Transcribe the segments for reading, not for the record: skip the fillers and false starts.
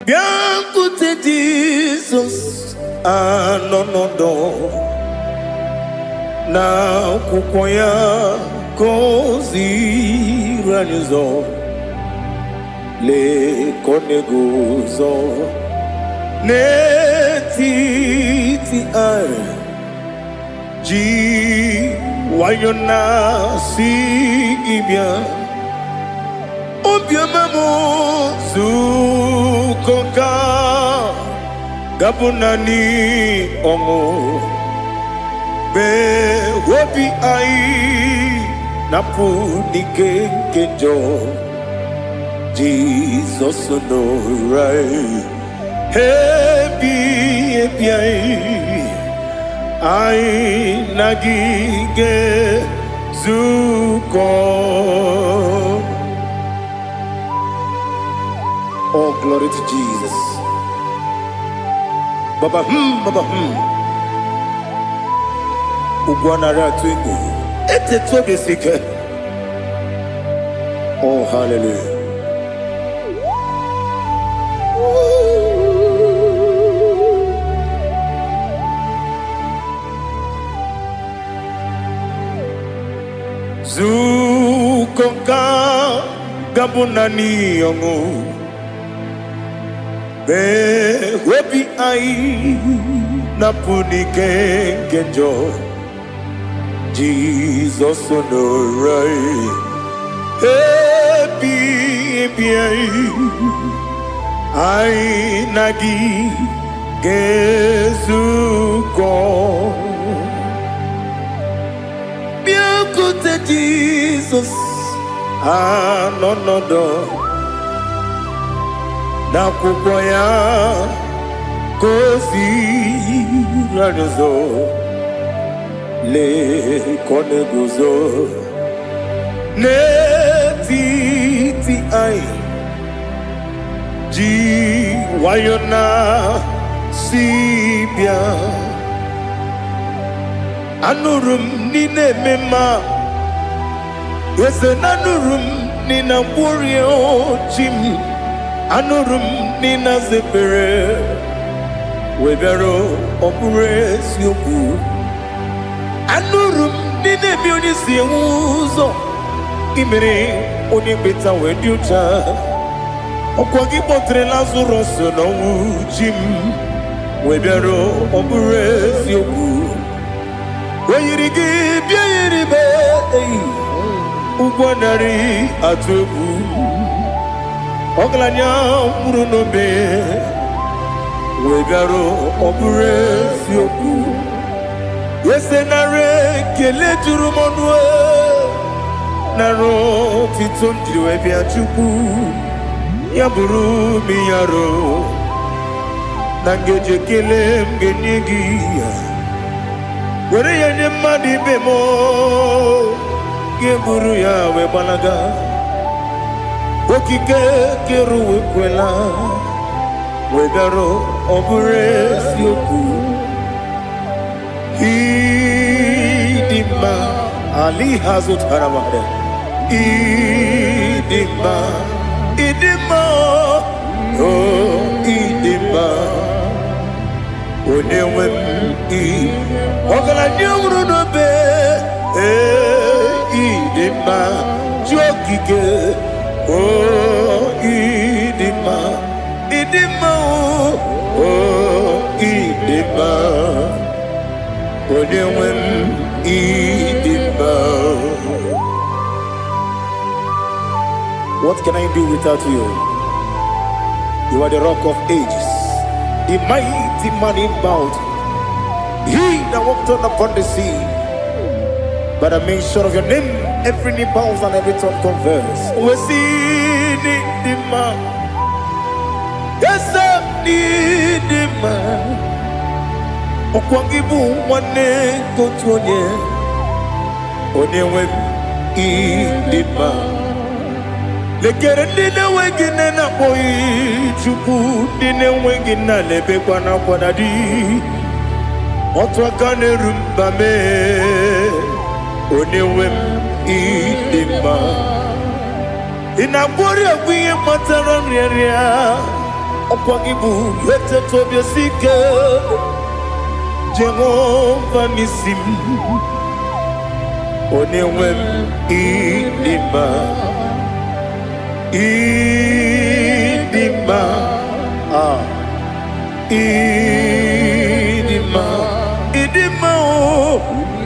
Bianco Jesus, no na kukoya kozi ranizo le koneguzo netiti ai ji wayona si ibia obiamamo zukoka gabunani omo be wobi ai napu nike kenjo Jesus no right happy ai nagige zuko. Oh, glory to Jesus. Baba Ugwanara twingu ete tobe sike. Oh, hallelujah. Zukonka gabunani yongu be webi ai napunike kenjo Jesus no right happy ai nagi gezuko biakute Jesus no na kukoya kozi ranizo le koneguzo netiti ai ji wayona sibia anurum nine mema yese nanurum nina burio chim anurum nina zepere webero opure sioku anurum nina bioni siuzo imere oni beta weducha okwagi potre lazarus no jim webero opure sioku weyirigi biiribe ugwanari atubu Oglanya murunobe wegaro obure sioku yesenare kele jurumonwe naro titondri webia chuku yaburu miyaro nangeje kele mgenigi were yanye madi bemo geburu ya webalaga okike keru kwela wegaro obure sioku idima ali hazut haramade idima oh idima onewem ogala nyumru no be idima jokike. Oh, idima, oh, idima, odewem idima. What can I do without you? You are the rock of ages, the mighty man in battle. He that walked on upon the sea. By the mention of your name, every knee bows and every tongue converse. We see the man. Yes, I need the man. Okwangibu wane kotonye. Onewe idima. Lekere dine wengine na boy chuku dine wengine lebe kwa na kwa dadi. Otwa kane rumba me. Onewem idima. Inabori agwiye matara nyeria Okwangibu yete tobia sike Jehovah nisim Onewem idima Idima Idima Idima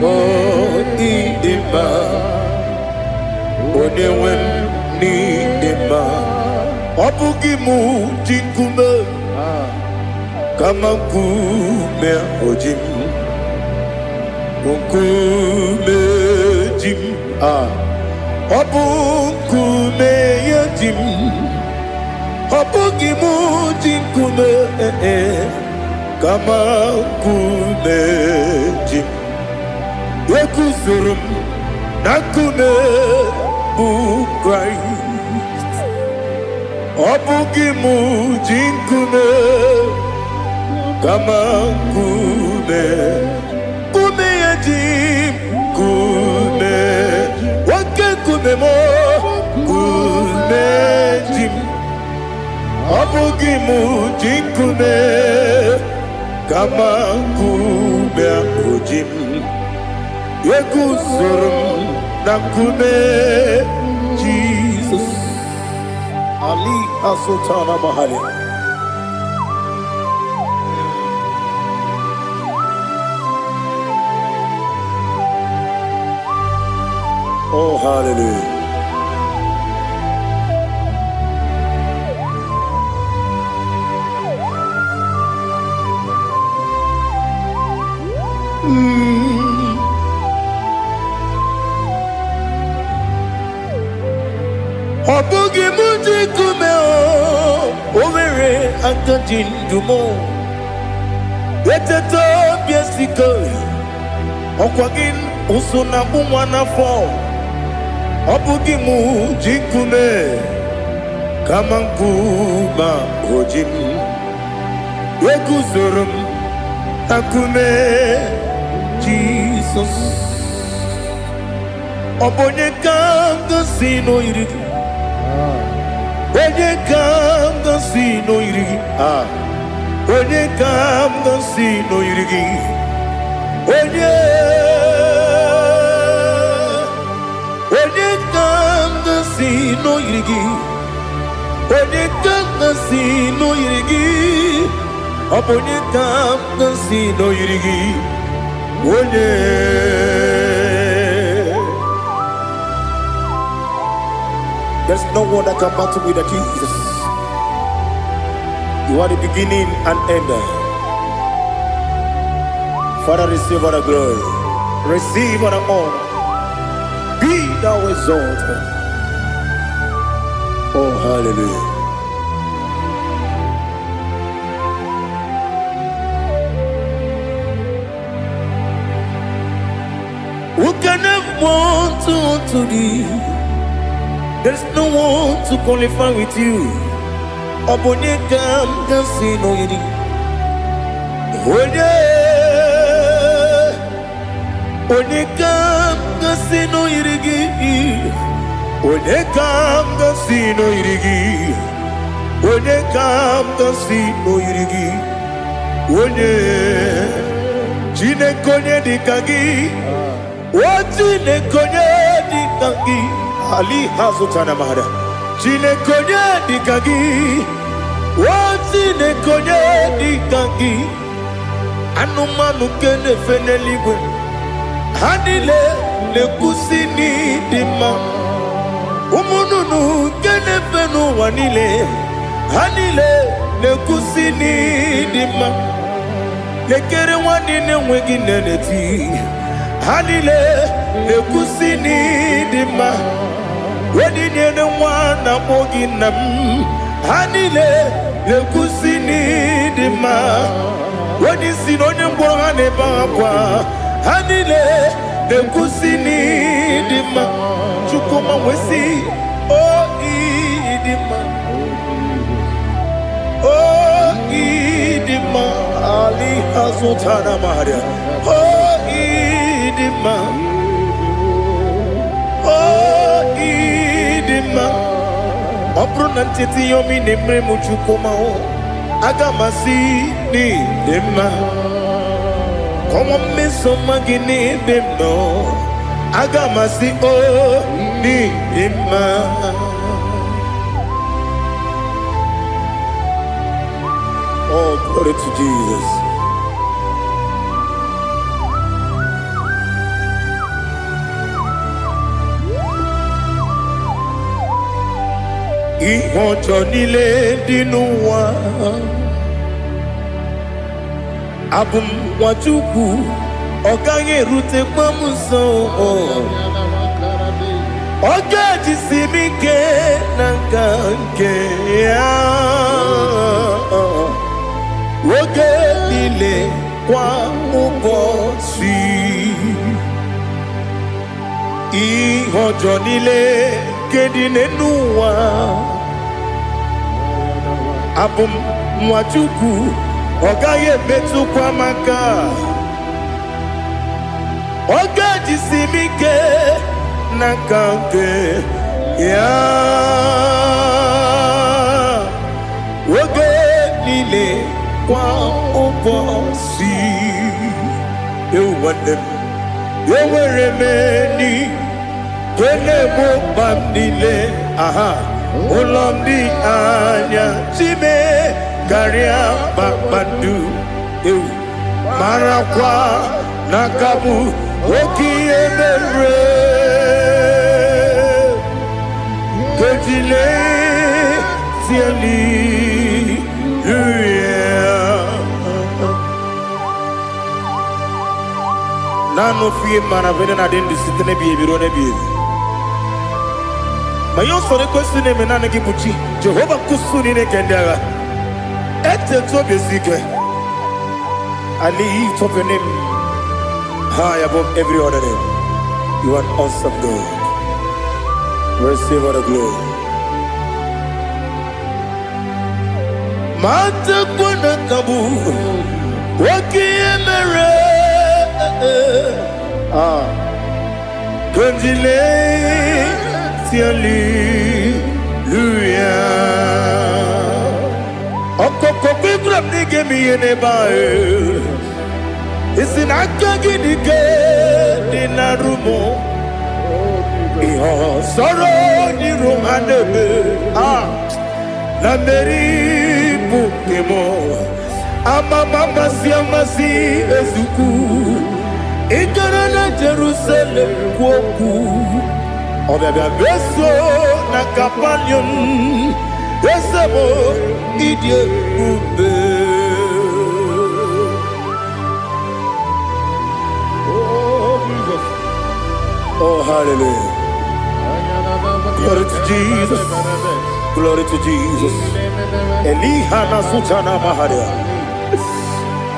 oh Idima Onewem nidima Obugimu jinkume Kama kume ojim Kume jim Obukume yajim Obugimu jinkume Kama kume jim Yekuzurum Nakume bukrai Obugimu jinkume Kama kume Kume yajim Kume Wake kume mo Kume jim Obugimu jinkume Kama kume ojim Yekuzurum Nakume Jesus Ali Asultana Mahali. Oh, hallelujah. Obugi muji kumeo Overe akajin dumo Weteto biesiko Okwagin usuna bumwana fo Obugi muji kume Kamankuma ojim Wekuzurum Akume Jesus Obonye kanga sino irigi When you come to see no irigi, when you come to see no irigi, when you come to see no irigi, when you come to see no irigi, when you come to see no irigi, when you there's no one that can battle with Jesus. You are the beginning and end. Father, receive our glory. Receive our honor. Be thou exalted. Oh, hallelujah. Who can have one to thee? There's no one to qualify with you. Obonye kam kasino yidi. Onye kam kasino yidi. Onye kam kasino yidi. Onye kam kasino yidi. Onye chine konye dikagi. Wachine konye dikagi. Ali Hazutana Mahada. Chine konye dikagi. Wachine konye dikagi. Anumanu kene feneligwe. Hanile le kusini dima. Umununu kene fenu wanile. Hanile le kusini dima. Lekere wanine wengi neneti. Hanile le kusini dima. Wedi nyene mwana mogi nam. Hanile le kusini dima. Wedi sinonye mbwangane bangwa. Hanile le kusini dima. Chukuma wesi oh idima. Oh idima. Ali Hazutana Maria. Oh idima. Oh idima. Obrunantiti yomi nemre muchukuma o. agamasi ni dema. Come on, miss some magini dem no. Agamasi oh ni dema. Oh, glory to Jesus. Ihojo nile dinuwa abum wajuku oganye rute pamuso ogaji simike nangange ya woge nile kwa ubosi ihojo nile kedinenuwa abum mwachuku ogaye betu kwa maka ogaji simike nakange ya woge nile kwa ubosi you want them you were many kene mo bandile aha ulomdi anya chime garia babandu eu marakwa nakabu okiemere kejile tiali nano fie mana vene na den disitene bi ebiro na bi mayo sore kwesi ne menane gibuchi Jehova kusuni ne kendara ete to besike I lift up your name high above every other name. You are awesome God. Receive all the glory. Mata kuna kabu wakiemere Kundile Hallelujah. Okokokikra nige mi enebae. Isina kagi nige dinarumo. Iho soro ni romanebe. Na meri bukemo. Amama siamasi ezuku. Ikarana Jerusalem woku. Obebe beso na kapanion Besamo idie ube Oh Jesus. Oh hallelujah. Glory to Jesus. Glory to Jesus. Elihana sutana maharia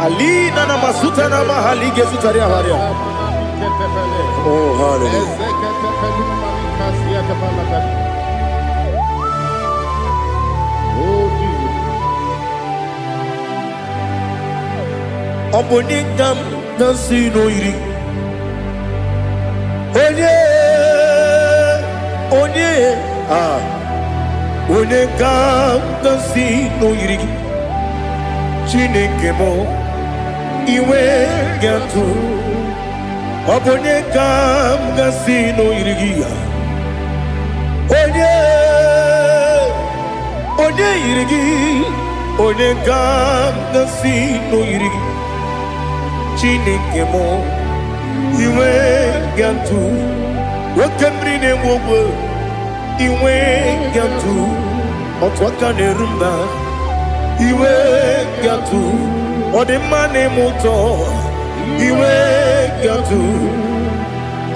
Alina na masutana mahalige sutaria haria Oh hallelujah. Oh Jesus. Oboningam dansino iri. Oningam dansino iri. Chinekemo iwe gantu. Oboningam dansino iri. Onye irigi, onye gam nasi no irigi. Chineke mo, iwe gantu. Wakemri ne mwogo, iwe gantu. Otwaka ne rumba, iwe gantu. Odemane moto, iwe gantu.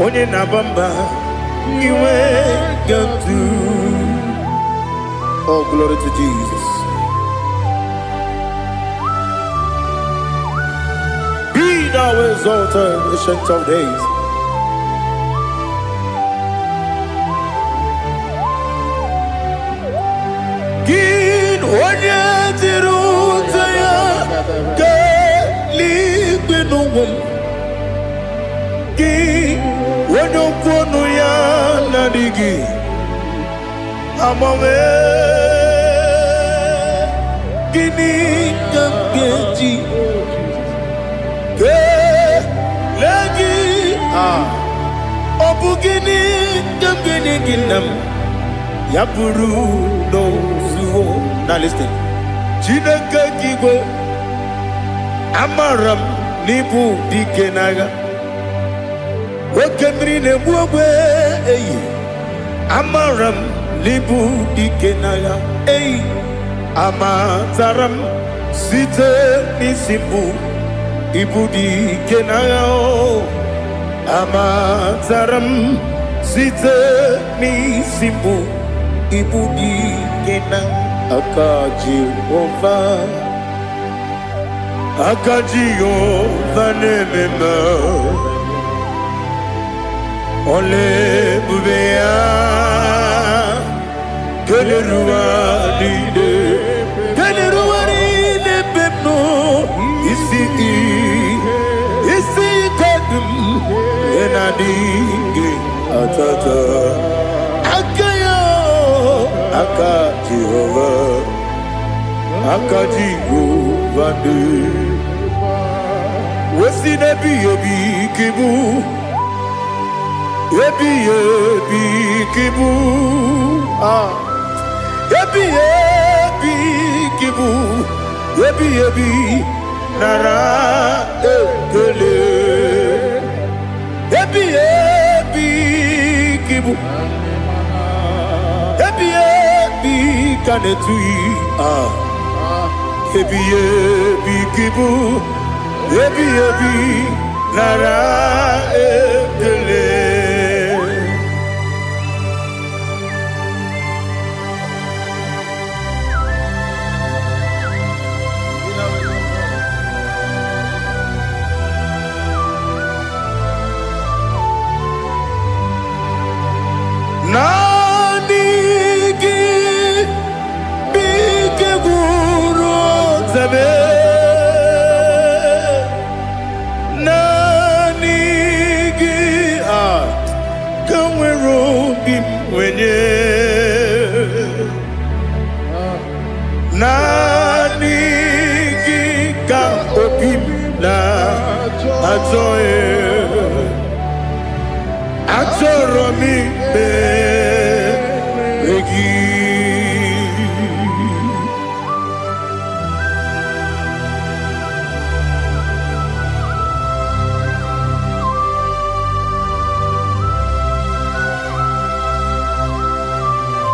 Onye nabamba, iwe gantu. Oh, glory to Jesus. Be thou exalted, ancient of days. Gin onye tirutaya ke ligbinugum. Gin onye kwonu ya nadigi. Amame Gini gamgeji lagi obugini gamgini ginam yaburu no zuo. Now listen. Chineke kigwe amaram nibu dikenaga okemri nebuogwe eyi amaram nibu dikenaga eyi amataram site nisimbu ibu dikenaga amataram site nisimbu ibu dikenaga. Akajihova nemema ole bubea keleruaride bebno isi kadum enadinge atata Akajihova de Wesi nebi kibu Ebi kibu Ebi kibu Ebi nara ekele Ebi kibu Ebi kanetui Ebi kibu Ebi nara ekele.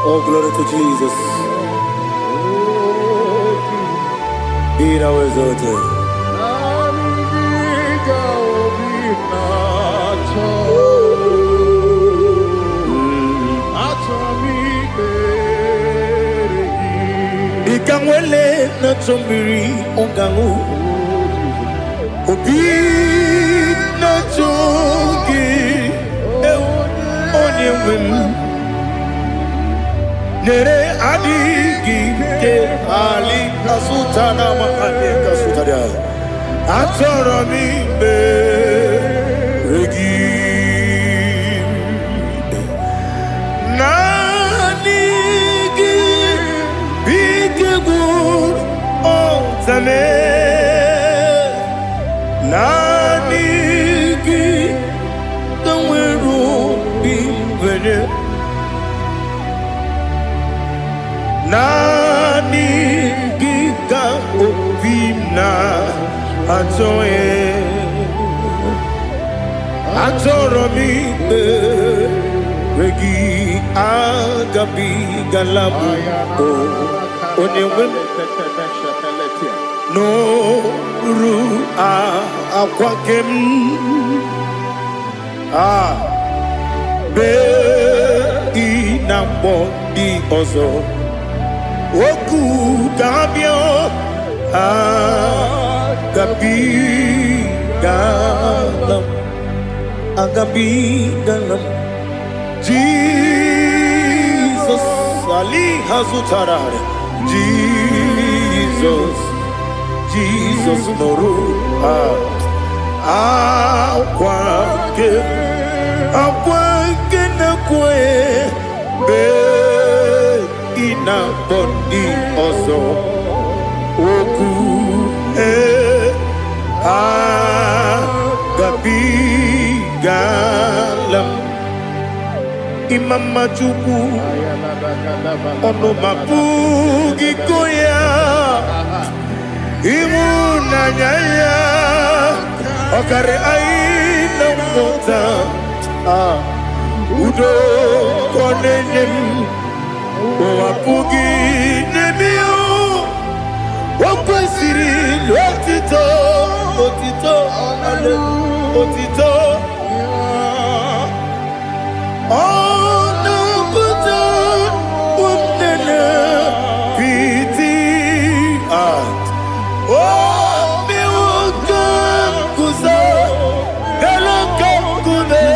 Oh, glory to Jesus. Be thou exalted. Ikamwele na chombiri ongangu Obi na chongi onye wim Nere adigi ke ali asutana mahane kasutaria Atoro mi be regi Nanigi bige gur ontame Nanigi kamweru bimwene Nani gika opina atoye atoro mi regi agabi galabu onyewe no ru akwakem be inambo di ozo Oku gabio agabi galam Jesus Ali hazutarare Jesus moru akwake na kwe be ina body ozo oku mama chuku ono mapugi koya imu nanyaya okare aina mota udo konenem wapugi nemio wakwesiri lotito otito ale otito ono buta umnene piti at mi wakam kuza galakam kune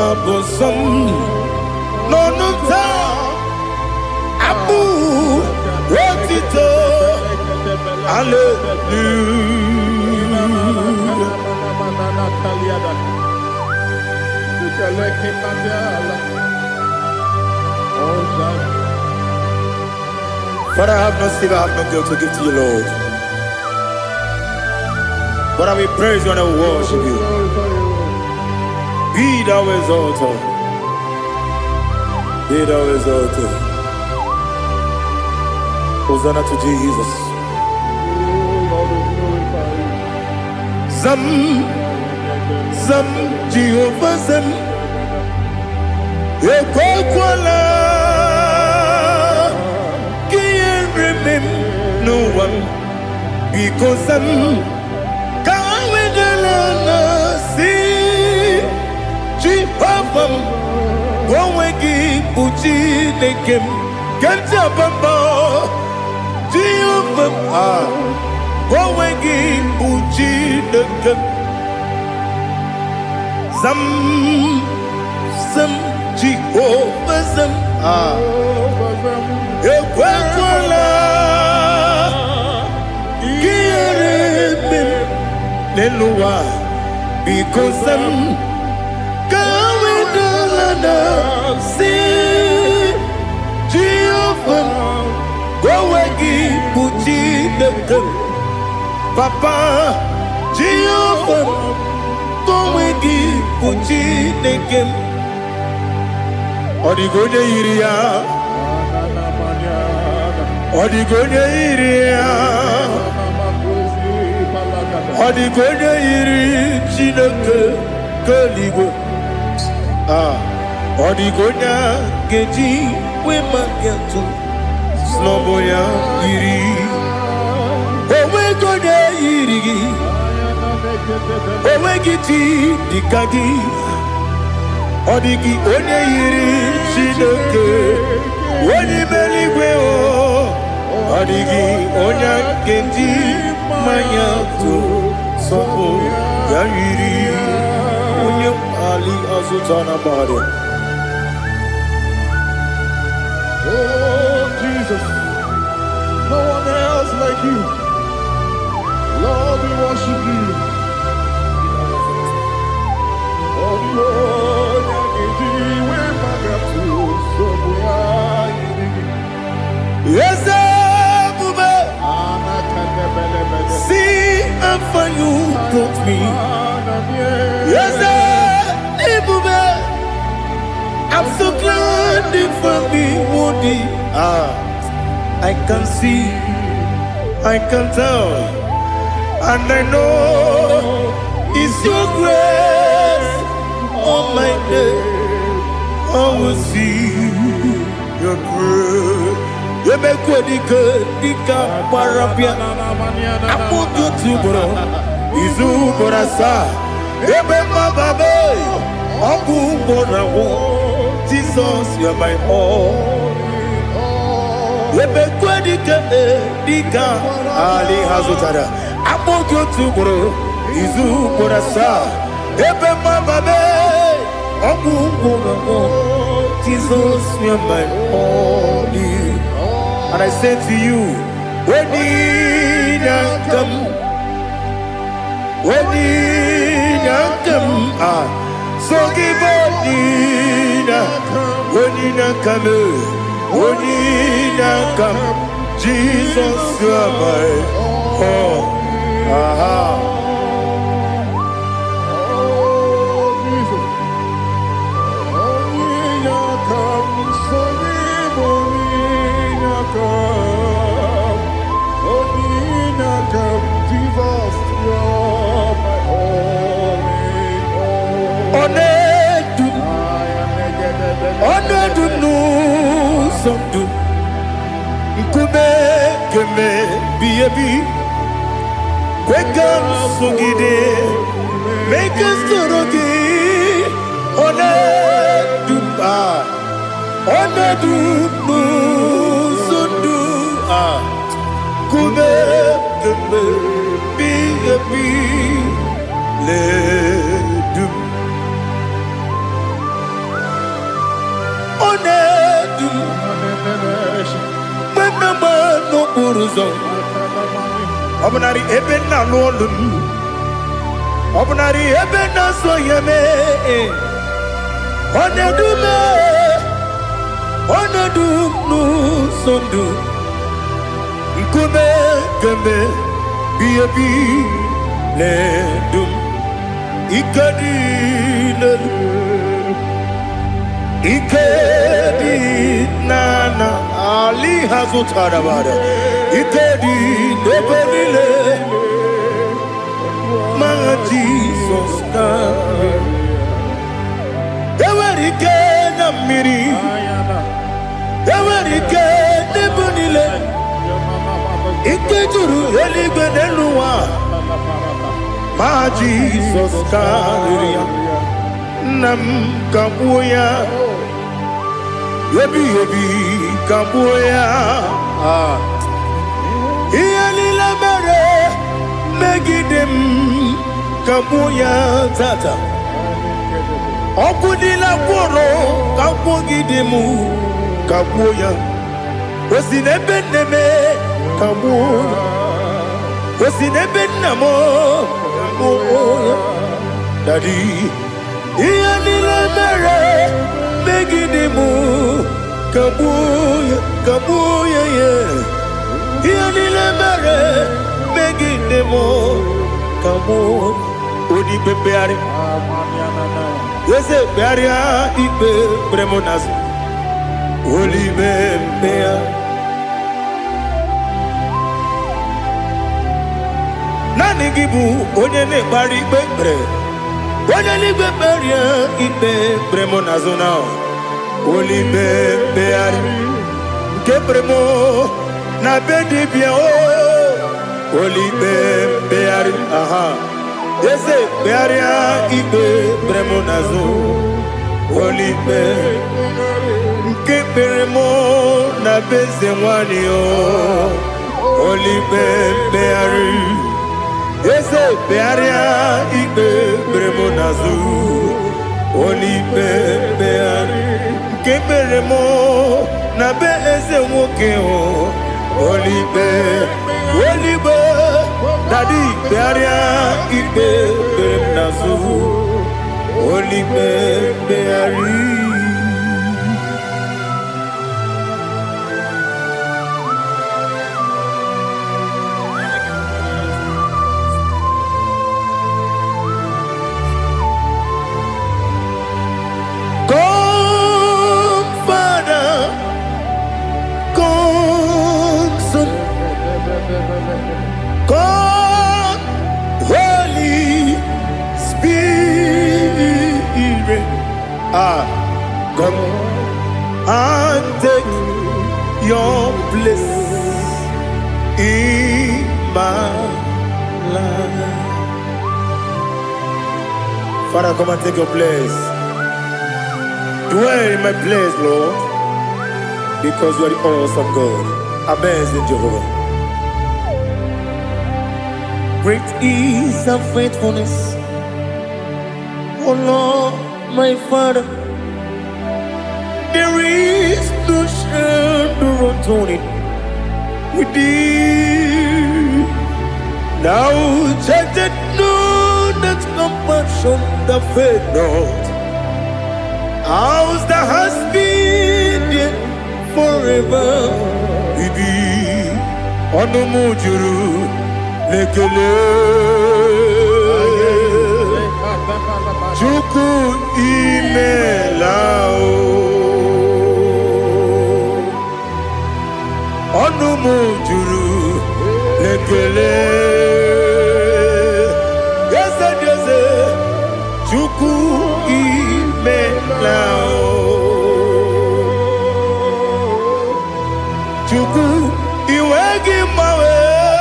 abosam nonunta abu wotito hallelujah. Father, I have no silver, I have no gold to give to you, Lord. But I will praise you and I will worship you. Be thou exalted. Be thou exalted. Hosanna to Jesus. Zam, Zam, Jehovah Zam. Ekokwala, can't remember no one because Zam can't win the see. Jehovah, go wegi puchi nekem, kanja bamba. Jehovah, go wegi puchi nekem. Zam, Zam, Jehovah Zam. Ekwekwala, kiyeremem, neluwa, because Zam. See Jehovah, go wagi puchi nekem, Papa Jehovah, go wagi puchi nekem. Odigonya iria, odigonya iria, odigonya iri chineke keligo. Odigonya geji wema getu Sloboya iri Owe gonya iri Owe giti dikagi Odigi onye iri Chineke Oni meligwe o Odigi onya geji manya tu Sobo ya iri Onye ali azutana bade. Oh, Jesus, no one else like you. Lord, we worship you. Yes, see how far you brought me. Yes, I'm so glad for me, Woody. I can see, I can tell, and I know it's your grace on my day. I will see your grace. You make what you could, Dika Parapia. I put you to bro. Izu Borasa. You make my baby. Abu Bonawo. Jesus, you're my all. You make what you could, Dika Ali Hazutada. I put you to bro. Izu Borasa. You make my baby. Abu Bonawo. Jesus, you're my all. And I say to you, when you come, so give up when you come, Jesus, you are my all. Baby, wake up, Sugide, make us to Ona du sundu kube bi le du ona du mama no buruzo obnari ebe na lolun obnari ebe na soyeme ona du me ona du nu sondu nkume gembe bi le dum ikadi nana ali hazutara bada ikadi nebele ma Jesus ka ewerike na miri ewerike nebele ikejuru eligbe neluwa ma Jesus ka nam kabuya yebi kabuya iyalila mere megidem kabuya tata okudila kworo kabugidemu kabuya osinebenneme kabuya osinebennamo kabuya daddy iyalila mere megidemu kabuya ye iyalila mere megidemu kabuya odi pepeari yese pearia ipe premonas oli bempea nani gibu onye ne bari pepre onye ligbe peria ipe premonazona oli bempeari nke premo na bedibia o oli bempeari aha yese pearia ipe premonazo oli be nke premo na bezemwani o oli bempeari yese pearia ipe premonazo oli bempeari nke premo na bezemwoke o oli be daddy pearia ipe premonazo oli bempeari. God, Holy Spirit, come and take your place in my life. Father, come and take your place. Dwell in my place, Lord, because you are the awesome God. Amazing Jehovah. Great is thy faithfulness, O Lord, my Father. There is no shadow of turning with thee. Now judged no that compassion that faith not. Ours that has been there forever with thee. On the mujuru lekele Chuku imelao Onu mujuru lekele Yese Chuku imelao Chuku iwegi mawe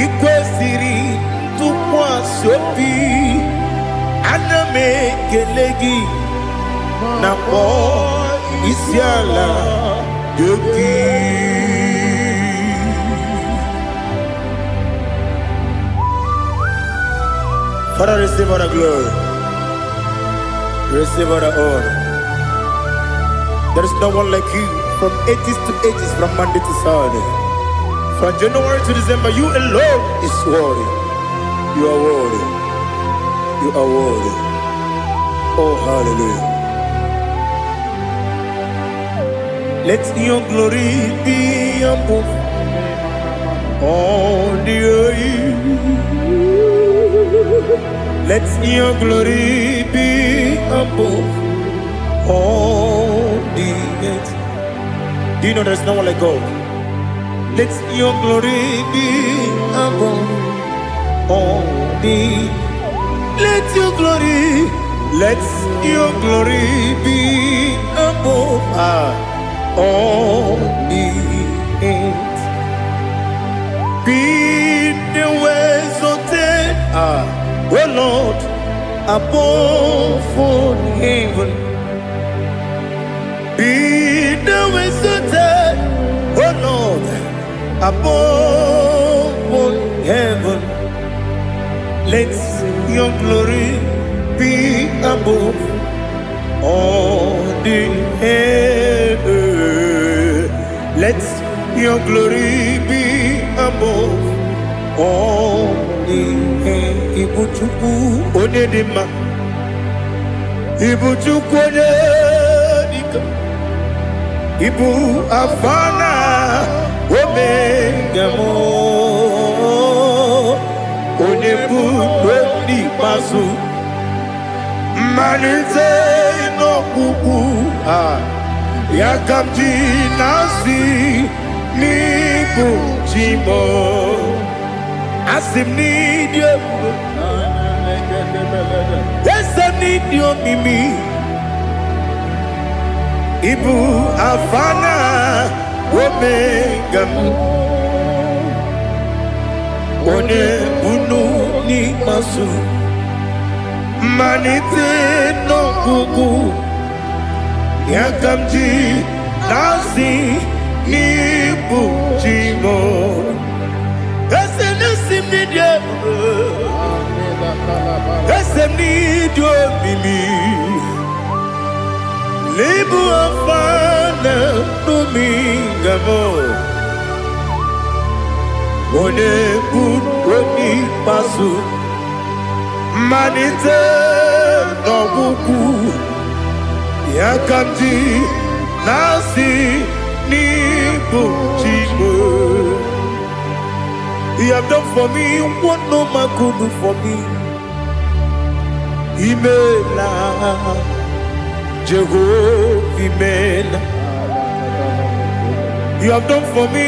ikwesiri ntụkwasị obi ana m ekele gị na kpọ isi ala gị. Father, receive all the glory, receive all the honor. There is no one like you from ages to ages, from Monday to Saturday. From January to December, you alone is worthy. You are worthy. You are worthy. Oh, hallelujah. Let your glory be above all the earth. Let your glory be above all the earth. Do you know there's no one like God? Let your glory be above all the. Let your glory be above all the earth. Be the ways of oh Lord, above all heaven. Be the ways of oh Lord, above all heaven. Let your glory be above all the earth. Let your glory be above all the earth. Ibuchukwu onedima, Ibuchukwu onedika, Ibu afana omega mo, onebu weni pasu, manite no kuku yakamji nasi nibu chimo. Asim need you. Yes, I need you, Mimi. Ibu afana omega. One bunu ni masu. Manite no kuku. Yakamji nasi nibu chimo. Esem need you, Mimi. Lebu afana dominga mo. One buni pasu. Manite no buku. Yakamji nasi ni buchimo. You have done for me what no man could do for me. Imela, Jehovah, Imela. You have done for me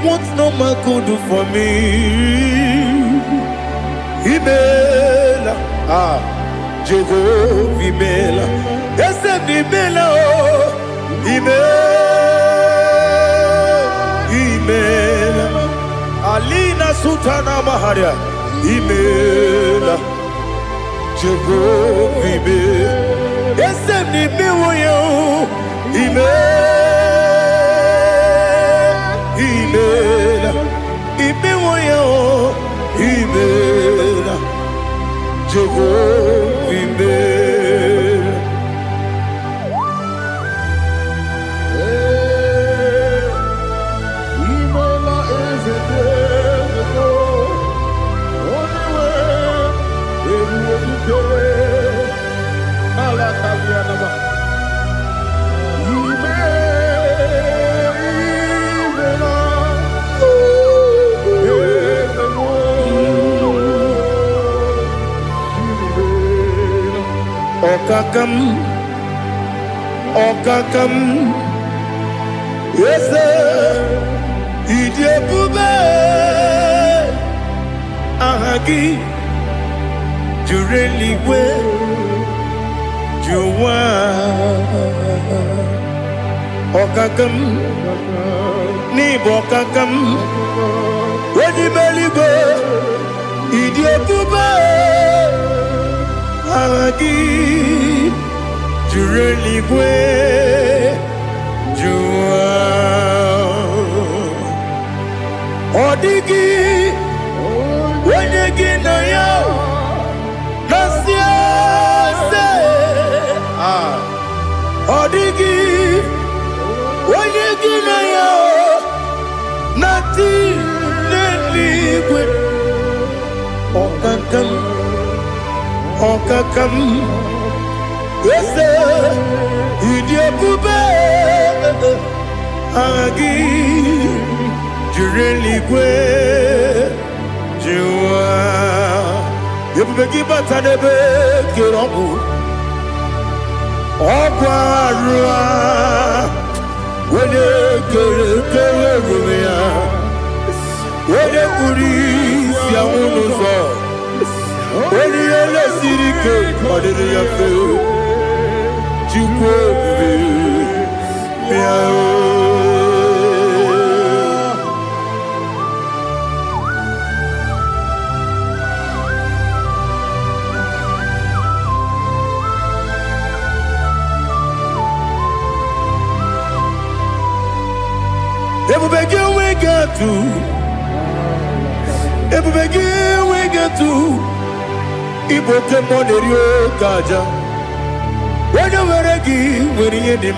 what no man could do for me. Imela, Jehovah, Imela. Yes, Imela, Imela. Alina Sutana Maharia, Imela, Jehovah, Imela. Yes, Imela, Imela, Imela, Jehovah, Imela. Okakam, yes, Idiabube, Ahagi, Jureli we, Juwa, Okakam, Nibokakam, when you belly go, idiot to buy, Agagi, Jureli Gwe, Jua, Odigi, when you get a yow, Nasia, Odigi, when you get a yow, Nothing. Okakam, yes, idiot, Bube, Agi, Jureli Gwe, Jua, you begin but a debate, Kirobu, Oquarua, when you go, when you police, Yamuno. When you let City Cake, what did you feel? You Ever begin we get to. Ever begin we get to. Iboke monerio kaja. When you were a give, when you did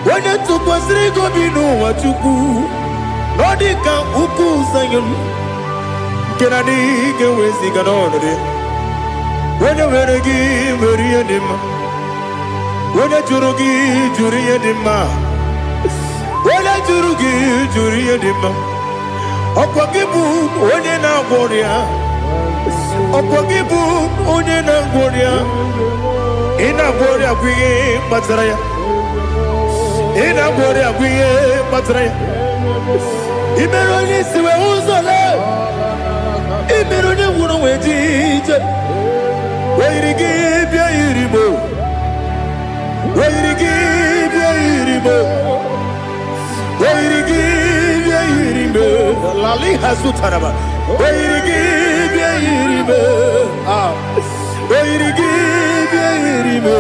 when you took was Rico Bino, what you do. Nodika Uku Sayon. Can I dig away Siganone? When you were a give, when you did when you Jurugi, Juria Dima. When I Jurugi, Juria Dima. Opagibu, when you now warrior. Opagibu, Unina Goria, Ina Goria, we Matraya, Ina Goria, we Matraya. Imeroni, we also love. Imeroni, wouldn't wait it. Where to give your Iribo? Where to give your Iribo? Where to give your Iribo? Lali Hasutaraba. Where to give your Iribo? Where to give your Iribo?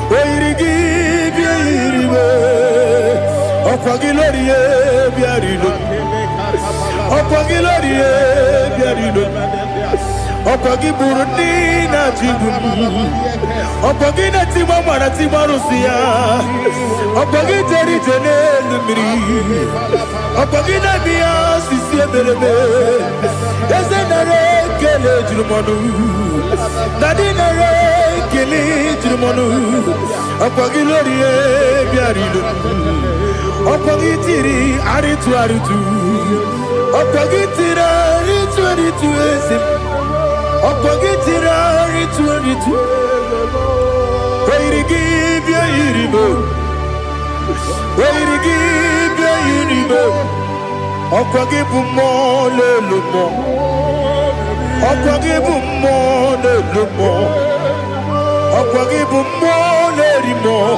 Where to give your Iribo? Opagilorie, Biarino. Opagilorie, Biarino. Opagiburina Tibum. Opagina Timamana Timarusia. Opagiteri Tenelumri. Opagina Mia Sisia Berebe. Yazenare Kele Jumanu. Nadinare Kele Jumanu. Opagilorie Biarino. Opagitiri Aritu Aritu. Opagitira Aritu Aritu Esim. Opagitira Aritu Aritu. Where to give your Iribo? Where to give your Iribo? Opagibu more, little more. Opagibu more, little more. Opagibu more, little more.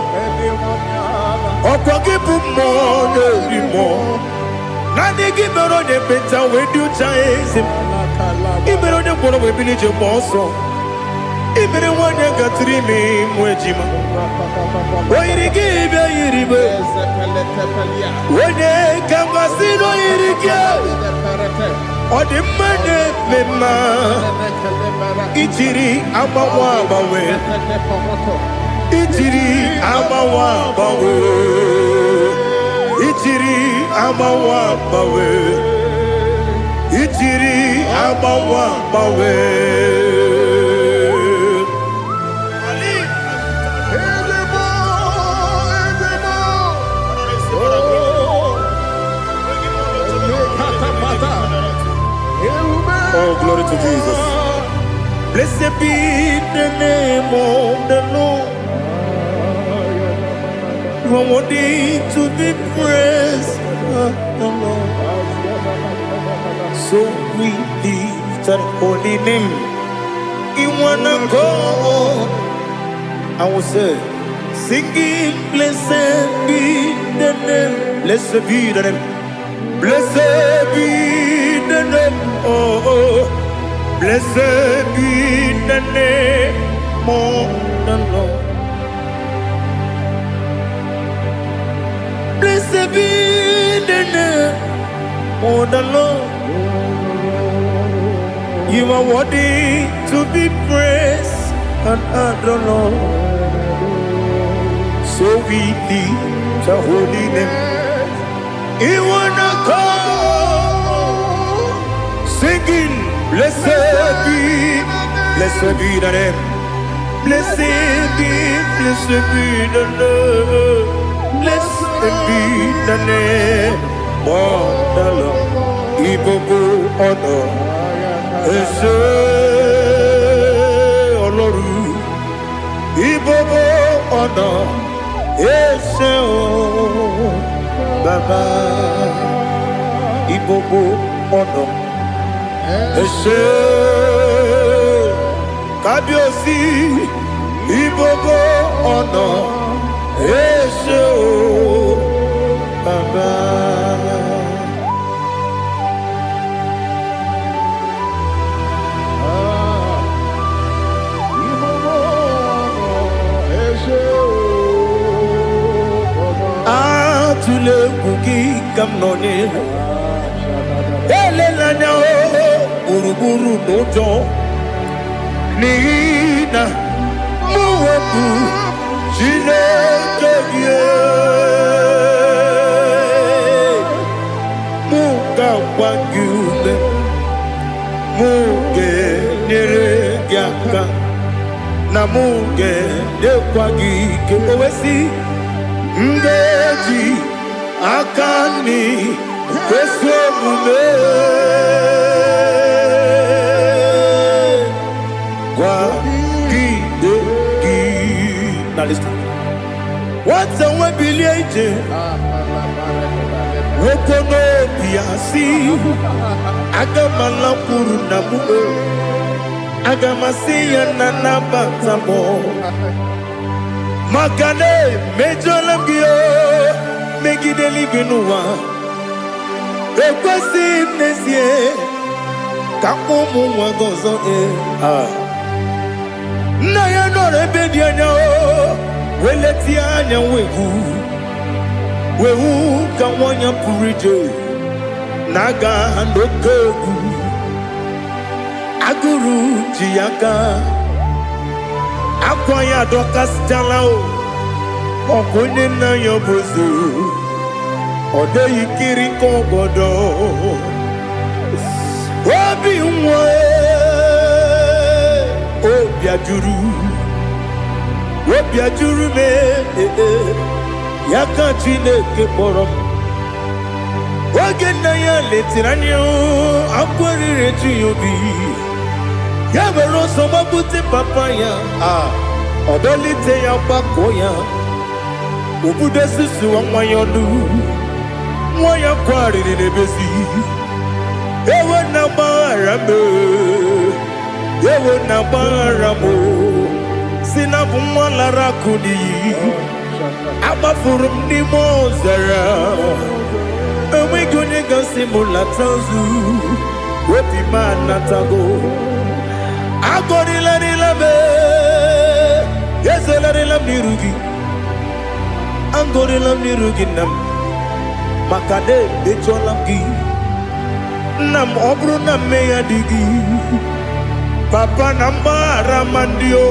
Opagibu more, little more. Nani give me on the better when you chase him. Even on the one of a village of Mosso. Even the one that got 3 names, Wejima. Why to give your Iribo? When they come, I see no Irigo. Or the money, Mema. Ichiri, Amawabawe. Ichiri, Amawabawe. Ichiri, Amawabawe. Ichiri, Amawabawe. Oh, glory to Jesus. Blessed be the name of the Lord. You are worthy to be praised, the Lord. So we lift that holy name. You wanna go? I will say, singing, blessed be the name. Blessed be the name. Blessed be the name, oh, blessed be the name of the Lord. Blessed be the name of the Lord. You are worthy to be praised and adored, Lord. So we lift your holy name. You wanna come singing, blessed be the name. Blessed be the Lord. Blessed be the name of the Lord. Ibogo honor, Ese Oloru. Ibogo honor, Ese Baba. Ibogo honor, Ese Kabiosi. Ibogo honor, Ese Baba. Tule kuki kamnone ele lanya uruburu nojo nina muwetu chineke muka wangule muge nere gyaka na muge dekwagi ke owesi ngeji akani kwesomume kwa gidegi. Now listen. What's a webileje? Wokono piasi agamala puru namu agamasiya nanabatamo Makane mejolamgio megideli benua ekwesi nesie kakomu wagozo na ya no rebedi anya weleti anya wehu kawanya purije naga ndokogu aguru jiyaka Akwaya dokas jalao Okunye na yobozu Ode yikiri kogodo Obi mwe Obi ajuru me Yaka chineke porom Oge na ya letiranyo Akwari reji yobi Yabero soma buti papaya Odolite ya bakoya Ubude susu wa mwayonu Mwaya kwari nebezi Ewe na marame Ewe na maramo Sinabu mwalara kudi Abafurum ni mozara Ewe gune gasi mulatanzu Wepi manatago Agorila nilabe Yesela nilam nirugi Angorila nirugi nam Makade becholam gi Nam obru nam meya digi Papa nambara mandio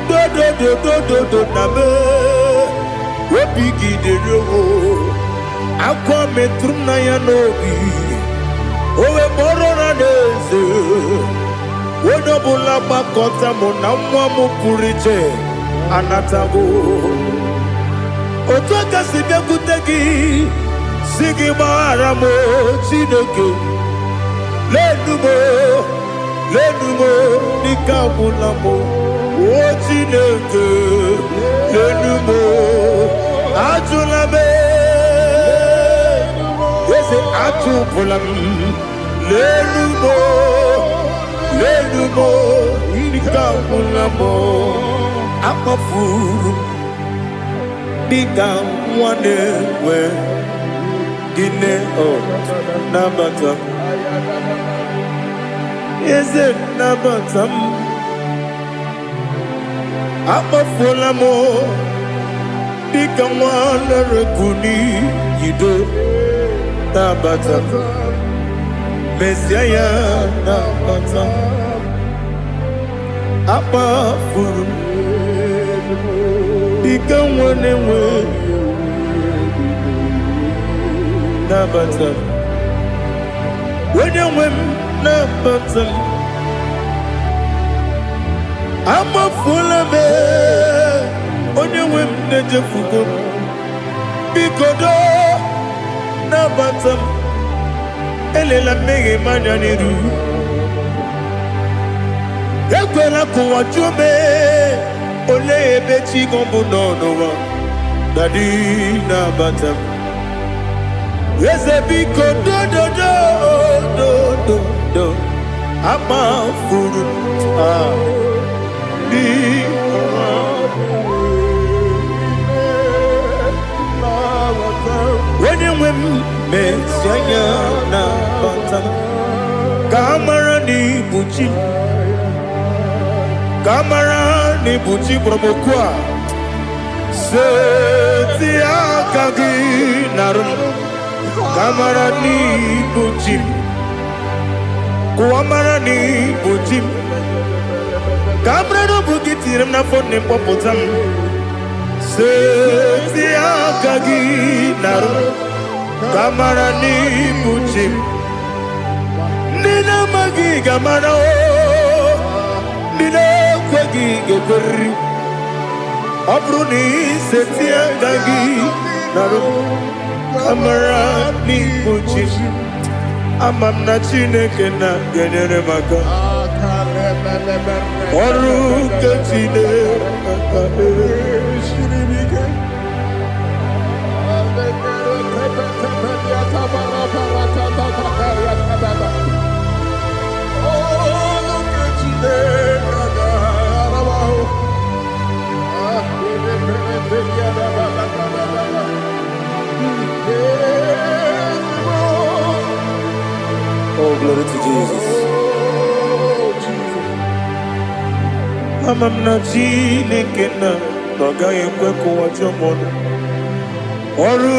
Do nabe Wepigi de yo Akwa metrum na ya nogi Owe borona neze Wodobula bakota mona mwamu purije anatago Otoka sibe kutegi Sigi baramo chineke Lenumo nikabulamo O chineke Lenumo Ajulame Yese ajupulam Lenumo Nikabulamo Akafuru Nika mwanewe ine oh nabata eze nabata abafola mo dika mwana rekuni yido nabata Messiah nabata abafuru dika mwana we nabata when you win nabata I'm a full of it on your win the fugo because nabata elela mege mananiru ekwela kuwa chume ole ebechi gombo no dadi nabata Ezebiko do ama furu di when you win Messiah na bata kamara ni buchi promokwa setia kagi narum Kamarani bujim, kuamarani bujim. Kamrano bukitiram na phone popotam. Setia kagi naru, kamarani bujim. Nina magi kamara o, nina kwagi gekuri. Abruni setia kagi naru. Kamarani bujim amamna chineke na genere maka oru kachine shiribike Oh, glory to Jesus. I'm not Jinekena, Nogay Kweko Wajomono. Oru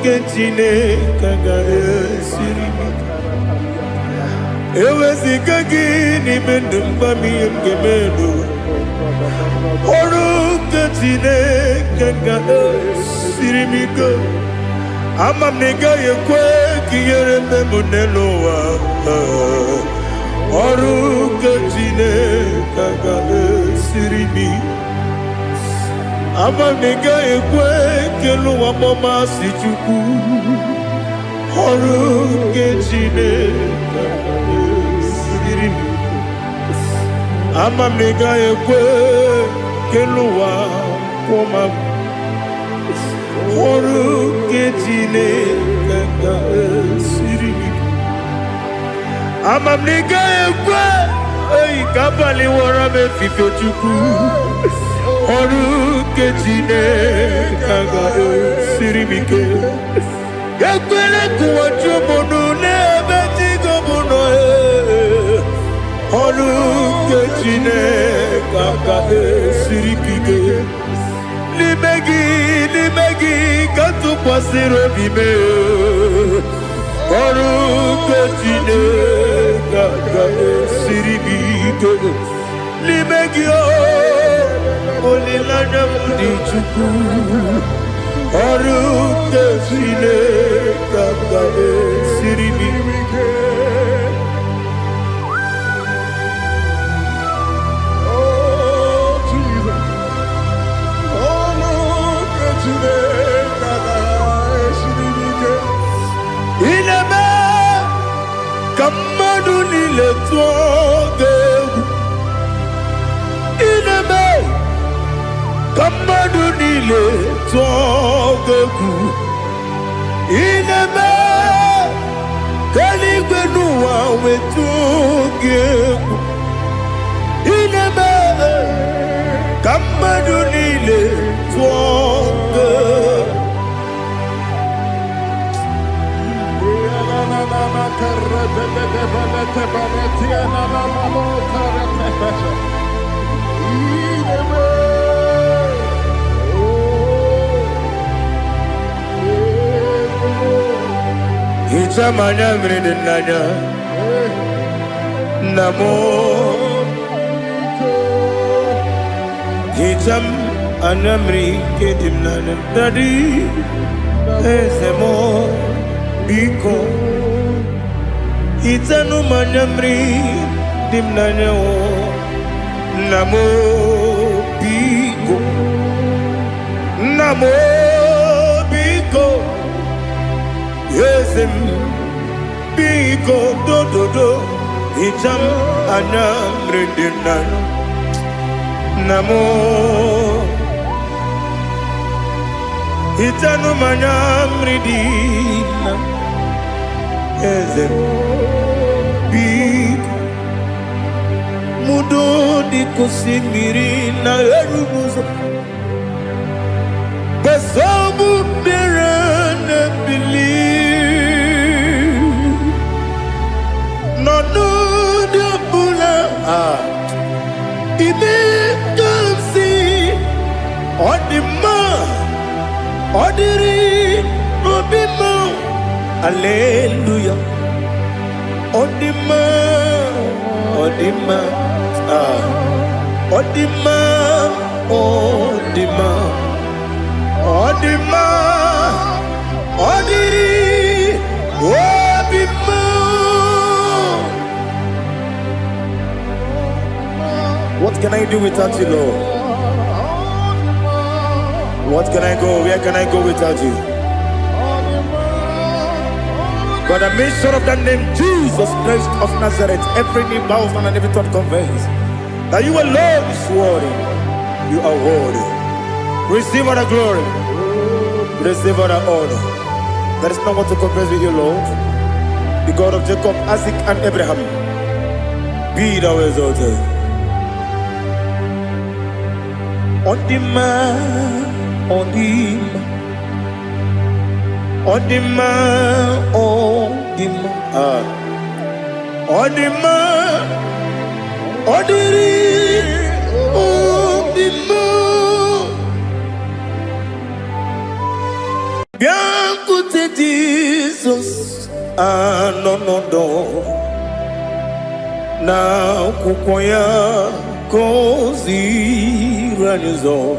Ketine Kagae Sirima. Ewezi Kagini Mendumbami Gemedo. Oru Ketine Kagae Sirimiko. Ama nega yekwe kiyere memuneloa Oru kachine kagae sirimi Ama nega yekwe keluwa mama sichuku Oru kachine kagae sirimi Ama nega yekwe keluwa mama Oru ketine kaka sirimi Amamnika ekwe Ei kapali wara me fifo chuku Oru ketine kaka sirimi ke Ekwele kuwa chumono nebe tigo mono Oru ketine kaka sirimi ke Limegi katu pasiro bime Oru ketine kaka siribike Limegi olilana mudi chuku Oru ketine kaka siribike Ineme kamadu nile tuoge Ineme kamadu nile tuoge Ineme kaligwenu wawe tuoge Ineme kamadu nile tuoge Itamanya mridinanya Namo Itam anamri kedimnana Dadi Ezemo Biko Itanu manyamri dimnanya Namo Biko Namo Biko Yesem Biko do Itam anamri dimnanya Namo Itanu manyamri dimnanya Ezem Biko Mudo di kusimiri na erumuzo Basabu birana believe No de bula Ime kamsi Odima Odiri Obima Alleluia Odima Odima Odima Odima Odima Odiri Obima. What can I do without you, Lord? What can I go? Where can I go without you? But the mention of that name, Jesus Christ of Nazareth, every knee bows down and every tongue confesses that you alone is worthy. You are worthy. Receive all the glory. Receive all the honor. There is no one to confess with you, Lord. The God of Jacob, Isaac, and Abraham. Be thou exalted. On the man, on the man. On the man, on the man, on the man, on the man. Bianco te Jesus, no. Na kukoya kozi ranizo,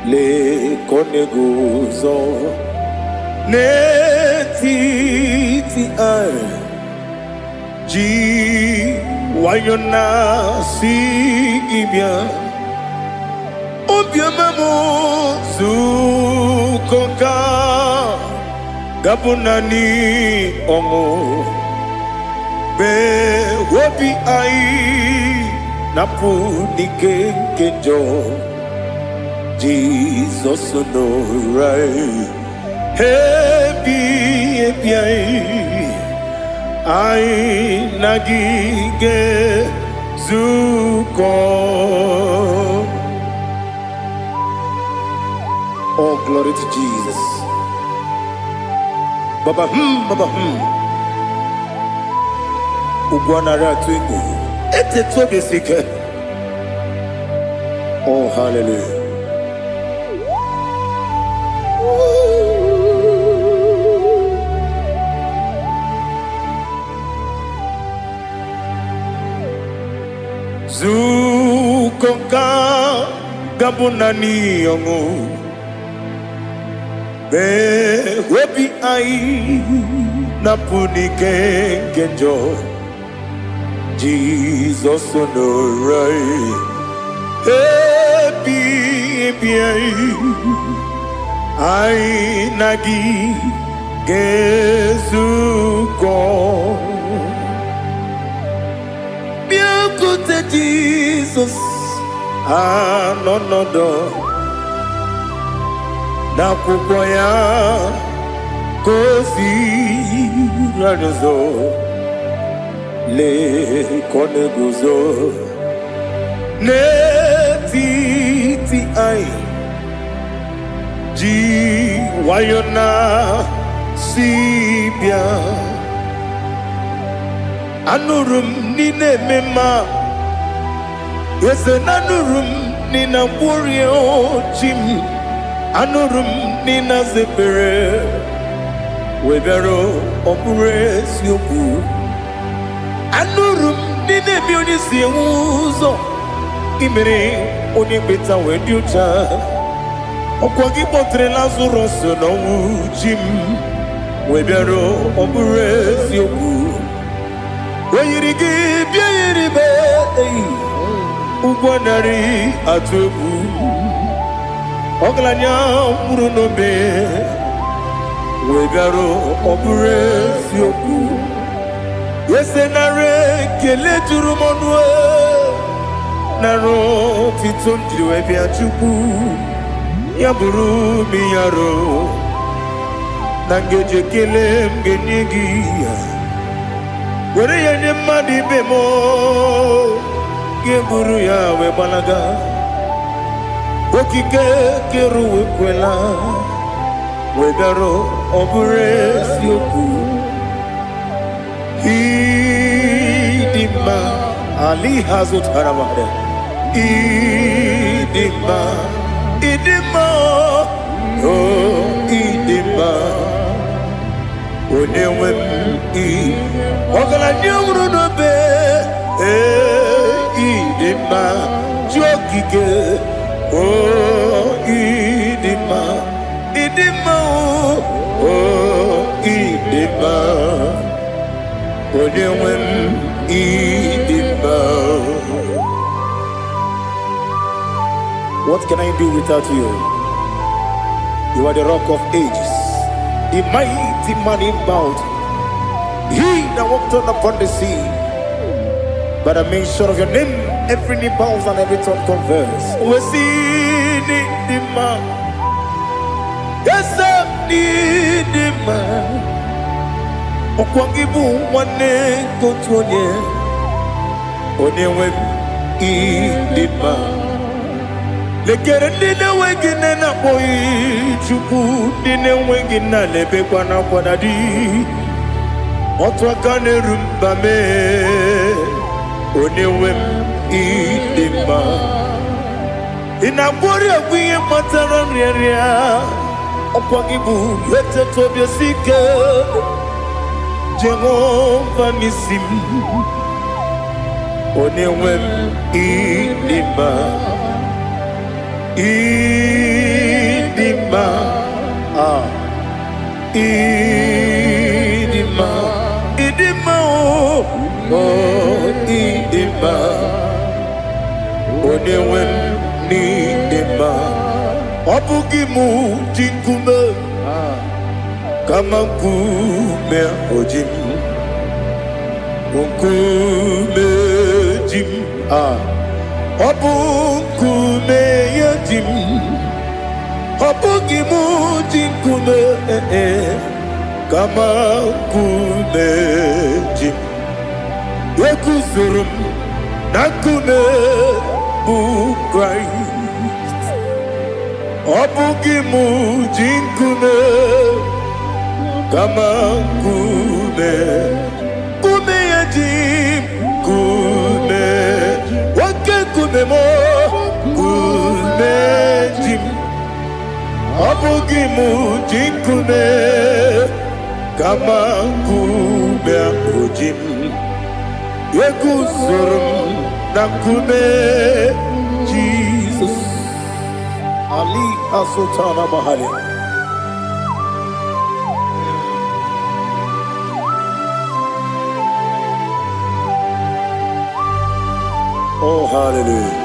le koneguzo. Netiti ai ji wayona sigibia obiamamo zukoka gabunani omo be wobi ai napunike kenjo Jesus no right. Happy, I nagige zuko. Oh, glory to Jesus. Baba Ugwana ratwingu. Ete tobe sike. Oh, hallelujah. Zukonka gabunani yongu be webi ai napunike kenjo Jesus no right happy ai nagi gezuko Jesus, no. Na kukoya kozi ranizo le koneguzo netiti ai ji wayona sibia Anurum nine mema. Yes, anurum nina warrior Jim. Anurum nina zepere. Webero operates yoku. Anurum nine munisi uzo. Imere onibeta weducha. Okwagi potre Lazarus no Jim. Webero operates yoku. Weyirigi biayiribe Ugwanari atubu Oglanya murunobe Wegaro oburesi yoku Yesenare kele turumonwe Naro titondriwe biachuku Yaburu miyaro Nangeje kele mgenyigia Where ya ni madi bemo Geburu ya we balaga Okike keru we kwela Wegaro obure siyoku Idima Ali hazut haramade Idima Oh idima Onewem I Ogala nyumru no be Idima Jokike Idima Idima Onewem Idima. What can I do without you? You are the rock of ages, the mighty man in battle. He that walked on upon the sea. By the mention of your name, every knee bows and every tongue converse. We see the man. Yes, I need the man. Okwangibu wane kotonye. Onewe the man. Lekere dine wengine na boy chuku dine wengine lebe kwa na kwa dadi. Otwa kane rumba me Onewem idima Inabori agwiye matara nyeria Okwangibu yete tobye sike Jehova nisim Onewem idima Idima Idima Idima Idima Onewem Idima Obugimu jinkume Kama kume ojim Unkume jim Obukume yajim Obugimu jinkume Kama kume Yekuzurum nakume bu Christ Obugimu jinkume Kama kume Kume yajim Kume Wake kume mo Kume jim Obugimu jinkume Kama kume ojim Yekuzurum nakume Jesus Ali Asotana Mahali. Oh hallelujah.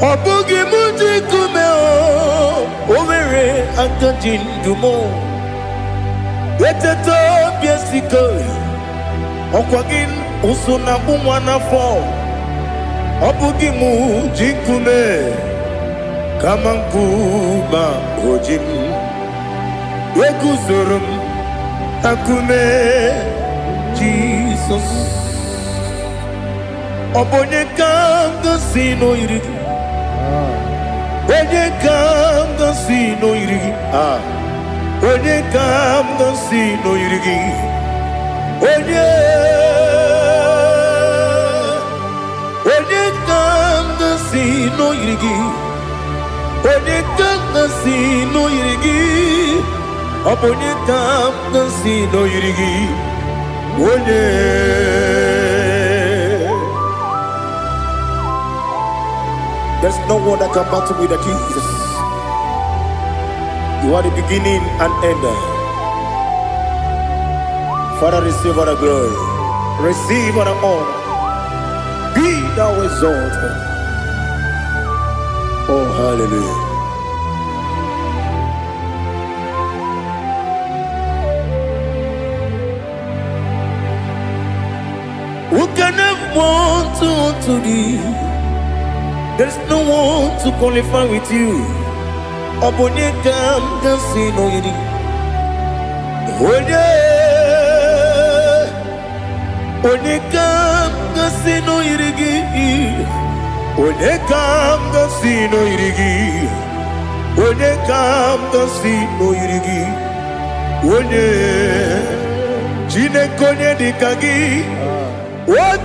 Obugi muji kumeo Overe akajin dumo Yeteto biesiko Okwagin usuna bumwana fo Obugi muji kume Kamankuba ojim Yekuzurum Akume Jesus Jesus. Obonye kanga sino irigi. Onye kanga sino irigi. Onye kanga sino irigi. Onye kanga sino irigi. Onye kanga sino irigi. Obonye kanga sino irigi. Onye. There's no one that can battle with Jesus. You are the beginning and end. Father, receive all the glory. Receive all the honor. Be thou exalted. Oh, hallelujah. Who can have one to thee? There's no one to qualify with you. Obonye kanga sino yiri. Onye kanga sino yirigi. Onye kanga sino yirigi. Onye kanga sino yirigi. Onye Chinekonye dikagi.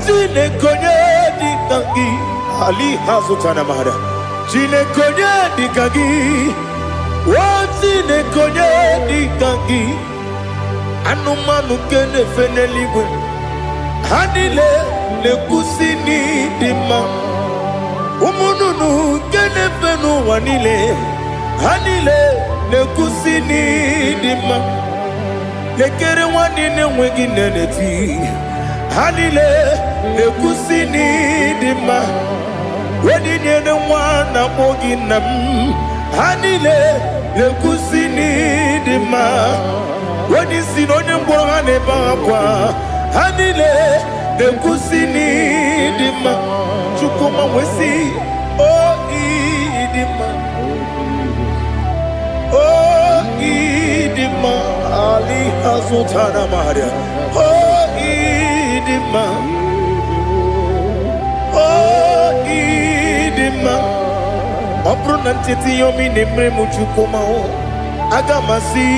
Chinekonye dikagi. Ali hazutana mahada. Chinekonye dikagi. Chinekonye dikagi. Anumanu kene feneligwe. Hanile le kusini dima. Umununu kene fenu wanile. Hanile le kusini dima. Lekere wanine wengi neneti. Hanile le kusini dima. Wedi nyene wana mogi nam. Hanile le kusini dima. Wedi sinonye mbwangane bangwa. Hanile le kusini dima. Chukuma wesi oh idima. Oh idima. Ali hazutana maria. Oh idima. Oh idima. Opronantiti yomi nemre muchukuma o. Agamasi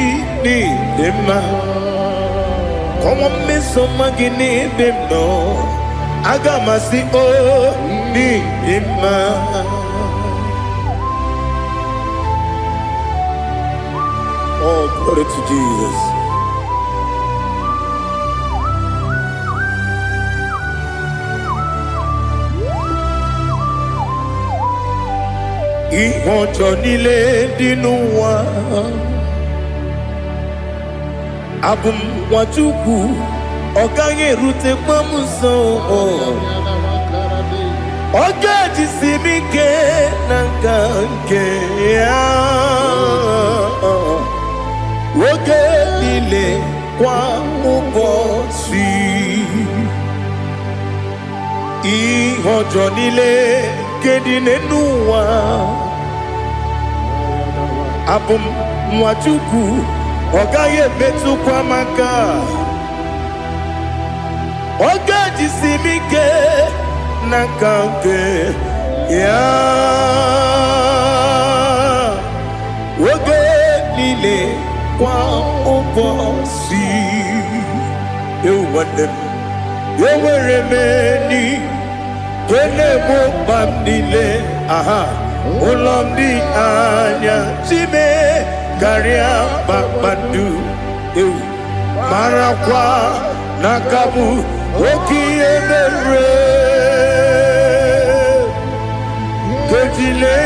ni dema. Como me somagini demno. Agamasi o ni dema. Oh, glory to Jesus. Ihojo nile dinuwa. Abum wajuku. Ogange rute mamuso. Oga jisimike nangange ya. Oge nile kwa ubosi. Ihojo nile kedine nuwa. Abum mwachuku. Ogaye betu kwa maka. Oga jisimike nangange ya. Oge nile kwa ubosi. You want them. You were remaining. Kene mo bandile. Aha. Ulomdi anya. Chime. Garia babandu. Marakwa. Nakabu. Oki emere. Kejile.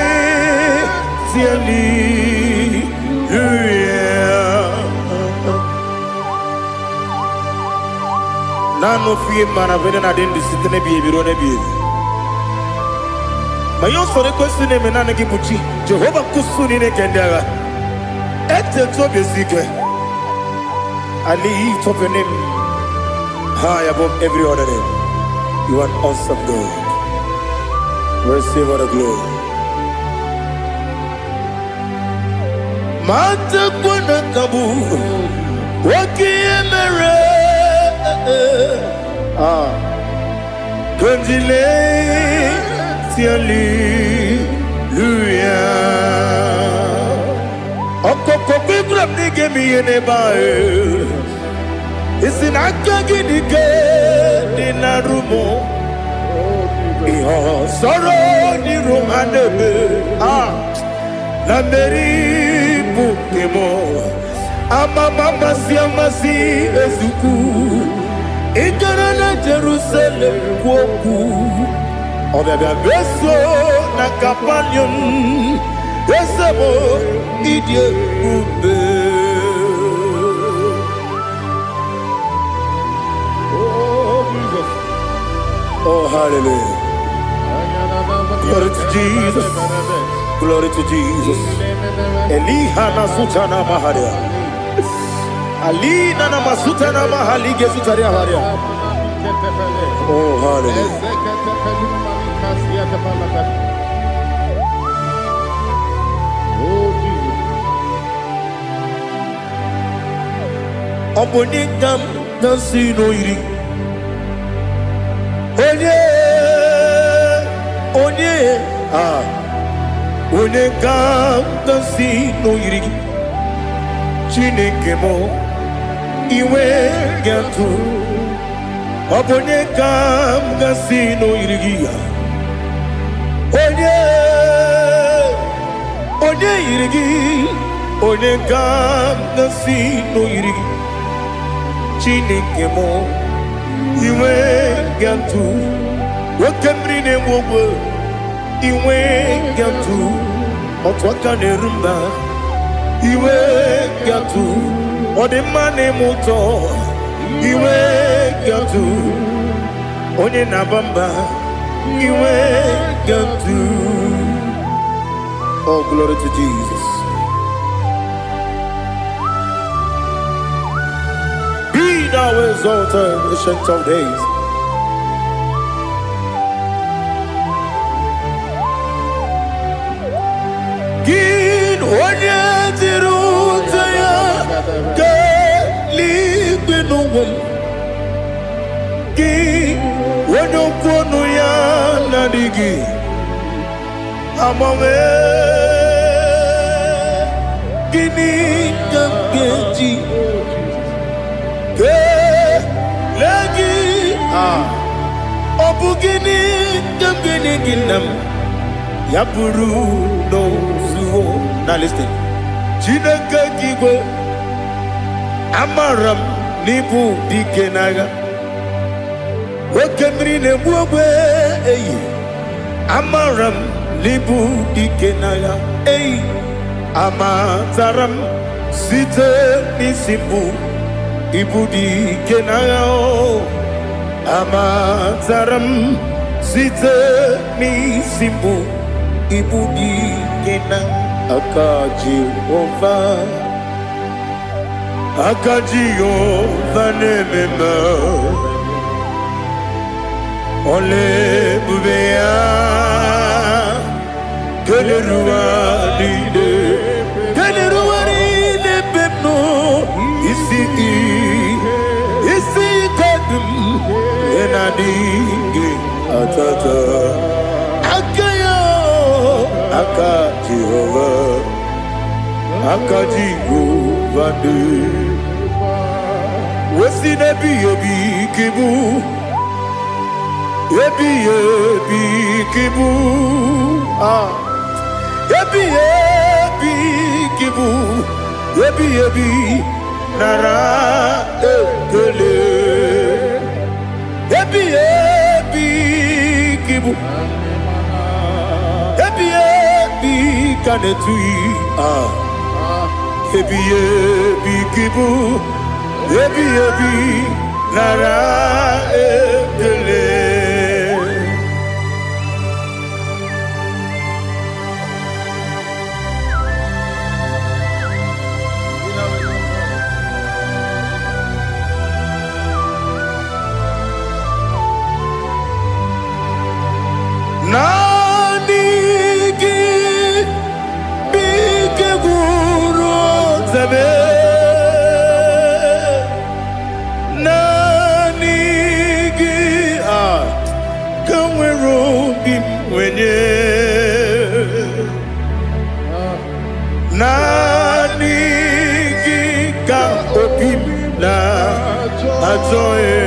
Tiali. Nano fiye mana vene na den disitene biye birone biye. Mayon sore kwesune menane kibuchi. Jehova kusuni ne kendera. Ete tobe zike. I lift up your name high above every other name. You are awesome God. Receive all the glory. Mata kuna kabu. Waki emere. Gondile Hallelujah. Okoko Bibram nige mi yenebae. Isin akagi nige dinarumo. Iho soro ni romanebe. Na meri bukemo. Ama mama siamasi ezuku. Ikarana Jerusalem woku. Obebe beso na kapanium. Besamo idie ube. Oh, Jesus. Oh, hallelujah. Glory to Jesus. Glory to Jesus. Elihana sutana maharia. Alina na masutana mahali gesutaria haria. Oh, hallelujah. Oh, Jesus. Oponingam nasino iri. Onegam nasino iri. Chineke mo iwe gantu. Oponegam nasino iri. Onye irigi, onye gam nasi no irigi. Chineke mo, iwe gantu. Wakemri ne mwogo, iwe gantu. Otwaka ne rumba, iwe gantu. Odemane moto, iwe gantu. Onye nabamba, iwe gantu. Oh, glory to Jesus. Be thou exalted, ancient of days. Gin onye tirutaya ke ligbinugum. Gin onye kwonu ya nadigi. Amame gini kamgeji ke lagi obu gini kamgini ginam yapuru no zuo. Now listen. Chineke kigwe amaram nibu dikenaga wakemri ne buogwe eyi amaram libu dikenaya ei amataram site nisibu ibu dikenaya o amataram site nisibu ibu dikenaya akaji ova nemema ole bubea que le ruaride pepno ici kadum enadinge atata akayo akajigo vande wesi nebi kibu ebi kibu ebi kibu ebi nara ekele ebi kibu ebi kanetui ebi kibu ebi nara ekele. Nanigi bike guru zabe nanigi bim wenye nani kika obim na ajoye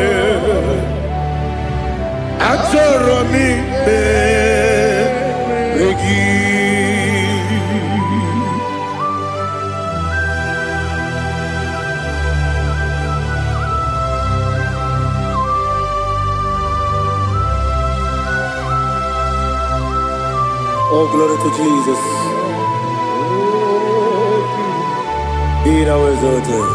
ajoro mi be regi. Oh, glory to Jesus. Be thou exalted.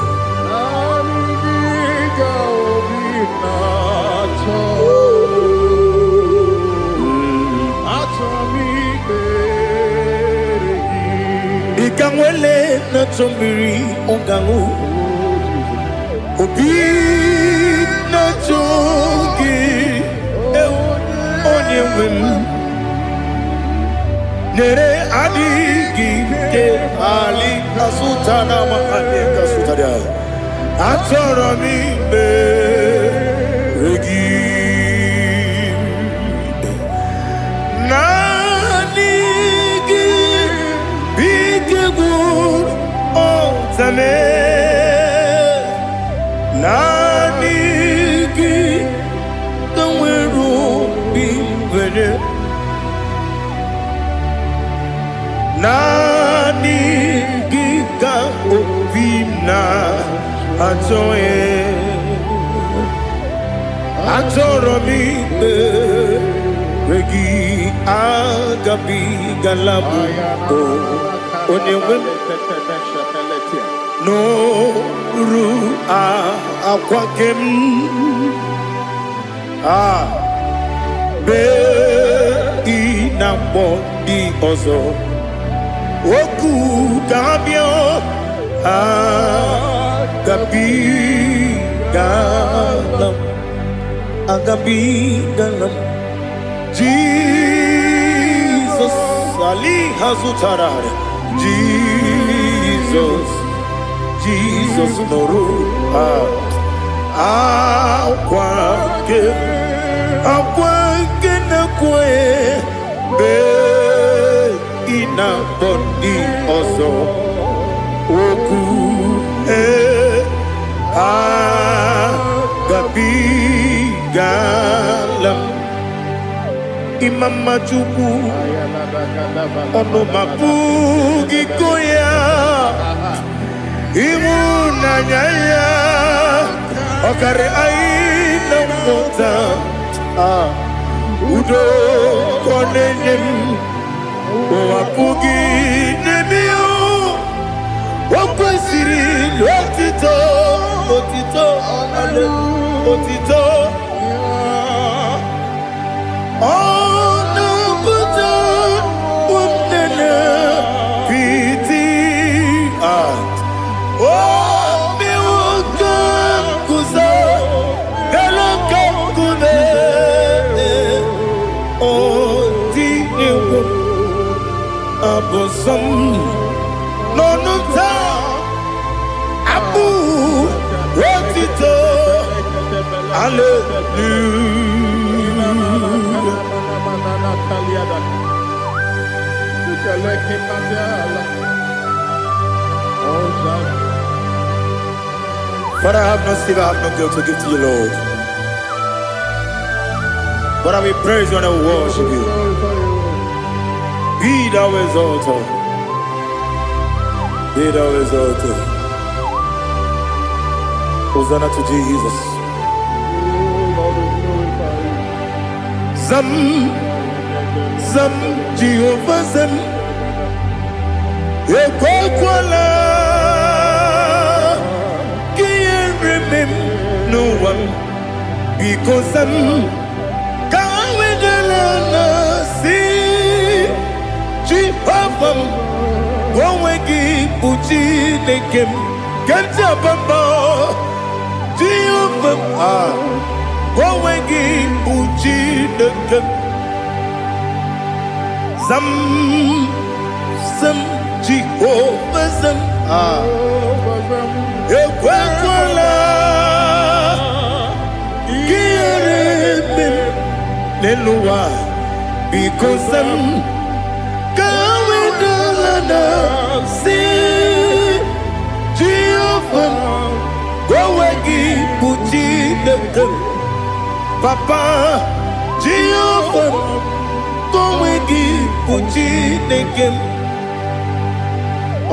Ikangwele na chombiri ongangu obi na chogi onyewem nere adigi ke ali asutana mahane kasutaria atoro mi be regi nanigi bigegu otame nanigi kanweru bingwene nani gika obina atoye atoro mi regi agabi galabu onyewe no ru akwakem be inambo di ozo Oku gabio agabi galam Jesus Ali hazutarare Jesus noru akwake na kwe be ina boni ozo oku gabi galam imama chuku ono mapugi koya imuna nyaya okare aina mota udo konenyem wapugi nemio wakwesiri lotito ale otito ono buto umnene piti miwaka kuza galaka kune abosom nonuta abu rotito hallelujah. But I have no silver, I have no gold to give to you, Lord. But I will praise you and I will worship you. Be thou exalted. Be thou exalted. Hosanna to Jesus. Zam Jehovah Zam Ekwakwala Can't remember no one because Zam Kawedalana see Jehovah Wawegi Uchi Nekem Kenta Bamba Jehovah Wawegi Uchi Nekem Zam Jehovah Zam Ekwakwala Kieremem Nelua because I'm going to see Jehovah. Go away, Puchi the Papa Jehovah. Go away, Puchi the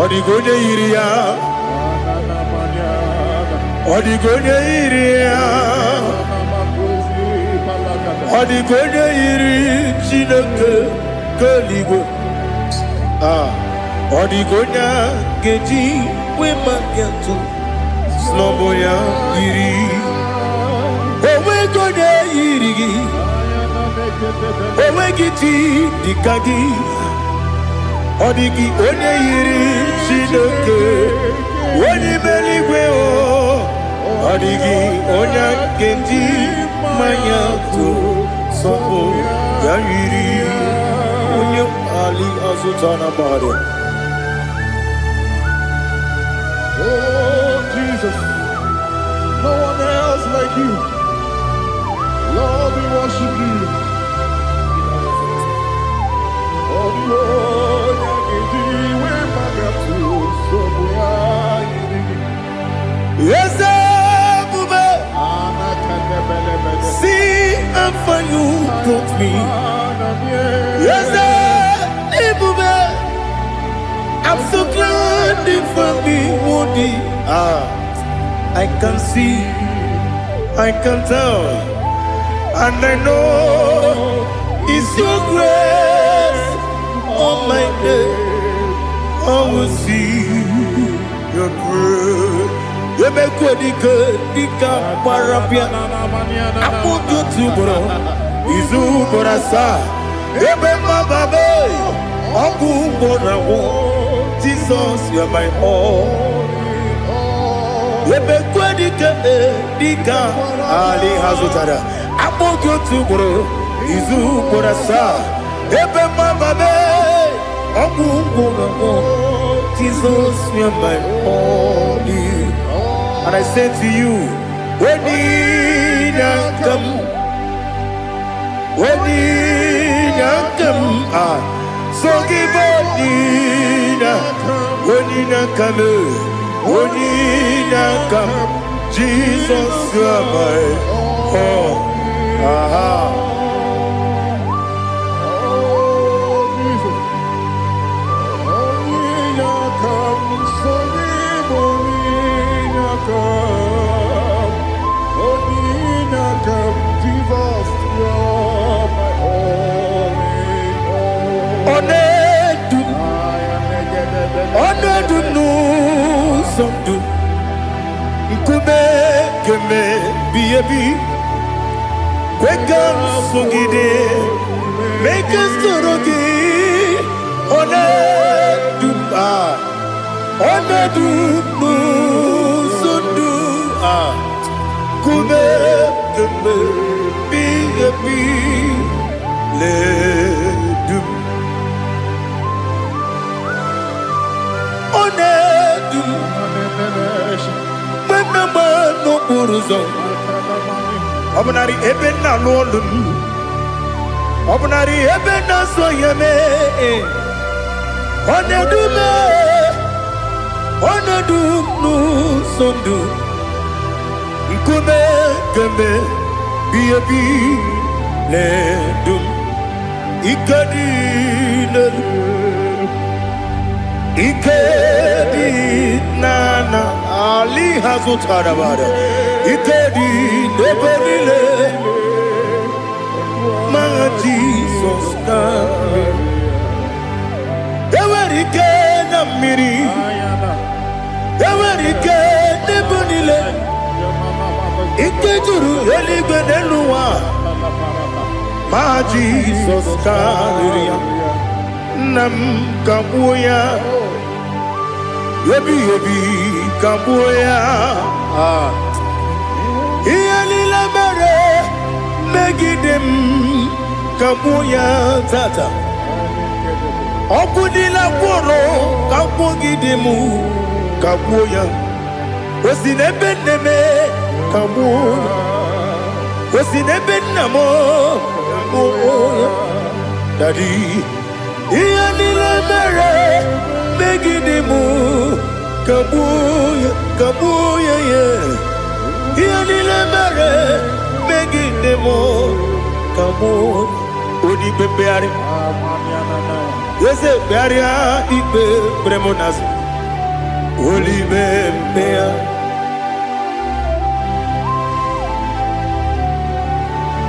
Odigonya iria, Odigonya iria, Odigonya iri chineke keligo. Odigonya geji we magetu snoboya iri. Owe gonya iri, owe giti dikagi. Odigi onye yiri Chineke onye meligwe o. Odigi onye kenji manya to sopo ya yiri onye ali azutana bade. Oh Jesus, no one else like you. Lord, we worship you. Yes, see how far you brought me. Yes, I'm so glad for me, Woody. I can see, I can tell, and I know it's your grace. On my day, I will see your grace. You make what you could, Dika Parapia. I want you to bro. Izu Borasa. You make my baby. Aku Borawo. Jesus, you're my all. You make what you could, Dika Ali Hazutada. I want you to bro. Izu Borasa. Ebe mababe, Jesus, you're my only. And I say to you, when you come, so give up when you come, Jesus, you're my all. Make us Obnari ebena lolum, Obnari ebena soyeme, Onedu no sondu, Nkume keme, Biabi ledum, Ikedi nana Ali Hazutarabada. Ikedi nebenile ma Jesus kame ewerike na miri ewerike nebenile ikejuru eligbe neluwa ma Jesus kame nam kabuya yebi kabuya Iyalila mere megidem kabuya tata. Okudila kworo kabugidemu kabuya. Osinebenneme kabuya. Osinebennamo kabuya. Daddy, Ianile mere, Megidimu, Kabuya, Kabuya, yeah. Ianile mere, Megidimu, Kabuya, Udi Bebeari, yes, Bearia, Ibe, Bremonas, Uli Bebeari.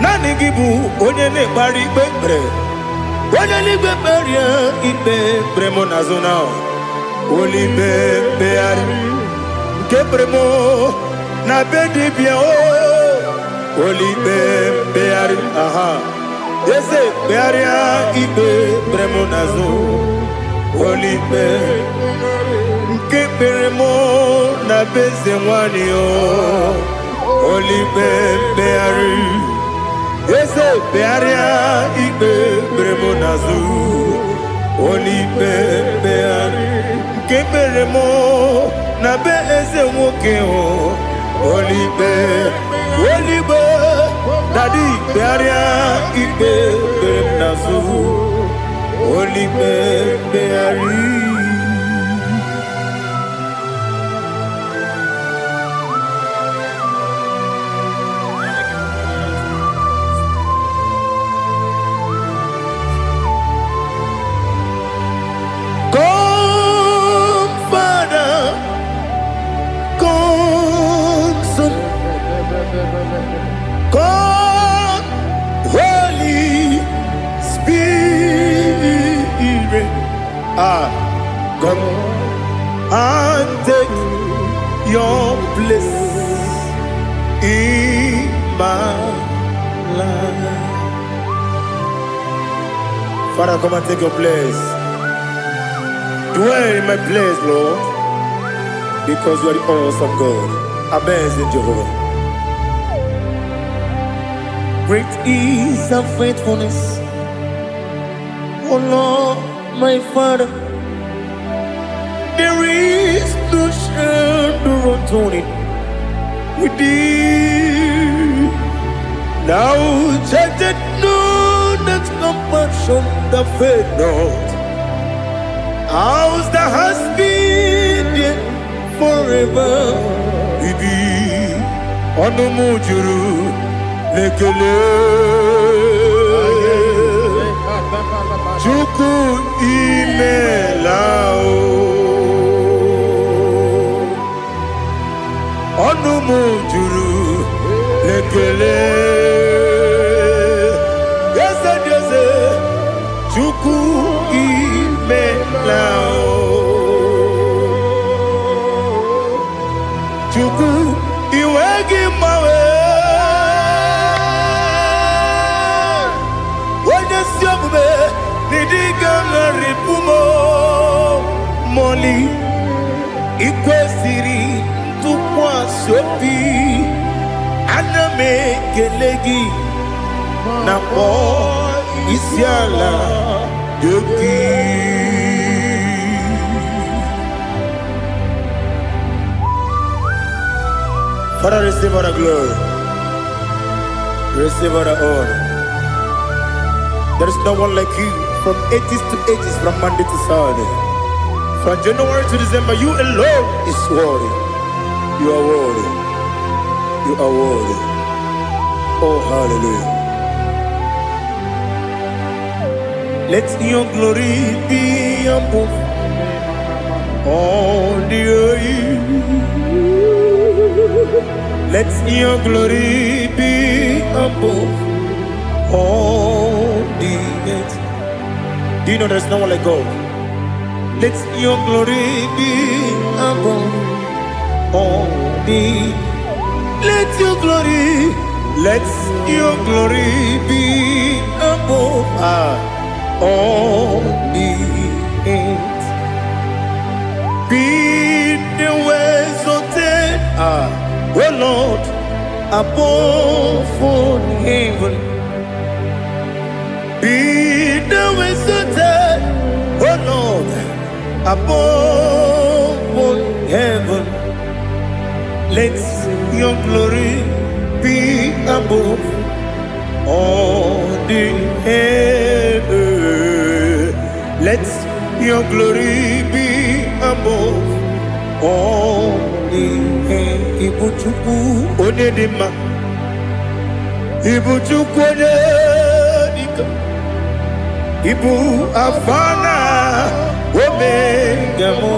Nani gibu onye ne-ekpari ikpe ekpere onye n'igwe kperie ikpe bremo na zona olibe mkpegharị nke bremo na be dibịa olibe mkpegharị aha eze kpegharịa ikpe bremo na zo olibe nke bremo na be eze nwanyị olibe mkpegharị eze bearia ikpe bremo nazu olibe beari nke beremo na be eze nwoke olibe dadi bearia ikpe brem nazu olibe beari. God, Holy Spirit, come and take your place in my life. Father, come and take your place. Dwell in my place, Lord, because you are the awesome God. Amazing Jehovah. Great is thy faithfulness, O Lord, my Father. There is no shadow of turning with thee. Thou judgest none that compassion that faith not. Ours that has been there forever with thee. Onumujuru lekele Chuku imelao Onumujuru lekele Yese Chuku imelao Chuku iwegi mawe Moli ikwesiri tụkwasị obi ana m ekele gị na kpọ isi ala gị. Father, receive all the glory, receive all the honor. There is no one like you. From ages to ages, from Monday to Saturday, from January to December, you alone is worthy. You are worthy. You are worthy. Oh, hallelujah. Let your glory be above all the earth. Let your glory be above all the earth. Do you know there's no one like God? Let your glory be above all the. Let your glory be above all the earth. Be the exalted, oh Lord, above all heaven. Be the exalted, oh Lord, above all heaven. Let your glory be above all the heaven. Your glory be above all the earth. Ibuchukwu onedima, Ibuchukwu onedika, Ibu afana omega mo,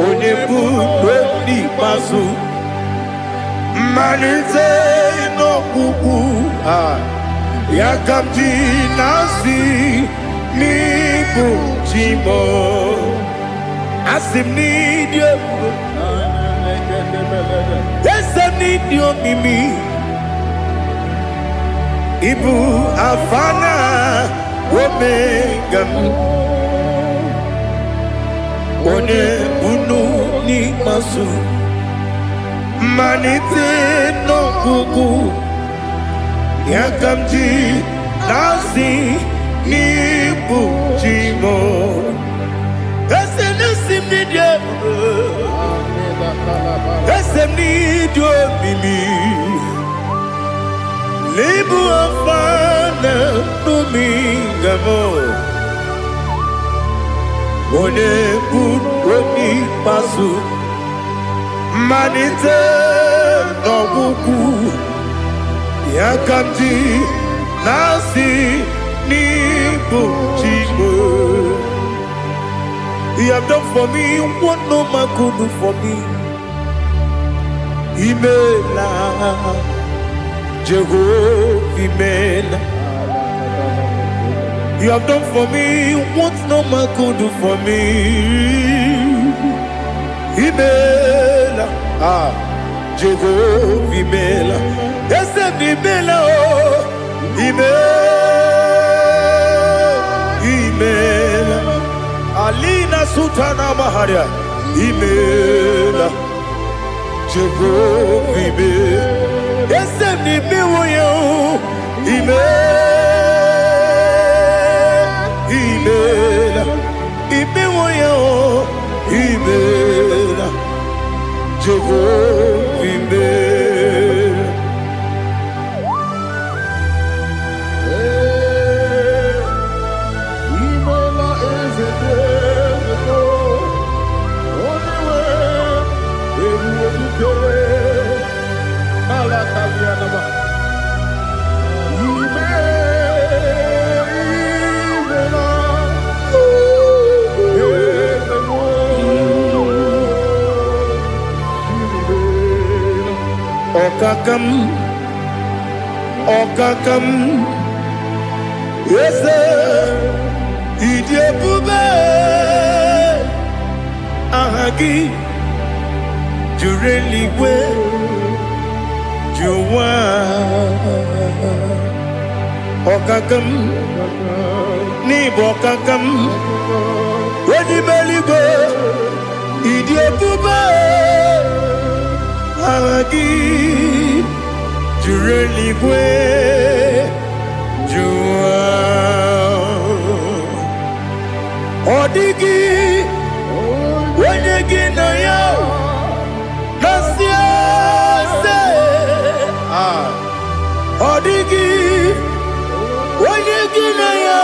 onebu lodi pasu, manite no kuku yakamji nasi. Nibu Jimo Asim need you. Yes, I need you, Mimi. Ibu Afana Omega One Bunu Ni Masu Manite no Kuku Yakamji Nasi Nibu Jimo Esenesim Nidia Esem Nidio Mimi Libu Afana Numingamo One Buni Pasu Manite Nobuku Yakamji Nasi Nibu Jimo. You have done for me what no man could do for me. Imela Jehovah Imela. You have done for me what no man could do for me. Imela Jehovah Imela. Yes, Imela Imela Alina Sutana Maharia Imela Jehovah Imela Yes, Imela Imela Imela Jehovah Imela. Okakam, yes, Idiabube, Ahagi, Jureliwe, Juwa, Okakam, Nibokakam, Wedibeligo, Idiabube, Ahagi. Jureligwe Jua Odigi Wenyegi na yo Nasia se Odigi Wenyegi na yo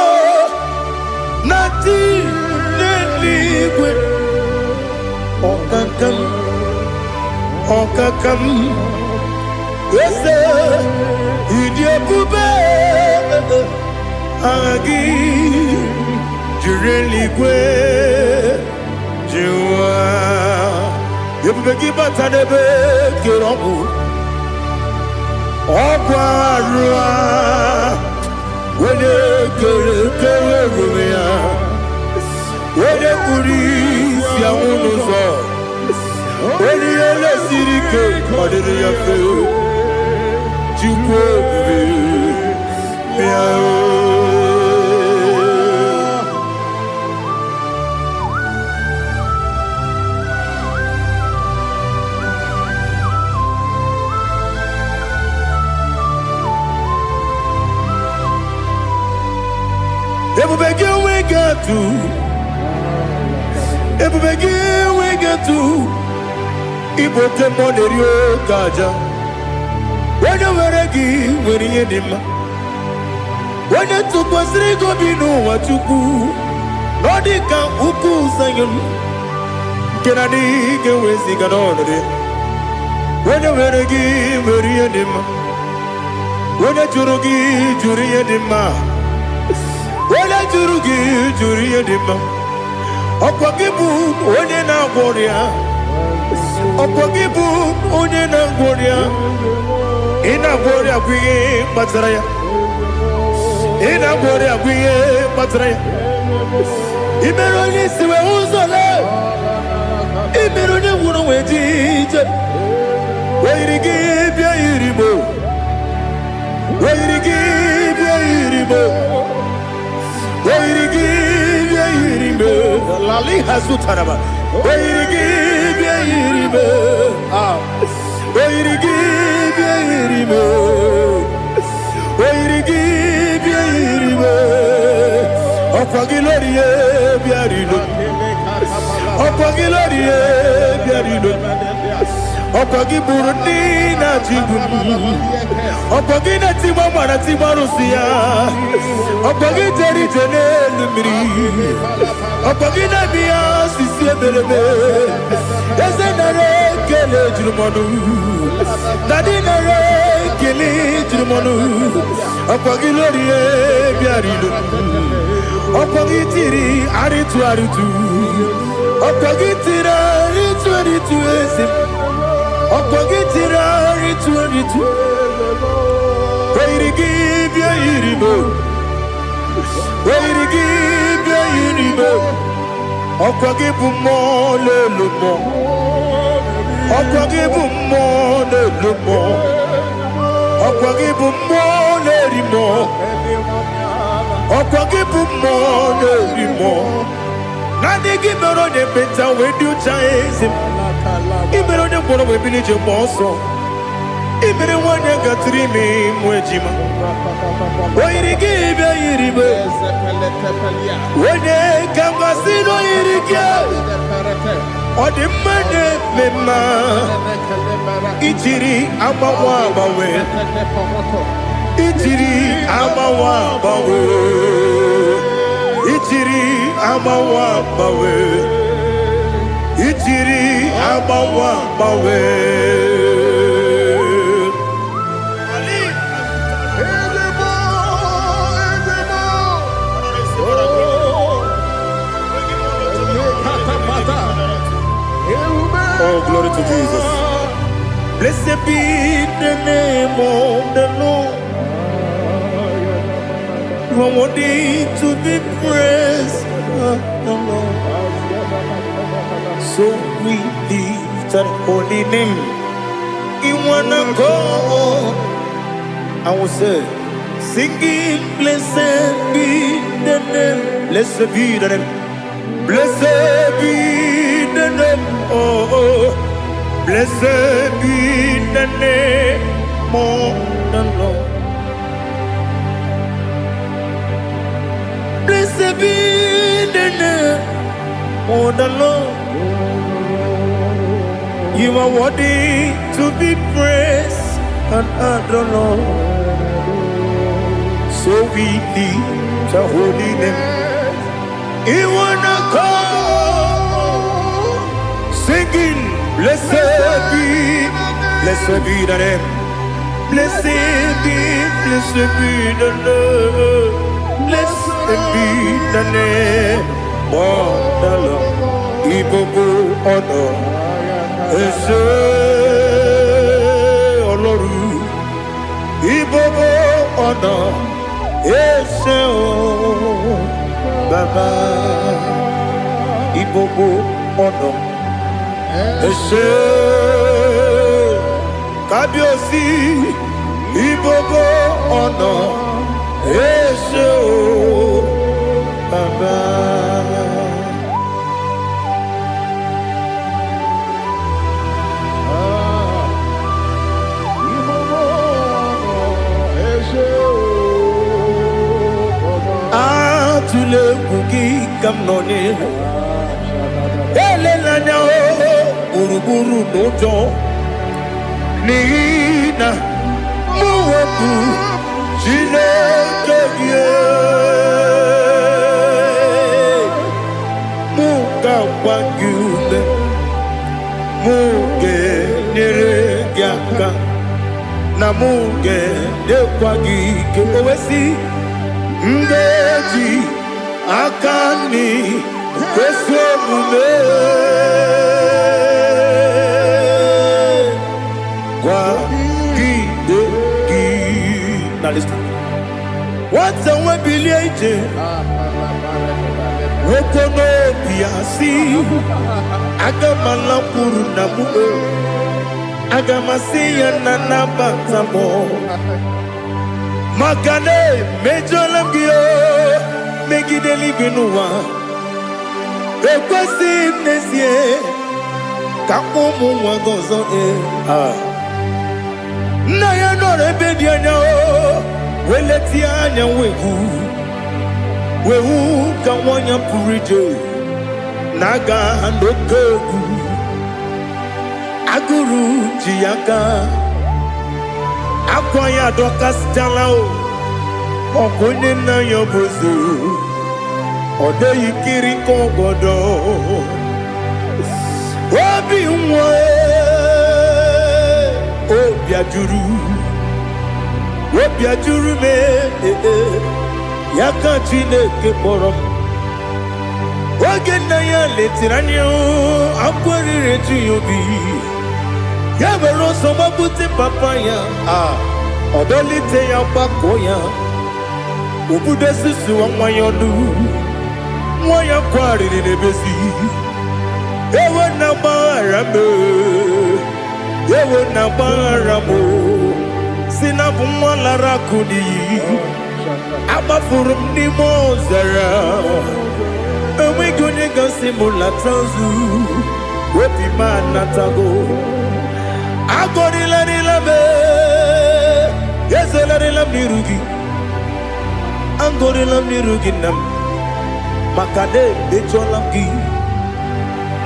Nati Neligwe Okakam Yes, Idiabube Agi Jureligwe Jua Yebubegi Batanebe Kirobu Okwarua Wede Kere Rumia Wede Kuri Siamunuzo Wede Ele Sirike Kodiri Yafe Ebubegi we get to Iboke Monerio Kaja. When you were a gee, when you did, When you took was Rigo Binu, what you do, Nordica, Uku, Zion. Can I dig away, Ziganone? When you were a give, Marianima. When I Jurugi, Juriadima. When I Jurugi, Juriadima. Opagibu, Odena Warrior. Opagibu, Odena Warrior. In a warrior, we Matraya. In a warrior, we Matraya. Imeroni, we also love. Imeroni, wouldn't wait. Where to give your Iribo? Where to give your Iribo? Where to give your Iribo? Lali Hasutaraba. Where to give your Iribo? Where to give your Iribo? Where to give your Iribo? Opagilorie Biarino. Opagilorie Biarino. Opagi Burundi na Jibu, Opagi na Timama na Timarusia, Opagi Jerry Jenelmiri, Opagi na Mia Sisia Berebe, Yazenare Kele Jumanu, Nadinare Kele Jumanu, Opagi Lorie Biarino, Opagi Tiri Aritu Aritu, Opagi Tira Aritu Aritu Esim. Opagitira ritualitu. Where to give your Iribo? Where to give your Iribo? Opagibu more lumo. Opagibu more lumo. Opagibu more limo. Opagibu more limo. Nani give me on the better when you chase him. Ibero de bono we village moso. Ibero one ya gatrimi mwejima. Where give ya iribe. Wene kamasino irikia. Odi mane mema. Ichiri amawa bawe. Ichiri amawa bawe. Ichiri amawa bawe. Ichiri amawa bawe. Oh, glory to Jesus. Blessed be the name of the Lord. You are worthy to be praised, the Lord. So we lift that holy name. You wanna go? I will say, singing, blessed be the name. Blessed be the name. Blessed be the name. Oh, blessed be the name of the Lord. Blessed be the name of the Lord. You are worthy to be praised and adored. So we lift the holy name. You wanna come singing, blessed be the name. Blessed be the Lord. Blessed be the name of the Lord. Ibogo honor. Ese Oloru, Ibobo ọ̀nà, Ese o Baba, Ibobo ọ̀nà, Ese Kábíyèsí, Ibobo ọ̀nà, Ese o Baba. Tule kuki kamnoni ele lanya o buruburu nojo nina muwetu chile kebie aka na muge dekwa gike owesi ngeji akani kweso mume kwa gide gi. Now listen. What's a webileje? Wokono biasi agamala puru na mume agamasi ya nana batamo makane mejolambio megideli binuwa ekwesi nesie kakomu wagozo na ya nore bedi anya weleti anya wehu kawanya purije naga ndokogu aguru jiyaka akwaya doka stalao okunye na yobozu ode yikiri kogodo obi nwa obi ajuru me yaka Chineke kpọrọ oge nna ya letiri anya akwarịrị ji obi ya were ọsọ gbapute papa ya ọdọlite ya gbakọ ya obodo susu nwa ya ọnụ nwa ya kwarịrị n'ebezi ewe na gbaghara m si na bụ nwa lara akụ n'iyi agbafuru m n'ime ọzara enweghị onye gasị m lata nzu obi m anatago agọrịlarịla m ezelarịla m n'iru gị agọrịla m n'iru gị nna m maka na emejọla m gị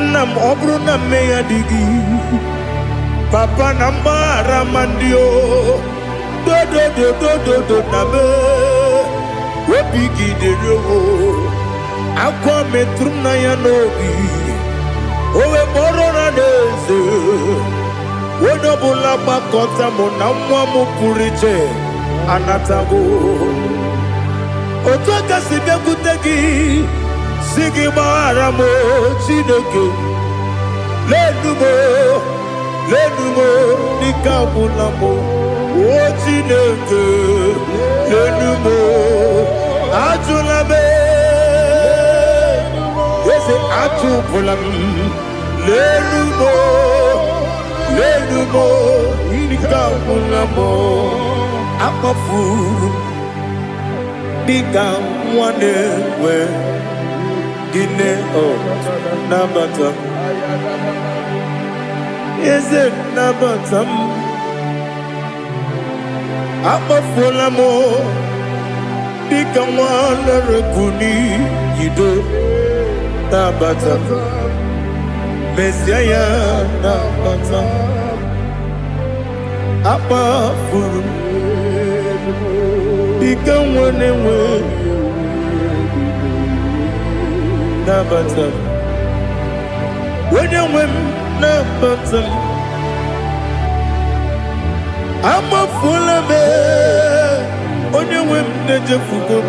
nna m ọ bụrụ na mmehie dị gị papa na mgbaghara ma ndị o dodododododo na me obi gị dịrị o akwa metụrụ na ya n'obi owe kpọrọ na n'eze onye ọbụla gbakọta mụ na nwa m pụrụ iche anatago otu aka si bịakwute gị si gị gbaghara m Chineke lenumo dịka ọbụla m o Chineke lenumo ajụla m eze ajụpụla m lenumo dịka ọbụla m akpafuru dịka nwa na-enwe gịnị nabata eze nabata m akpafuola m dịka nwa na-erekuni yido nabata mesia ya nabata akpafuru dịka nwa na-enwe nabata onye nwe m nabata m amafuola m onye nwe m na-ejefugo m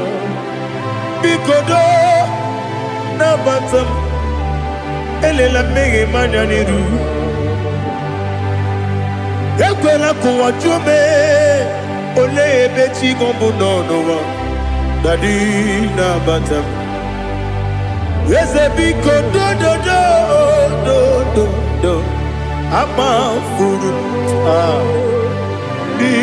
biko do nabata m elela mmehie m anya n'iru ekwela ka ụwa jụọ m olee ebe chi gị bụ n'ụwa dadi nabata m eze biko do amafuru di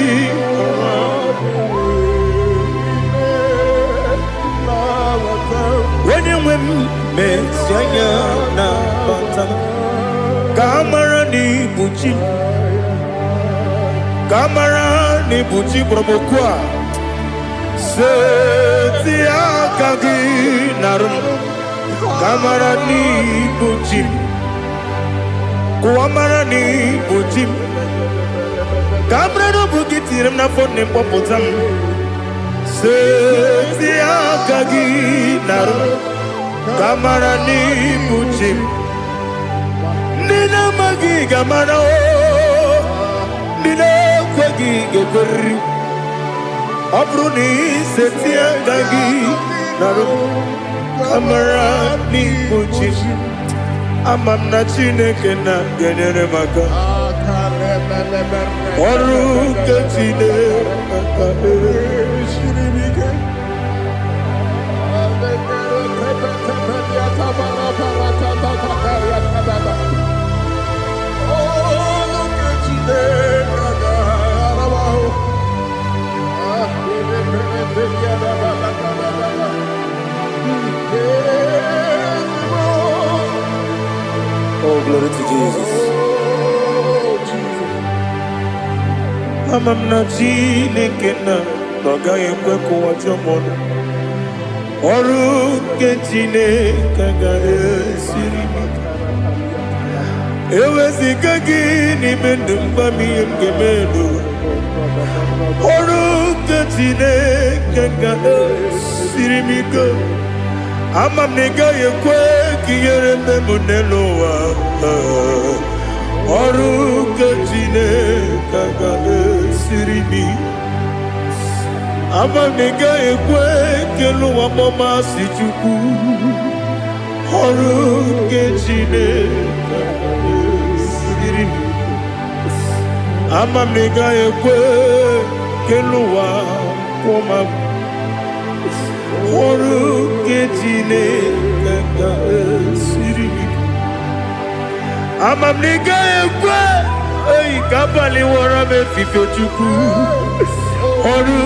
onye nwe m mesi anya na bata ka amara n'ibu chi ka amara n'ibu chi kpọrọmokwu a seti aka gị narụ kamara n'ibu chi kuamara n'ibu chi kamara n'obu gị tiri m n'afọ na mkpọpụta m seti aka gị narụ kamara n'ibu chi ndị na-amaghị gamara o Dine kwagi gekori Abruni setia gagi Naru Kamara ni kuchishi Amam na chineke na genere maka Oru ketine Shiribike Oh, glory to Jesus. Amam na chineke na Nogaye kweko wajomono Oru ketine kaga esiribike Ewezika gini mendumba miyemgemelo Oru ketine kaga esiribike Amam negaye kwe kiyere memunelo wa Oru ketine kaga esiribike Amam negaye kwe kelu wa mama sichuku Oru ketine kaga esiribike Amam negaye kwe kelu wa mama Oru ketine kaga esiribike Amam negaye kwe Ei kabali wara me fifo chuku Oru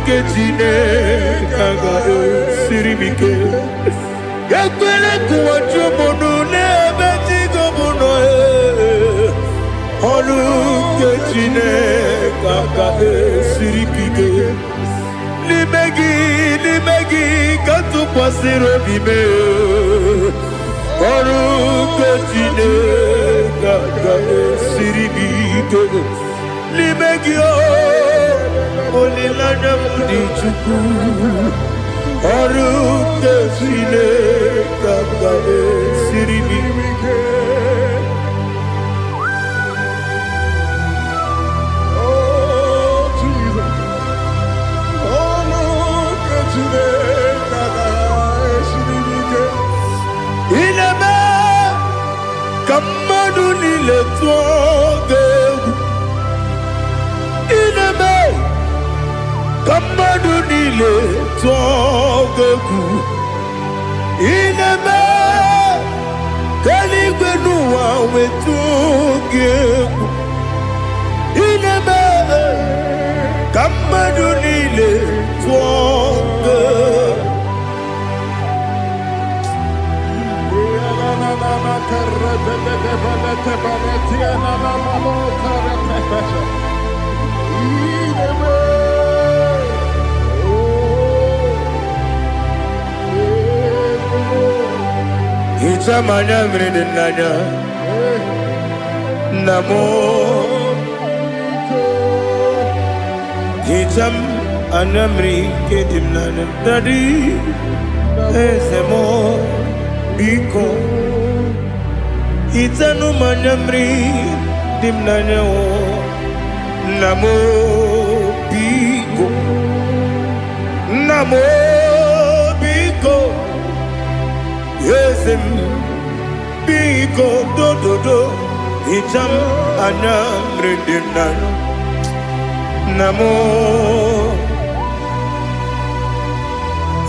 ketine kaga esiribike Yakwele kuwa chumono nebe tigo mono Oru ketine kaga esiribike Limegi katu pasiro bime Oru ketine kaga esiribike Limegi olilana mudi chuku Oru ketine kaga esiribike Ineme kamadu nile tuogegu Ineme kamadu nile tuogegu Ineme kaligwenu wawe tuogegu Ineme kamadu nile tuogegu Itamanya mridinanya Namo Itam anamri kedimnana Dadi Ezemo Biko Itanu manyamri dimnanya o Namo Biko Namo Biko Yesem Biko do do do Itam anamri dimnanya Namo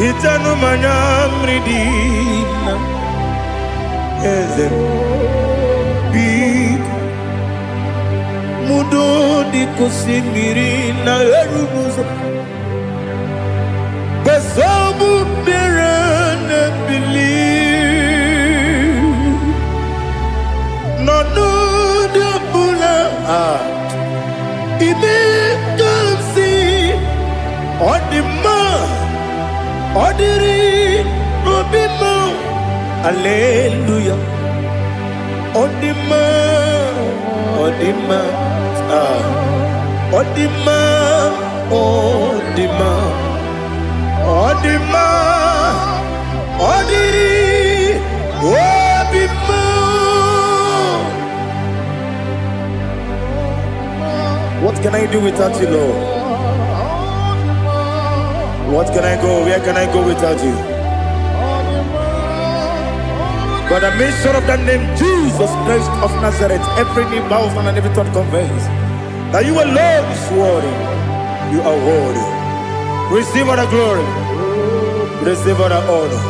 Itanu manyamri dimnanya Ezem Biko Mudo di kusimiri na erumuzo Basabu birane believe No de bula Ime kansi Odima Odiri Obima Hallelujah Odima Odima Odima Odima Odima Odiri Obima can I do without you, Lord? What can I go? Where can I go without you? But the mention of that name, Jesus Christ of Nazareth, every knee bows and every tongue confesses that you alone is worthy. You are worthy. Receive all the glory. Receive all the honor.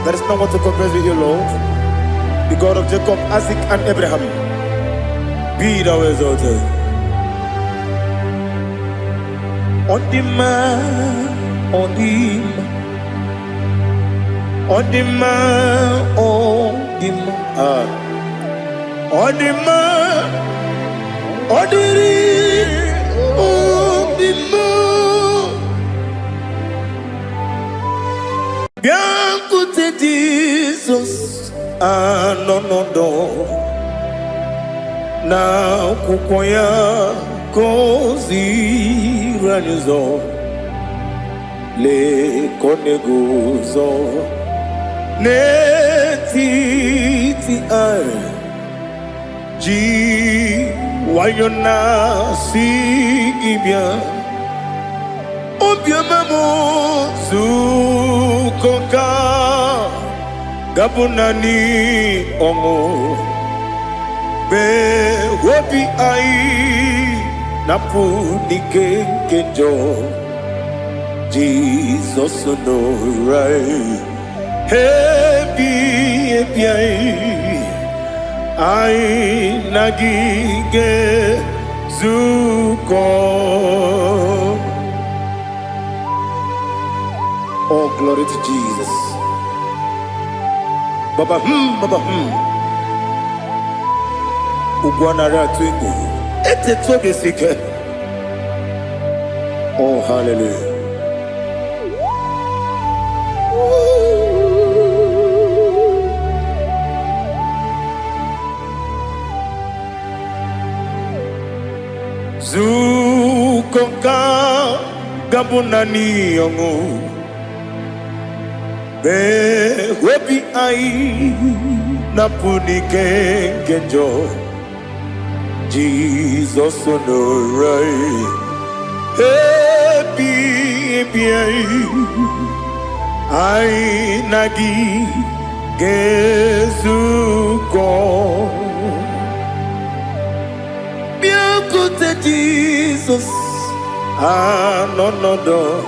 There is no one to compare with you, Lord. The God of Jacob, Isaac, and Abraham. Be thou exalted. On the man, on the man, on the man, on the man, on the man, on the man. Bien côté Jesus, ah non non non, na kukoya kozi ranizo, le koneguzo, ne titi ay, ji wayona si ibia. Obiamamo zukoka gabunani omo be wobi ai napu nike kenjo Jesus no right hebi ai nagige zuko. Oh, glory to Jesus. Baba, Baba, Ugwanara twingu. Ete tobe sike. Oh, hallelujah. Zukonka gabunani yongu. Be webi ai napuni kenjo Jesus no right happy ai nagi gezuko bien côté Jesus ah non non non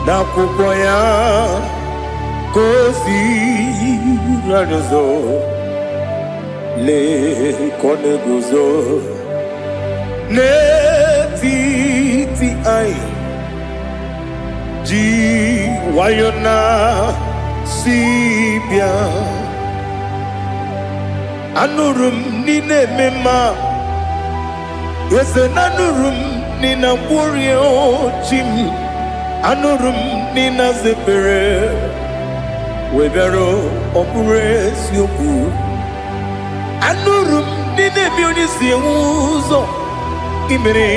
na kukoya kozi ranizo le koneguzo ne titi ai ji wayona sibia anurum nine mema yese nanurum nina burio chim anurum nina zepere webero opures yoku anurum nina bionisi uzo imere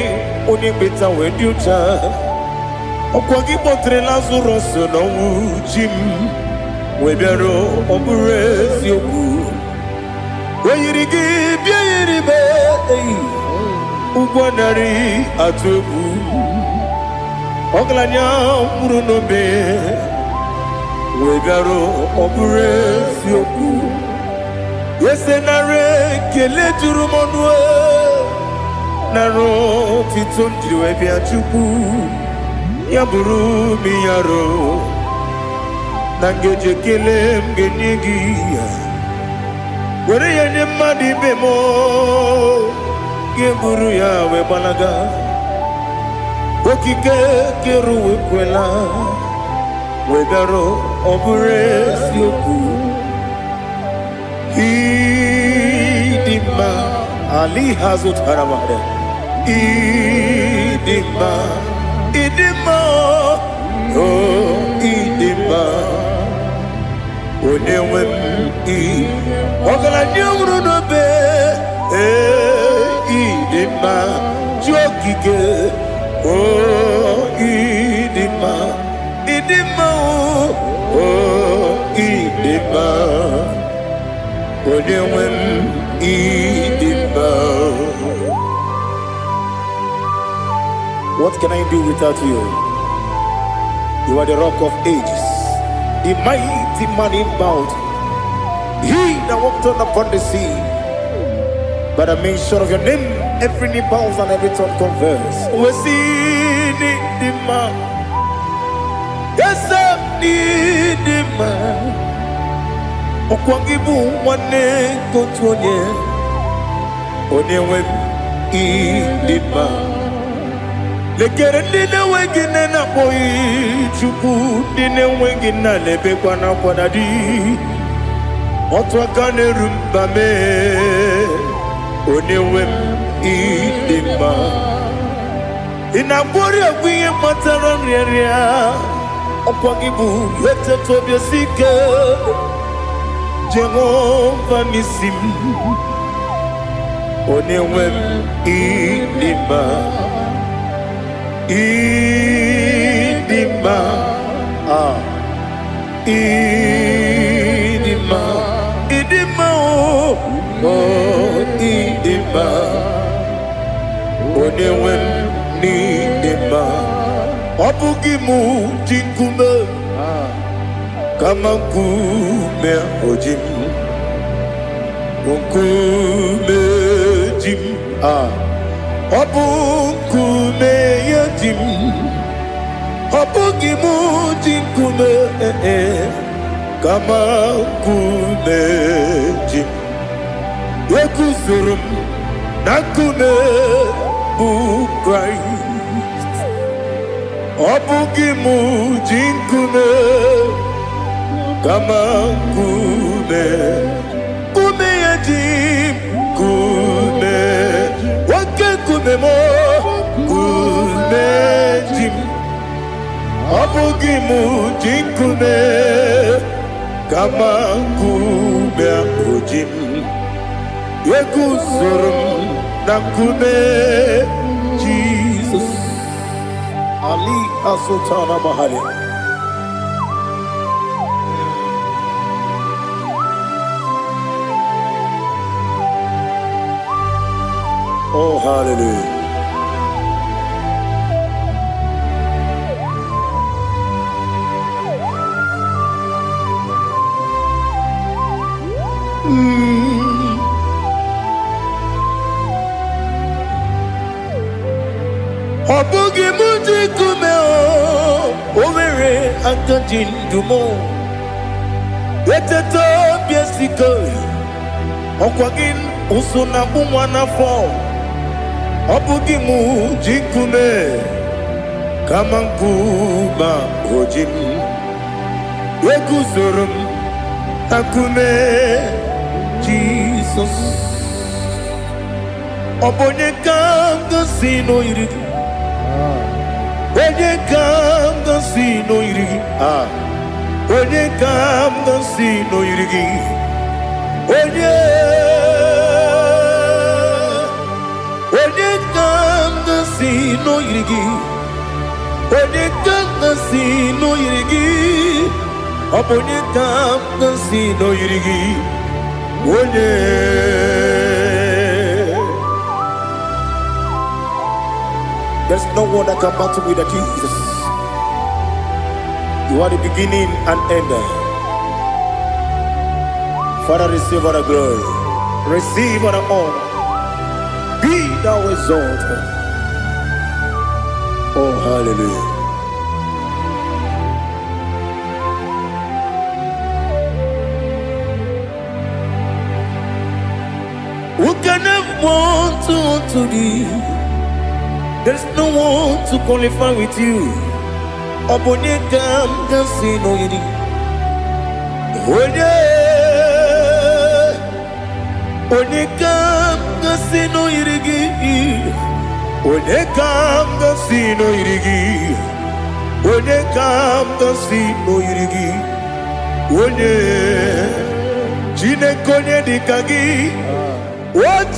onibeta weducha okwagi potre lazarus no uchim webero opures yoku weyirigi biayiribe ugwanari atubu Oglanya murunobe wegaro opures yoku yesenare kele turumonwe naro titondriwe biachuku yaburu miyaro nangeje kele mgenigi were yene madi bemo geburu ya webalaga Okike keruwe kwela wegaro opures yoku idima ali hazut haramade idima oh idima onewem ogala nyumru no be idima jokike oh idima oh idima onewem idima What can I do without you? You are the rock of ages, the mighty man in battle. He that walked on upon the sea. By the mention of your name, every knee bows and every tongue converse. We see the man. Yes, I need the man. Okwangibu wane kotonye. Onyewe the man. Lekere dine wengine na boyi chuku dine wengine lebe kwa na kwadadi. Otwa kane rumba me. Onewem idima inabori agwiye matara nriya okwagibu yete tobia sike Jehova nisim onewem idima idima idima idima idima onewem ni idima obugimu jinkume kama nkume ojim nkume jim obukume yajim obugimu jinkume kama nkume jim Yekuzurum nakume bu Christ Obugimu jinkume kama kume Kume yajim kume Wake kume mo kume jim Obugimu jinkume kama kume ojim Yekuzurum nakume Jesus Ali Asultana Mahali. Oh hallelujah. Obugi muji kumeo Owere akajin dumo Yeteto biesiko Okwagin usuna bumwana fo Obugi muji kume Kamankuma ojim Yeguzurum akume Jesus Obonye kanga sino irigi Onye kam dansi no irigi Onye kam dansi no irigi Onye kam dansi no irigi Onye kam dansi no irigi Onye kam dansi no irigi Onye There's no one that can battle with Jesus. You are the beginning and end. Father, receive all the glory. Receive all the honor. Be thou exalted. Oh, hallelujah. Who can have one to thee? There's no one to qualify with you. Obonye kam dansi no yidi. Onye kam dansi no yidi. Onye kam dansi no yidi. Onye kam dansi no yidi. Onye chine konye dikagi.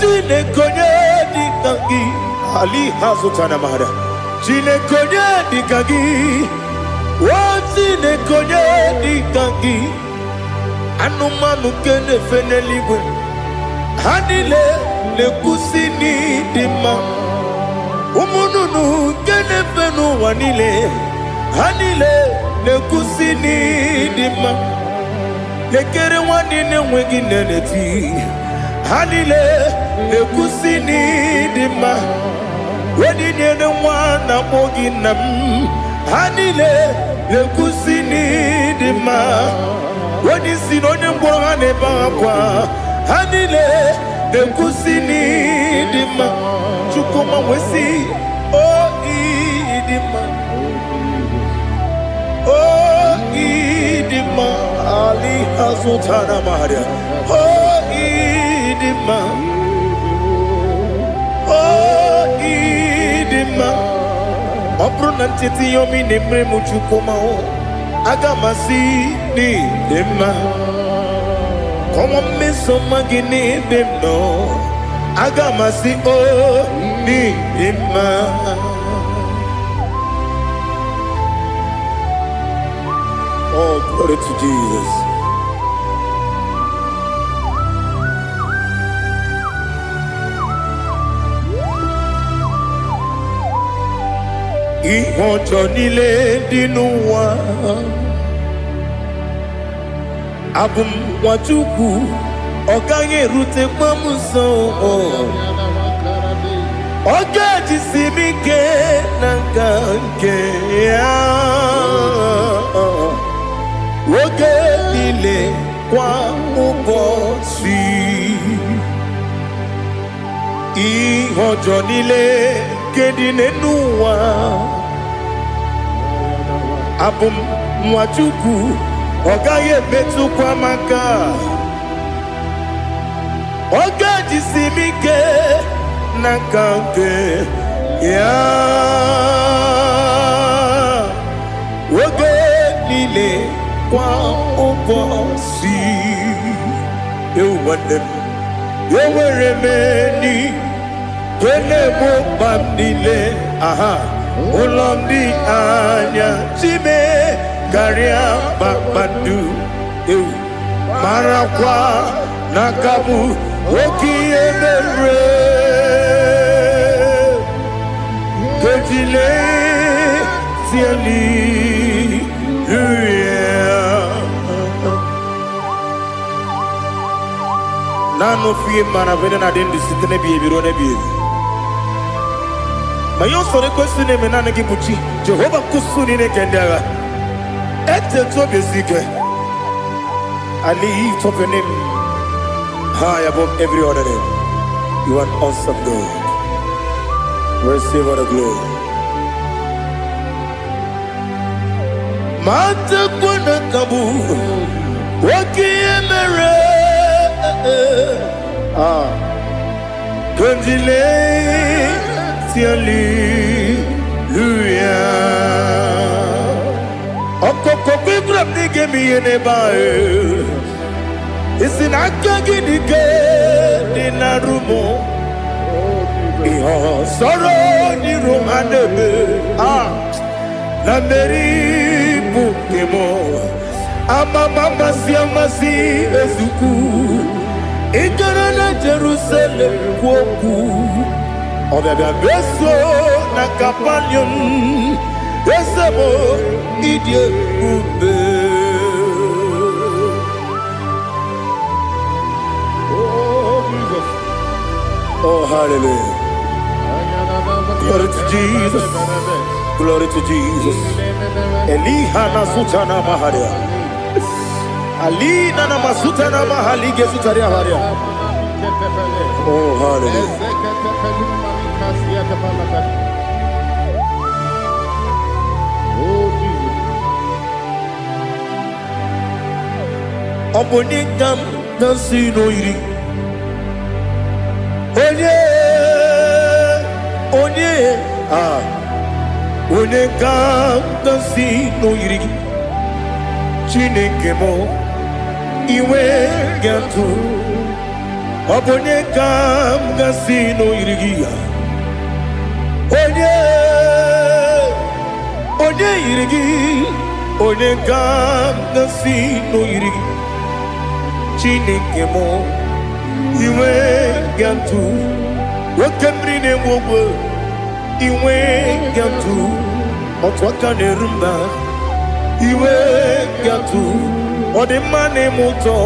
Chine konye dikagi. Ali Hazutana Mahada. Chine konye dikagi. Chine konye dikagi. Anumanu kene feneliwe. Hanile le kusini dima. umununu kenefenu wanile hanile nekusini dima nekere wanine wengi neneti hanile nekusini dima wedine ne wana moginam hanile nekusini dima wedisi nonye mbwangane bakwa hanile nekusini dima chukuma wesi o idima o idima ali hazutana maria o idima o idima obronantiti yomi nemre muchukuma o agamasi ni dima como me somagini demno agamasi o ni dima. Oh, glory to Jesus. Ihojo nile dinuwa abum wajuku oganye rute mamuso ogaji simike nanganke ya woge nile kwa ubosi ihojo nile kedine nuwa abum wajuku ogaye metu kwa maka ogaji simike nakanke ya woge nile kwa ubosi ewandem yeweremeni kene mo bamdile aha ulomdi anya chime Garia Babandu Marakwa Nakabu Oki Emere Kejile Tiali Nano fiye manavene na dendi sitene biye birone biye Mayon sore kwesune menane kibuchi Jehova kusuni ne kendera Ete to besike. I lift up your name high above every other name. You are awesome God. Receive all the glory. Mata kuna kabu waki emere Kundile tiali luya Okokokwe grabni gemi yenebae Isinaka gidike dinarumo Iho soro ni romanebe Nameri bukemo Amama siamasi ezuku Ikarana Jerusalem kwoku Obebe beso na kapanion Esemo idie ube. Oh Jesus. Oh hallelujah. Glory to Jesus. Glory to Jesus. Elihana sutana maharia. Alina na masutana mahalige sutaria haria. Oh hallelujah. Obonikam nasino iri Onekam nasino iri Chineke mo iwe gantu Obonekam nasino iri iri Onekam nasino iri Chineke mo iwe gantu Wakemrine mwogo iwe gatu otwaka nerumba iwe gatu odimane muto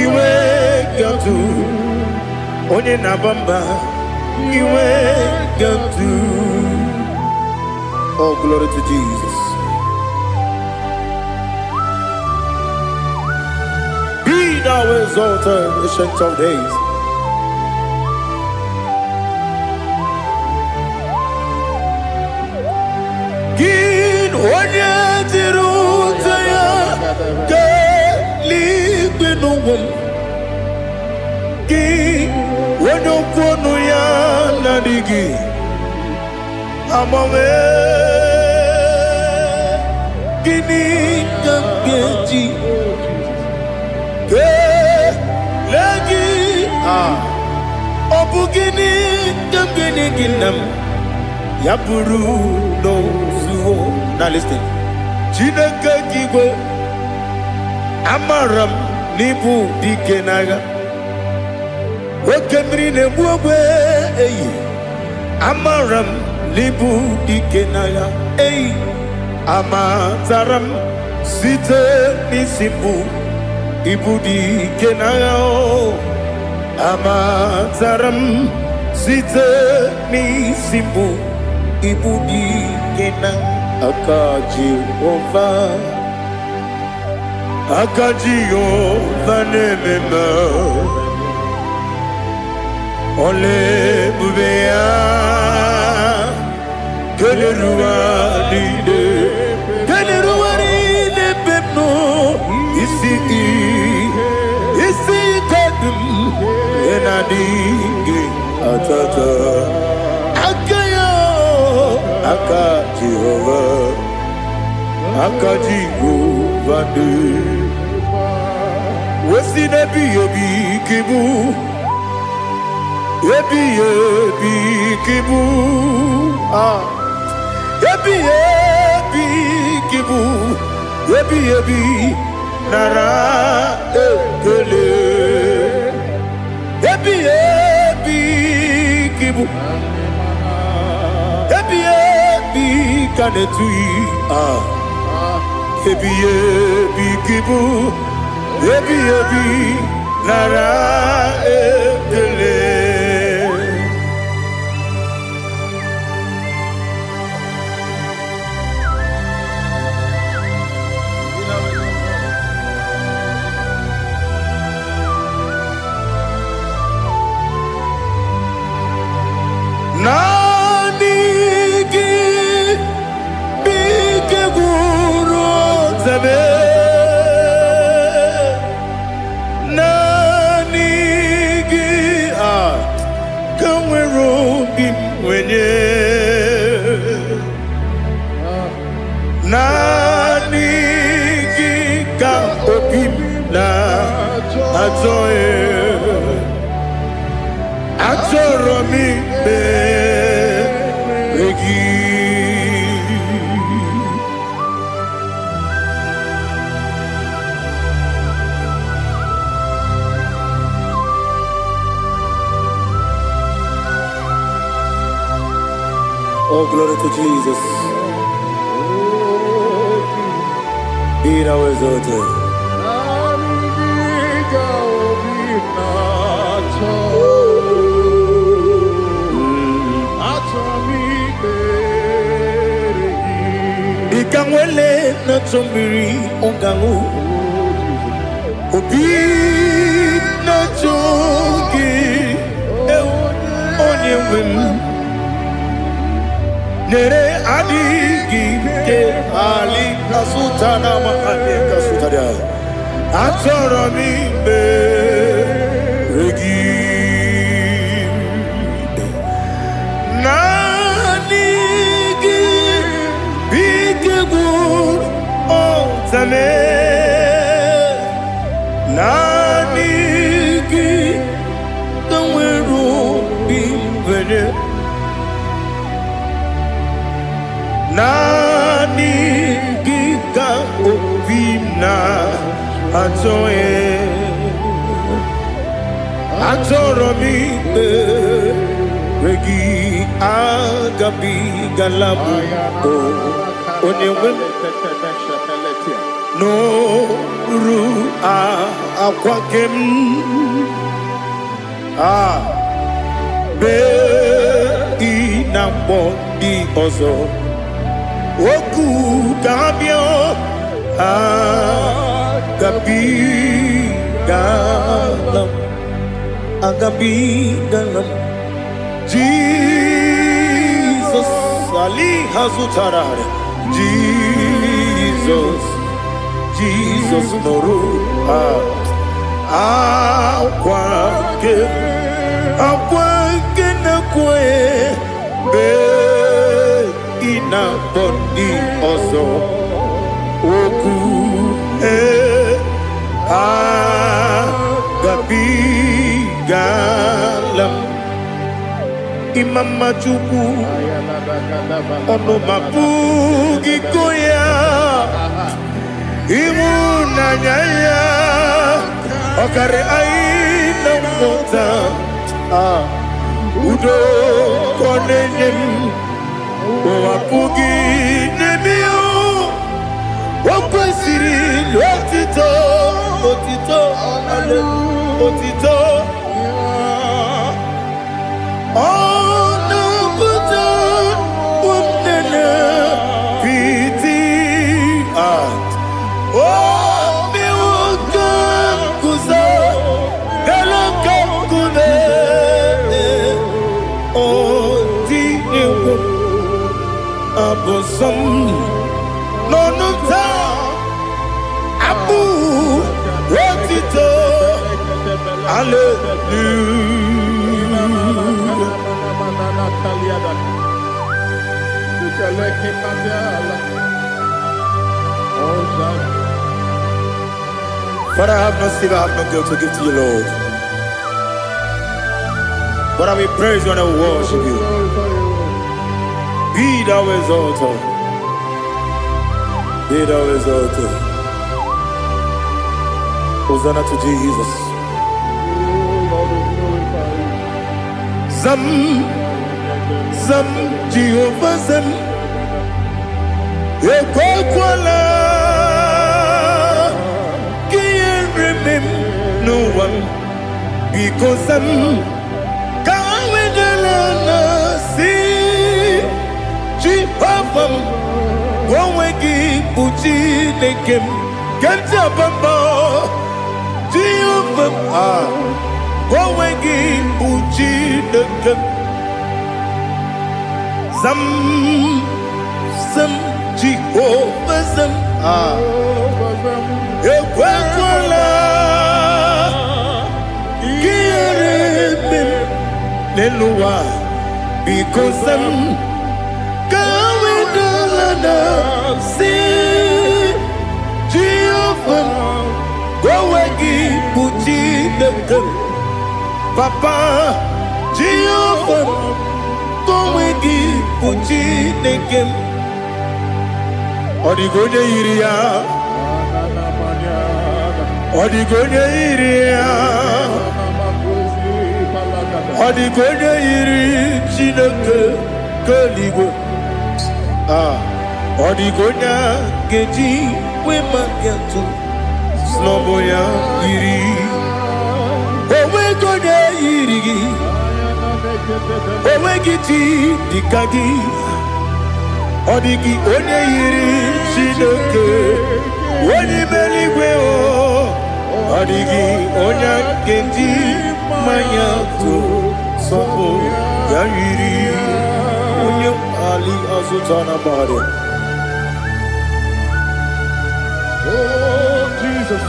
iwe gatu onye nabamba iwe gatu. Oh, glory to Jesus. Be thou exalted, ancient of days. Gin onye tirutaya ke ligbinugum. Gin onye kwonu ya nadigi amame gini kamgeji ke lagi obu gini kamgeni ginam ya buru no zuo. Now listen. Chineke kigwe amaram nibu dikenaga okemri ne buogwe eyi amaram nibu dikenaga eyi amataram site nisimbu ibu dikenaga o amataram site nisimbu ibu dikenaga. Akajihova nemema ole bubea keleruaride pepno isi kadum enadinge atata Akajihova de Wesi nebi ebi kibu Ebi kibu Ebi kibu Ebi nara ekele Ebi kibu Ebi kanetui Ebi kibu Ebi nara ekele. Oh, glory to Jesus. Be thou exalted. Ikangwele na chombiri ongangu Obi na chogi onye wim Nere adigi ke ali kasutana mahane kasutaria Atoro mi be regi Nanigi bigegu otame Nanigi kanweru bimbere Nani gika obina atoe atoro mi regi Agabi galabu onyewe no ru akwakem be inambo di ozo oku gabio agabi galam Jesus Ali Hazutarare Jesus Noru Akwake na kwe be ina boni ozo oku gabi galam Imam Majuku ono mapugi koya imuna nyaya okare aina mota udo konenyem mapugi nemio wakwesiri lotito otito Oh no, but piti oh me welcome kuza hello kune oh di ewo abosom no ta abu wotito hallelujah. Father, I have no silver, I have no gold to give to you, Lord. But I will praise you and I will worship you. Be thou exalted. Be thou exalted. Hosanna to Jesus. Zam Jehovah Zam Ekwakwala Can't remember no one because Zam Kawedalana see Jehovah Wawegi Puchi Nekem Kenta Bamba Jehovah Wawegi Puchi Nekem Zam Jehovah Zam Ekwakwala Kieremem Neluwa because Zam Kawedalana see Jehovah Wawagi Puchi Nekem Papa Jehovah Wawagi Puchi Nekem Odigonya Iria Odigonya Iri Chineke Kaligo Odigonya Geji Wemakiatu Sloboya Iri Owegonya Iri Owegiti Dikagi Odigi onye yiri Chineke onye meligwe o Odigi onye kendi manya to sopo ya yiri onye Ali Azutana Bahari. Oh Jesus,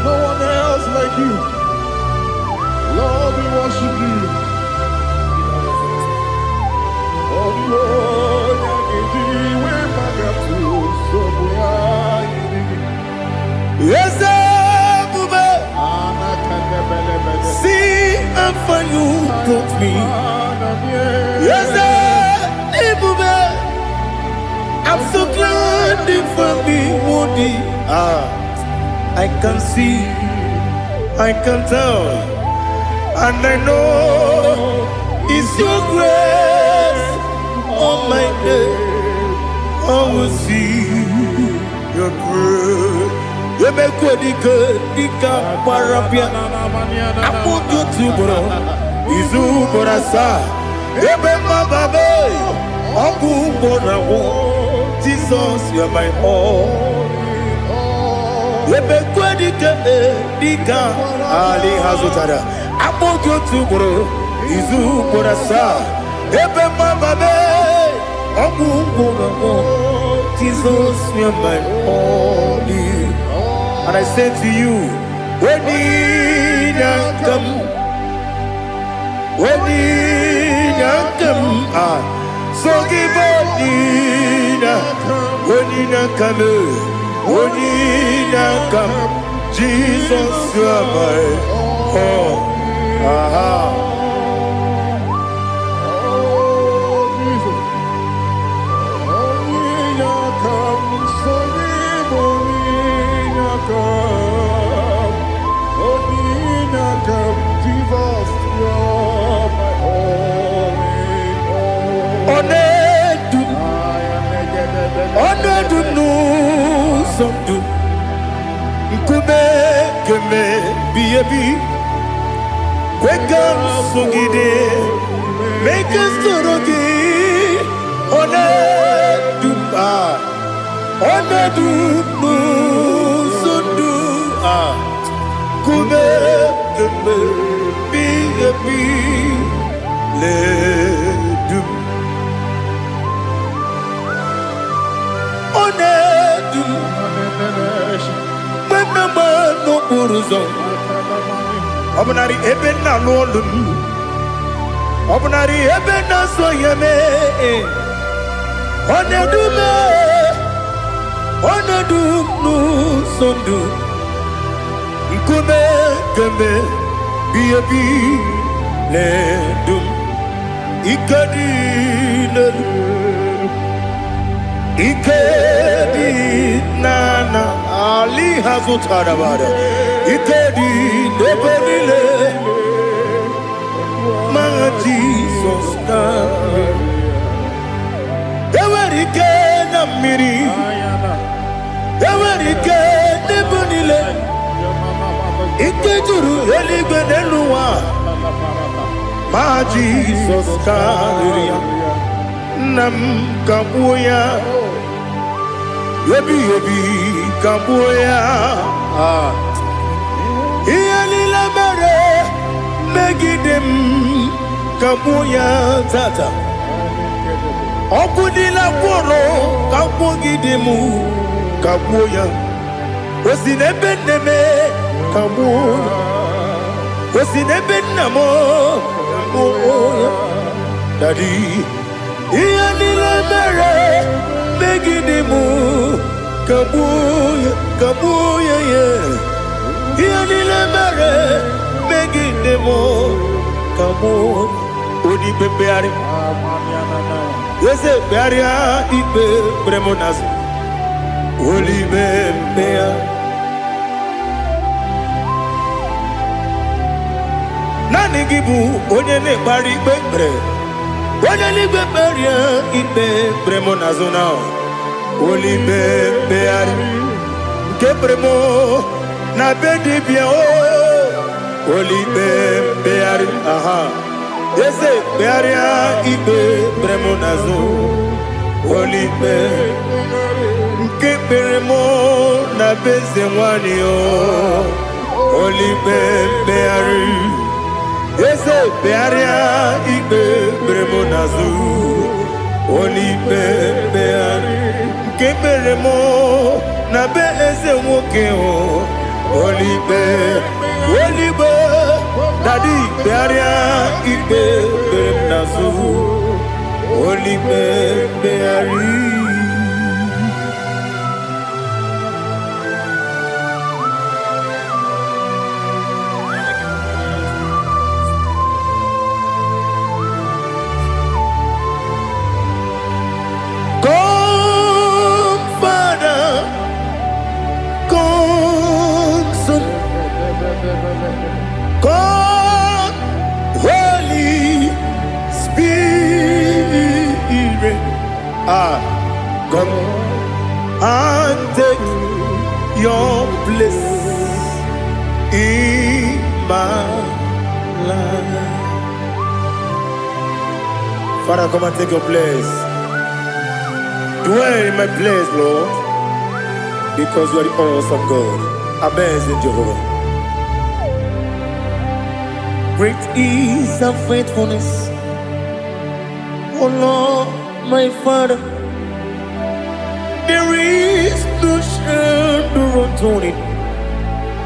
no one else like you. Lord, we worship you. Oh Lord, yes, see how far you brought me. Yes, I'm so glad for me, Woody. I can see, I can tell, and I know It's your grace on my day. I will see your grace. You make what you could, you can't parapia. I put you to bro. Izu borasa. You make my baby. Aku bonawo. Jesus, you are my all. You make what you can. Ali Hazutada. I put you to bro. Izu borasa. You make my baby. Aku bonawo. Jesus, you are my all. And I say to you, when you come, so give up, when you come, Jesus, you are my all. Make us to Obnari ebena lolum, obnari ebena soyeme, onedu nu sondu, nkume keme biyebi ledum, ikadi nana ali hazutara bada. Ikedi nebelile, my Jesus name. Ewerike na miri, ewerike nebelile. Ikejuru eligwe neluwa, my Jesus name. Nam kabuya, yebi kabuya. Iyalila mere megidem kabuya tata. Okudila kworo kabugidemu kabuya. Osinebendeme kabuya. Osinebenamo kabuya. Daddy. Iyalila mere megidemu kabuya yeah. Iyalila mere megidemo kabuya. Odi bebeari. Yese bearia ibe bremonazi. Oli bebea. Nani gibu onye ne bari bebre. Onye ni beberia ibe bremonazo now. Oli bebeari. Kebremo na bedi bia o. Oli bebeari aha. Yese bearia ibe bremonazo. Oli be. Kebremo na beze mwani o. Oli bebeari. Yese bearia ibe bremonazo. Oli bebeari. Kebremo na beze woke o. Oli be. Daddy bearia ibe bremonazo. Oli beari. Come and take your place in my life. Father, come and take your place. Dwell in my place, Lord, because you are the awesome God. Amazing Jehovah. Great is thy faithfulness, O Lord, my Father. There is no shadow of turning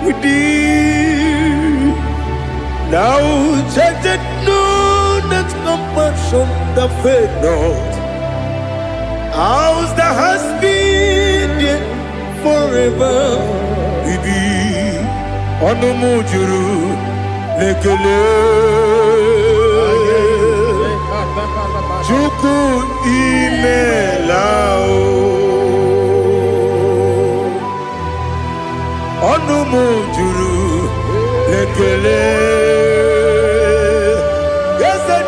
with thee. Thou judgest none that compassion that faith not. Ours that has been there forever with thee. Onomujuru lekele Chuku imelao Onomujuru lekele Yese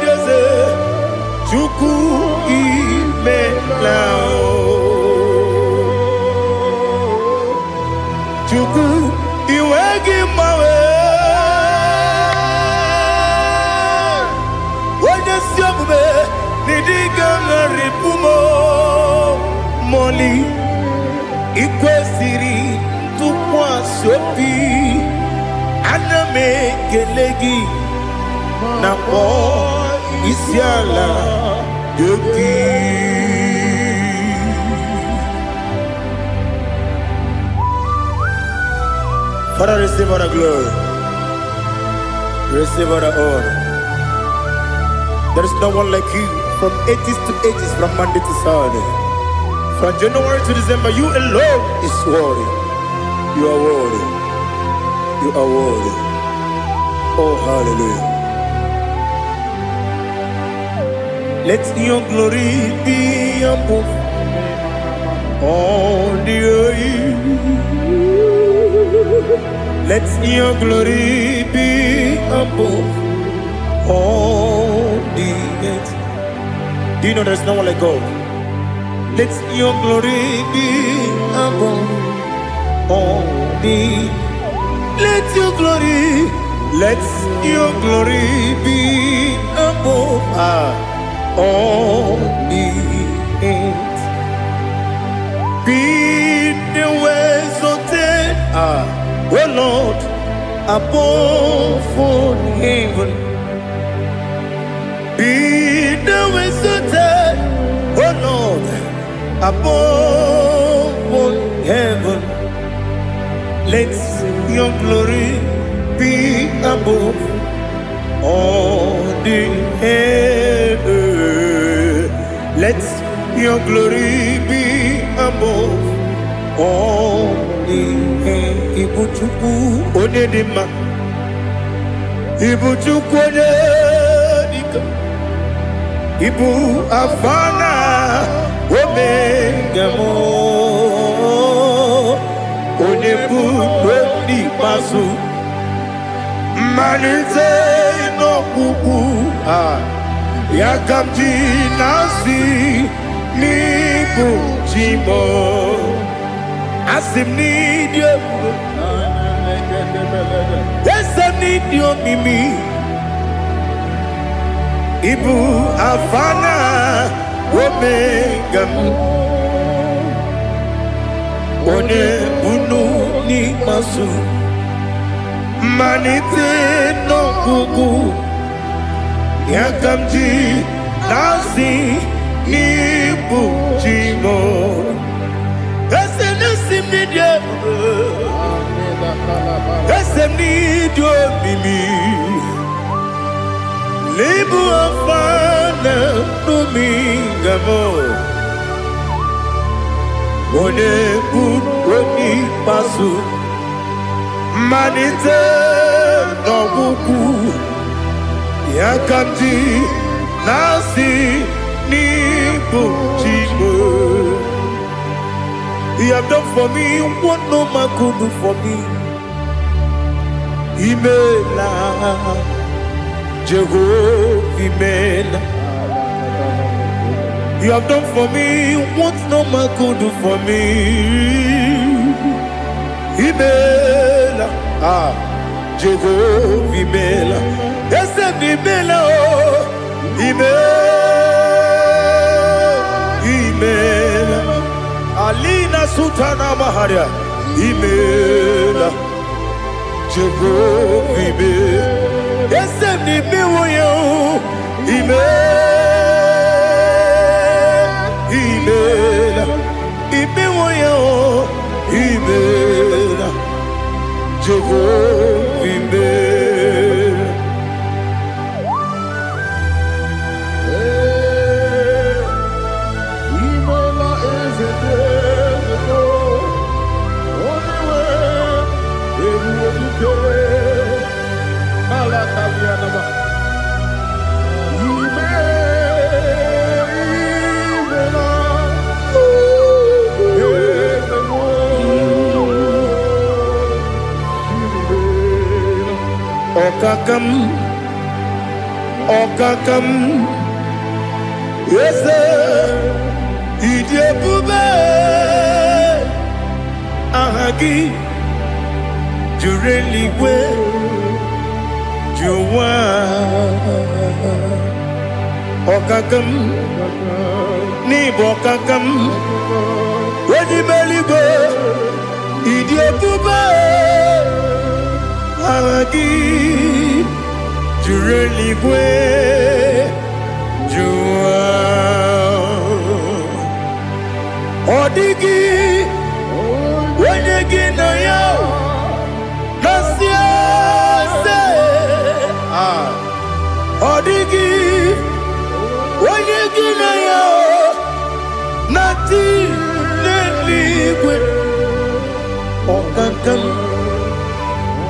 Chuku imelao Chuku iwegi mawe Wanyasiamume nidiga ngaripumo Moli ikwesiri tukwa sopi Aname kelegi na po isiala yoki Father, receive all the glory, receive all the honor. There is no one like you from ages to ages, from Monday to Saturday. From January to December, you alone is worthy. You are worthy. You are worthy. Oh, hallelujah. Let your glory be above all the earth. Let your glory be above all the earth. Do you know there's no one like God? Let your glory be above all the. Let your glory be above all the earth. Be the ways of oh Lord, above all heaven. Be the ways of oh Lord, above all heaven. Let your glory be above all the heaven. Let your glory be above all the heaven. Ibuchuku onedima, Ibuchuku onedika, Ibu afana omega mo, Onebu doni pasu, Manite no kuku Yakamji nasi Nibu jimo Asim need you. Yes, I need you, Mimi. Ibu afana omega One bunu ni masu Manite no kuku Yakamji nasi Nibu jimo Esenesim need you. Esem need you, Mimi. Libu afana numingamo. One buni pasu. Manite no buku. Yakamji nasi nibu jimo. You have done for me what no man could do for me. Imela, Jehovah, Imela. You have done for me what no man could do for me. Imela, Jehovah Imela, yes, Imela, Imela, Alina Sutana Maharia, Imela, Jehovah Imela, yes, Imela, Imela, Imela, Jehovah Imela. Imela is a devil, only way you can. Malakavianaba. Okakam, yes, Idiabube, Ahagi, Jureliwe, Juwa, Okakam, Nibokakam, Wedimeligo, Idiabube, Ahagi. Jureligwe, Jua, Odigi, Wenegi na yo, Nasia se, Odigi, Wenegi na yo, Nati neligwe,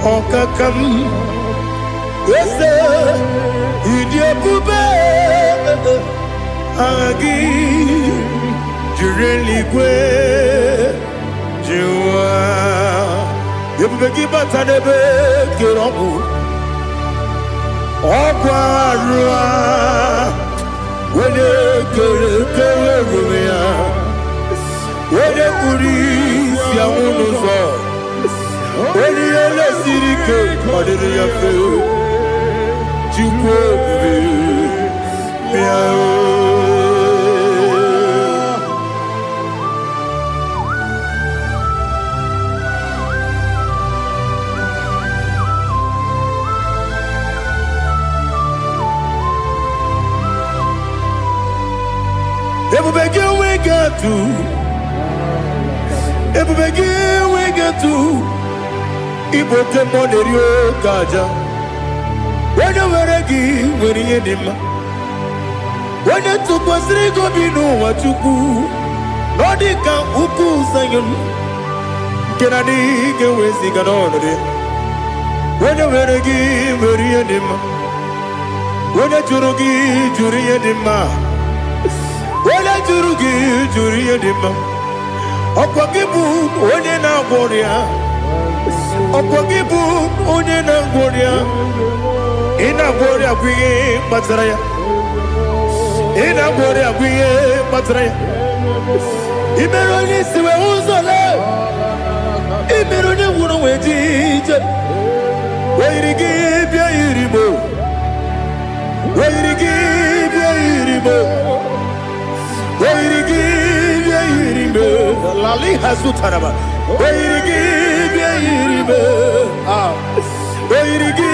Okakam. Yes, Idiabube, Agi, Jureligwe, Jua, Yabubeki Batanebe, Kirobu, Okwarua, Wede Kerumia, Wede Kuris, Yamunuzo, Wede Yele Sirike, Kodiri Yafu. Everybody we get to Ibotemonerio Kaja. When you were a gift, when you did him, when you took was Rico, you know what you do. Nodika Uku Sayon, can I dig away Siganone? When you were a gift, when you did him, when you Jurugi, Juria Dima, when I Jurugi, Juria Dima, Opagibu, when you now warrior, Opagibu, when you now warrior. Ina gloria kuye matraya. Ina gloria kuye matraya. Imeroni siwe uzole. Imeroni wuno wejije. Weirigi bia irimo. Weirigi bia irimo. Weirigi bia irimo. Lali hasutaraba. Weirigi bia irimo. Weirigi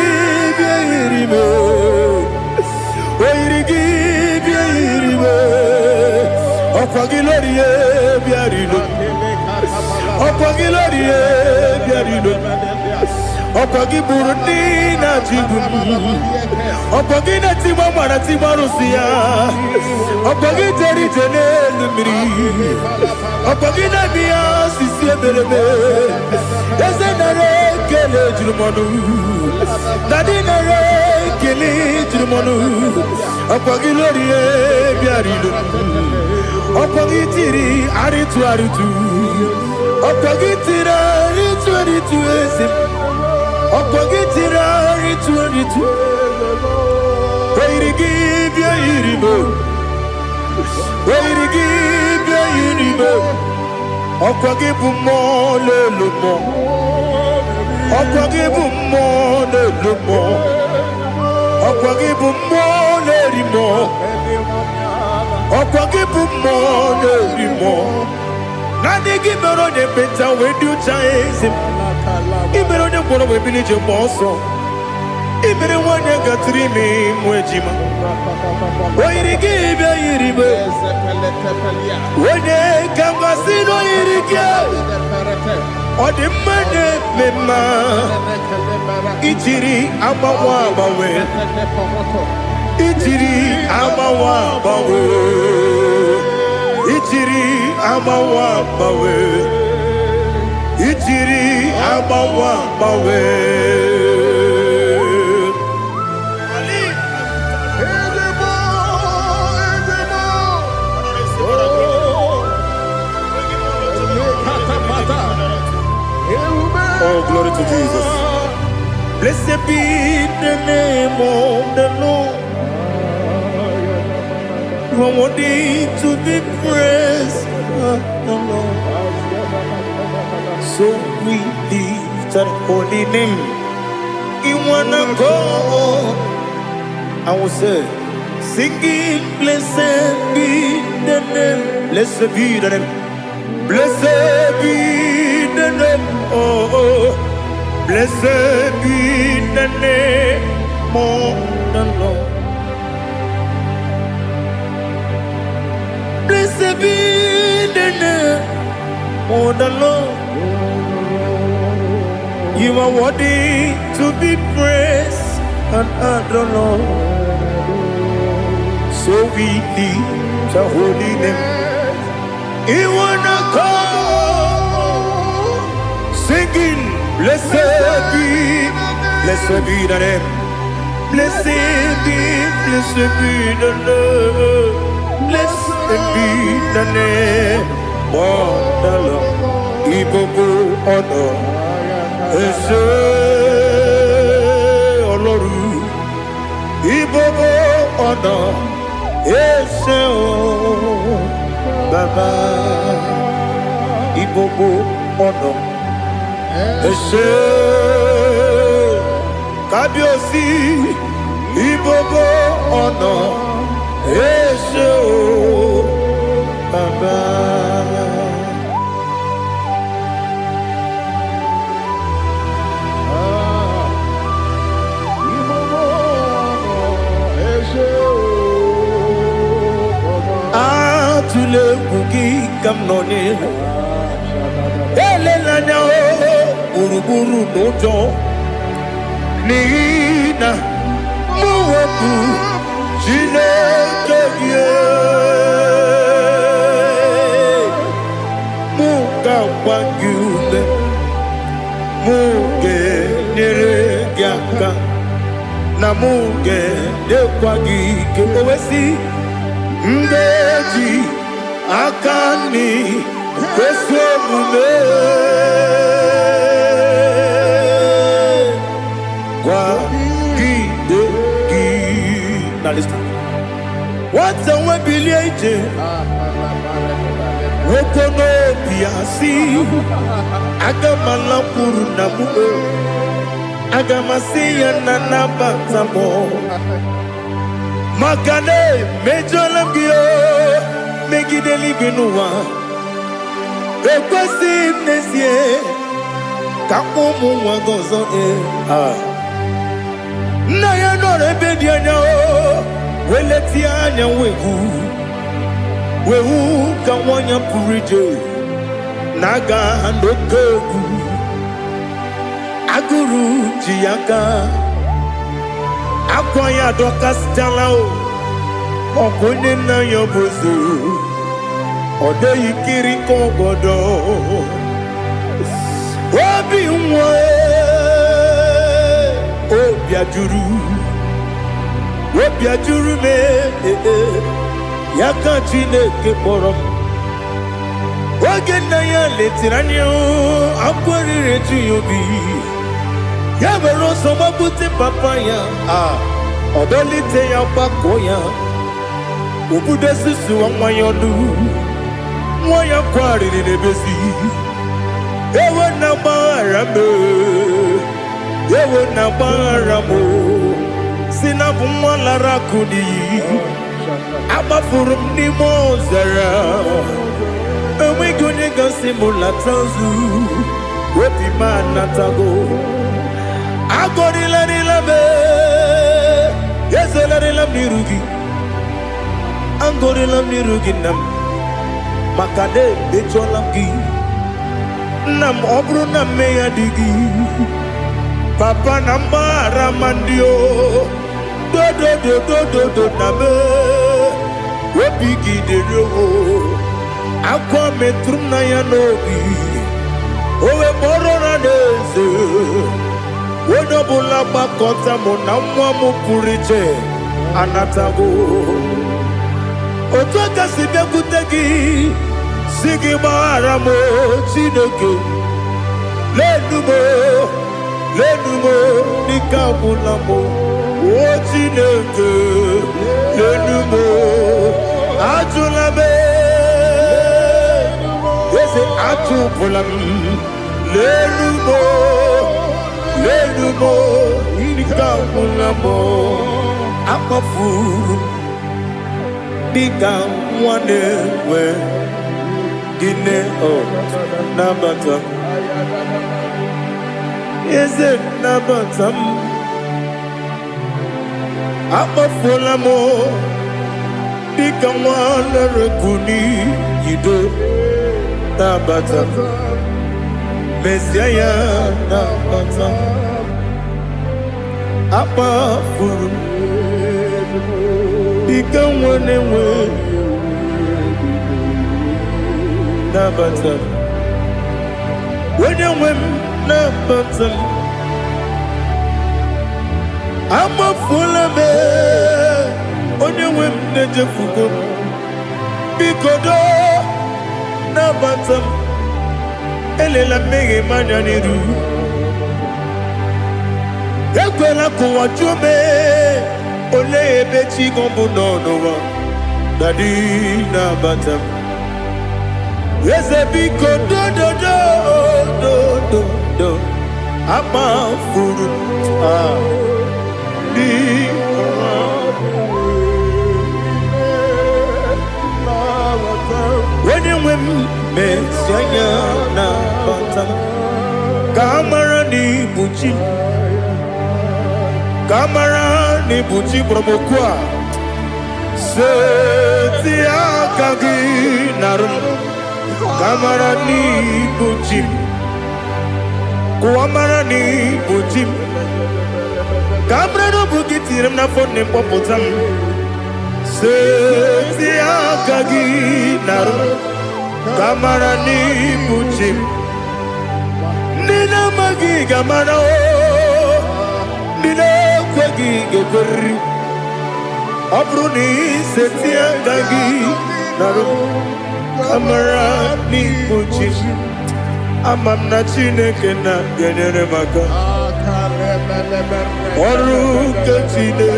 bia irimo. Weirigi bia irimo. Okwagilorie bia irimo. Okwagilorie bia irimo. Okwagiburundi na jibu. Okwagina timama na timarusia. Okwagiteri jene numiri. Okwagina biya sisi eberebe. Ezenare kele jurumonu. Nadinare kele jurumonu. Okwagilorie bia irimo. Okwagitiri aritu. Okwagitira aritu esim. Okwagitira aritu. Weirigi bia irimo. Where you give your universe. Okwagibu mo lelumo. Okwagibu mo lelumo. Okwagibu mo lerimo. Okwagibu mo lerimo. Nani gimero de beta we do chaise. Ibero de bono we bilije moso. Ibero wanya gatrimi mwejima. Where give your universe. Wene kamasino irikia Odi mane mema Ichiri amawa bawe Ichiri amawa bawe Ichiri amawa bawe Ichiri amawa bawe Oh, glory to Jesus. Blessed be the name of the Lord. You are worthy to be praised, the Lord. So we lift that holy name. You wanna go? I will say, singing, blessed be the name. Blessed be the name. Blessed be the name. Oh, blessed be the name of the Lord. Blessed be the name of the Lord. You are worthy to be praised and adored, Lord. So we lift the holy name. You wanna call, singing, blessed be the name. Blessed be the Lord. Blessed be the name of the Lord. Ibobo honor, Ese Oloru. Ibobo honor, Ese Baba. Ibobo honor. Ese Kabiosi Ibobo ono Ese Baba Ibobo ono Ese Atule kuki kamnoni Elena Uruburu nojo Nina Muwabu Jinekeye Muga wangule Muge nere gyaka Na muge dekwagi Owesi Mbeji Akani Kweso mume Now listen. What's the way biliaje? Wokono biasi. Agamala puru namu. Agamasiya nanabatamo. Makane mejolamgio. Megideli binua. Ekwasi nesie. Kakomu wagozo na ya no rebedi anya o weleti anya wehu ka wanya purije naga ndokogu aguru jiyaka akwanya dokastala o okonye na yobozu ode yikiri kogodo obi nwa Obiajuru me Yaka Chineke kpọrọ Oge nna ya letiri anya akwarịrị eju ya obi Ya mere ọsọ mabute papa ya Ọdọlite ya gbakọ ya Ubudesisu wamayonu Waya kwari ni nebesi Ewe na barame Ewe na baramo Sinabu mwalara kudi Abafurum ni mozara Ewe gune gasimula tanzu Wepi manatago Agori lani labe Yeze lani lamni rugi Angori lamni rugi nam Makade becho lamgi Nam obru nam meya digi Papa namara mandio Do nabe Wepi gidero Akwa metrum na yanobi Owe borona neze Wodobula bakota mona mwamu puriche Anatago Otoka sibe kutegi Sigi baramo chineke Lenumo Nikabulamo O chineke Lenumo Ajulabe Yese ajupulam Lenumo Nikabulamo Akafu Bika mwane we Gine o Nabata Is it Nabatam Akafulamo Bika mwane rekuni Yido Nabata Mesiaya Nabata Akafuru Bika mwane we Nabatam When you win Nabatam I'm a full of it On you win Nejefugo Bikodo Nabatam Elela mege manjaniru Ekwela kuwa chume Ole ebechi gombu nonowa Dadi Nabatam Yes, a big do. I'm a fool. When you win, Miss Yana, Kamara ni Buchi Promokwa. Setia Kagi Narum. Kamarani Bujim Kuamarani Bujim Kamrano Bukitiram na phone Popotam Setia Kagi Naru Kamarani Bujim Nina Magi Gamano Nina Kwagi Geberi Abruni Setia Kagi Naru Kamarani Bujim Amamna Chineke na genere maka Oru kachine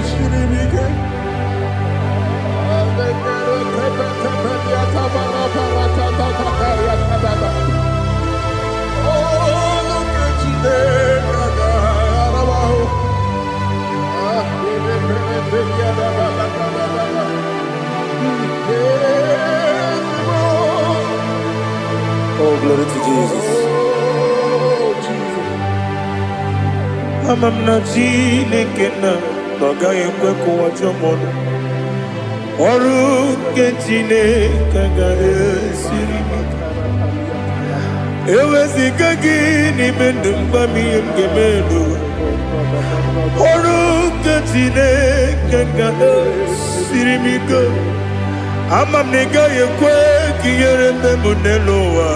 Shiribike Oh, glory to Jesus. Amamna Chineke na Nogaye kweko wajomono Oru kachine kagare siribike Ewezi kagini mendumba miyemgemendo Oru kachine kagare siribike Amamnega yekwe kiyere memuneloa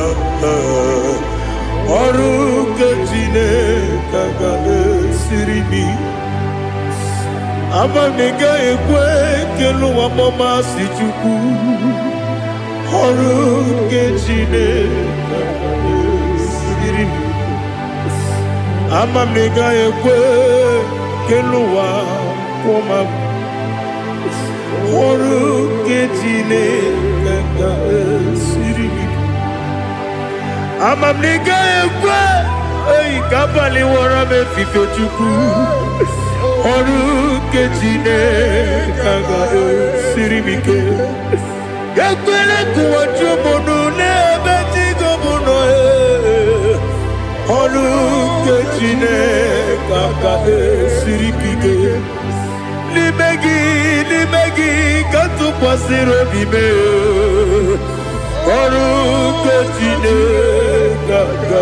Oru kachine kagare siribi Amamnega yekwe keluwa mama sichuku Oru kachine kagare siribi Amamnega yekwe keluwa mama Oruketine kaka sirimi. Amamnika ekwe. Hey, kapali wara me fifo chuku. Oruketine kaka sirimike. Yakwele kuwacho mono ne beti gomono. Oruketine kaka siripike. Limegi katu pasiro bime. Oruketine kaka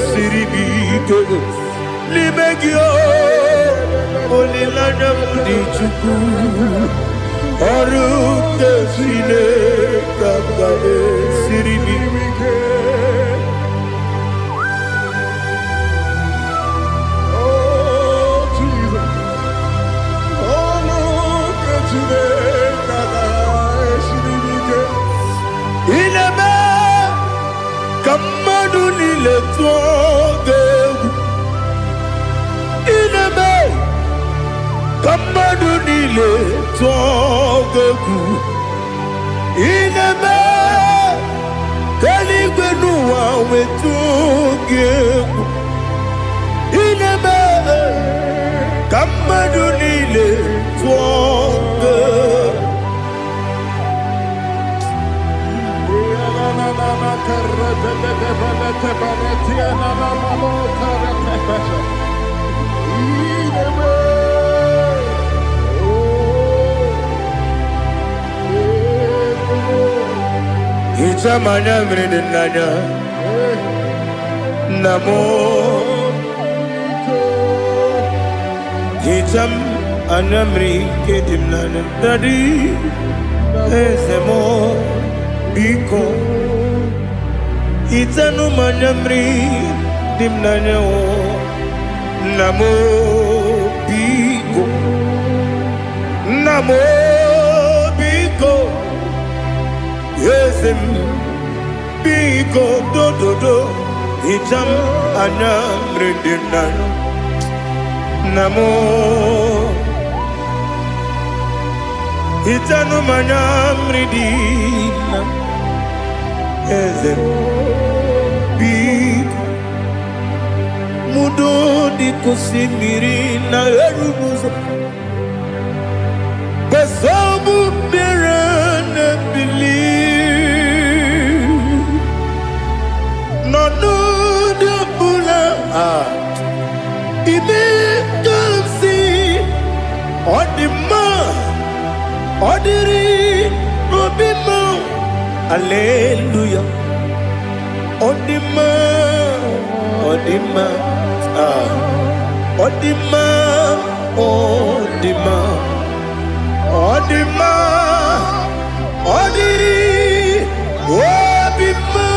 siripike. Limegi olilana mudi chuku. Oruketine kaka siripike. Kamadunile togeku ineme kaligbenuwa wetugeku ineme kamadunile togeku. Itamanya mridinanya namo Itam anamri kedimnana dadi ezemo biko Itanu manamri dimnanya o namo biko namo biko Yesem biko do Itam anamri dimnanya namo Itanu manamri dimnanya Ezem biko mudo di kusimiri na erumuzo besobu birane believe no de bula ime kansi odima odiri obima Hallelujah. Odima, Odima, Odima, Odima, Odima, Odiri, Odima.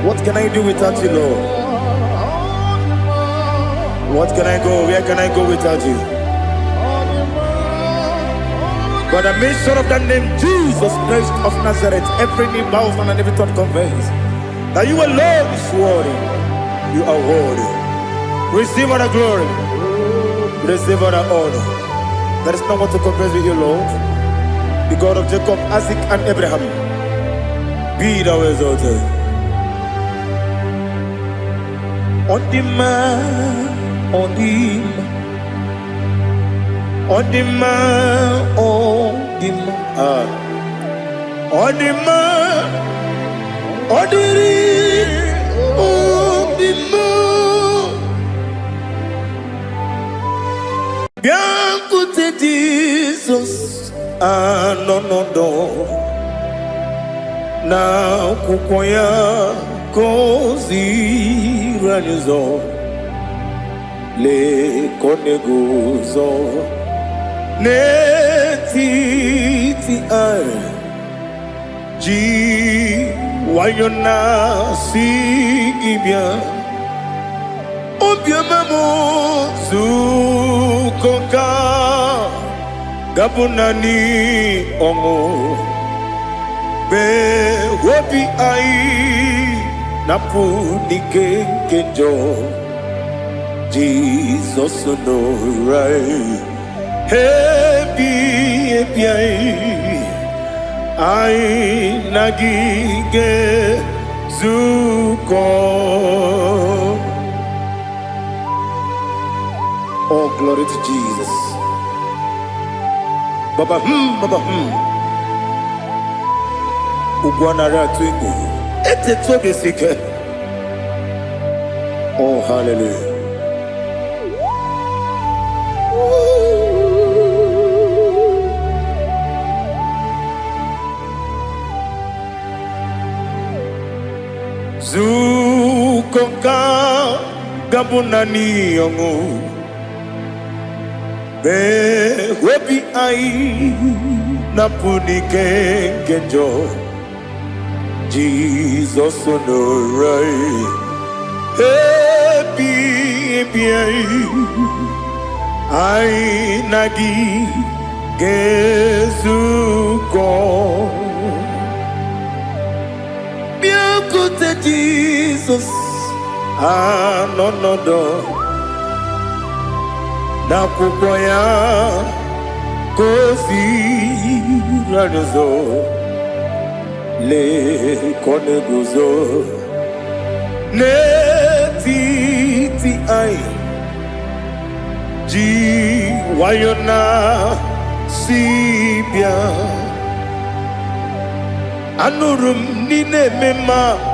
What can I do without you, Lord? What can I go? Where can I go without you? By the mention of that name, Jesus Christ of Nazareth, every knee bows and every tongue confesses that you alone is worthy. You are worthy. Receive all the glory. Receive all the honor. There is no one to confess with you, Lord. The God of Jacob, Isaac, and Abraham. Be thou exalted. On the man, on the man. Odima, Odima, Odima, Odiri, Odima. Bianco te Jesus, no. Na kukoya kozi ranizo, le koneguzo. Netiti ay ji wayona sigibia obiamamo zukoka gabunani ongo be wobi ai napu nikenjo Jesus no right. Happy I nagige zuko. Oh, glory to Jesus. Baba Baba Ugwana ratwingu. Ete tobe sike. Oh, hallelujah. Zukonka gabunani yongu be webi ai napunike kenjo Jesus no right happy ai nagi gezuko Jesus, no do. Na kukoya kosi radozo le koneguzo ne ti ai ji wayona sibia anurum nine mema.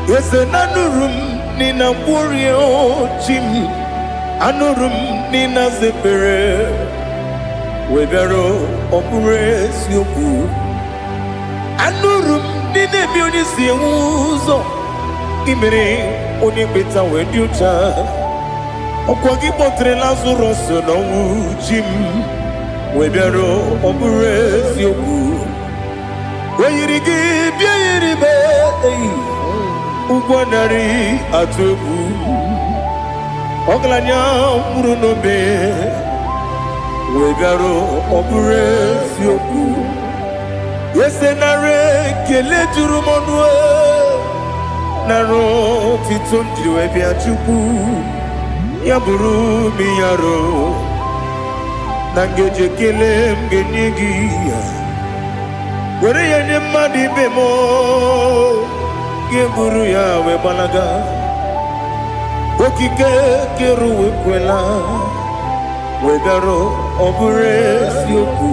Yes, anurum nina warrior chim anurum nina zepere webero opures yoku anurum nina bionisi uzo imere onibeta weducha okwagi potre lazarus no chim webero opures yoku weyirigi biayiribe Ugwanari atubu Oglanya murunobe Wegaro oburesi oku Yesenare kele jurumonwe Naro titondriwe biachuku Yaburu miyaro Nangeje kele mgenyigi Were yenye madi bemo Geburu ya we balaga Okike keru we kwela Wegaro obure sioku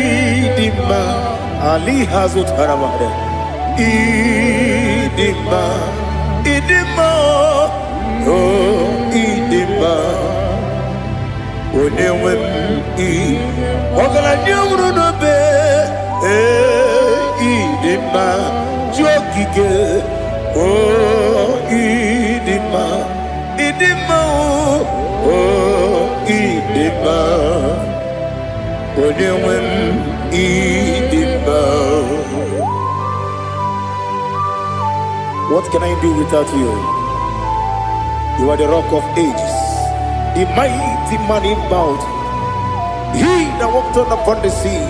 Idima Ali hazut haramade Idima Oh idima Onewem Ogala nyumru no be Idima jokike oh idima oh idima odewem idima. What can I do without you? You are the rock of ages, the mighty man in battle. He that walked on upon the sea.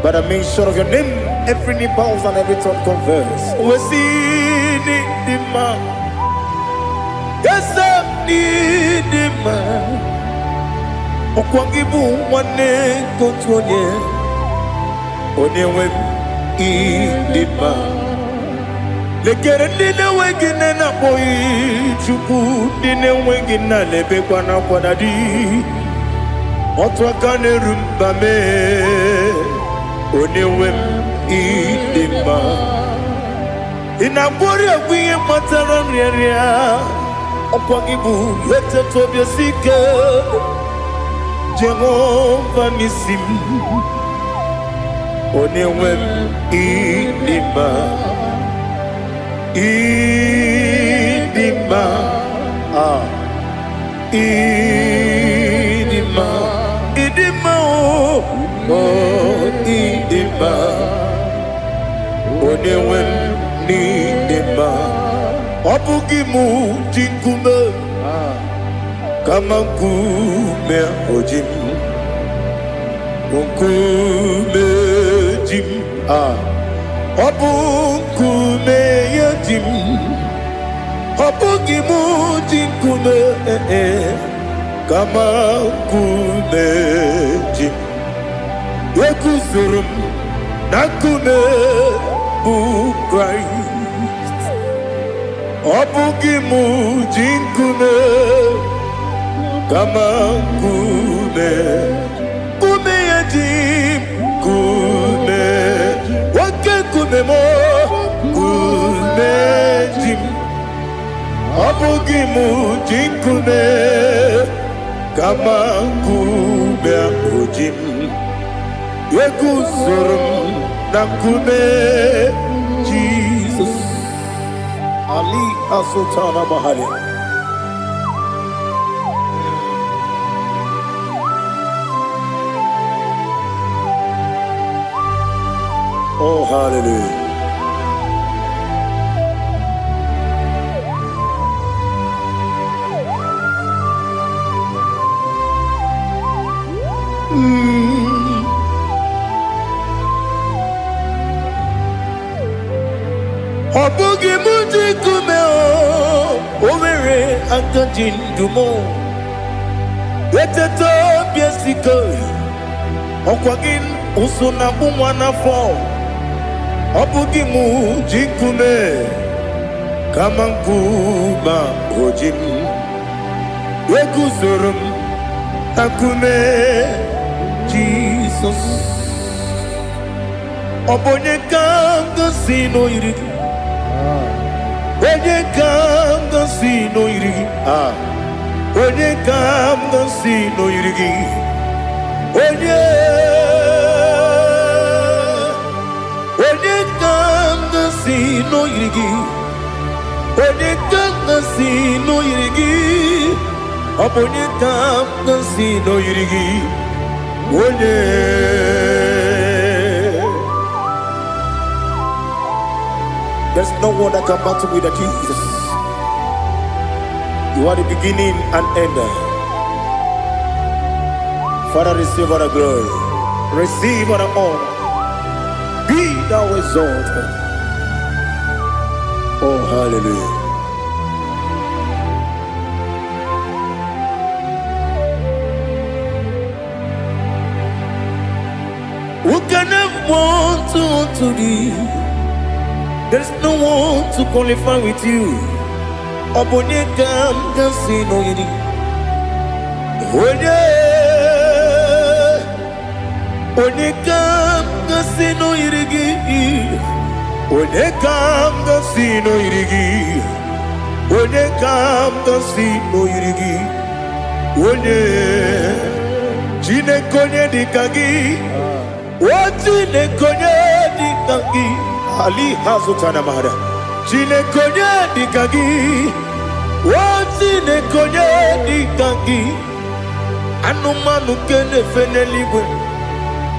By the mention of your name, every knee bows and every tongue converse. We see the man. Yes, I need the man. Okwangibu wane kotonye. Onewe the man. Lekere dine wegine na boy chuku dine wegina lebe kwa na kwadadi. Otwa kane rumba me. Onewem idima Inabori agwiye matara nriya Okwagibu yete tobye sike Jehova nisim Onewem idima Idima Idima Idima oh idima Onewem nidima Obugimu jinkume Kama nkume ojim Nkume jim Obu nkume yajim Obugi mujikume kama kumeji Yekuzurum nakume bu Christ Obugi mujikume kama kume yajim kume wake kume mo kume jim Abugi mujikume kama kume ujim Yekuzurum na kume Jesus Ali Asultana Mahali. Oh, hallelujah. Obugi mujikume overe akajindumo Eteto biesiko Okwagin usuna bumwana fo Obugi mujikume kama nkuma ojim Yekuzurum akume Jesus Obonye kanga sino irigi Onye kanga sino irigi Onye kanga sino irigi Onye kanga sino irigi Onye kanga sino irigi Onye kanga sino irigi Onye There's no one that can battle with Jesus. You are the beginning and end. Father, receive all the glory. Receive all the honor. Be thou exalted. Oh, hallelujah. Who can have one to thee? There's no one to qualify with you. Obonye kam kasino yidi. Onye kam kasino yidi. Onye kam kasino yidi. Onye kam kasino yidi. Onye chine konye dikagi. Chine konye dikagi. Ali Hazutana Mahada. Chine konye dikagi. Chine konye dikagi. Anumanu kene feneligwe.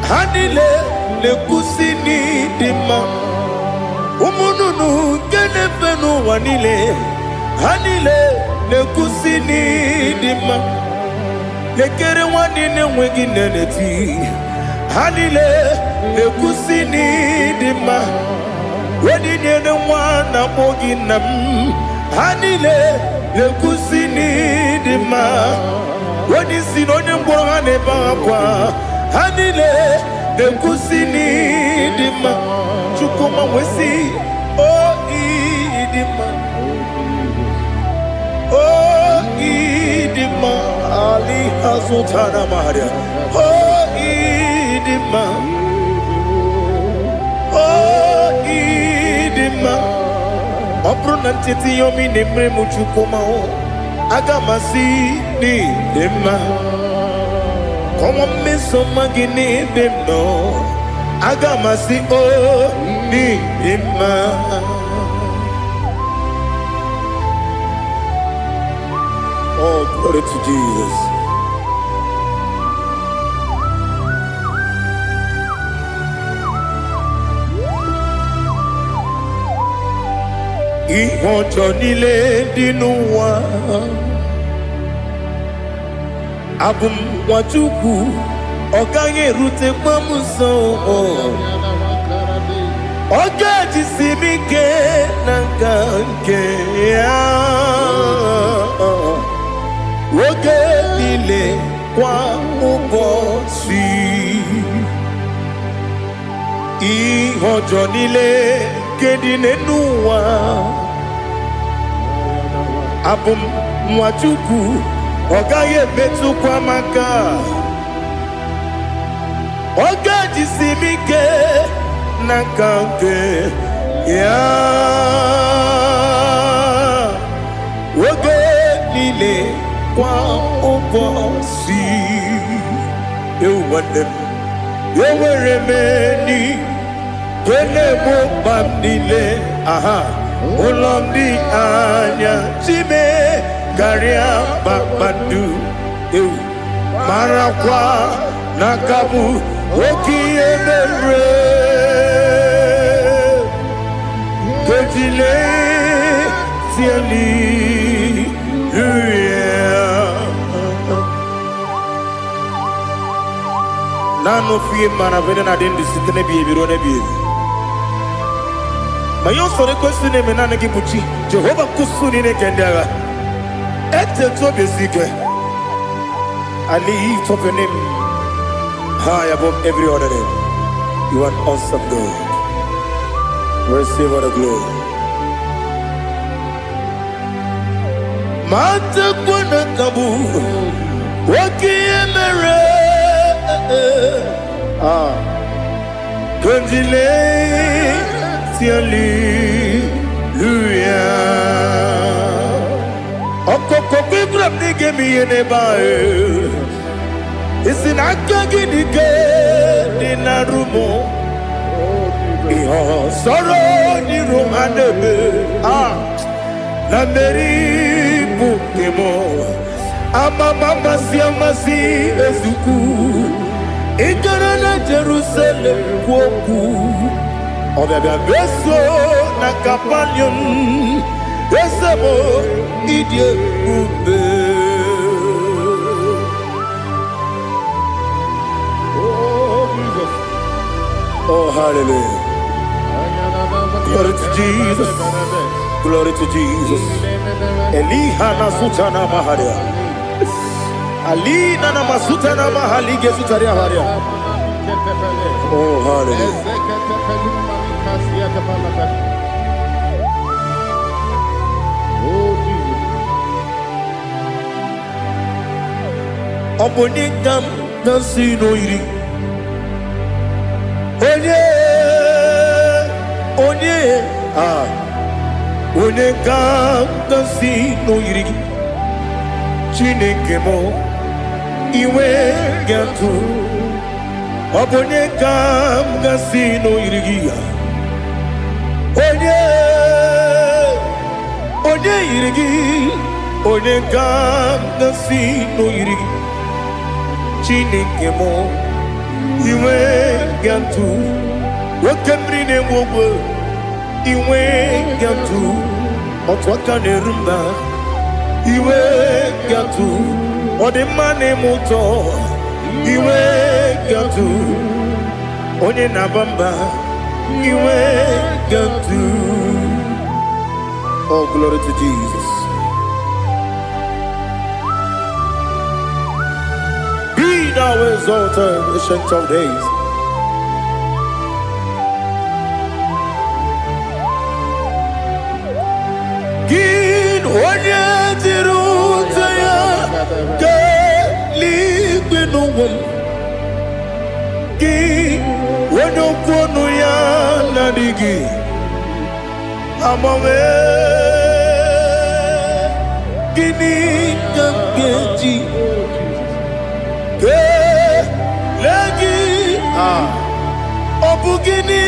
Hanile le kusini dima. Umununu kene fenu wanile. Hanile le kusini dima. Lekere wanine wengi neneti. Hanile le kusini dima. Wedi nyene mwana mogi nam Hanile le kusini dima Wedi sinonye mbora neba kwa Hanile le kusini dima Chukuma wesi Oh idima Oh idima Ali Hazutana Maria Oh idima Obruna titi yomi nemre muchukoma o Agamasi ni dema Komo meso magini demno Agamasi o ni dema Oh, glory to Jesus. Ihojo nile dinuwa Abum wajuku Okanye rute mamuso Ogaji simike nanganke ya Woge nile kwa ubosi Ihojo nile kedine nuwa Abum mwachuku Ogaye metu kwa maka Ogaji simike nanganke ya Woge nile kwa ubosi Ewanem Eweremeni Kene mo bamnile Aha Olomdi anya Chime Garia babandu Ew Marakwa Nakabu Oki emere Kejile Tiali Nano fiye mana vene na den disitene biye birone biye. Mayon sore kwesune menane kibuchi. Jehova kusuni ne kendaga. Ete to besike. I lift up your name high above every other name. You are awesome God. Receive all the glory. Mata kuna kabu. Waki emere. Kondile tiali luya Okoko kikram nige miyene bae Isinaka gidike dinarumo Iho soro ni romanebe Nameri bukemo Ama mama siamasi ezuku Ikarana Jerusalem woku Obebe beso na kapanion Besamo idye ube Oh Jesus Oh hallelujah Glory to Jesus Glory to Jesus Elihana sutana maharia Ali nana masuta na mahali gesutaria haria. Oh hallelujah. Oh Jesus. Obonikam nasino iri. Onye Onekam nasino iri. Chineke mo Iwe gatu Obonye kam gasino irigia Onye irigi Onye kam gasino irigi Chineke mo Iwe gatu Wakemrine mwogo Iwe gatu Otwakane rumba Iwe gatu Ode mane muto Iwe gatu Onye nabamba Iwe gatu Oh glory to Jesus. Be thou exalted, ancient of days. Gin onye tirutaya Liquinum Gin onye kwonu ya nadigi Amame Gini kamgeji Ke lagi Obu gini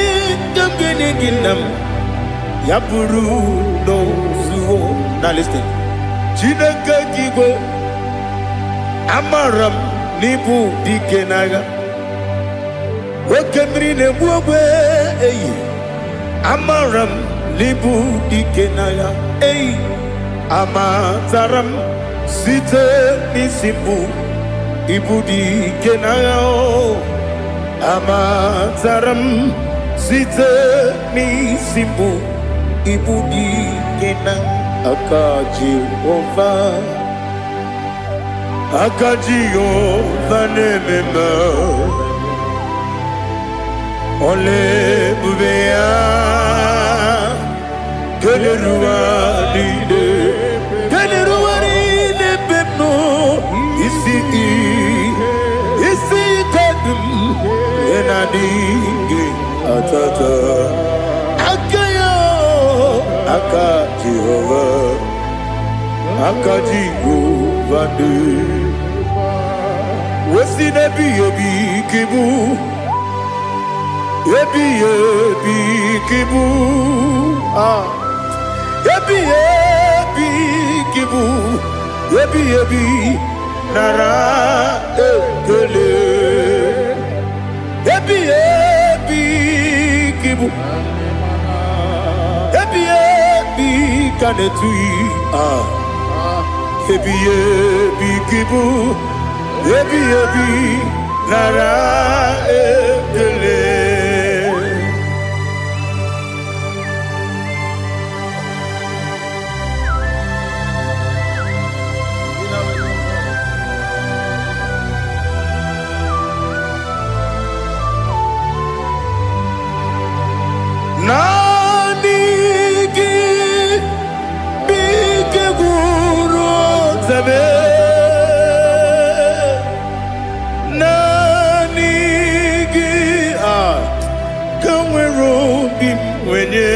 kamgini ginam Yaburu no zuo. Now listen. Chineke kigwe Amaram nibu dikenaga Wakemri nebuwe Amaram nibu dikenaga Amataram site nisimbu Ibu dikenaga Amataram Site ni simbu ibu di kenang akaji ova nemema ole bubea keleruwa ride beno isi kadum enadinge atata akayo akaji Jehova de Wesi nebi kibu Ebi kibu Ebi kibu Ebi nara ekele Ebi kibu Ebi kanetui Ebi kibu Ebi nara ekele Nanigi bike guru zabe Nanigi kamwero bimwenye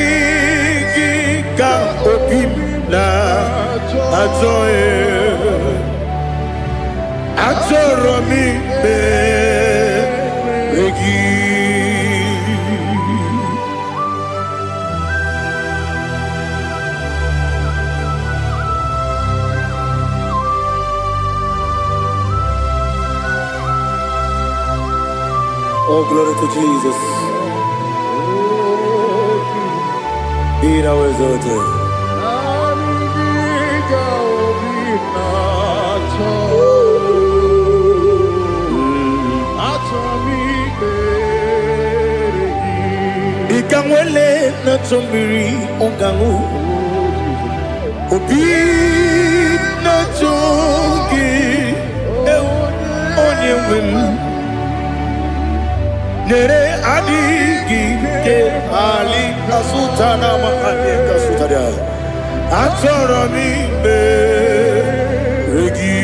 Nanigi ka opim na atoe Atoro mi begi Oh, glory to Jesus. Be now exalted. Ikamwele na chombiri ongangu Obi na chongi onye wim Nere adigi ke ali asutana mahane kasutaria Atoro mi regi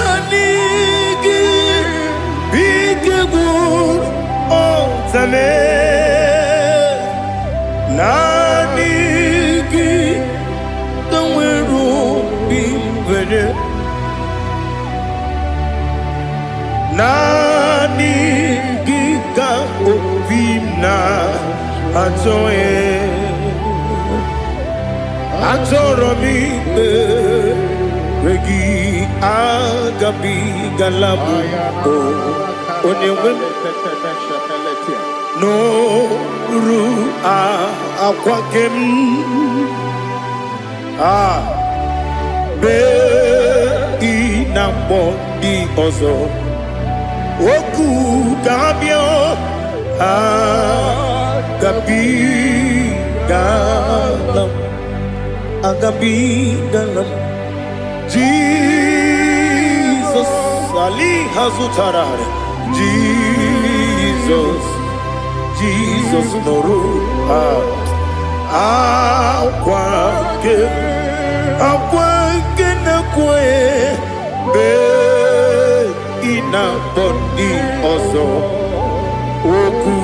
Nanigi bige gur zame Nanigi kamweru bimwenye Nanigi ka opimna atoe Atoro mi regi agabi galabu onyewe no ru akwakem be inambo di ozo oku gabio agabi galam Jesus Ali Hazutarare Jesus Noru akwake na kwe be ina boni ozo oku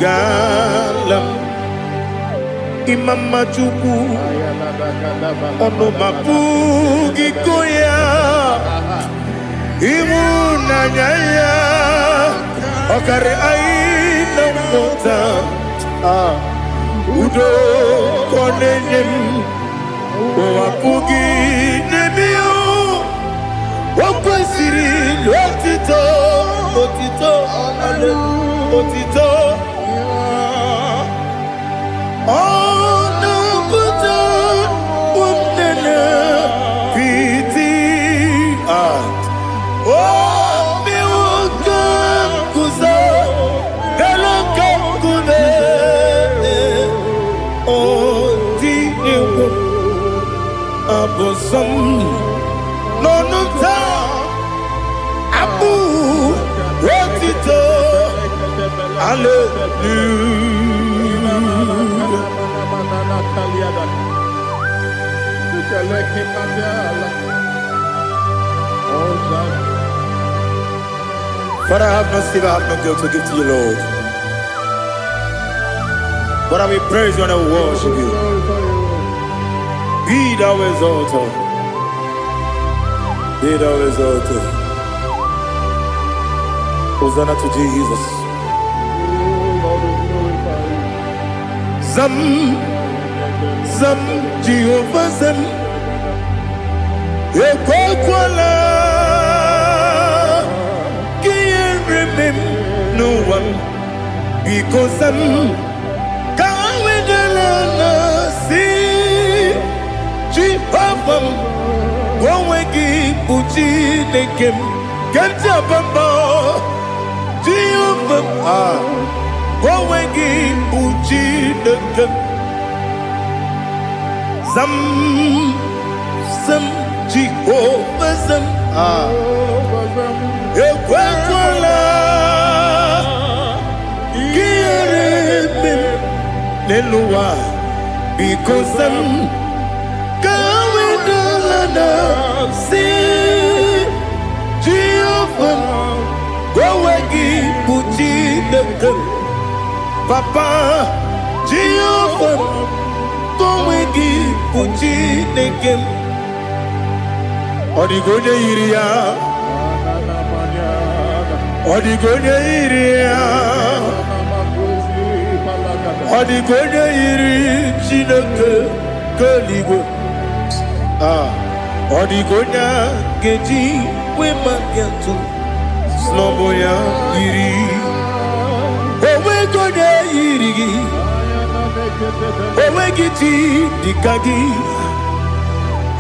galam Imam Majuku ono mapugi koya imuna nyaya okare aina mota udo konenyem mapugi nebio wakwesiri lotito otito some no no ta abu wetito hallelujah. Father, I have no silver, I have no gold to give to you, Lord. But I will praise you and I will worship you. Be thou exalted. Be thou exalted. Hosanna to Jesus. Zam, Zam, Jehovah Zam. Ekwakwala. Can't remember no one. Because I'm Wawegi Puchi Nekem Ganja Bamba Jehovah Wawegi Puchi Nekem Zam Zam Jehovah Zam Ekwakwala Kieremem Neluwa because I'm see Jehovah Wawagi Puchi Nekem Papa Jehovah Wawagi Puchi Nekem Odigonya Iria Odigonya Iria Odigonya Iri Chineke Kaligo Odigonya Geji Wemagentu Sloboya Iri Owegonya Iri Owegiti Dikagi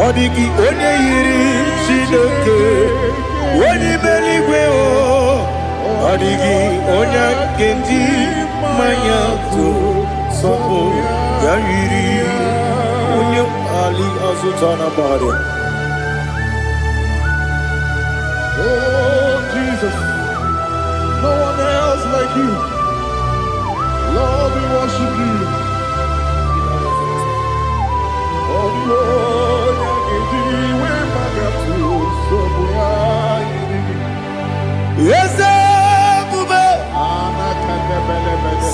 Odigi Onye Iri Chineke Oni Meligwe Odigi Onya Geji Mayantu Sobo Ya Iri Onye Ali Azutana Bahari. Oh, Jesus, no one else like you. Lord, we worship you. Oh, Lord, yes,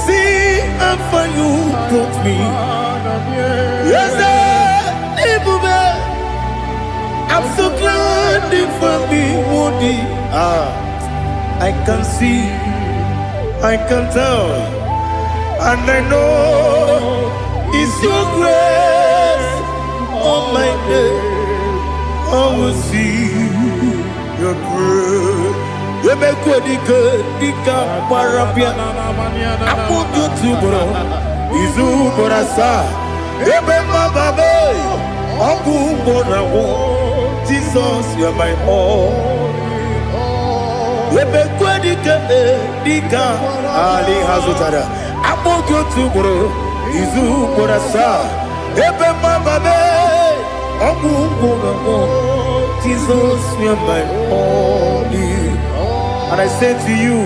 see how far you brought me. Yes, I'm so glad for me, Woody. I can see, I can tell, and I know it's your grace on my day. I will see your grace. You make what you could, Dika Parapia. I put you to bro. Izu Borasa. Remember, baby. Aku Borawo. Jesus, you're my all. You make what you could, Dika Ali Hazutara. I put you to bro. Izu Borasa. Remember, baby. Aku Borawo. Jesus, you're my all. And I say to you,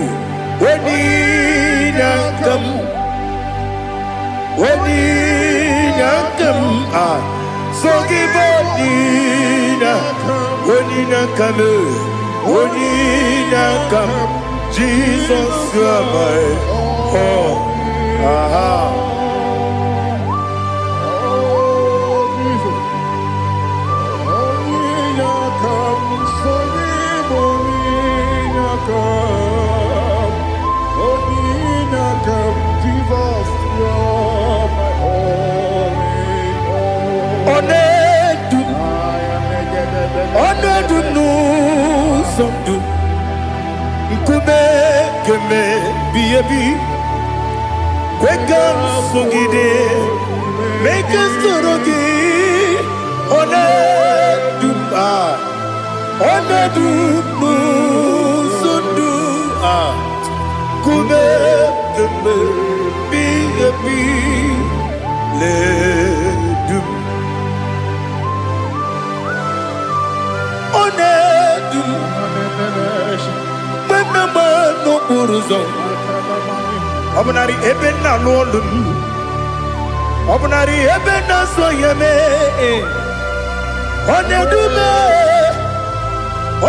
when you come, so give up, when you come, Jesus, you are my all. Make us uzo. Obunari ebena lolum. Obunari ebena soyeme. Onedume.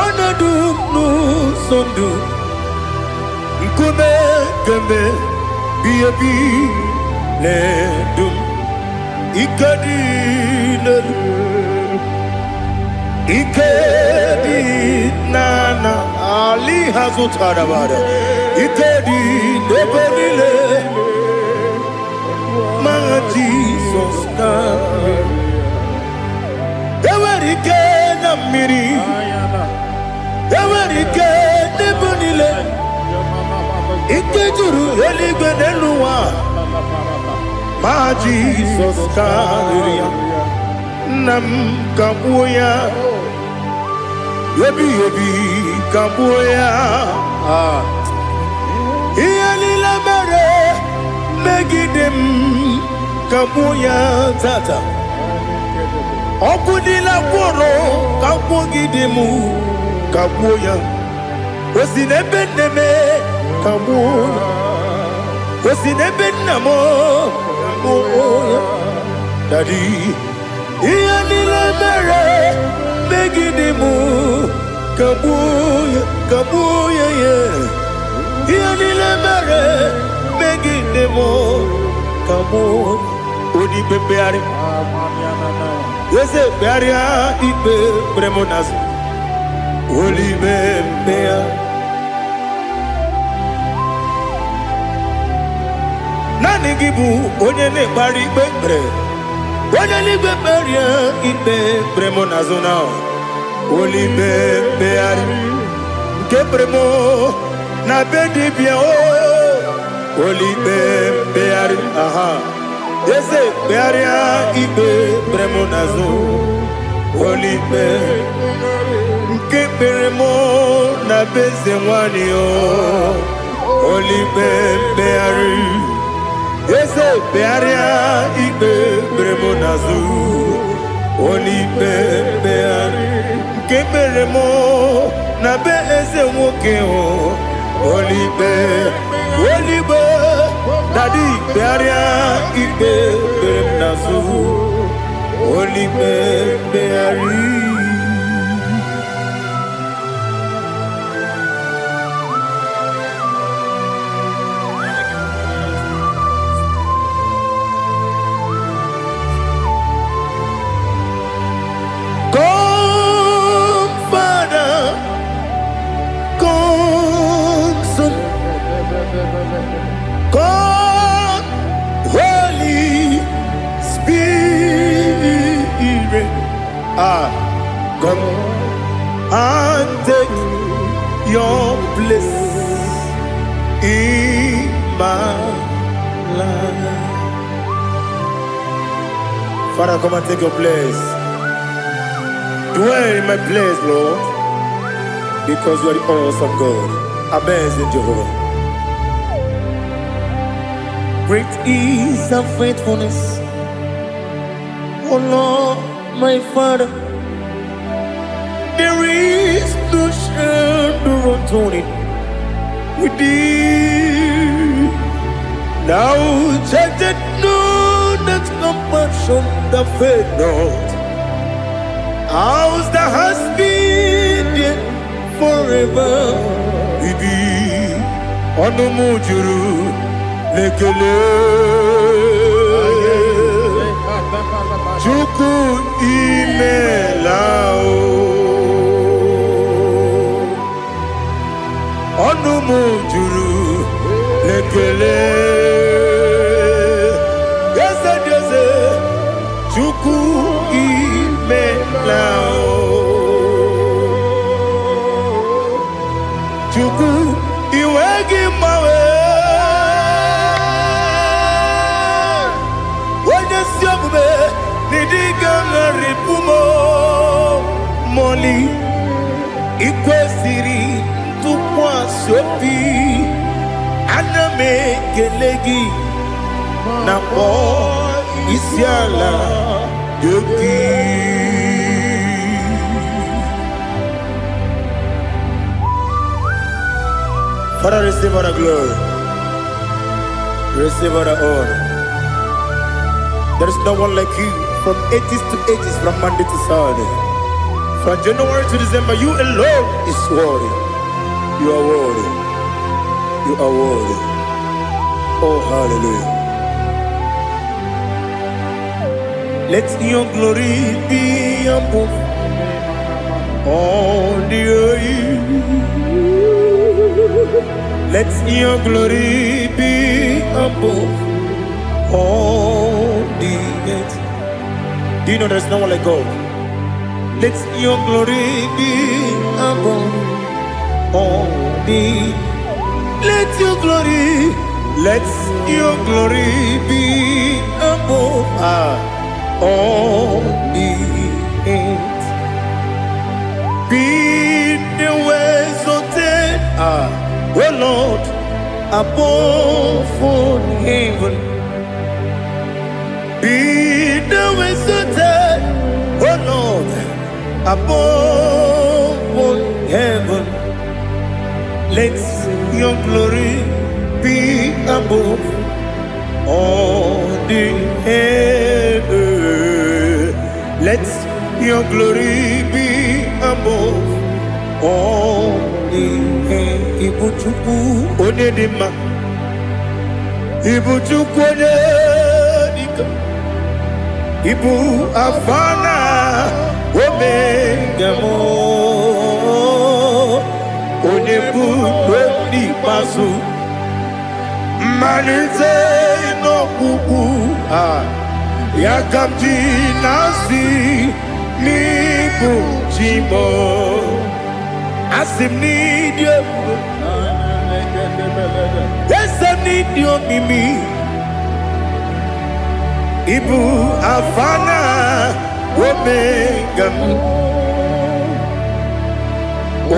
Onedum nu sondu. Nkume kembe. Biebi ledum. Ikadi lelu. Ikedi nana Ali Hazutarabada Ikedi nebenile Ma Jesus name Ewerike na miri Ewerike nebenile Ikejuru eligwe neluwa Ma Jesus name Nam kabuya Yebi kabuya Iyalila mere Megidem kabuya tata Okudila kworo kabugidemu kabuya Osinebendeme kabuya Osinebenamo kabuya Daddy Iyalila mere Megidemu kabuya kabuya yeah Iyalila mere Megidemu kabuya Odi bebeari Yese bearia ibe bremonas Oli bebea Nani gibu onye ne bari bebre Onye ligbe beria ibe bremonazo now Oli bebeari Nke bremo na bedibia oh Oli bebeari aha Yese bearia ibe bremonazo Oli be Nke bremo na bezemwani oh Oli bebeari Yese bearia ibe bremonazo Oli bebeari Keberemo na be eze nwoke o Olibe Daddy bearia ibe bremonazo Olibe beari God, Holy Spirit, come and take your place in my life. Father, come and take your place. Dwell in my place, Lord, because you are the awesome God. Amazing Jehovah. Great is thy faithfulness, O Lord, my Father. There is no shadow of turning with thee. Thou changest not that compassion that faith not. Ours that has been forever with thee. Onomujuru lekele Chuku imelao Onumujuru lekele Yese Chuku imelao Chuku iwegi mawe Moli ikwesiri tukwasopi aname kelegi na po isiala yoki Father, receive all the glory. Receive all the honor. There is no one like you from ages to ages, from Monday to Saturday. From January to December, you alone is worthy. You are worthy. You are worthy. Oh, hallelujah. Let your glory be above all the earth. Let your glory be above all the earth. Do you know there's no one like God? Let your glory be above all the. Let your glory be above all the earth. Be the ways of death, oh Lord, above all heaven. Be the ways of death, oh Lord, above all heaven. Let your glory be above all the earth. Let your glory be above all the earth. Ibuchuku onedima, Ibuchuku onedika, Ibu afana omega mo, onebu oni pasu, manite no kuku yakamji nasi nibu jimo asim nidio esem nidio mimi ibu afana omega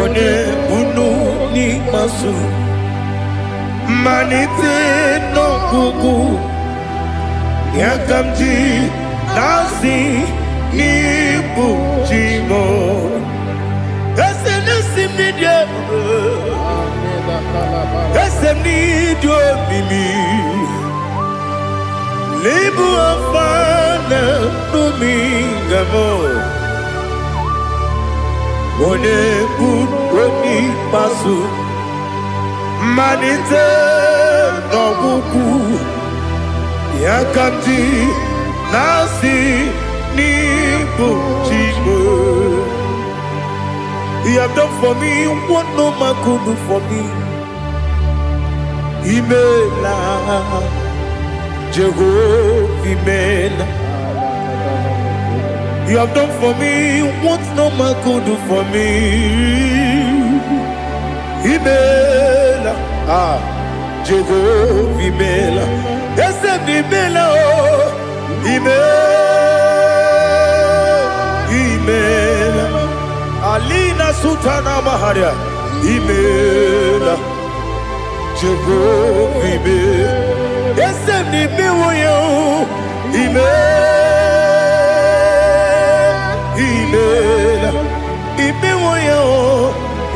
one bunu ni masu manite no kuku yakamji nasi nibu jimo esem nasi nidio esem nidio mimi libu afana numingamo one bunu pasu manite no kuku yakamji nasi nibu jimo. You have done for me what no man could do for me. Imela Jehovah Imela. You have done for me what no man could do for me. Imela Jehovah Imela. Yes, Imela, Imela, Alina Sutana Maharia, Imela, Jehovah Imela. Yes, Imela, Imela,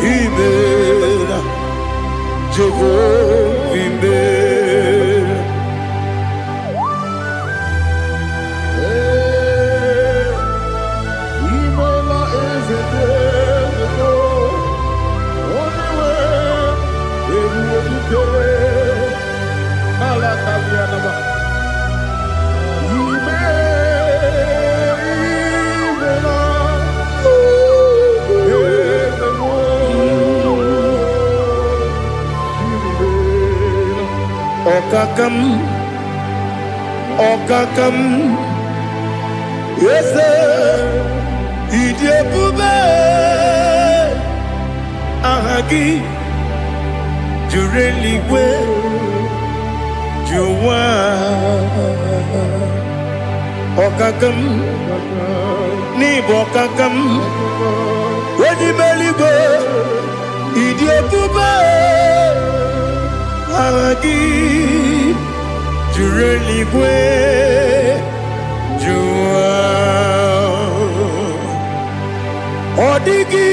Imela, Jehovah Imela. Okakam, yes, Idiopube, Ahagi, Jureliwe, Juwa, Okakam, Nibokakam, Wedimeligo, Idiopube, Ahagi. Jureligwe Jua Odigi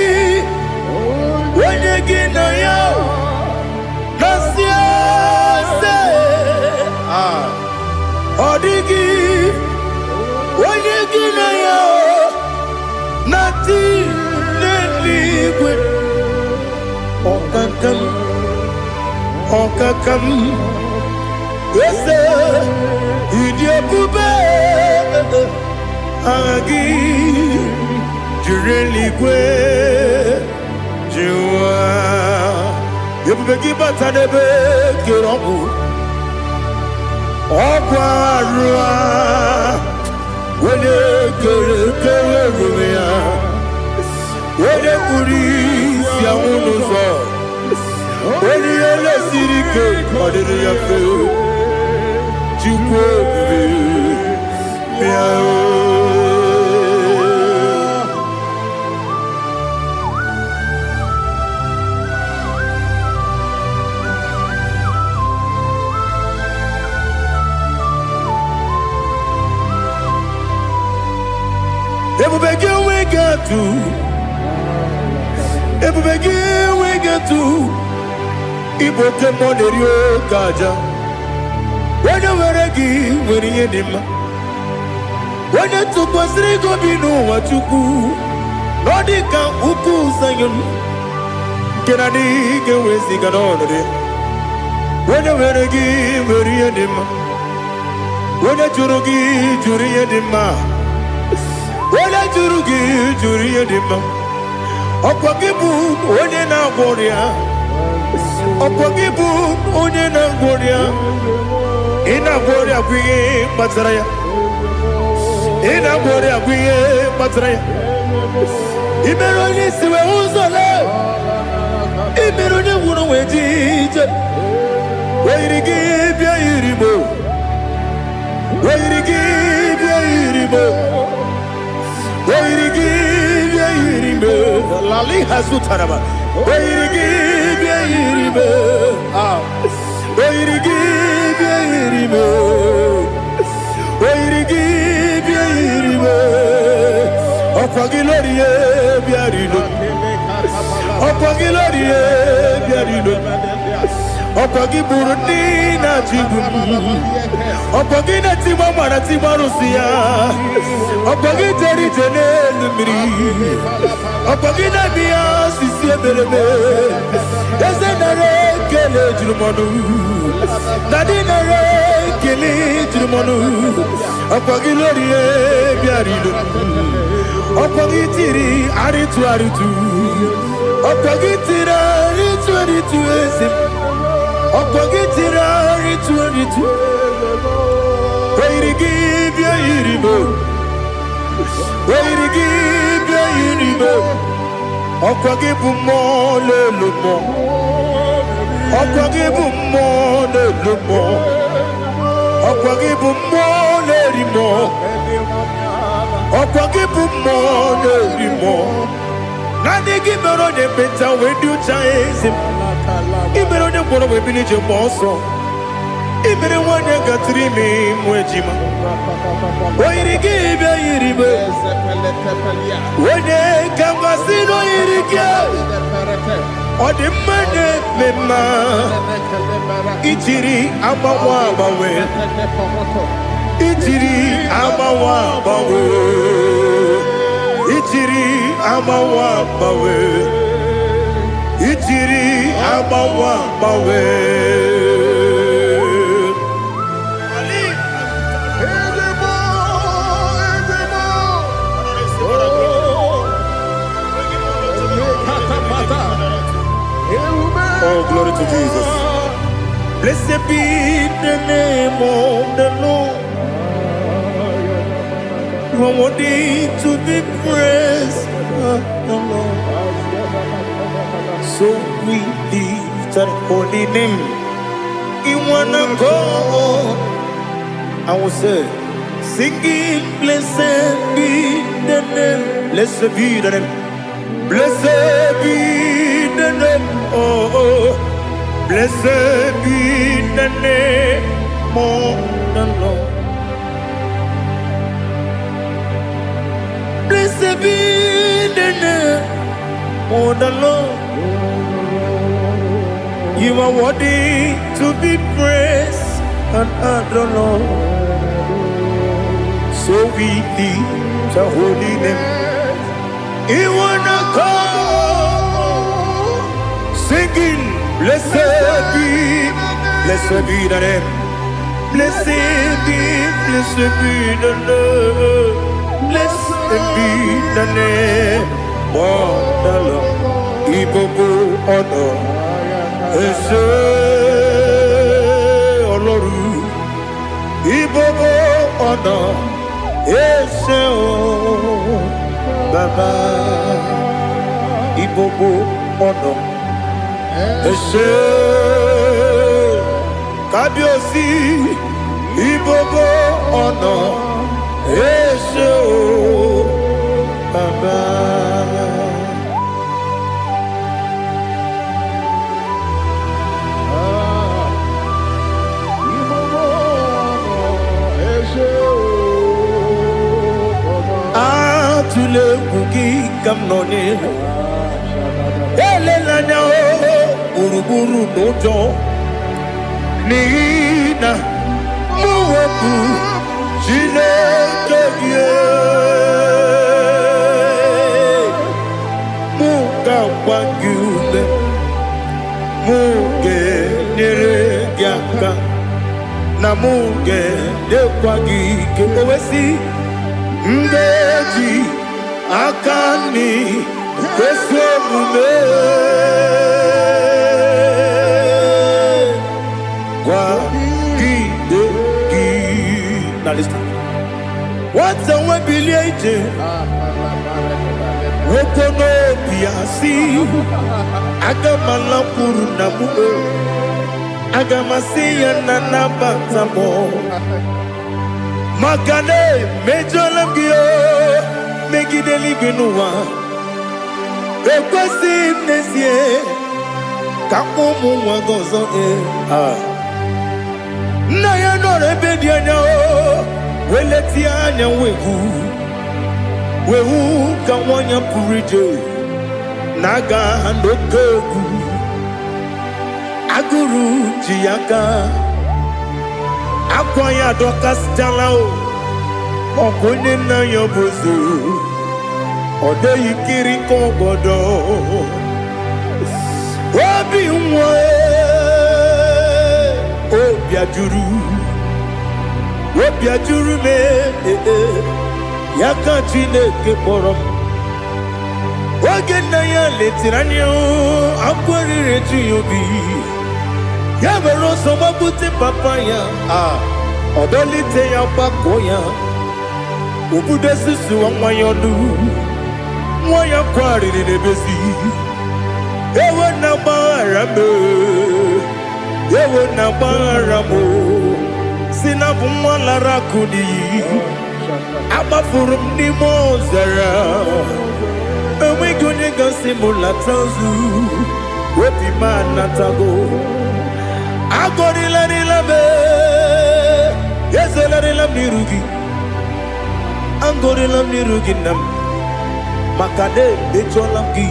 Wenyegi na yo Okakam, Okakam, yes, Idiabube, Agi, Jureligwe, Jua, Yabegi Batanebe, Kirobu, Okwarua, Wene Kerumia, Wene Kuris, Yamunuzo, Wene Yele Sirike, Kodini Yafu, Jukwe, Miao. Ebubege we get to Iboke Monerio Kaja. When you were a give, when you had him. When you took was Rigo Bino, what you do, Nodika Uku Sayon. Can I dig away Siganone? When you were a give, when you had him. When you Jurugi, Juri had him. Wala jurugi juri edima Okwagibu onye na gworia Okwagibu onye na gworia Ina gworia kwiye matraya Ina gworia kwiye matraya Imero ni siwe uzole Imero ni wunu wejije Wairigi bia iribo Wairigi bia iribo Lali Hazutaraba. Okwagi Burundi na Jibu Okwagi na Timama na Timarusia Okwagi Teri Jene Miri Okwagi na Mia Sisi Eberebe Ezenare Kele Jurumonu Nadinare Kele Jurumonu Okwagi Lorie Biarido Okwagi Tiri Aritu Aritu Okwagi Tiri Aritu Aritu Esim Okwagetira ritu Wairigi bia iribo Wairigi bia iribo Okwagibu mo lelumo Okwagibu mo lelumo Okwagibu mo lerimo Okwagibu mo lerimo Nani gimero ne beta wedu chaezim Ibero ne bono we bilije moso Ibere wane gatrimi mwejima Wairigi bia iribe Wene kambasino irike Odimane mema Ichiri amawa bawe Ichiri amawa bawe Ichiri amawa bawe Ichiri amawa bawe Oh, glory to Jesus. Blessed be the name of the Lord. You are worthy to be praised, the Lord. So we lift that holy name. You wanna go? I will say, singing, blessed be the name. Blessed be the name. Blessed be the name. Oh, blessed be the name of the Lord. Blessed be the name of the Lord. You are worthy to be praised and adored. So we lift the holy name. You wanna go singing. blessed be the name. Blessed be the name. Blessed be the name. Wonderful, Ibobo honor, Ese Oloru, Ibobo honor, Ese Baba, Ibobo honor, Ese Kabiosi, Ibobo honor, Ese Baba. Tule kuki kamnone elelanya buruburu nojo nina muweku jinekeye muka wangule muge neregiaka na muge dekwagi kewesi ndeji akani kwesomume kwa gidegi. Now listen. What's the way biliaje? Wokono biasi agamala puru na muwe agamasiya na nabatamo Makane mejolamgio megideli benua ekwesi nesie kakomu wagozo na ya no rebedi anya weleti anya wehu kawanya purije naga ndokogu aguru jiyaka Akwaya dokas jalao Okone na yobozu Ode yikiri kogodo Obi mwe Obi ajuru me Yaka chineke porom Oge na ya letiranyo Akwari reju yobi Yabero soma buti papaya Odolite ya bakoya Ubude susu wa mayonu Mwaya kwari ni nebesi Ewe na barame Ewe na baramo Sinabu mwalara kudi Abafurum ni mozara Ewe gune gasi mulatanzu Wepi manatago Agori la be, yes la nirugi. Angori la nirugi nam, makade becholamgi.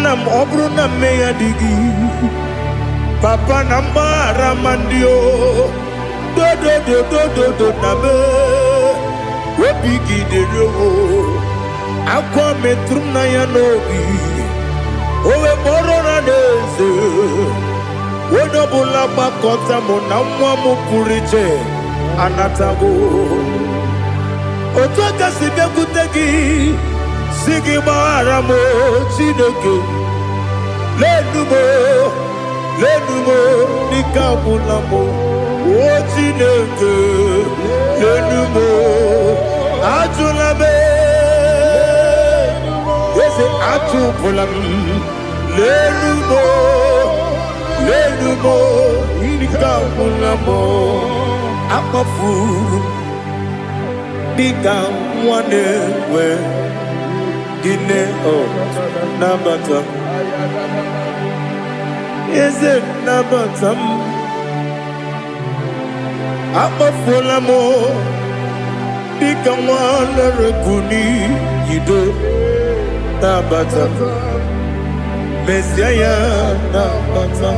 Nam obru nam meya digi. Papa namba ramandio, do nabe. Wepigi de yo, akwa metrum na yanogi. Owe borona dese. Wodobula bakota mona mwamu purije anatago Otoka sibe kutegi Sigi baramo chineke Lenumo nikabulamo O chineke Lenumo Ajulame Yese ajupulam Lenumo Lenumo, Nikamulamo, Akafu, Nikamwane, Dine, Nabata. Is it Nabatam? Akafulamo, Nikamwana, Rekuni, Yido, Nabata. Messiah Nabata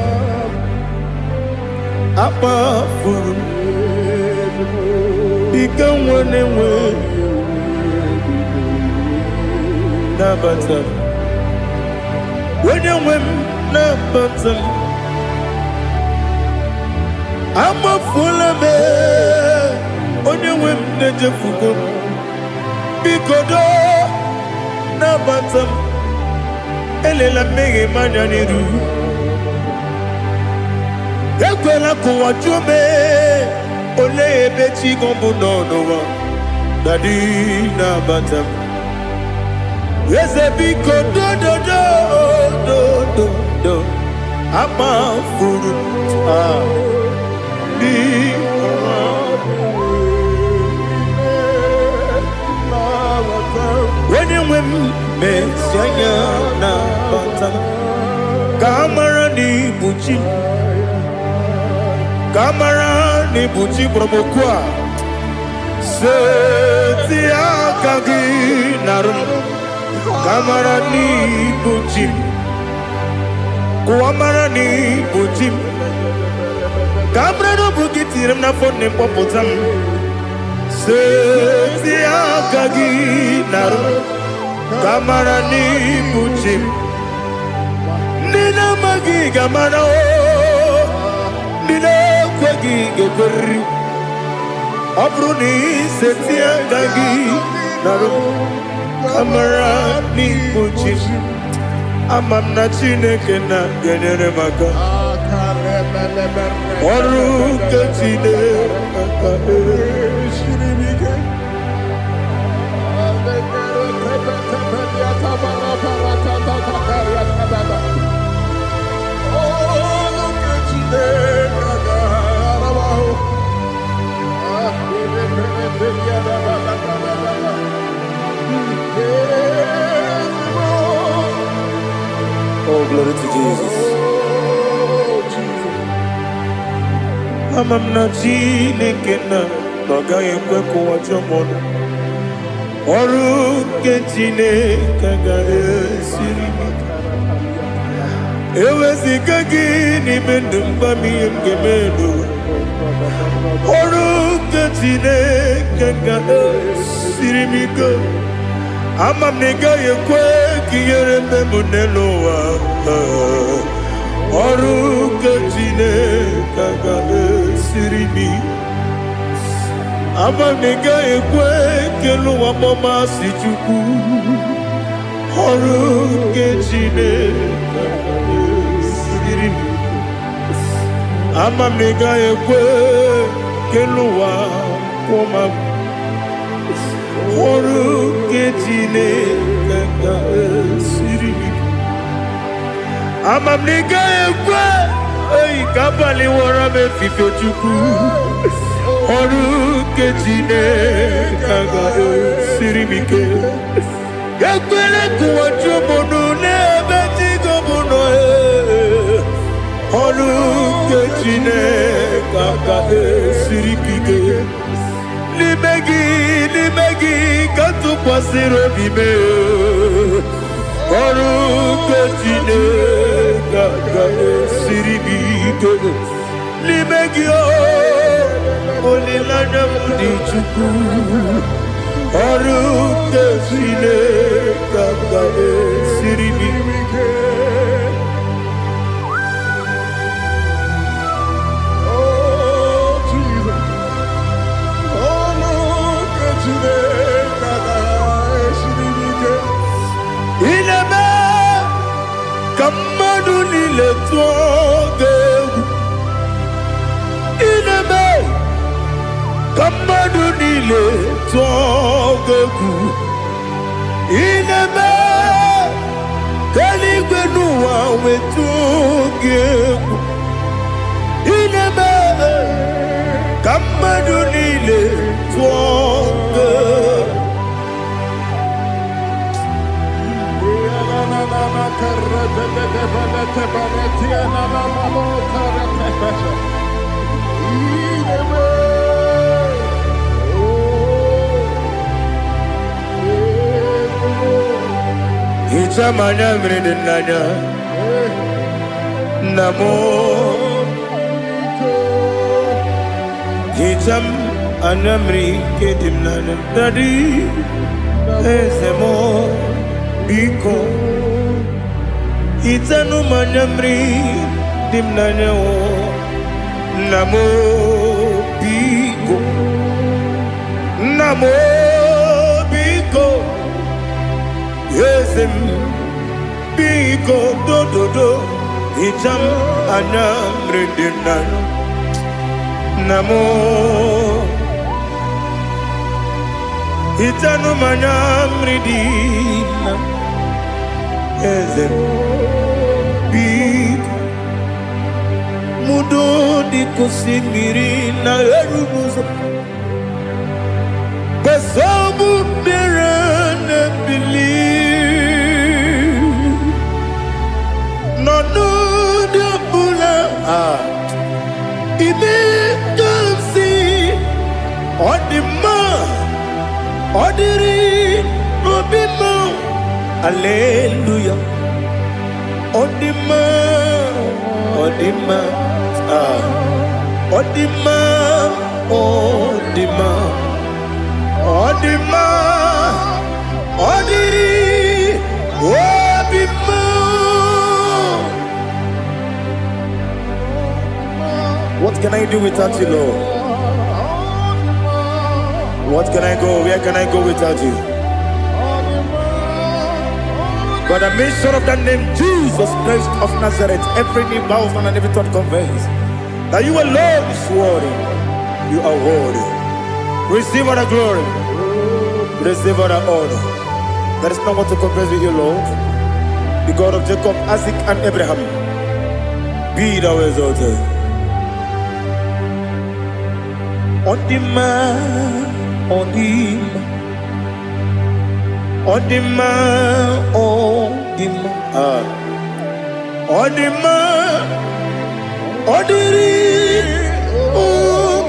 Apa Furu Become one and way Nabata When you win na batam ama fulame onye nwe m na-ejefugo bikodo na batam elela mmehie manya n'iru ekwela kụwa jume ole ebe chi gọbụ n'ọnụwa dadi na batam eze biko do ama furu di when you win mesianya na batam kamara ni buchi promokwa setia kagi narum kamara ni buchi kuamara ni buchi kamara no bukitirim na phone popotam setia kagi narum kamara ni buchi nina magi kamara o nina kwagi gebri abruni setia kagi narum kamara ni buchi amam na chineke na genyere maka ọrụ nke chineke Oh, glory to Jesus. amam na chineke na agaghị ekwe ka ụwa jọọ m ọrụ nke chineke ga-esiri m eweziga gị n'ime ndụ mgbam ihe m ga-eme n'ụwa ọrụ nke chineke ga-esiri m ike amam na ị gaghị ekwe ka ihere mme m n'elu ụwa ọrụ nke chineke ga-esiri m amam na ị gaghị ekwe ka elu ụwa mọmasị Chukwu ọrụ nke chineke ga-esiri m amam na ị gaghị ekwe ka elu ụwa kwụma m ọrụ nke chineke ga-esiri m amam na ị gaghị ekwe ka abalị wara m efife Chukwu ọrụ nke chineke ga-esiri m ike ekwela ka ụwa jụọ m n'ebe chi gọbụ nọ ọrụ nke chineke ga-esiri m ike n'ime gị ka tụkwasịrị obi m ọrụ nke chineke ga-esiri m ike n'ime gị olileanya m dị Chukwu ọrụ nke chineke ga-esiri m ike mmadụ niile tụọ gị egwu ineme ka mmadụ niile tụọ gị egwu ineme ka eluigwe n'ụwa wee tụọ gị egwu ineme ka mmadụ niile tụọ gị egwu Ichamanya mrede nanya namo Icham anamri kedim nanya Dadi ezemo biko itanu manyamri dimnanya namo biko yesem biko do itam anyamri dimnanya namo itanu manyamri dimnanya yesem biko mudo di kusimiri na erubuzo besobu berana believe no de bula ibe dansi odima odiri obima hallelujah odima odima odiri obima. What can I do without you, Lord? What can I go? Where can I go without you? By the mention of that name, Jesus Christ of Nazareth, every knee bows and every tongue confesses that you alone is worthy. You are worthy. Receive all the glory. Receive all the honor. There is no one to compare with you, Lord. The God of Jacob, Isaac, and Abraham. Be thou exalted. On the man, on the man. On the man, on the man, on the man, on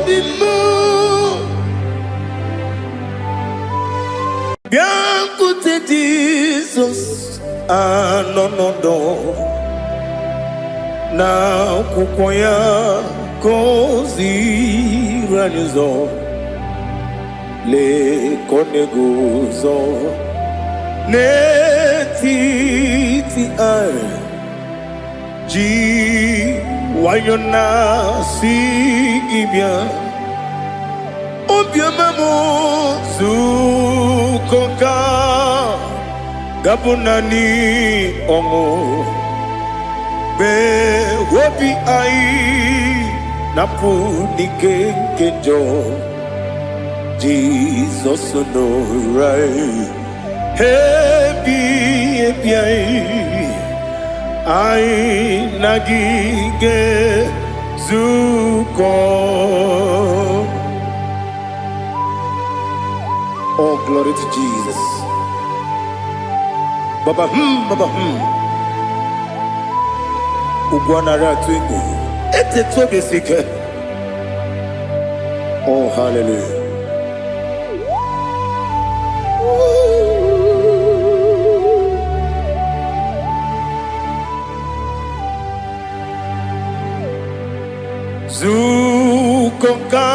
the man. Bien côté Jesus, no. Na kukoya kozi ranizo le koneguzo. Netiti ai ji wayona si ibia obia mamo zukoka gabunani omo be wobi ai napu nikenjo Jesus no right. Happy I nagige zuko. Oh, glory to Jesus. Baba Ugwana ratwingu. Ete tobe sike. Oh, hallelujah. Zukoka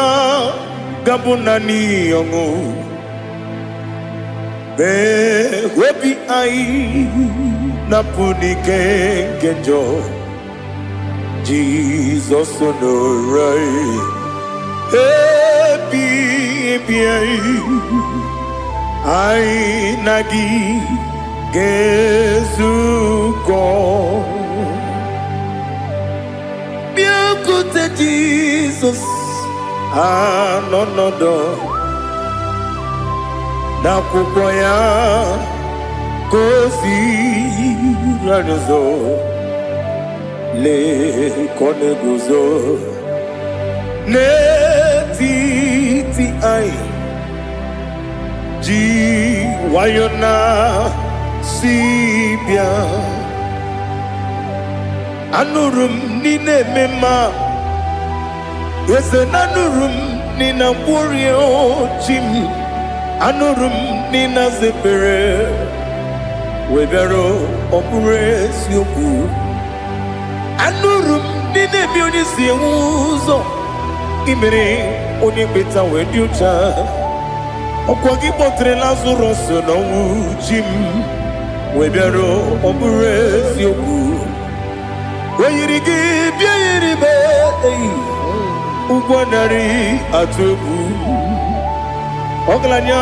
gabunani yongu be webi ai napuni kenjo Jesus no right happy ai nagi gezuko. Jesus, no na kukoya kosi ranizo le koneguzo netiti ai ji wayona sibia anurum nine mema. Yes, anurum nina warrior chim anurum nina zepere webero opures yoku anurum nine bionisi uzo imere onibeta weducha okwagi potre lazuro so no chim webero opures yoku Oyirigi biayiribe Ugwanari atubu Oglanya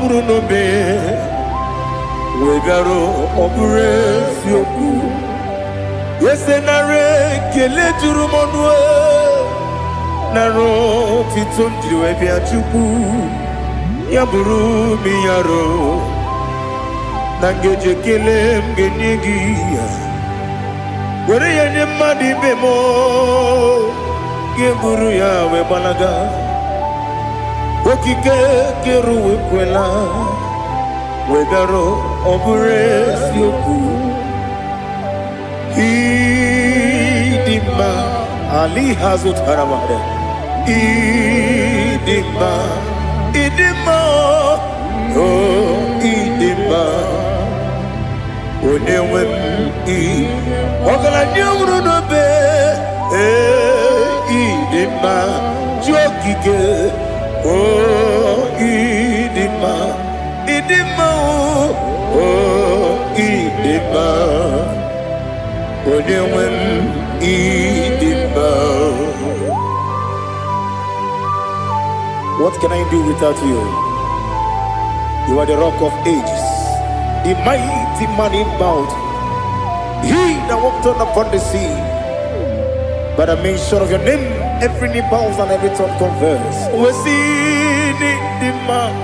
murunobe Wegaro obure sioku Yesenare kele jurumonwe Naro titondriwe biachuku Yaburu miyaro Nangeje kele mgenyigia Were yenye madi bemo Geburu ya we balaga Okike keru we kwela Wegaro obure sioku Idima Ali hazut haramade Idima Oh Idima Onewem Ogala nyumru no be Idima Jokike Oh Idima Oh Idima Onewem Idima. What can I do without you? You are the rock of ages, the mighty man in battle. He that walked on upon the sea. By the mention of your name, every knee bows and every tongue confess. We see the man.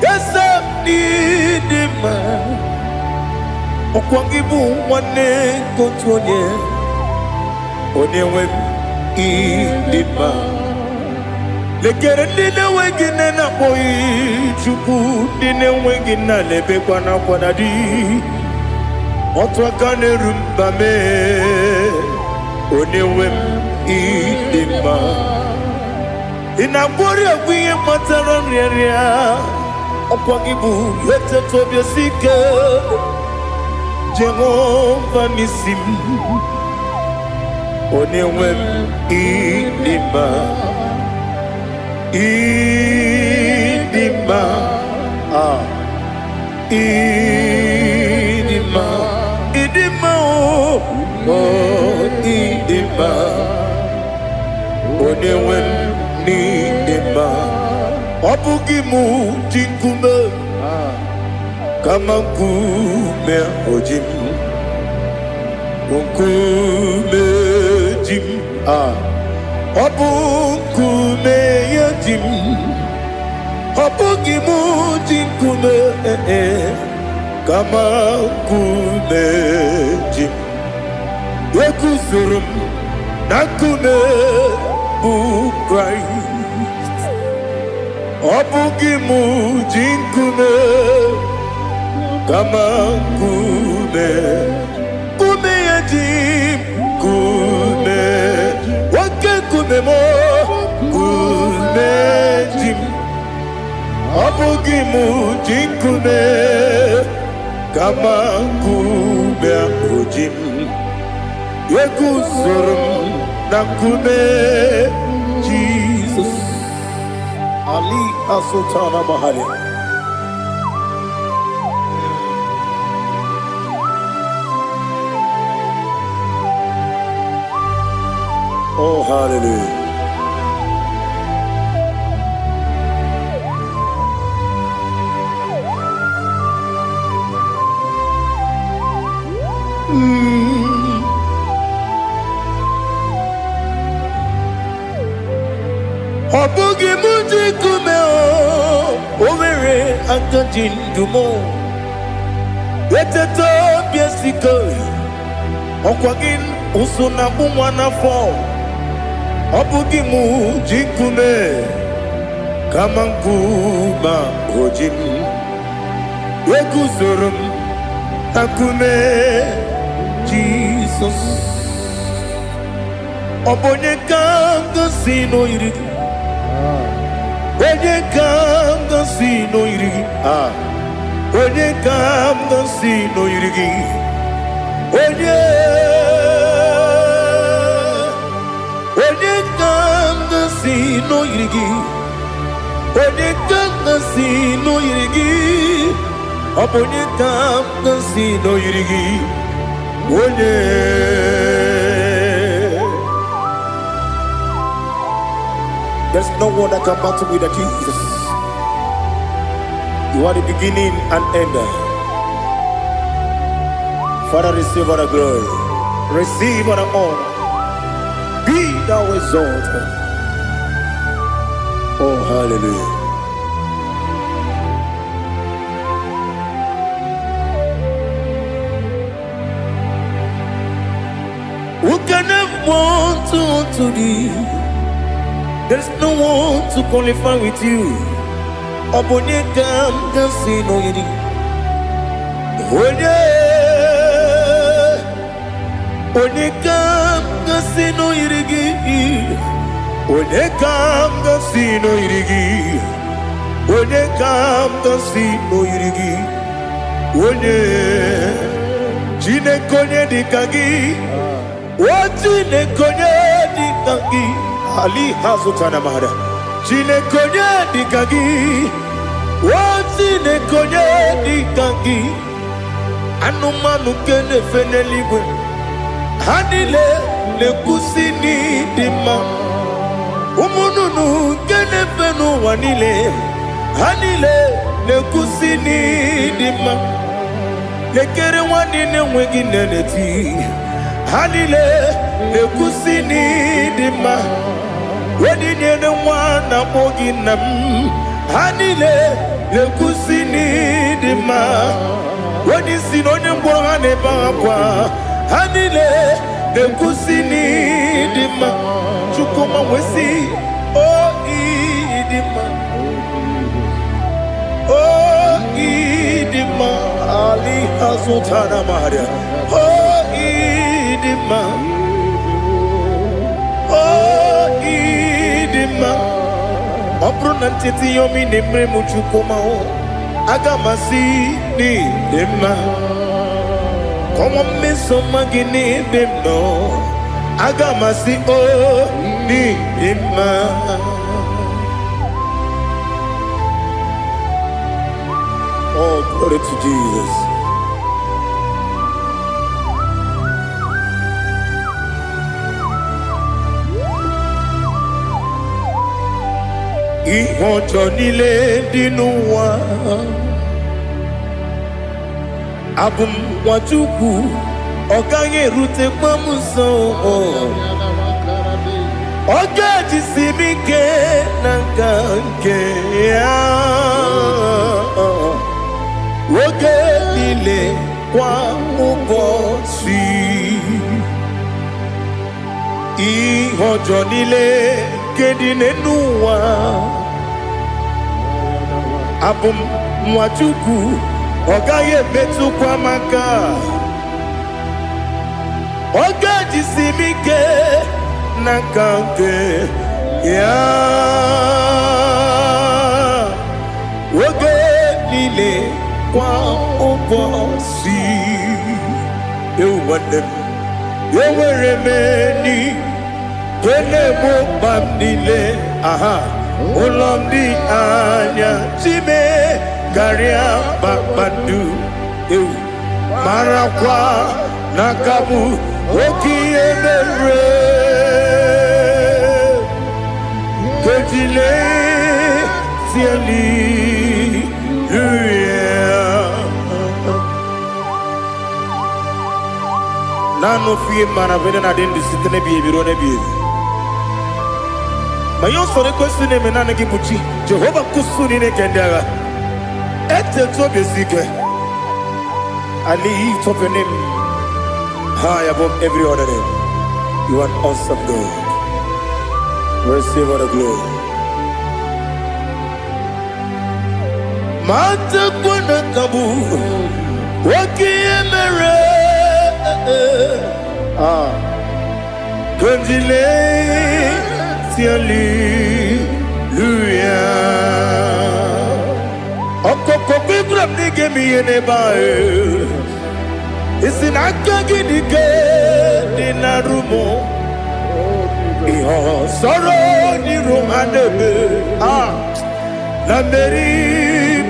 Yes, I need the man. Okwangibu wane kotonye. Onewem idima. Lekere dine wengine na boy chuku dine wengine lebe kwa na kwadadi. Otwa kane rumba me Onewem idima Inabori agwiye matara nyeria Okwangibu yete tobye sike Jehova nisim Onewem idima Idima Idima Idima oh Idima Onewem Idima Obugimu jinkume Kama nkume ojim Nkume jim Obukume yajim Obugimu jinkume Kama nkume jim Yekusurum nakume bu Christ Obugimu jinkume Kama kume Kume yajim Kume Wake kume mo Kume jim Obugimu jinkume Kama kume ojim Yekusurum nakume Jesus Ali Asultana Mahali. Oh, hallelujah. Obugi muji kumeo Overe antojin dumo Yeteto biesiko Okwagin usuna bumwana fo Obugi muji kume Kamankuma ojim Yekusurum takume Jesus Obonye kanga sino irigi Onye kanga sino irigi Onye kanga sino irigi Onye kanga sino irigi Onye kanga sino irigi Onye kanga sino irigi There's no one that can battle with Jesus. You are the beginning and end. Father, receive all the glory. Receive all the honor. Be thou exalted. Oh, hallelujah. Who can have one to thee? There's no one to qualify with you. Abonye kam kasi no yidi. Onye kam kasi no yidi. Onye kam kasi no yidi. Onye kam kasi no yidi. Onye jine konye dikagi. Wajine konye dikagi. Ali hazutana mahada. Jine konye dikagi. Wajine konye dikagi. Anumanu kene feneligwe. Hanile le kusini dima. Umununu kene fenu wanile. Hanile le kusini dima. Lekere wanine wengi neneti. Hanile le kusini dima. Wedi nyene mwana mogi nam. Hanile le kusini dima. Wedi sinonye mbwangane bangwa. Hanile le kusini dima. Chukuma wesi oh idima. Oh idima. Ali hazutana maria. Oh idima. Oh idima. Opronantiti yomi nemre muchukuma o. Agamasi ni dema. Como me somagini demno. Agamasi o ni dema. Oh, glory to Jesus. Ihojo nile dinuwa abum wajuku oganye rute pamuso ogaji simike nanganke ya woge nile kwa ubosi ihojo nile kedinenuwa abum mwachuku ogaye metu kwa maka ogaji simike nakanke ya woge nile kwa ubosi ewanem yeweremeni kene mo bamnile aha Olomdi anya chime garia babadu eu marakwa nakabu okiemere kejile siali nano fie mana vena na dendi sitene biebiro ne biebiro. Mayon sore kwesune menane gibuchi Jehovah kusuni ne kendera ete to besike I lift up your name high above every other name. You are awesome God. Receive all the glory. Mata kuna kabu wakiemere Kundile Hallelujah. Okoko grab the game in a bar. It's in Akagidige in a room. Sorrow ni romanebe. Namberi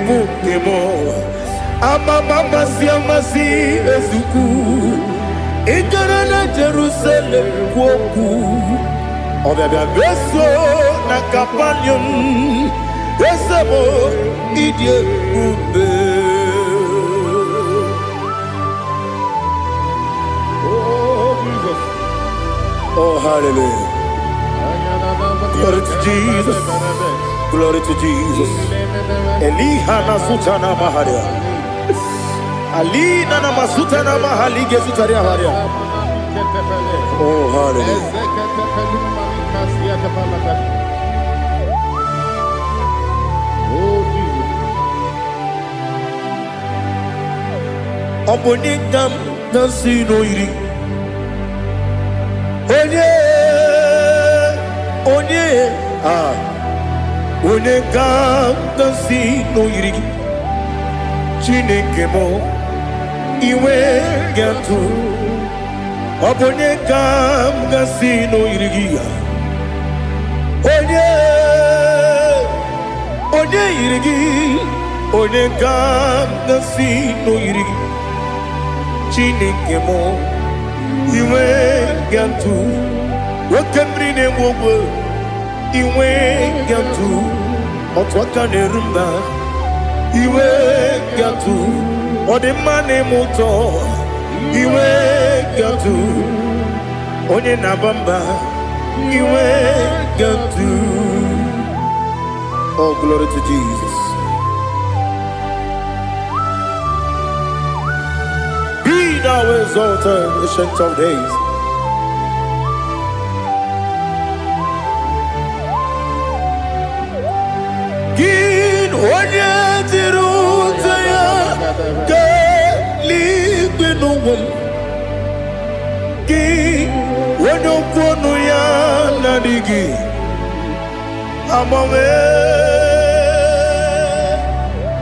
Pokemo. Ama mama si ezuku. Ikarana Jerusalem woku Obabia beso na kapanium Besamo idie ube Oh Jesus Oh hallelujah Glory to Jesus Glory to Jesus Elihana sutana maharia Alina na masuta na mahali gesutaria haria. Oh hallelujah. Oh Jesus. Obonikam nasino iri. Onye Onekam nasino iri. Chineke mo iwe gatu Obonye kam gasino irigia Onye irigi Onye kam gasino irigi Chineke mo iwe gatu Wakemri ne mwogo iwe gatu Otwaka ne rumba iwe gatu Ode mane muto iwe gatu Onye nabamba iwe gatu Oh glory to Jesus. Be thou exalted, ancient of days. Gin onye tirutaya Liquinum Ki Wonokono ya Nadigi Amame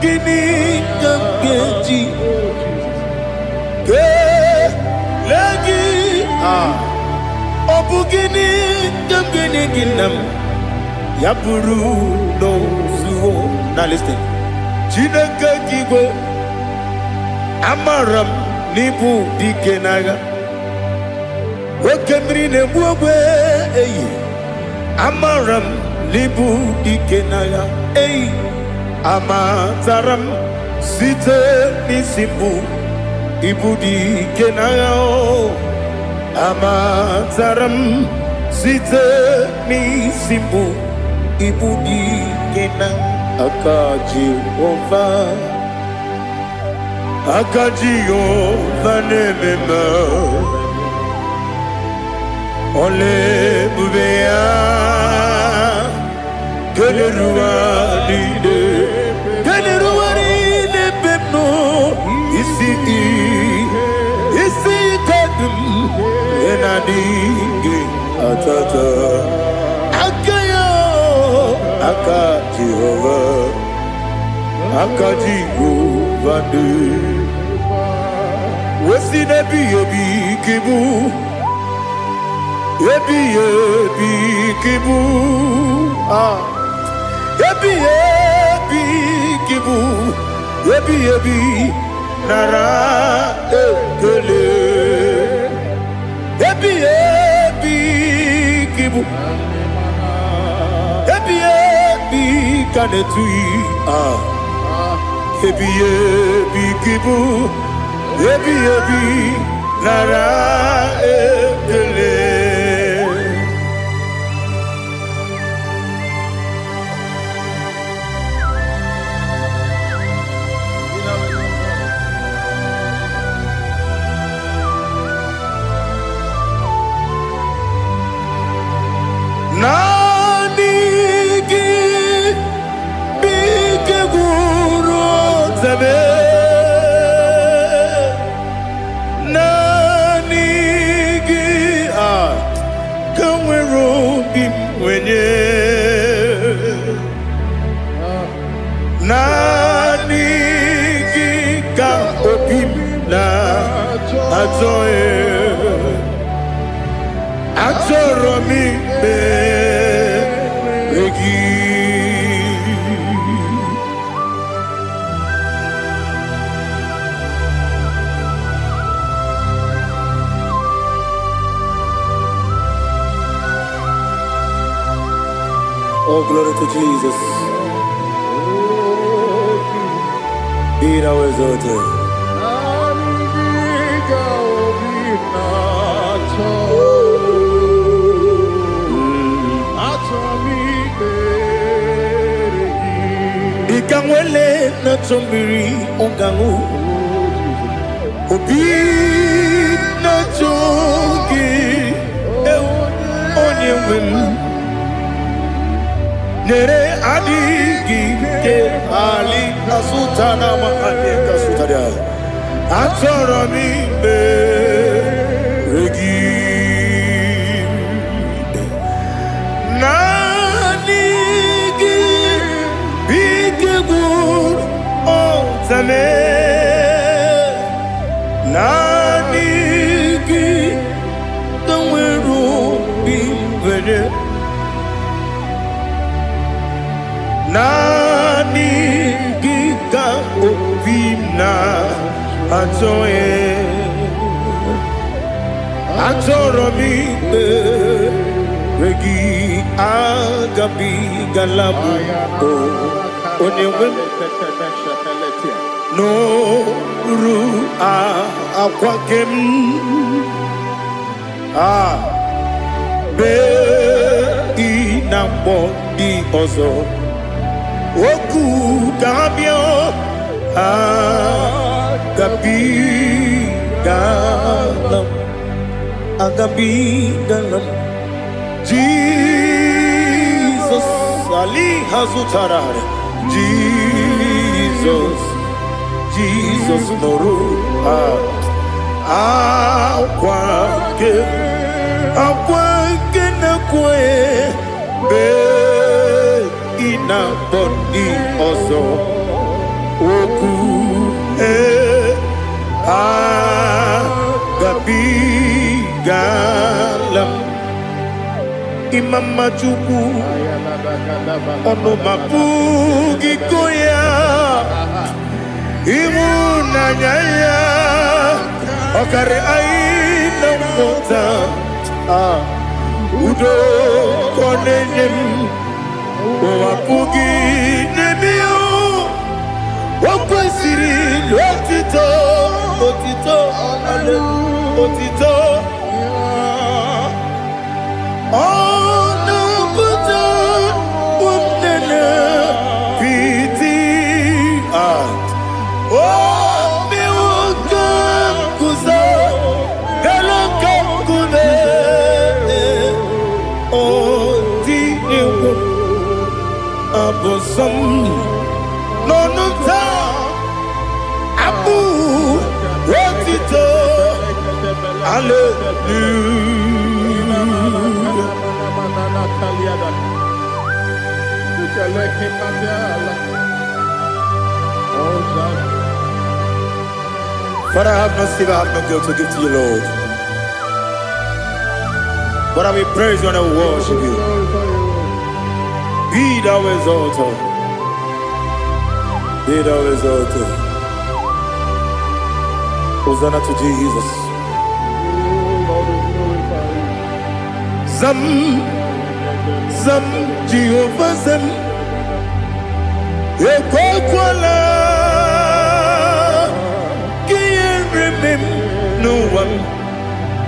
Gini Kamgeji Ke Lagi Obugini Kamgini Ginam Yapuru no Zuho. Now listen Chinaka Kigo Amaram nibu dikenaga Wakemri ne buwe Amaram nibu dikenaga Amataram site nisimbu Ibu dikenaga Amataram site nisimbu Ibu dikenaga Akaji ova Akajiyo vanemema Ole bubea Keleruaride Keleruaride pepno Isi kadum Enadinge atata Akayo Akajihova Akajiyo vande Wesi nebi ebi kibu Ebi kibu Ebi kibu Ebi nara ekele Ebi kibu Ebi kanetui Ebi kibu Ebi nara ekele Nanigi bike guru zabe Nanigi kamweru bimwenye Nanigi ka opim na ajoe Ajoro mi begi Oh, glory to Jesus. Be thou exalted. Ikangwele na chombiri ongangu Obi na chogi onye wim Nere adigi ke ali asutana mahane kasutaria Atoro mi be regi Nanigi biggur otame Nanigi kanweru bimwere Nani gika obina atoye atoro mi regi agabi galabu onewe no ru akwakem be inambo di ozo Oku gabio agabi galam Jesus Ali hazutarare Jesus noru akwake na kwe be ina boni ozo oku gabi galam imama chuku ono mapugi koya imuna nyaya okare aina mota udo konenyem Wapugi nebio Wakwesiri lotito Otito Ono buta Wumnene Piti Miwoka kuza Galaka kune Odinewo Abosom Nonuta Abu Wotito Hallelujah Father, I have no silver, I have no gold to give to you, Lord. But I will praise you and I will worship you. Be thou exalted. Be thou exalted. Hosanna to Jesus. Zam Jehovah Zam Ekwakwala Can't remember no one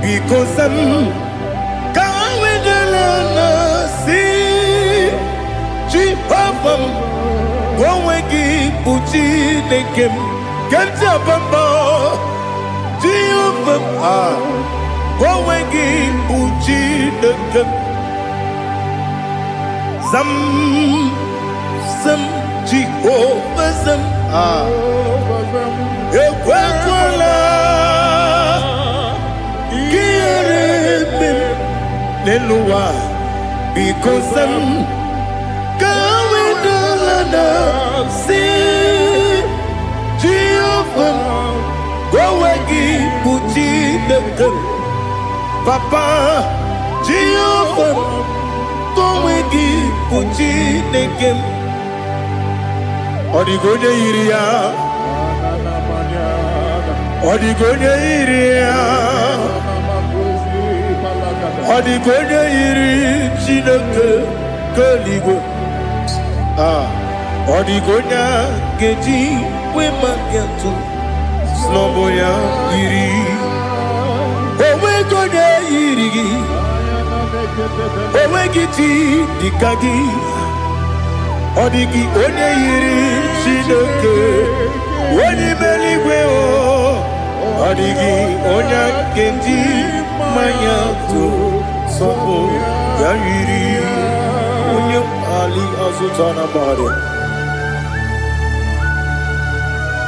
because Zam Kawedalana see Jehovah Wawegi Uchi Nekem Ganja Bamba Jehovah Wawegi Uchi Nekem Zam Jehovah Zam Ekwakwala Kieremem Neluwa because Zam Kawedalana see Jehovah Wawegi Uchi Nekem Papa Jehovah Wawegi Uchi Nekem Odigonye iria Odigonye iri Chineke Kaligo. Odigonya Geji, women get to Snowboya Iri. Owe Goya Iri. Owe Giti, Dikagi. Odigi Onya Iri, Shidoke. Wani Meligwe. Odigi Onya Geji, Mayato, Sobo Yairi. Ali Azutana Bahari.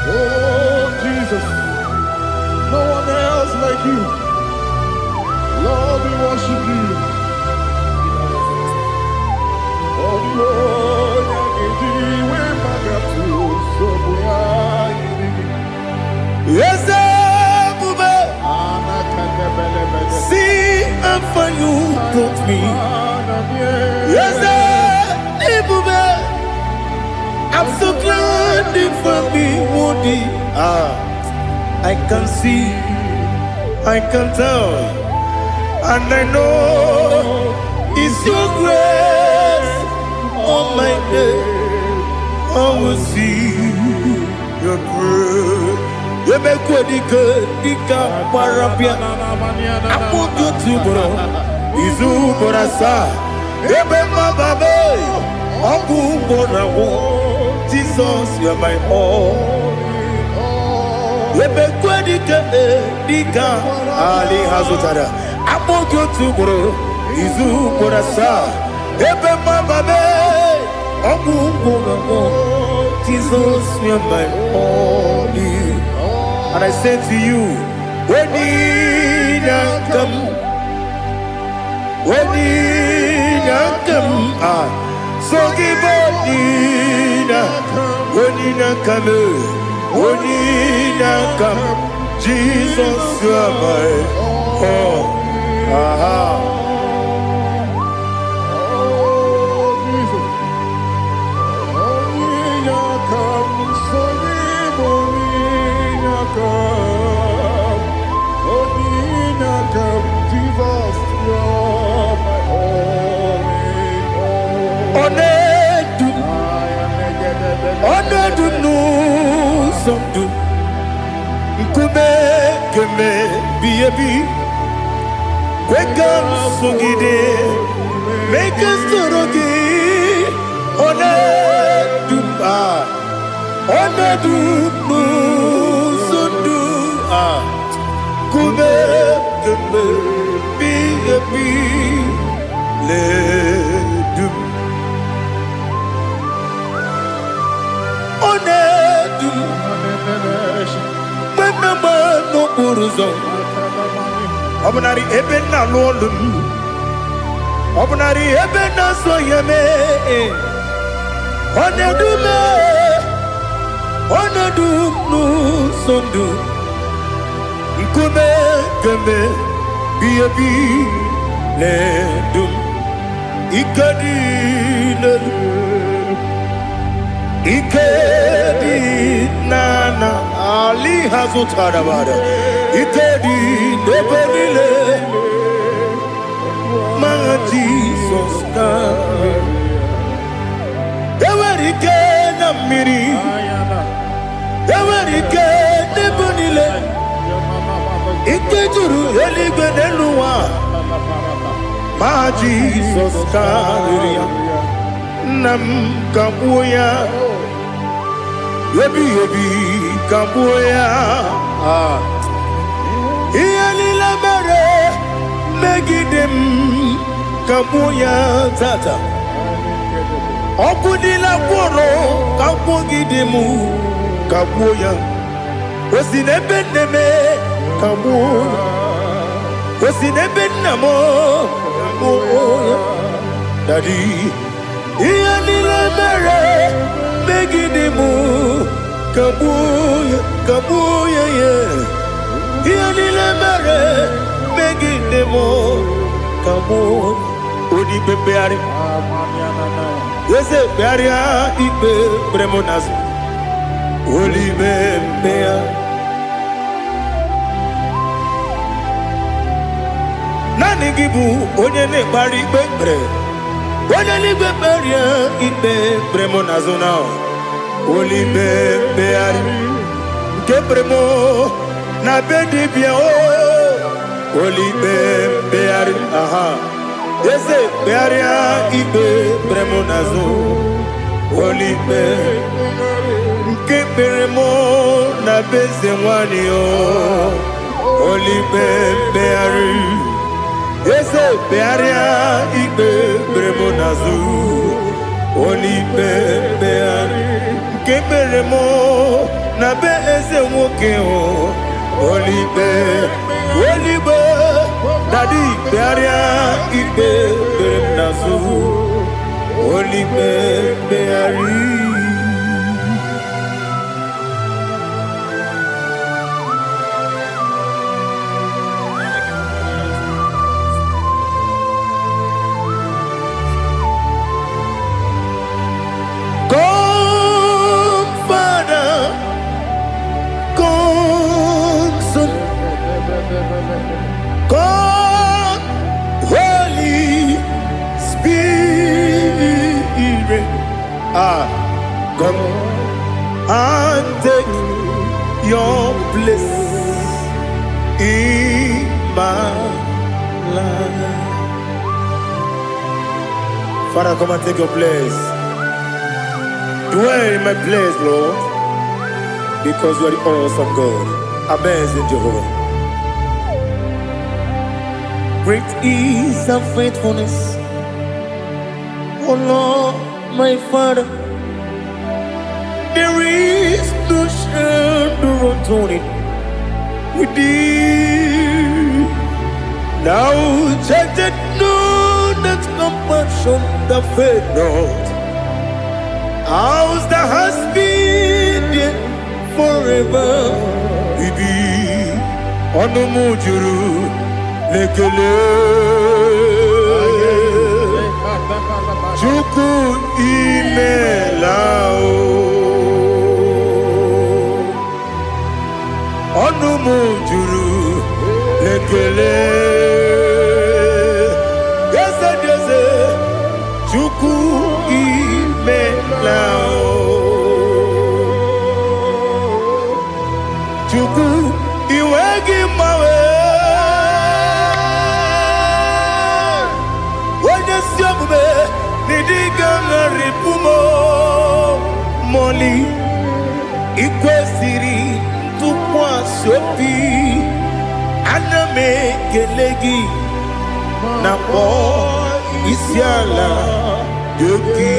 Oh Jesus, no one else like you. Lord, we worship you. Oh Lord, yes, see how far you brought me. Yes, I'm so glad for me, Woody. I can see, I can tell, and I know it's your grace on my day. I will see your grace. You make what you could, Dika Parapia. I want you to bro. Izu Borasa. You make my baby. Abu Bonawo. Jesus, you're my all. You make what you could, Dika Ali Hazutara. I want you to bro. Izu Borasa. You make my baby. Abu Bonawo. Jesus, you're my all. And I say to you, when you come, so give up, when you come, Jesus, you are my all. Wake up, Sugide, make us to Obnari ebena lolum, Obnari ebena soyeme, Onedu nu sondu, Nkume keme biyebi ledum, Ikedi nana Ali Hazutara Bada. Ikedi nebenile Manga Jesus kame Ewerike na miri Ewerike nebenile Ikejuru eligwe neluwa Ma Jesus kame Nam kabuya Yebi kabuya Iyalila mere megidem kabuya tata Okudila kworo kabugidemu kabuya Osinebendeme kabuya Osinebenamo kabuya Daddy Iyalila mere megidemu kabuya yeah Iyalila mere megidemu kabuya Odi pepeari Yese pearia ipe premonas Oli bepea Nani gibu onye ne bari bepre Onelibe beria ibe bremo nazona. Olibe beari ke bremo na bedi bia o. Olibe beari aha. Ese bearia ibe bremo nazo. Olibe ke bremo na beze wani o. Olibe beari. Ese bearia ibe bremo nazo. Olibe beari ke bremo na beze woke o. Olibe Daddy bearia ibe bremo nazo. Olibe beari. God, Holy Spirit, come and take your place in my life. Father, come and take your place. Dwell in my place, Lord, because you are the awesome God. Amazing Jehovah. Great is thy faithfulness, O Lord, my Father. There is no shadow upon it with thee. Thou changest not that compassion that faith not. Ours that has been there forever with thee. Onomujuru lekele Chuku imelao Onumujuru lekele Yese Chuku imelao Chuku iwegi mawe Moli ikwesiri tukwa sopi aname kelegi na po isiala yoki.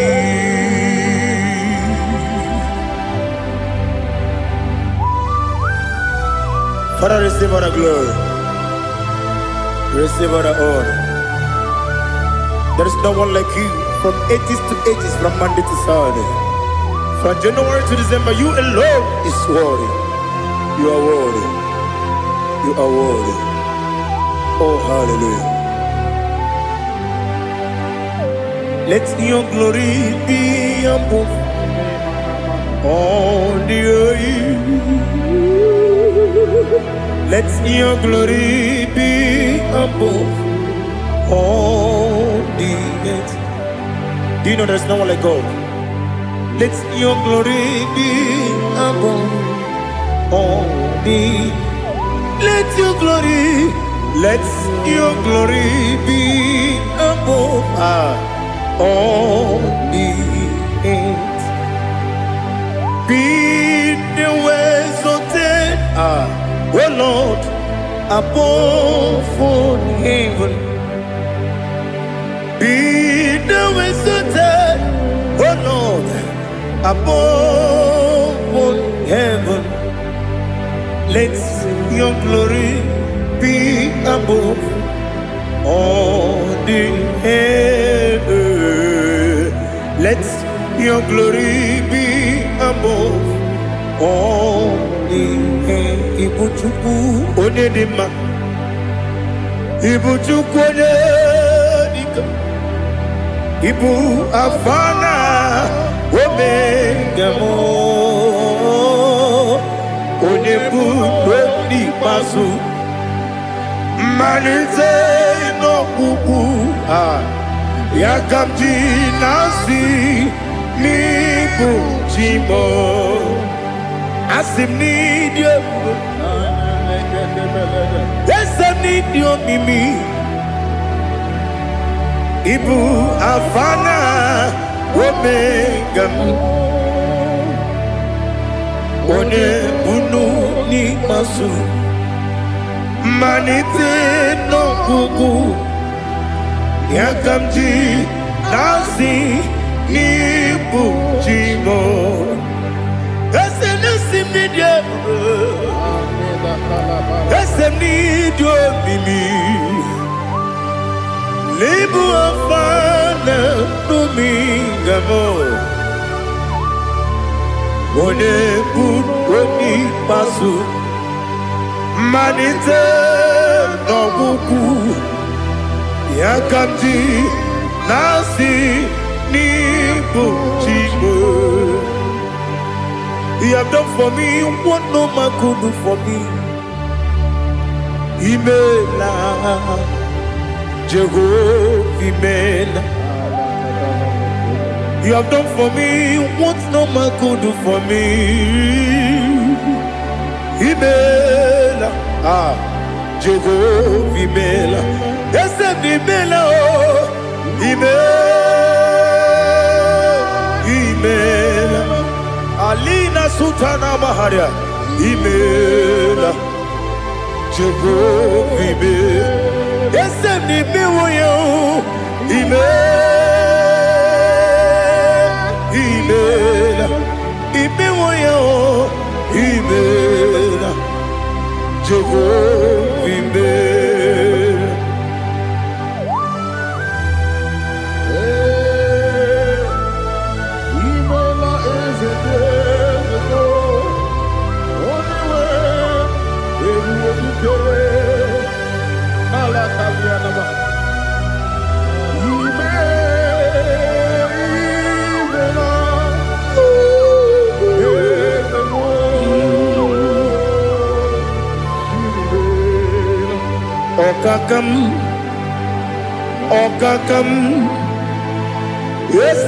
Father, receive all the glory, receive all the honor. There is no one like you. From ages to ages, from Monday to Saturday, from January to December, you alone is worthy. You are worthy. You are worthy. Oh, hallelujah. Let your glory be above all the earth. Let your glory be above all the earth. Do you know there's no one like God? Let your glory be above all the. Let your glory be above all the earth. Be the exalted, oh Lord, above all heaven. Be the exalted, oh Lord, above all heaven. Let your glory be above all the heaven. Let your glory be above all the heaven. Ibuchuku onedima, Ibuchuku onedika. Ibu afana omega mo onebu lodi pasu manize no kuku Yakamji nasi nibu jimo asim nidio esem nidio mimi ibu afana omega one bunu ni masu manite no kuku Yakamji nasi nibu jimo Esem nidio Esem nidio mimi Libu afana numingamo One buni pasu Manite no buku Yakamji nasi nibu jimo He have done for me what no man could do for me. Imela, Jehovah, Imela. You have done for me what no man could do for me. Imela, Jehovah, Imela. Yes, Imela, Imela. Alina Sutana Maharia Imela Jehovah Imela Esem ni miwoyo Imela Imiwoyo Imela Jehovah Imela Okakam, yes,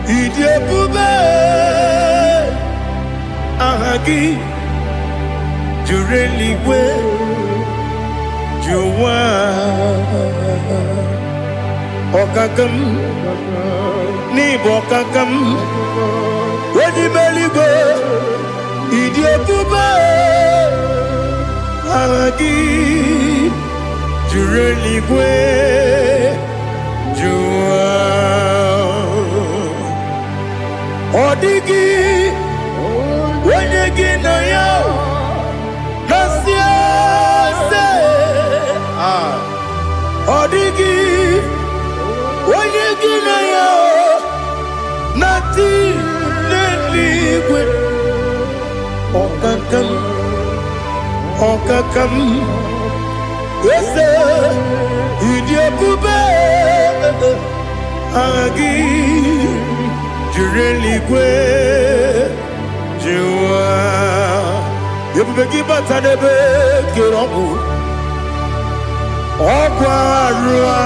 Idiabube, Ahagi, Jureliwe, Juwa, Okakam, Nibokakam, Wedibeligo, Idiabube, Ahagi. Jureligwe Jua Odigi Wenyegi na yo Nasiase Odigi Wenyegi na yo Nati Neligwe Okakam Yes, Idiabube Agi Jureligwe Jua Yebubeki Batanebe Kirobu Okwarua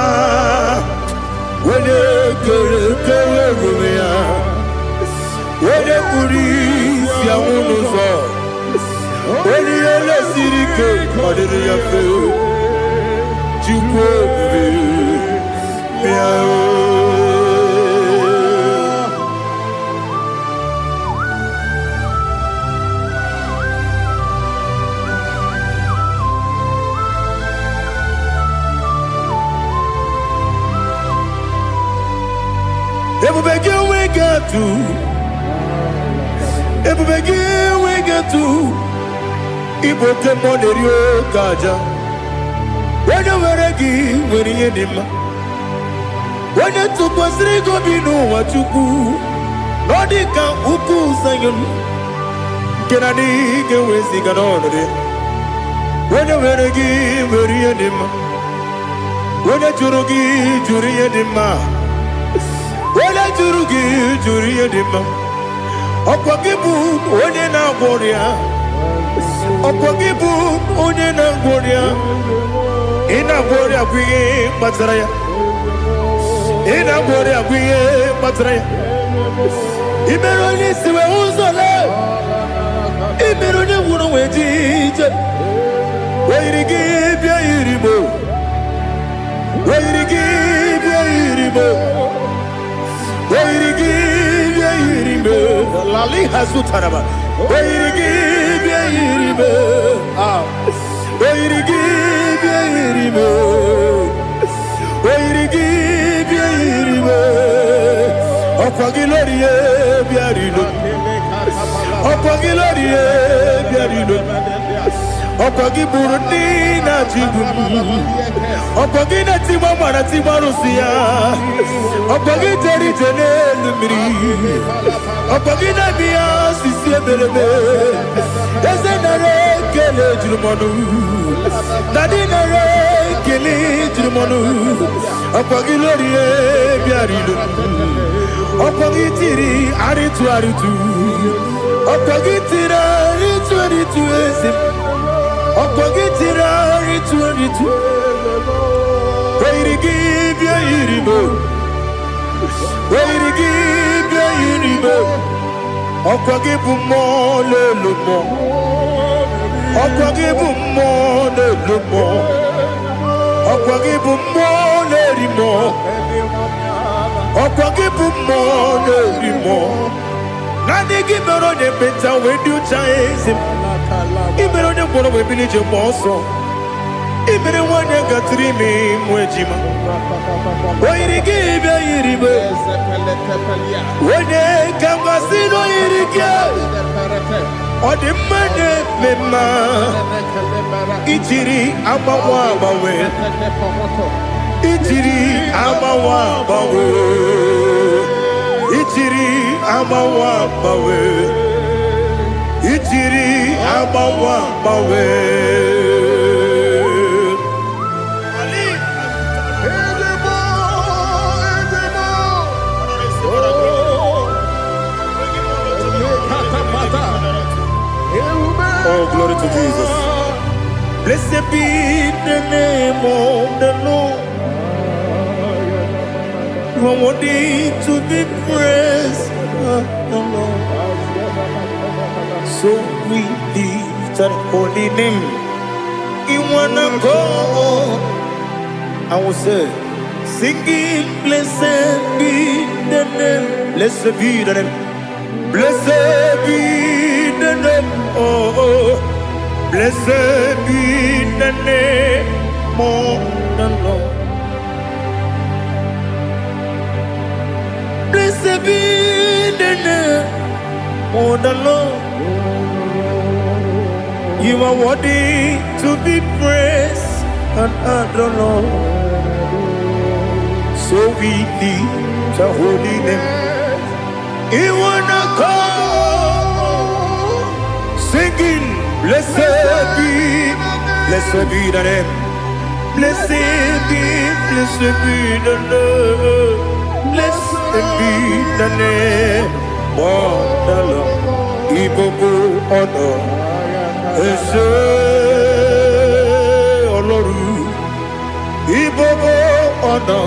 Wene Kere Rumia Wene Kuri Siamunuzo Wene Yele Sirike Kodini Yafe Ebubegi we get to Iboke Monerio Kaja. When you were a gay, when you had him, when you took was Rigo, you know what you do. Nodika Uku Sayon Can I dig away Siganone? When you were a gay, when you had him, when you Jurugi, Juri had him, when I Jurugi, Juri had him, Opagibu, when you now warrior, Opagibu, when you now warrior. Ina gloria kwi Mazaraya ina bore agwiye matre imeroni siwe uzole imeroni wunu wejije weirigi bia iribo weirigi bia iribo weirigi bia iribo lali hazutaraba weirigi bia iribo weirigi bia iribo weirigi bia iribo okwagilorie bia rilo okwagilorie bia rilo okwagi burundi na jibu okwagi na timama na timarusia okwagi jeri jene lumiri okwagi na biya sisi eberebe eze nare kele jirumonu nadi nare kele jirumonu okwagi lorie biarilo okwagi tiri aritu okwagi tira aritu eze okwagitira ritu weirigi bia iribo okwagibu mo lelumo okwagibu mo lelumo okwagibu mo lerimo okwagibu mo lerimo nani gimero de beta wedu chaise ibero de bono we bilije moso ibere wanya gatrimi mwejima oirigi bia iribe wone kangasino irige odimane mema itiri amawa bawe itiri amawa bawe itiri amawa bawe itiri amawa bawe Oh, glory to Jesus. Blessed be the name of the Lord. You are worthy to be praised, the Lord. So we lift that holy name. You wanna go? I will say, singing, blessed be the name. Blessed be the name. Blessed be the name. Oh, blessed be the name of the Lord. Blessed be the name of the Lord. You are worthy to be praised and adored, Lord. So we lift the holy name. You wanna come singing, blessed be the name. Blessed be the name. Blessed be the name of the Lord. Ibobo honor. Ese Oloru Ibobo ọ̀nà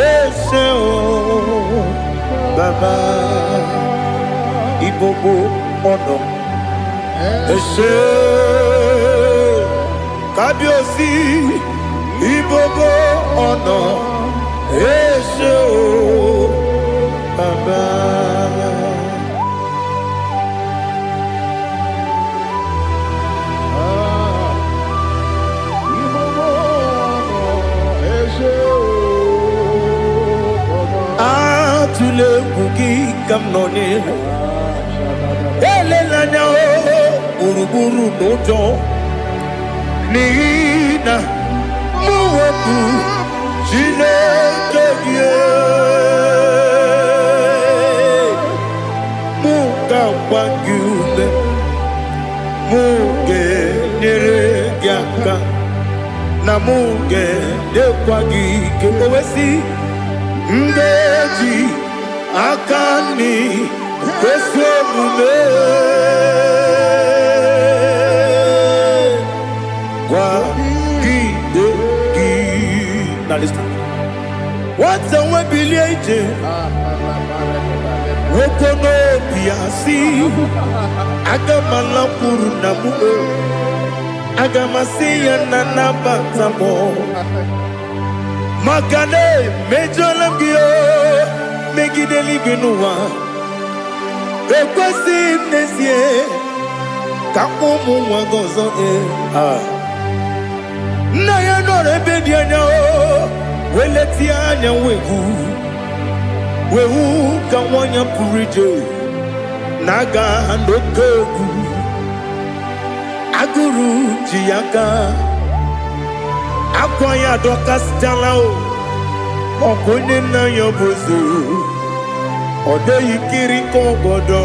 Ese o Baba Ibobo ọ̀nà Ese Kábíyèsí Ibobo ọ̀nà Ese o Baba. Tule kuki kamnoni ele lanya o buruburu nojo nina muweku jile kebie muka wangyule muge nere gyaka na muge dekwagi kewesi ndeji akani kwesomume kwa gidegi. Now listen. What's a webilie? Wokono biasi. Agamala purunamu. Agamasiya nanabatamo. Makane mejolamgio. Megideli benua. Ekwasi nesie. Kakomu wagozo na ya no rebedi anya o weleti anya wehu ka wanya purije naga ndokogu aguru jiaka akwa ya dokas jala o okonye na yobozu ode yikiri kogodo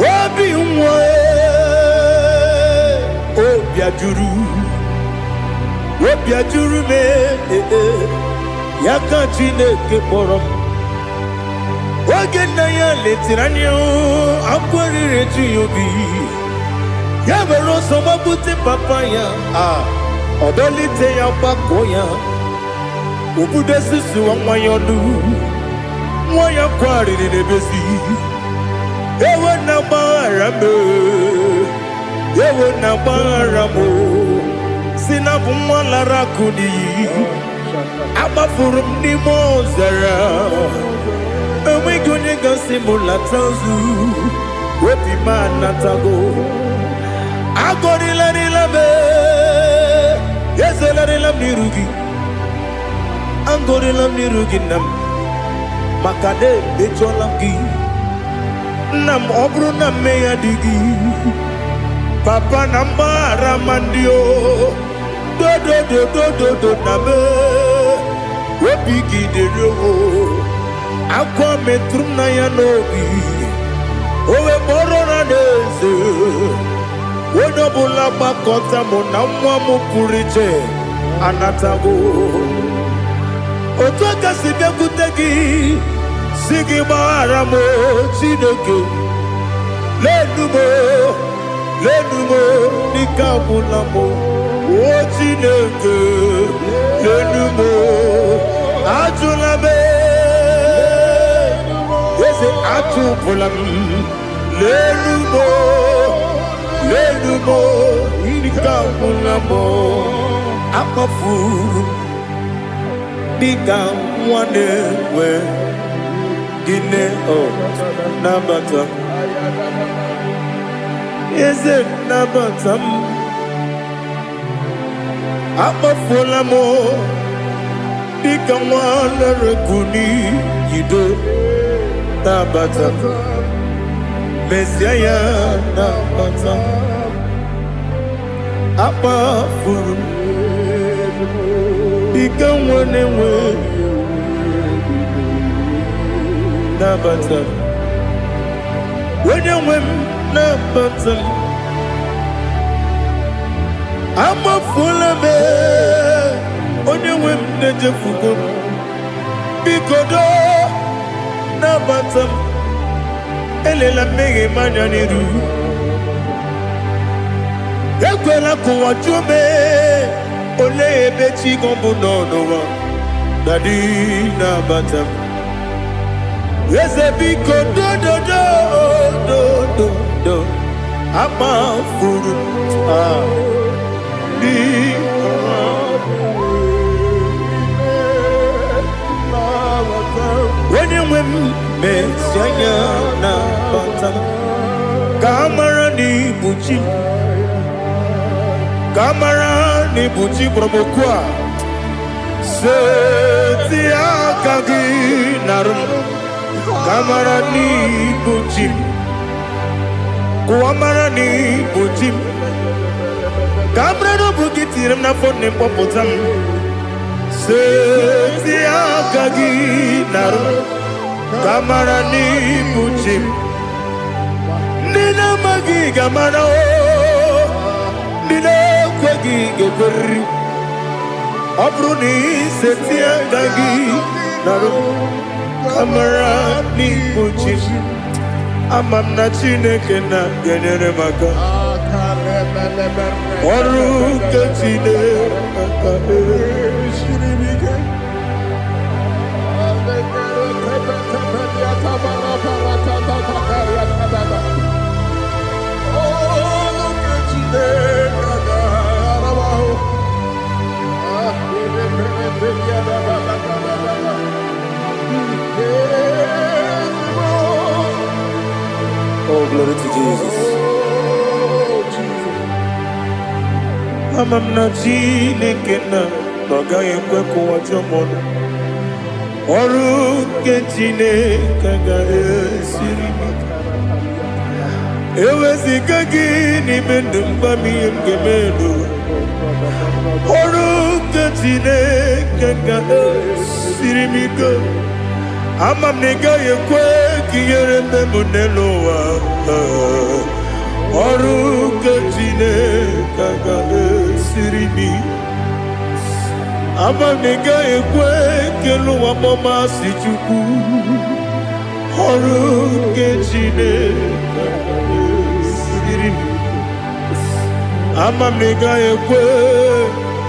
Obi mwe Obi ajuru me Yaka Chineke kpọrọ Oge na ya letiri anya akwarire ji obi Ya mere ọsọ mabute papa ya Ọdọlite ya gbakọ ya Obude susu nwa ya ọnụ Nwa ya kwariri n'ebezi Ewe na baramo Sinabu mwalara kuni Abafurum ni mozara Ewe gunye gasi mulatazu Wepi manatago Agori larilabe Yeze larilam nirugi Angori lam nirugi nam Makade becholamgi Nam obru na meya digi Papa nambara mandio Do nabe Wepigi de roho Akwa metrum na ya nobi Owe moro na neze Wonobula bakota mo na mwamu purije Anatago Otoka sibe kutegi Sigi baramo Chineke Lenumo Nikabulamo O Chineke Lenumo Ajulabe Ese Ajupulam Lenumo Nikabulamo Akafu Nikamwane Gine Nabata Is it Nabatam Apafulamo Nikamwana Rekuni Yido Nabatam Messiah Nabatam Apafulu Nikamwane Nabatam when you win Nabatam I'm a full of it when you win the Jefugo Bikodo Nabatam Elela Mege Mananiru Ekwela Kuwa Jume Ole Bechi Gombu no Daddy Nabatam Yes, a big do I'm a fool. When you win, Messiah, Kamara ni buchi promokwa. Setia kagi narum. Kamara ni buchim, Kuamara ni buchim. Kamara no bukitiram na phone popotam. Setia kagi naru. Kamara ni buchim. Nina magi kamara o. Nina kwagi geberi. Abruni setia kagi naru. Kamara ni buchim Amamna Chineke na genere maka Waru kachine Glory to Jesus. Amam na Chineke na agaghị ekwe ka ụwa jọọ m. Ọrụ nke Chineke ga-esiri m. Eweziga gị n'ime ndụ mgbam ihe m ga-eme n'ụwa. Ọrụ nke Chineke ga-esiri m ike. Ama m na ị gaghị ekwe ka ihere eme m n'elu ụwa. Ọrụ nke Chineke ga-esiri m ike. Ama m na ị gaghị ekwe ka elu ụwa gbamasị Chukwu. Ọrụ nke Chineke ga-esiri m ike. Ama m na ị gaghị ekwe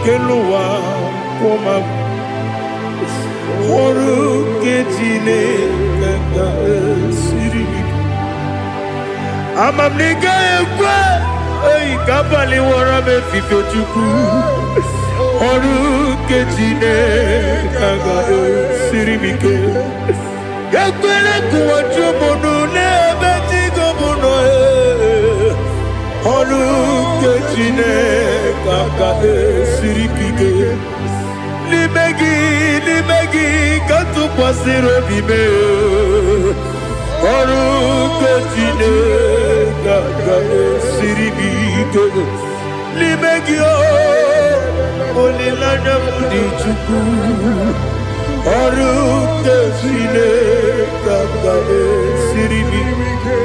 ka elu ụwa kwụma m. Ọrụ nke Chineke ga-esiri m ike. Ama m na ị gaghị ekwe ka abalị wara m efife Chukwu. Ọrụ nke Chineke ga-esiri m ike. Ekwela ka ụwa jụọ m ọnụ n'ebe chi gị bụ nọ. Ọrụ nke Chineke ga-esiri m ike. N'ime gị ka tụkwasịrị obi m. Ọrụ nke Chineke ga-esiri m ike. N'ime gị olileanya m dị Chukwu. Ọrụ nke Chineke ga-esiri m ike.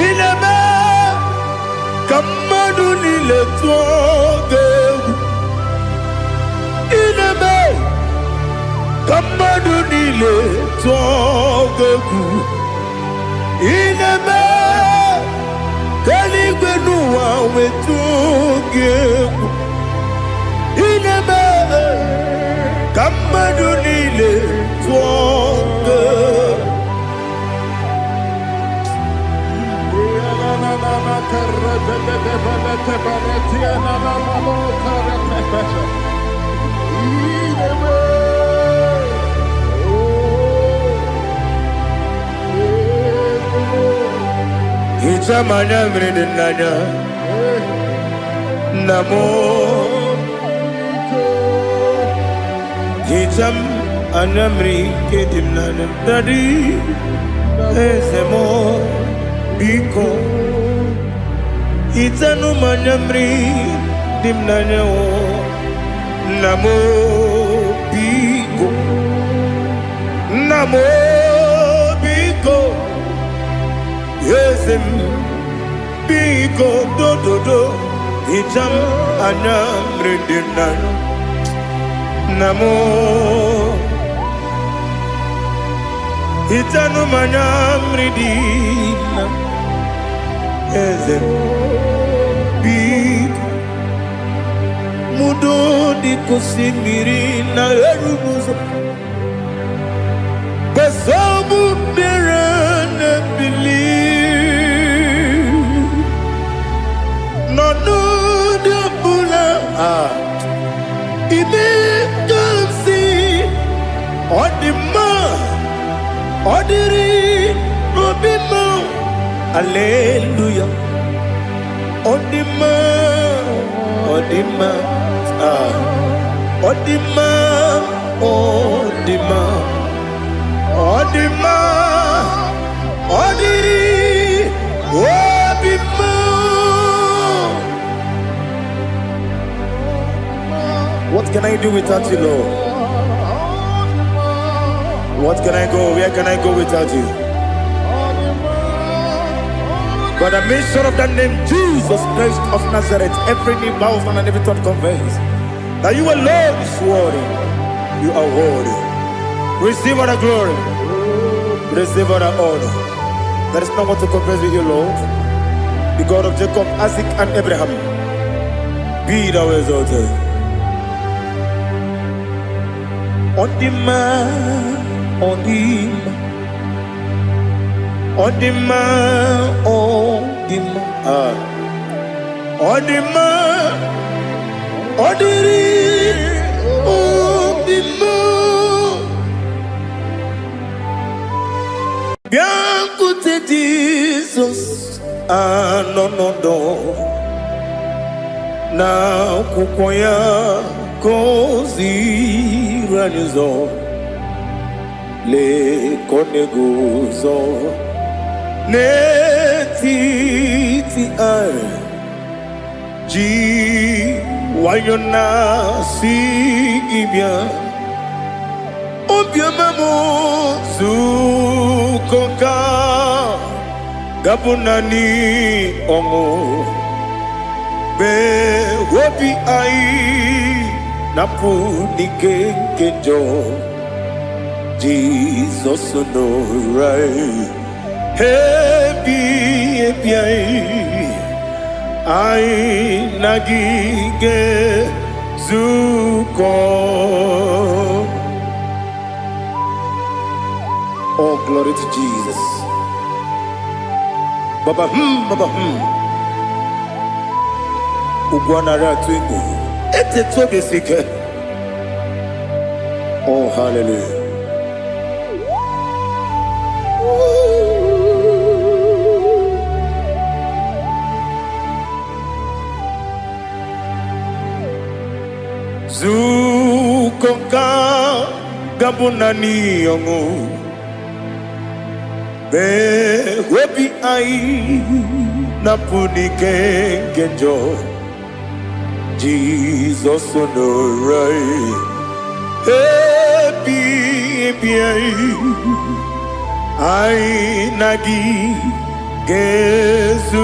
Ineme ka mmadụ niile tụọ gị egwu. Ineme ka mmadụ niile tụọ gị egwu. Ineme ka eluigwe n'ụwa wee tụọ gị egwu. Ineme ka mmadụ niile tụọ gị egwu. Hicham anya mmiri dị n'anya nna m. Hicham anya mmiri nke dị m n'anya Daddy eze m biko. Hichanụ m anya mmiri dị m n'anya nna m biko. Nna m biko. Eze m biko dododo. Hicham anya mmiri dị m n'anya nna m. Hichanụ m anya mmiri dị m n'anya eze m biko. Mudo dị ka osimiri na-eru n'ụzọ. Nsogbu bịara na-ebili. N'ọnọdụ ọbụla ime ka m si ọ dị mma. Ọ dịrị obi m. Hallelujah. Ọ dị mma. Ọ dị mma. Ọ dị mma. Ọ dị mma. Ọ dị mma. Ọ dịrị obi m. What can I do without you, Lord? What can I go? Where can I go without you? By the mention of that name, Jesus Christ of Nazareth, every knee bows and every tongue confesses that you alone is worthy. You are worthy. Receive all the glory. Receive all the honor. There is no one to compare with you, Lord. The God of Jacob, Isaac, and Abraham. Be thou exalted. On the man, on the man, on the man, on the man. Odima, Odiri, Odima. Biancote Jesus, no. Na kukoya kozi ranizo, le koneguzo, ne titi ai. Ji wayona si ibia obia mamo zukoka gabunani omo be wobi ai napu nikenjo Jesus no right happy I nagige zuko. Oh, glory to Jesus. Baba Ugwana ratwingu. Ete tobe sike. Oh, hallelujah. Zukonka gabunani yongu be webi ai napunike genjo Jesus no right happy ai nagi gezuko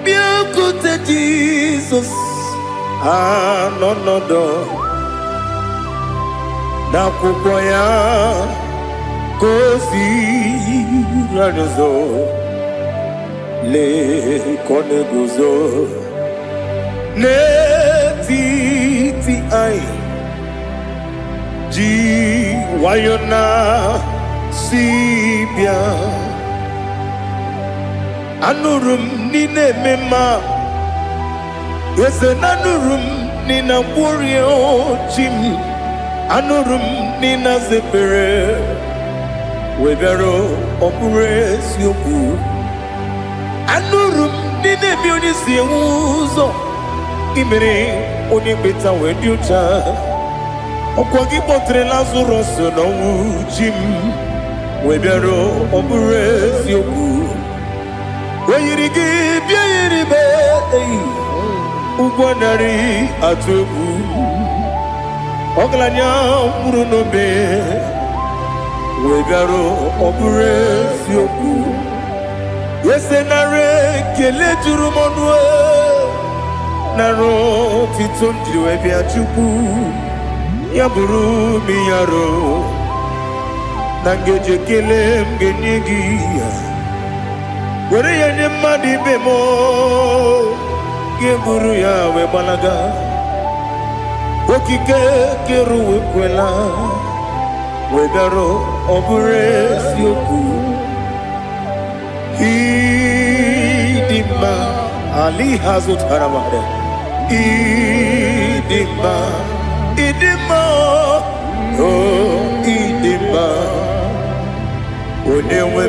biancote Jesus no na kukoya kozi ranizo le koneguzo ne titi ai ji wayona sibia anurum nine mema yese nanurum nina burio chim anurum nina zepere webero opure sioku anurum nine mioni siuzo imere oni beta wediucha okwagi potre Lazarus no chim webero opure sioku weyirigi biayiribe ugwanari atubu oglanya murunobe wegaro obure sioku yesenare kele jurumonwe naro titondiri bia chuku yaburu miyaro nangeje kele mgenigi were yenye madi bemo geburu ya we balaga okike keru wekwela wegaro obure sioku idima ali hazut haramade idima oh idima onewe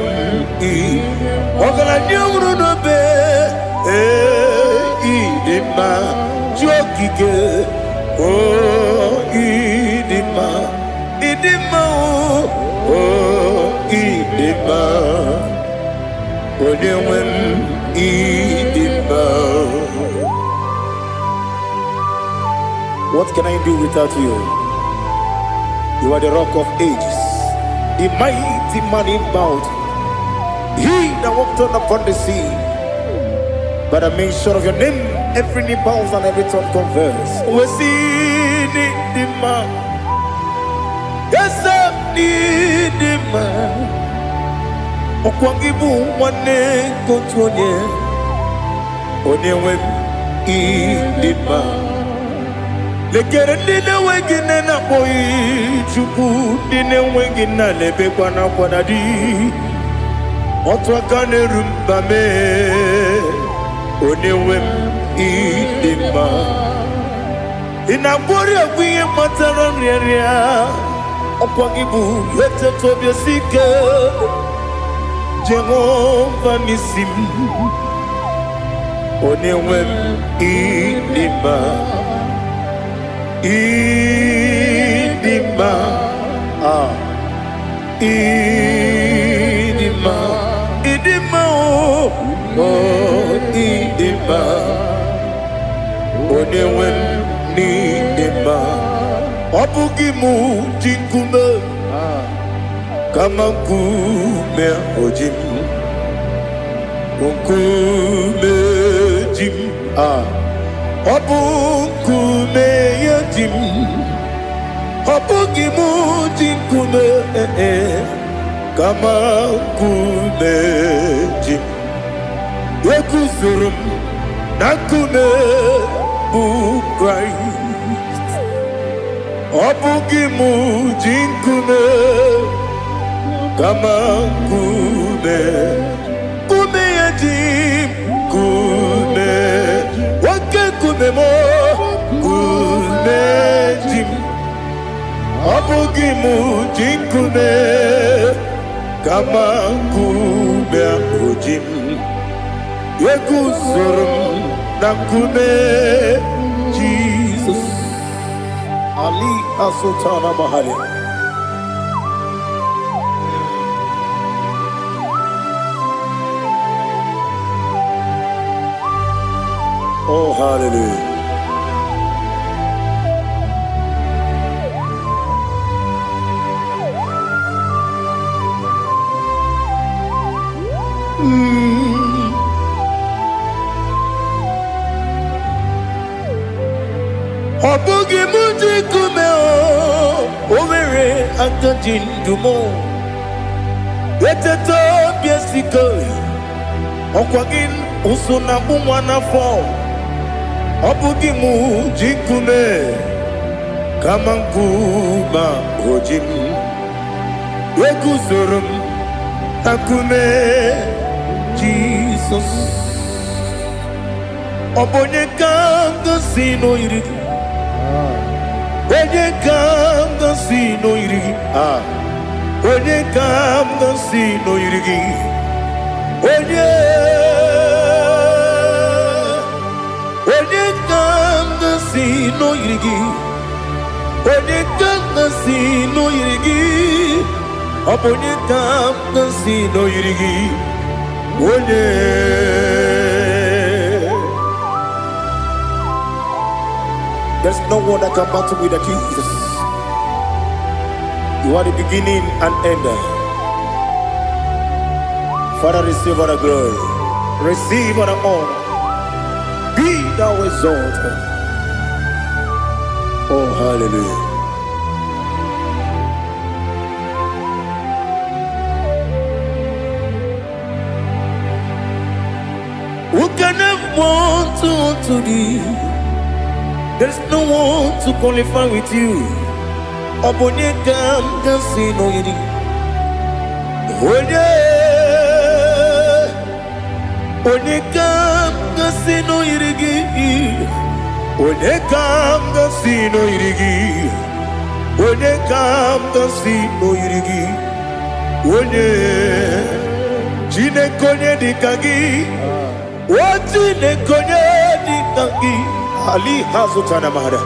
ogala nyumru no be idima jokike oh idima oh idima onewe idima. What can I do without you? You are the rock of ages, the mighty man in mountain. He that walked on upon the sea. By the mention of your name, every knee bows and every tongue confess. We see the man. Yes, I need the man. Okwangibu wane kotonye. Onewe idima. Lekere dine wengine na boy chuku dine wengine lebe kwa na kwa dadi. Otwakane rumbame Onewem idima Inabori agwiye matara nyeria Okwagibu yete tobye sike Jehova nisim Onewem idima Idima Idima Idima oh Idima Onewem Idima Obugimu jinkume Kama kume ojim Unkume jim Obukume yajim Obugimu jinkume Kama kume jim Yekuzurum nakume Christ Obugimu jinkume Kama kume Kume yajim Kume Wake kume mo Kume jim Obugimu jinkume Kama kume ojim Yekuzurum nakume Jesus Ali Asutana Mahali Oh hallelujah Obugi muji kume o Owere antojin dumo Eteto biesiko Okwagin usuna bumwana fo Obugi muji kume Kamankuma ojim Yeguzurum takume Jesus Obonye kanga sino irigi Onye kanga sino irigi Onye kanga sino irigi Onye kanga sino irigi Onye kanga sino irigi Onye kanga sino irigi Onye There's no one that can battle with Jesus. You are the beginning and end. Father, receive all the glory. Receive all the honor. Be thou exalted. Oh, hallelujah. Who can have one to thee? There's no one to qualify with you. Obonye kam kasino yidi. Onye kam kasino yidi. Onye kam kasino yidi. Onye kam kasino yidi. Onye chine konye dikagi. Wachine konye dikagi. Ali Hazutana Mahada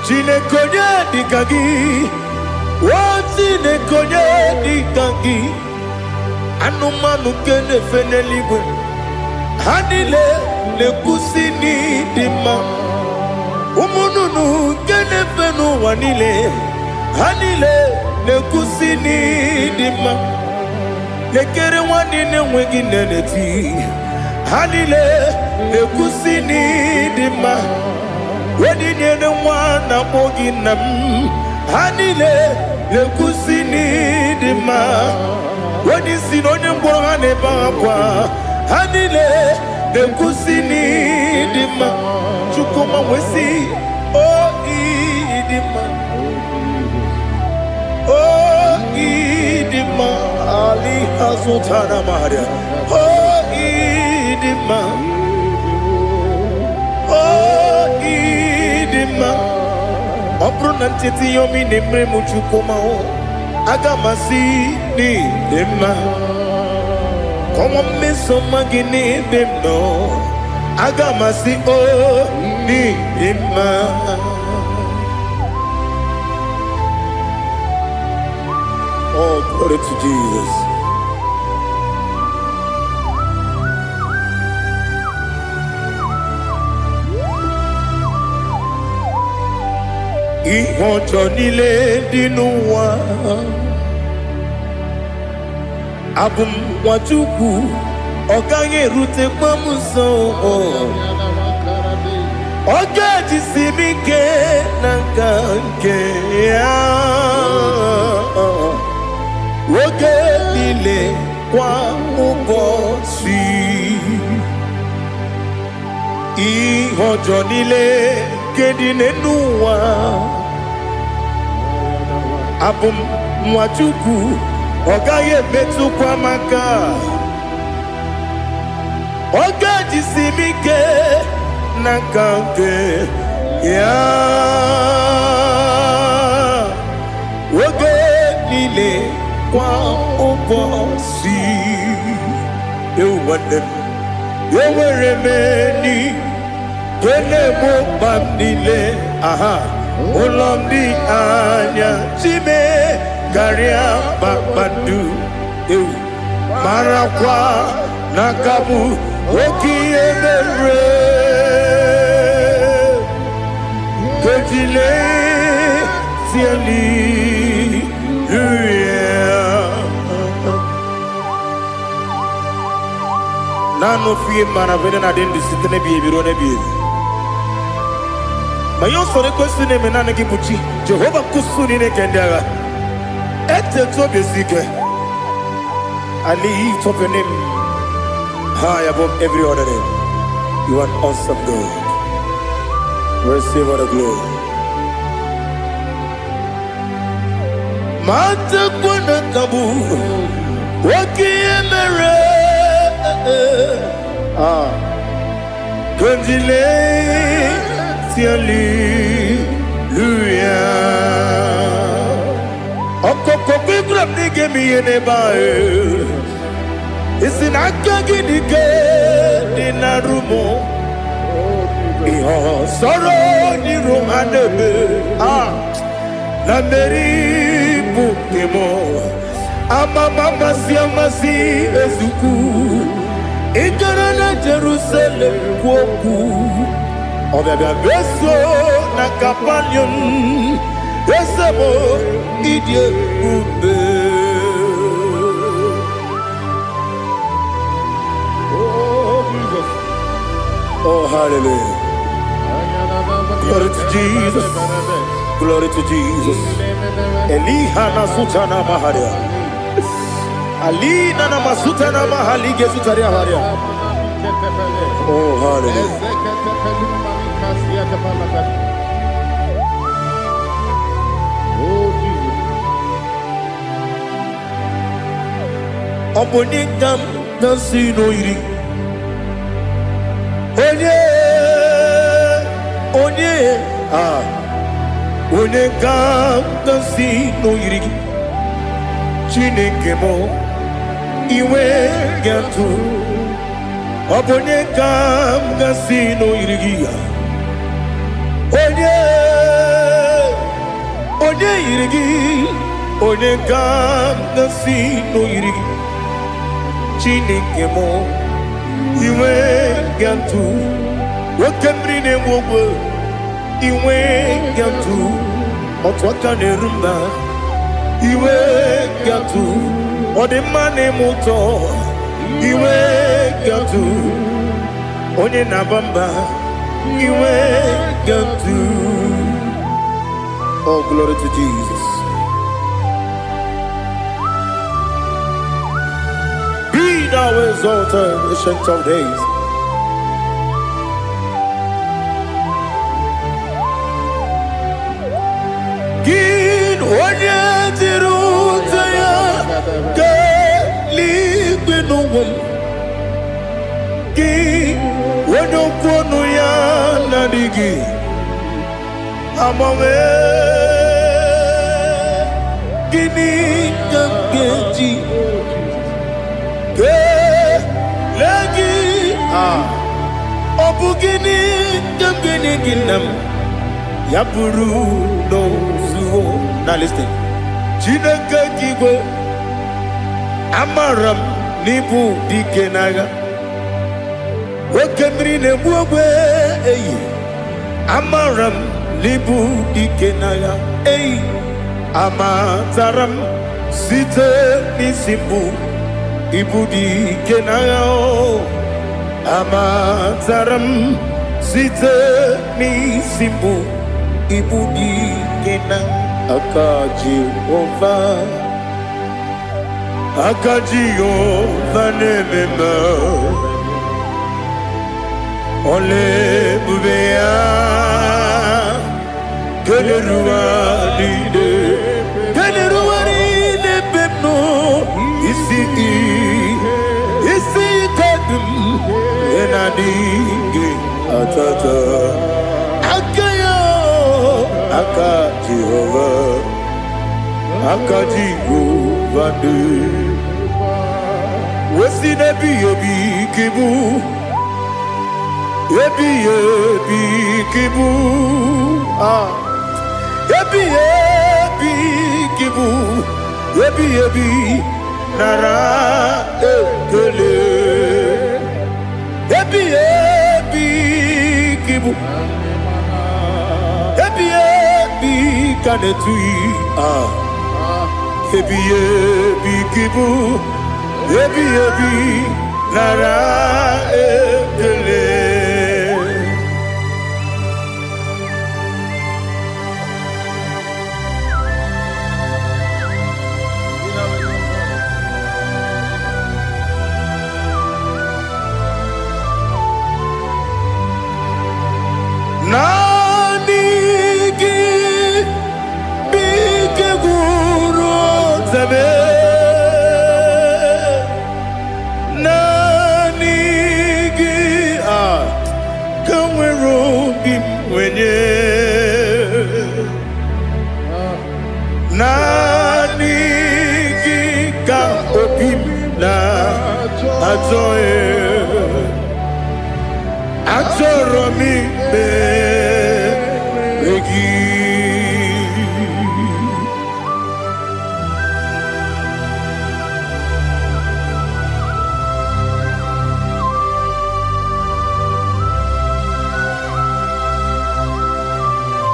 Chine konye dikagi Wachine konye dikagi Anumanu kene feneligwe Hanile le kusini dima Umununu kene fenu wanile Hanile le kusini dima Lekere wanine wengi neneti Hanile le kusini dima Wedi nyene mwana mogi nam Hanile le kusini dima Wedi sinonye mbwangane bakwa Hanile le kusini dima Chukuma wesi oh idima Oh idima Ali Sutana Maria. Oh, Idima. Oh, Idima. Opronantiti yomi nemre muchukoma. Agamasi ni dema. Come on, miss some magini demno. Agamasi oh ni dema. Oh, glory to Jesus. Ihojo nile dinuwa abum wajuku oganye rute pamuso ogaji simike nangange ya woge nile kwa ubosi ihojo nile kedine nuwa abum mwachuku ogaye metu kwa maka ogaji simike nakange ya woge nile kwa ubosi ewanem eweremeni kene mo bamnile aha Olomdi anya chime garia babadu eu marakwa nakabu okiemere kejile siali nano fiye mana vene na dendi sitene biye biro ne biye mayo sore kwesune menane kibuchi Jehova kusuni ne kendara ete to besike I lift up your name high above every other name. You are awesome God. Receive all the glory. Mata kuna kabu wakiemere Kundile Hallelujah. Okoko grab ni gemi ene bae. Isina kagi ni ke dina rumo. Iho soro ni rumandebe. Na meri bukemo. Ama mama siamasi ezuku. Igara na Jerusalem kwoku. Obia beso na kapanion Esemo idie ube Oh Jesus. Oh hallelujah. Glory to Jesus. Glory to Jesus. Elihana sutana maharia Alina na masutana mahali gesutaria haria Oh hallelujah. Oh Jesus. Obonikam nasino iri. Onye Onekam nasino iri. Chineke mo iwe gatu. Obonekam nasino iri. Onye irigi, onye gam nasi no irigi. Chineke mo, iwe gantu. Wakemri ne mwogo, iwe gantu. Otwaka ne rumba, iwe gantu. Odemane moto, iwe gantu. Onye nabamba, iwe gantu. Oh, glory to Jesus. Be thou exalted, ancient of days. Gin onye tirutaya keli Ki wano kono ya nadigi amawe gini kamgeji ke lagi obu gini kamgini ginam ya buru no zuo. Now listen. Chineke kigwe amaram nibu dikenaga Wakemri ne buwe eyi amaram nibu dikenaga eyi amataram site nisimbu ibu dikenaga amataram site nisimbu ibu dikenaga Akaji ova nemema Ole bubea Keleruaride pepno isi kadum Enadige atata Akaji Jehovah de Wesi nebi ebi kibu Ebi kibu Ebi kibu Ebi nara ekele Ebi kibu Kanetui Ebi kibu Ebi nara ekele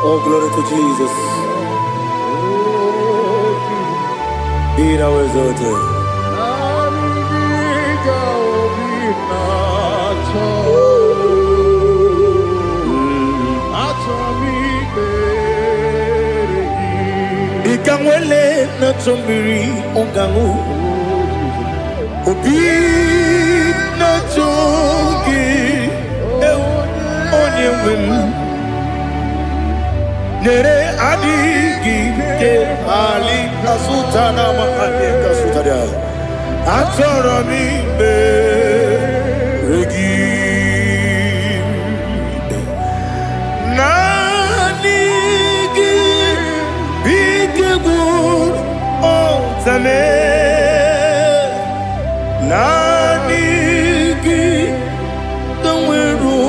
Oh, glory to Jesus. Be thou exalted. Ikangwele na chombiri ongangu Obi na chogi onye wim Nere adigi ke ali kasutana mahane kasutaria Atoro mi be regi Nanigi bigegu otame Nanigi kamweru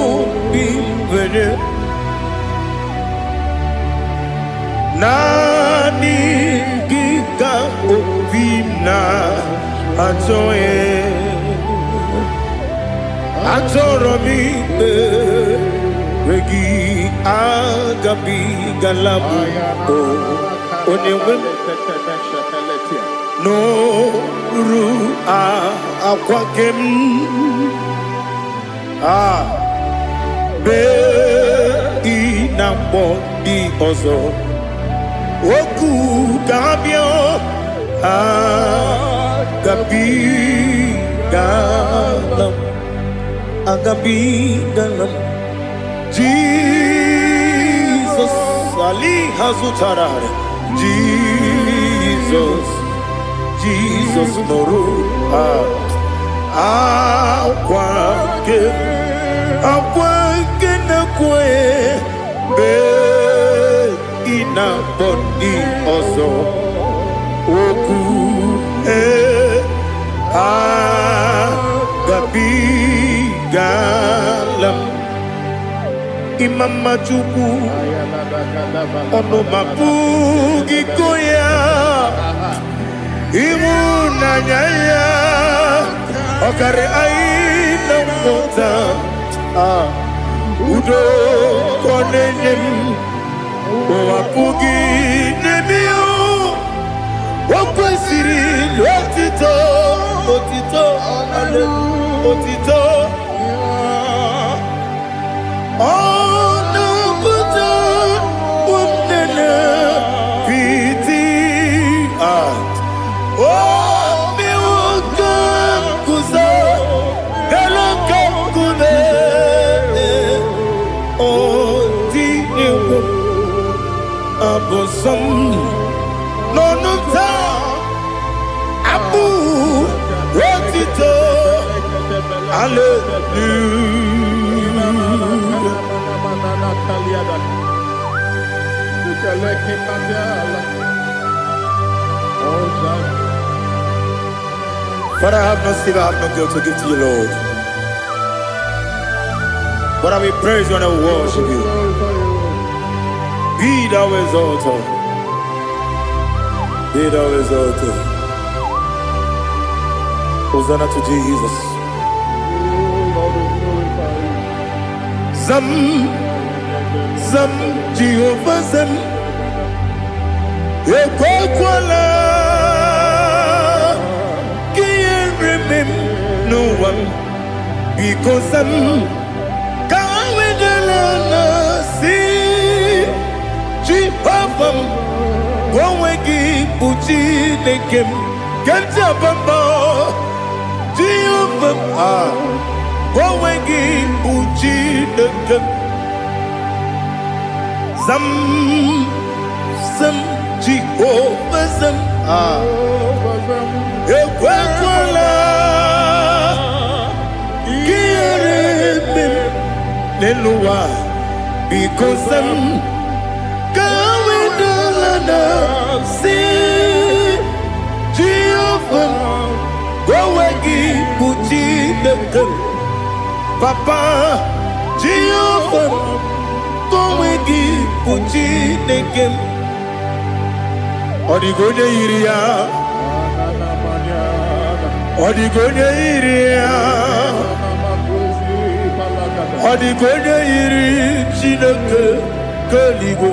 bimwere Nani gika obina atoye atoro mi regi agabi galabu onewe no ru akwakem be inambo di ozo Oku gabio agabi galam Jesus Ali Hazutarare Jesus Moru Akwake na kwe be ina boni ozo oku gabi galam imama chuku ono mapugi koya imuna nyaya okare aina mota udo konenyem wapugi nebio wakwesiri lotito otito ale otito ono kuta umnene piti Abosam no ta abu wotito But I have no silver, I have no gold to give to you, Lord. But I will praise you and I will worship you. Be thou exalted. Be thou exalted. Hosanna to Jesus. Zam, Zam, Jehovah Zam. Ekwakwala. Can't remember no one. Because I'm coming to see. Jehovah, Gowegi Puchi Nekem, Ganja Bamba, Jehovah, Gowegi Puchi Nekem, Zam, Jehovah Zam, Ekwakwala, Kieremim, Nelua, because I'm see Jehovah, Gowegi Puchi Nekem, Papa, Jehovah, Gowegi Puchi Nekem, Odigonya Iria, Odigonya Iria, Odigonya Iri Chineke Kaligo.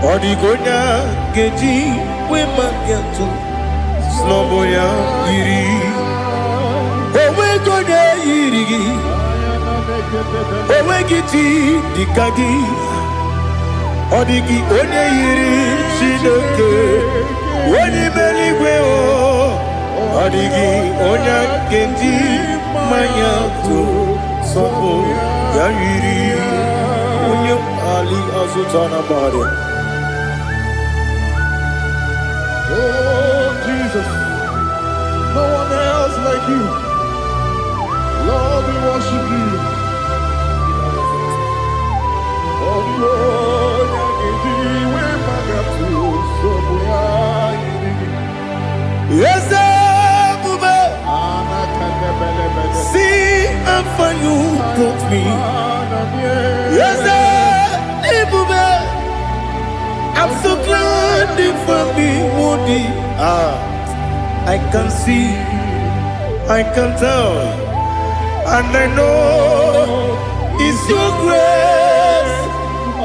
Odigonya geji we magetu Sloboya iri Owe gonya iri Owe giti dikagi Odigi onye iri Chineke Oni meligwe o Odigi onya geji mayatu Sloboya iri Onye ali azutana bari Oh, Jesus, no one else like you. Lord, we worship you. Yes, see how far you brought me. Yes, I'm so glad for me, Woody. I can see, I can tell, and I know it's your grace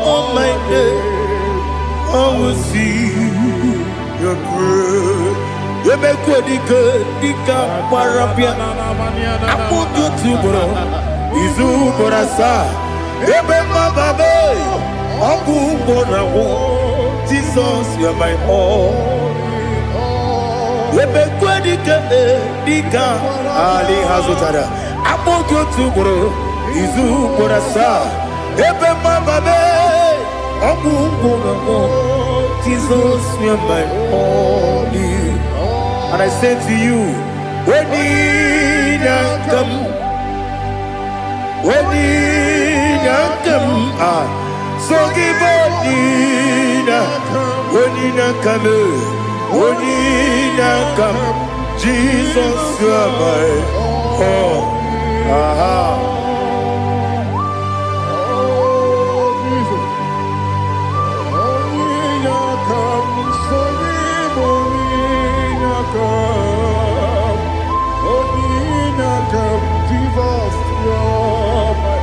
on my day. I will see your grace. You make what you could, Dika Parapia. I put you to bro. Izu Borasa. Remember, baby. Abu Bonawo. Jesus, you're my all. You make what you could, Dika Ali Hazutada. I put you to bro. Izu Borasa. Remember, baby. Abu Bonawo. Jesus, you're my all. And I say to you, So give Onina, Onina come, Onina come, Jesus, you are my oh, aha. Onina come, so give Onina come, Onina come, Jesus, you are my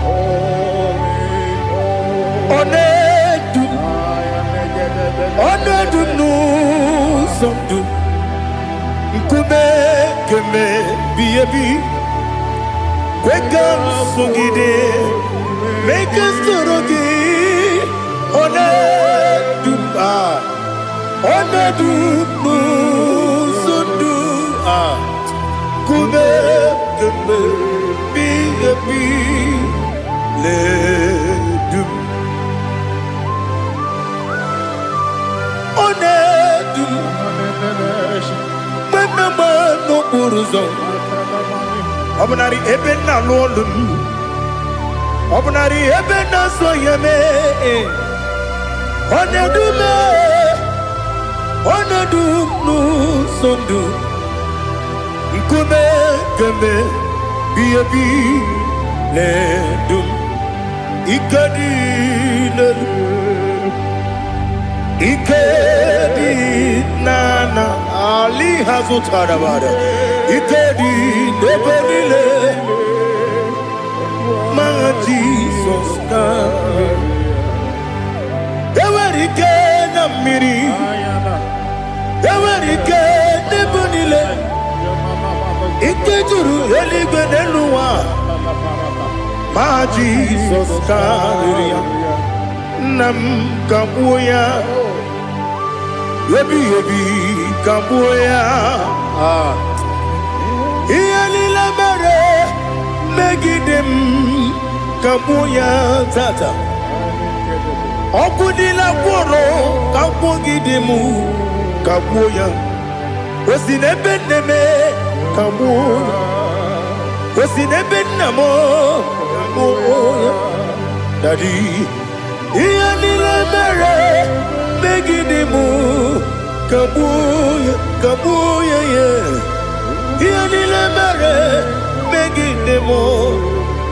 Onedu no somdu Nkube keme biyebi Kwekam sungide Make us torogi Onedu no somdu Kube keme biyebi Ledu Onedu Menama no buruzo Obunari ebena lolum Obunari ebena soyeme Onedu me Onedu no sondu Nkume keme biyebi ledum Ikadi lelu Ikedi nana Ali hazutarabada Ikedi nebenile Ma Jesus na Ewerike na miri Ewerike nebenile Ikejuru eligwe neluwa Ma Jesus na Nam kabuya Yebi kabuya Iyalila mere Megidem kabuya tata Okudila kworo kabugidemu kabuya Osinebenneme kabuya Osinebennamo kabuya Daddy Iyalila mere Megidemu kabuya kabuya yeah Iyalila mere Megidemu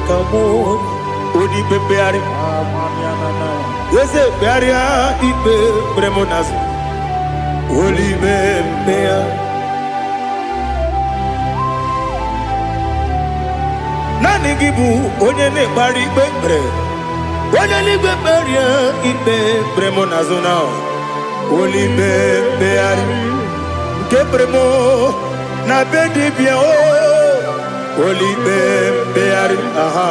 kabuya Odi pepeari Yese pearia ipe premonas Oli bepea Nani gibu onye ne bari bebre Onye ligwe peria ipe premonazona Oli bepeari Nke premo na bedibia o Oli bepeari aha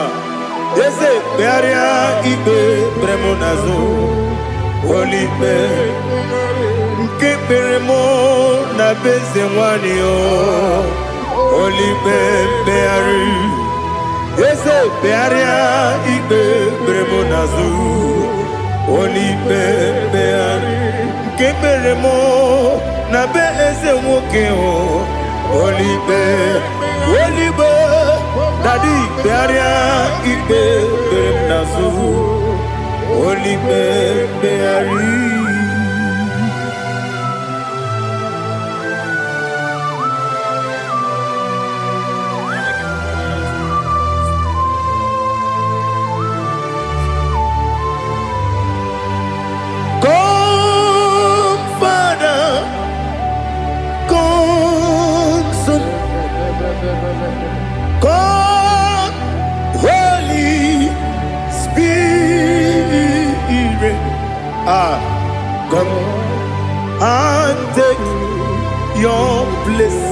Yese pearia ipe premonazo Oli be Nke premo na bezewani o Oli bepeari Yese pearia ipe premonazo Oli bepeari Nke premo na bezewoke o Oli be Daddy pearia ipe premonazo Oli bepeari God, Holy Spirit, come and take your place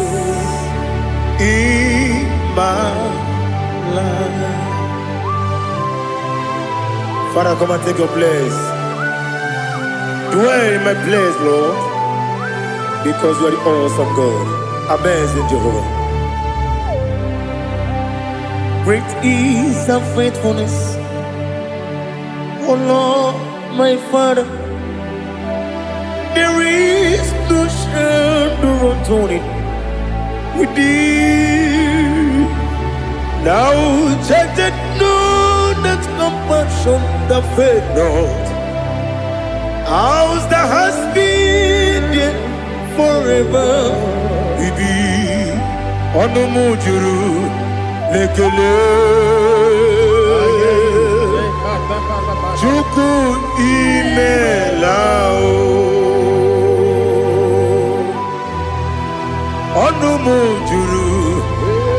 in my life. Father, come and take your place. Dwell in my place, Lord, because you are the awesome God. Amazing Jehovah. Great is thy faithfulness, O Lord, my Father. There is no shadow unto it. with thee. Now check that no, that compassion that faith not. Ours that has been there forever. With thee, on the mujuru, lekele. Chuku imelao. Onu mujuru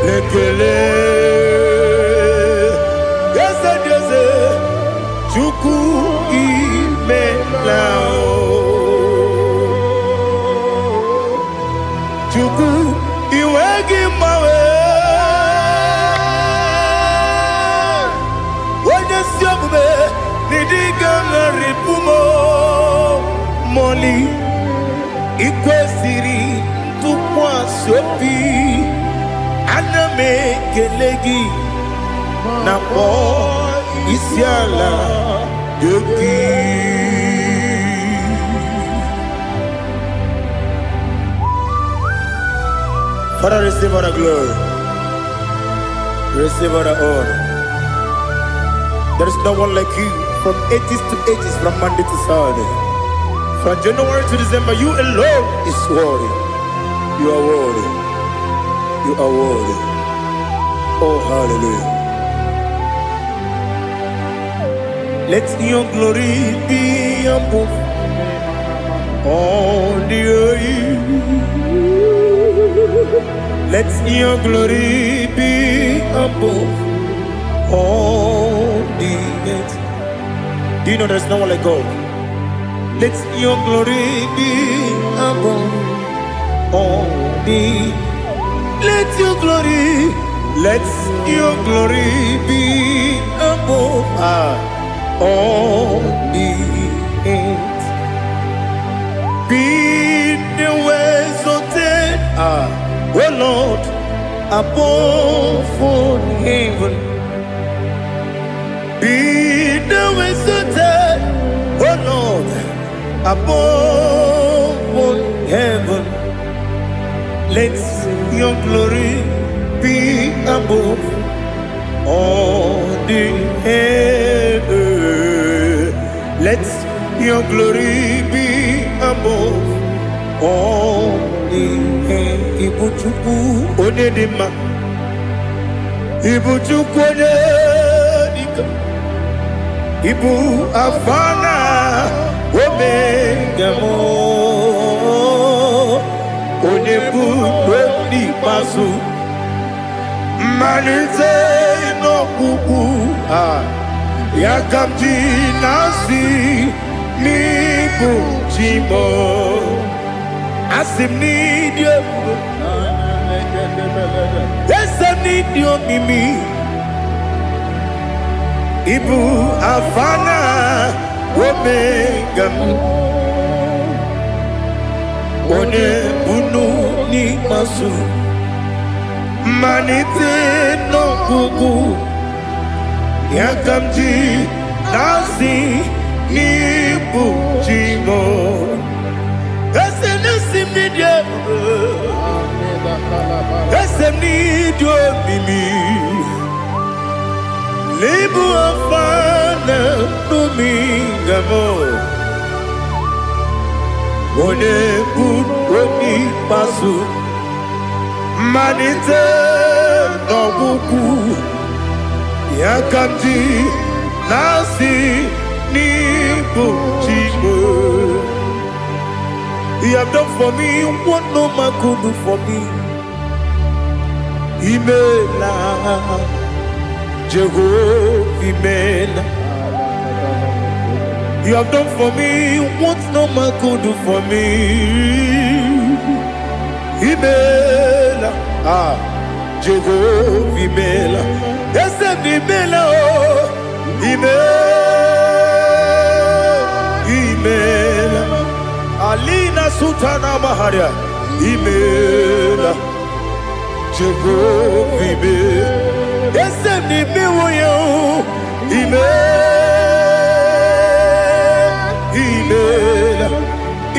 lekele. Yese yese. Chuku imelao. Chuku iwegi mawe. Wanyesiogbe nidiga ngaripumo. Moli ikwesiri. Tukwa sopi aname kelegi na po isiala yoki. Father, receive all the glory, receive all the honor. There is no one like you from ages to ages, from Monday to Saturday, from January to December. You alone is worthy. You are worthy. You are worthy. Oh, hallelujah. Let your glory be above all the earth. Let your glory be above all the earth. Do you know there's no one like God? Let your glory be above all the. Let your glory be above all the earth. Be the ways of death, oh Lord, above all heaven. Be the ways of death, oh Lord, above all heaven. Let your glory be above all the earth. Let your glory be above all the earth. Ibuchuku onedima, Ibuchuku onedika, Ibu afana omega mo. Onebu ni pasu manite no kuku yakamji nasi ni kuchimo asim ni dio asim ni dio mimi ibu afana omega one bunu ni masu manite no kuku yakamji nasi ni bujimo esem ni dia esem ni dio mimi lebu afana numingamo one bunu pasu manite no kuku yakamji nasi ni bujimo. You have done for me what no man could do for me. Imela Jehovah Imela. You have done for me what no man could do for me. Imela Jehovah Imela. Yes, Imela, Imela, Alina Sutana Maharia, Imela, Jehovah Imela. Yes, Imela,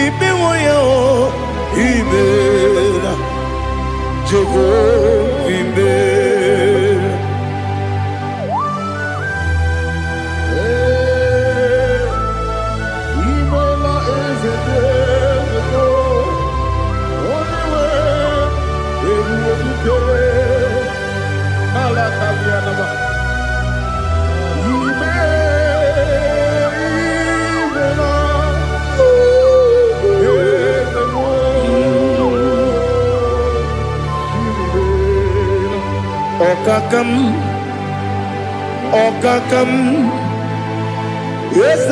Imela, Imela, Okakam, yes,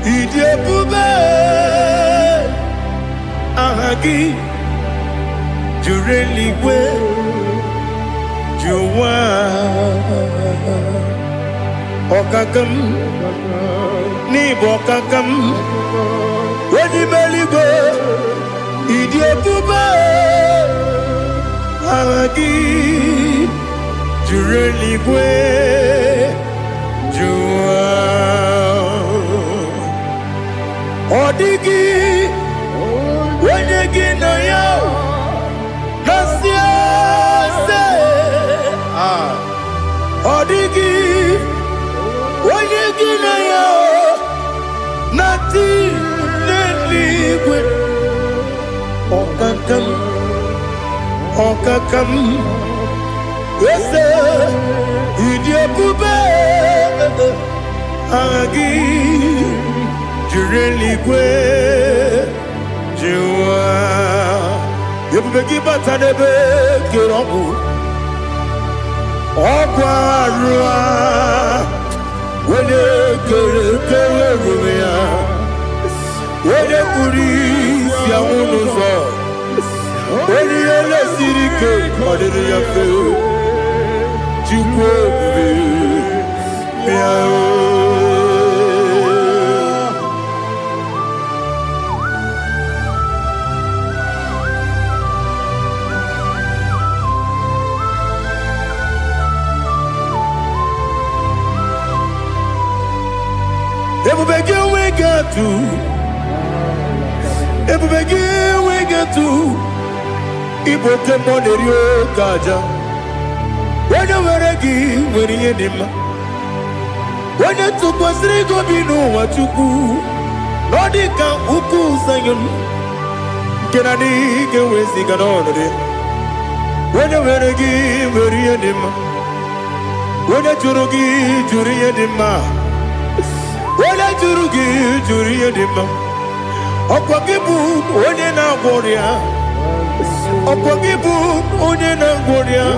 Idiabube, Ahagi, Jureligwe, Juwa, Okakam, Nibokakam, Wadimeligwe, Idiabube, Ahagi. Jureligwe, Jua, Odigi, Wenegi na yo, Nasia se, Odigi, Wenegi na yo, Nati neligwe, Okakam, Okakam. Yes, Idiabube, Agi, Jureligwe, Jua, Yabubeki Batanebe, Kirobu, Okwarua, Wede Kerumia, Wede Kuris, Yamunuzo, Wede Yele Sirike, Kodiri Yafu. Everybody we get to Ibokemonerio Kaja. When you were a give, when you did him, when you took was Rigo, you know what you do. Nodika Uku Sayon, can I get away sick on it? When you were a give, when you did him, when you Jurugi, Juria Dima, when I Jurugi, Juria Dima, Opagibu, Odena Warrior, Opagibu, Odena Warrior.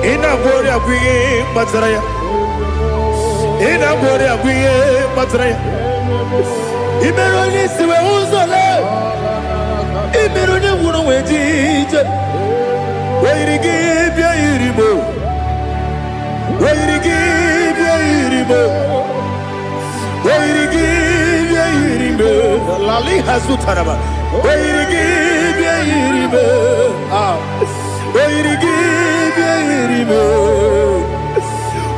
Ina gloria kuye matraya. Ina gloria kuye matraya. Imeroni siwe uzole. Imeroni wuno wejije. Wairigi bia iribo. Wairigi bia iribo. Wairigi bia iribo. Lali hazutaraba. Wairigi bia iribo. Wairigi bia iribo.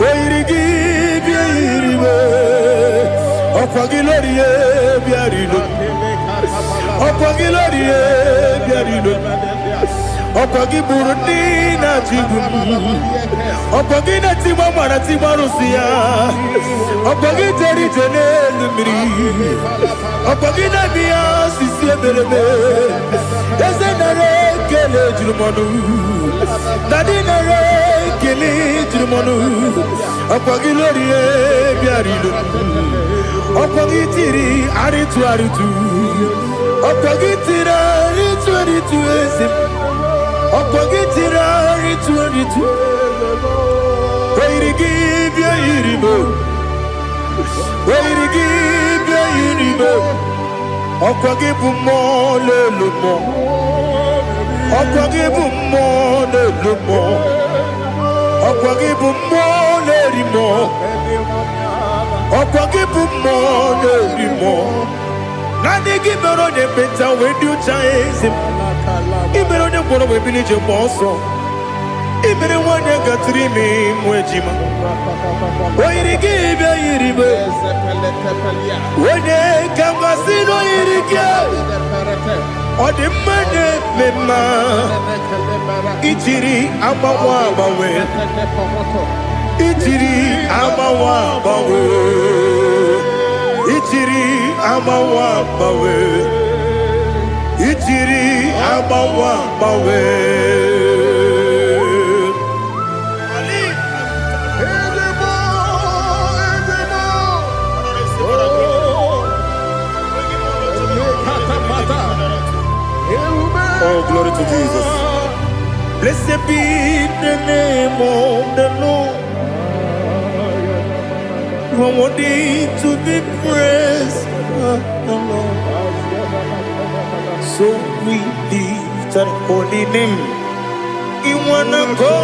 Wairigi bia iribo. Okwagilorie bia iribo. Okwagilorie bia iribo. Okwagiburundi na jibu. Okwagina timama na timarusia. Okwagiteri jenelu miri. Okwagina biya sisi eberebe. Ezenare kele jirumonu. Nadinare kele jirumonu. Okwagilorie bia iribo. Okwagitiri aritu aritu. Okwagitira aritu aritu esim. Okwagitira aritu aritu. Wairigi bia iribo. Wairigi bia iribo. Okwagibu mo lelumo. Okwagibu mo lelumo. Okwagibu mo lerimo. Okwagibu mo lerimo. Nani gimero de beta when you chase him. Gimero de bono we village moso. Ibere wanya gatrimi mwejima. Oirigi bia iribe. Wene kamasino irigia. Odimane mema. Ichiri amawa bawe. Ichiri amawa bawe. Ichiri amawa bawe. Ichiri amawa bawe. Oh, glory to Jesus. Blessed be the name of the Lord. You are worthy to be praised, the Lord. So we lift that holy name. You wanna go?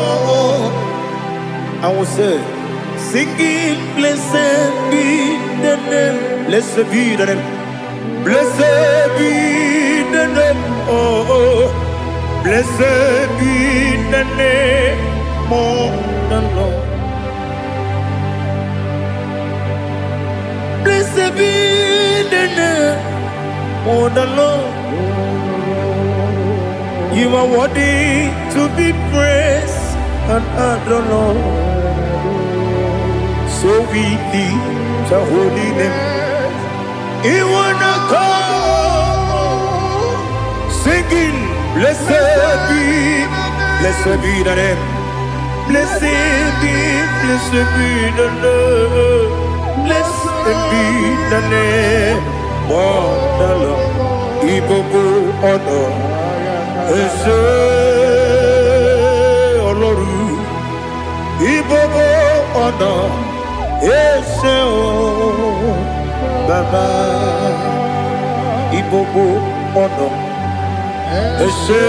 I will say, singing, blessed be the name. Blessed be the name. Blessed be the name. Oh, blessed be the name of the Lord. Blessed be the name of the Lord. You are worthy to be praised and adored, Lord. So we lift the holy name. You wanna call, singing, blessed be the name. Blessed be the Lord. Blessed be the name of the Lord. Ibogo honor, Ese Oloru. Ibogo honor, Ese Baba. Ibogo honor, Ese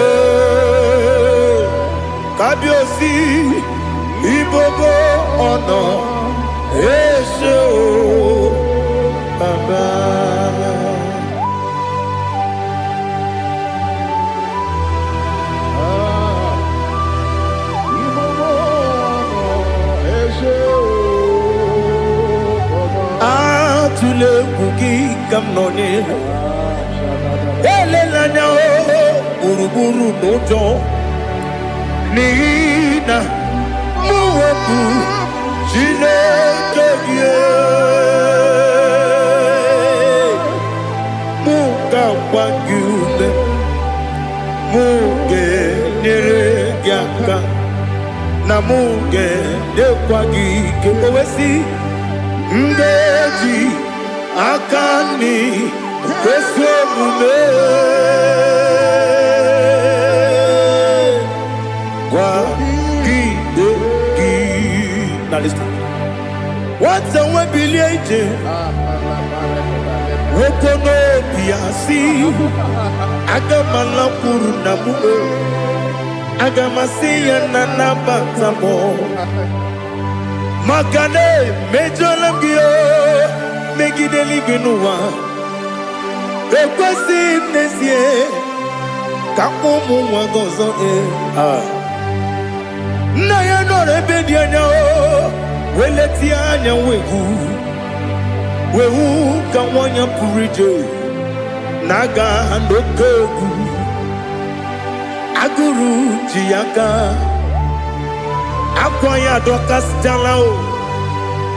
Kabiosi. Ibogo honor, Ese Baba. Tule kuki kamnone ele lanya o buruburu nojo nina muweku jinekeye muka wangyule muge nere gyaka na muge dekwagi kewesi ngeji akani kwesomume kwa gidegi. Now listen. What's the way biliaje? Wokono biasi agamala puru na muwe agamasiya na nabatamo Makane mejolamgio megideli benua ekwesi nesie kakomu wagozo na ya no rebedi anya weleti anya wehu kawanya purije naga ndokogu aguru jiyaka Akwaya dokas jalao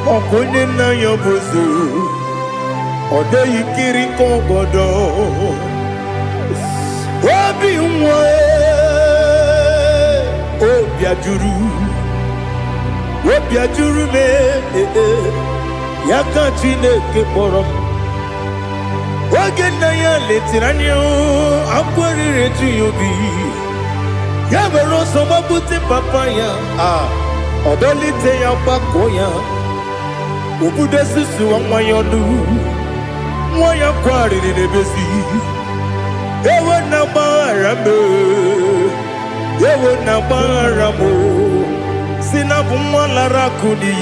Okonye na yobozu Ode yikiri kogodo Obi mwe Obi ajuru me Yaka chineke porom Oge na ya letiranyo Akwarire tuyobi Yabero soma buti papaya Odolite ya bakoya Ubude susu wa mwayonu Mwaya kwari ni nebesi Ewe na barame Ewe na baramo Sinabu mwalara kuni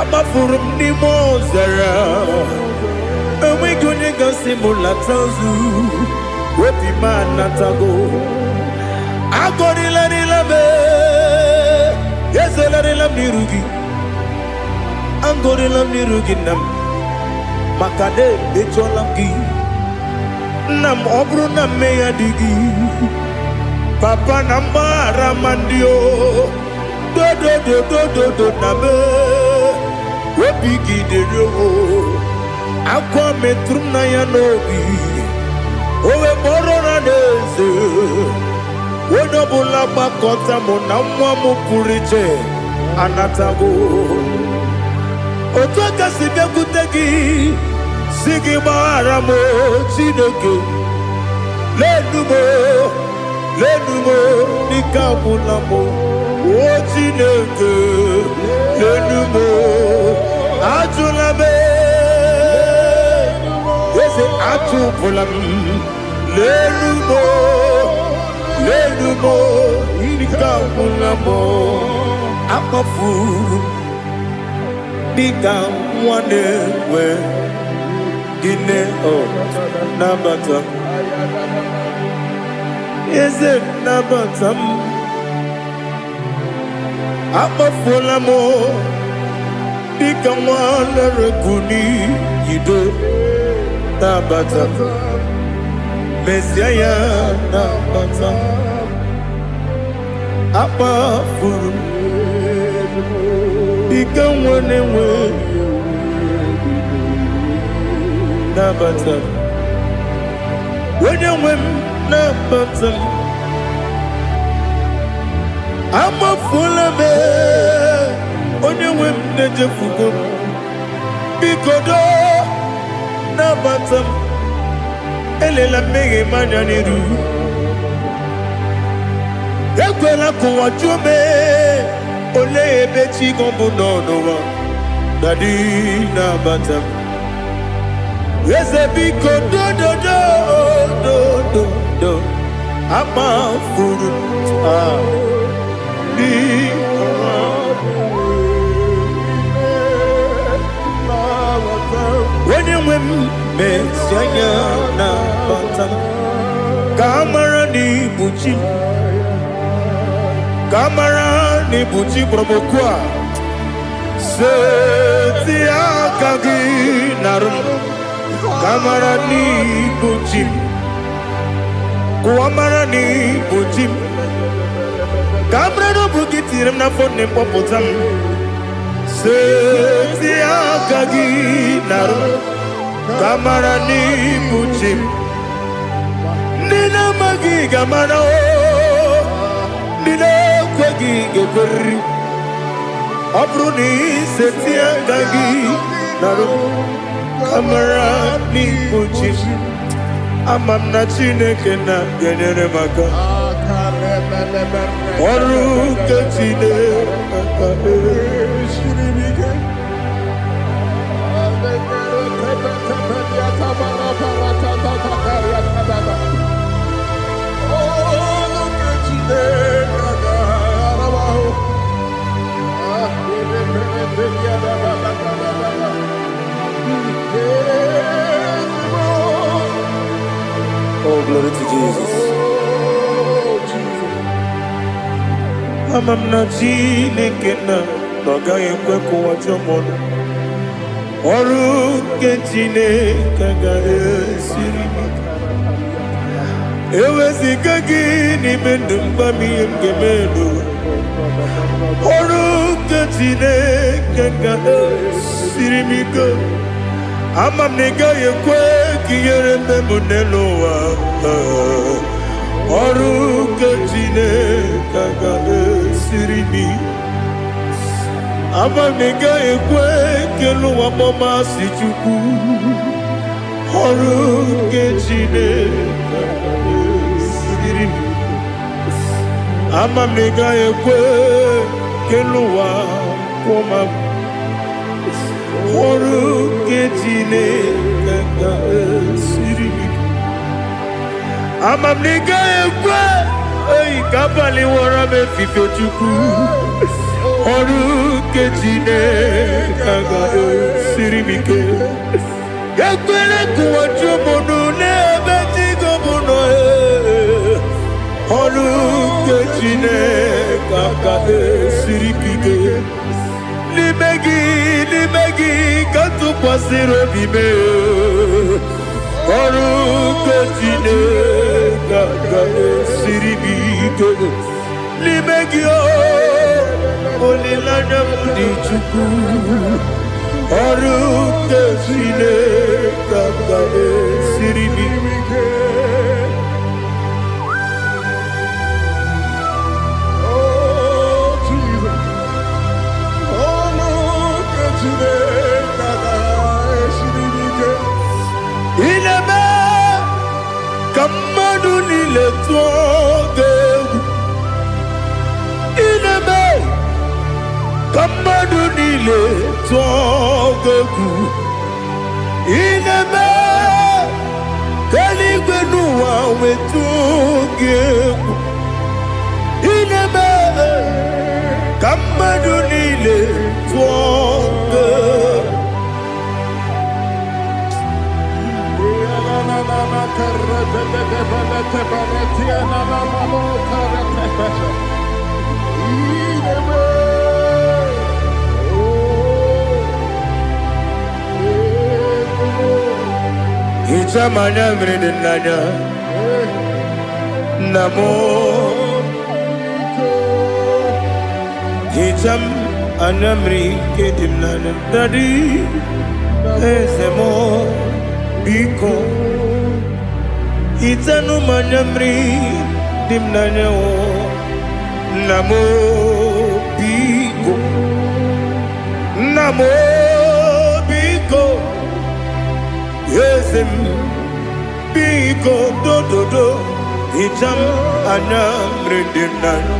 Abafurum ni mozara Ewe gune gasi mulatazu Wepi manatago Agori la ni labe Ezelarela mirugi, angorela mirugi nam, makade becholamgi, nam obru nam meya digi, papa namara mandio, do nabe, webigi de yo, akwa metrum na ya nobi, owe morona neze. Wonobula bakota mona mwamu puriche anatago otoka sibekutegi sigi baramo chineke lenumo nikabulamo o chineke lenumo ajulabe ese ajupulam lenumo Lenumo, Nikamulamo, Akafu, Nikam one way, Dine o Nabata. Is it Nabatam? Akafulamo, Nikam one Rekuni, you do Nabata. Messiah Nabata Apa Furu Become one away Nabata When you win Nabata I'm a full of it On you win Nejafugo Bikodo Nabata Elela mege mananiru Ekwela kuwa chume Ole ebechi gombu nonowa Dadi na batam Eze biko do Ama furu Di When you win Messiah na batam Kamara ni buchi promokwa Setia kagi narum Kamara ni buchi Kuamara ni buchi Kamara no bukitiram na phone popotam Setia kagi narum Kamara ni buchi Nina magi gamana o Nina kwagi geberi Abruni setia gagi Naru Kamara ni buchi Amam na chineke na genere maka Oru kachine Shiribike Oh, glory to Jesus. Amam na chineke na Noga yekwe kuwa chomono Oru kechine kaga esiribike Ewezi kagi ni mendumba miyem gemelu Oru kechine kaga esiribike Amam nega yekwe kiyere memunelo wa Oru kechine kaga esiribike Amam nega yekwe kelu wa mama si chuku Oru kechine kaga esiribike Amam nega yekwe kelu wa mama Oru kechine kaga esiribike Amam nega yekwe Ei kabali wara me fife chuku Oru kechine kaga esiribike Yakwele kuwa chumono nebe chigo mono Oru kechine kaka sirikike. Limegi katu pasiro bime. Oruke tine kaka sirikike. Limegi olilanya mudi chuku. Oruke tine kaka sirikike. Ineme kamadu nile tuogegu. Ineme kamadu nile tuogegu. Ineme kaligwenu wawe tuogegu. Ineme kamadu nile tuogegu. Ichamanya mridinanya namo. Icham anamri kedimnanya dadi ezemo biko. Itanu manyamri dimnanya o namo biko. Namo biko. Yesem biko do do do. Itam anamri dimnanya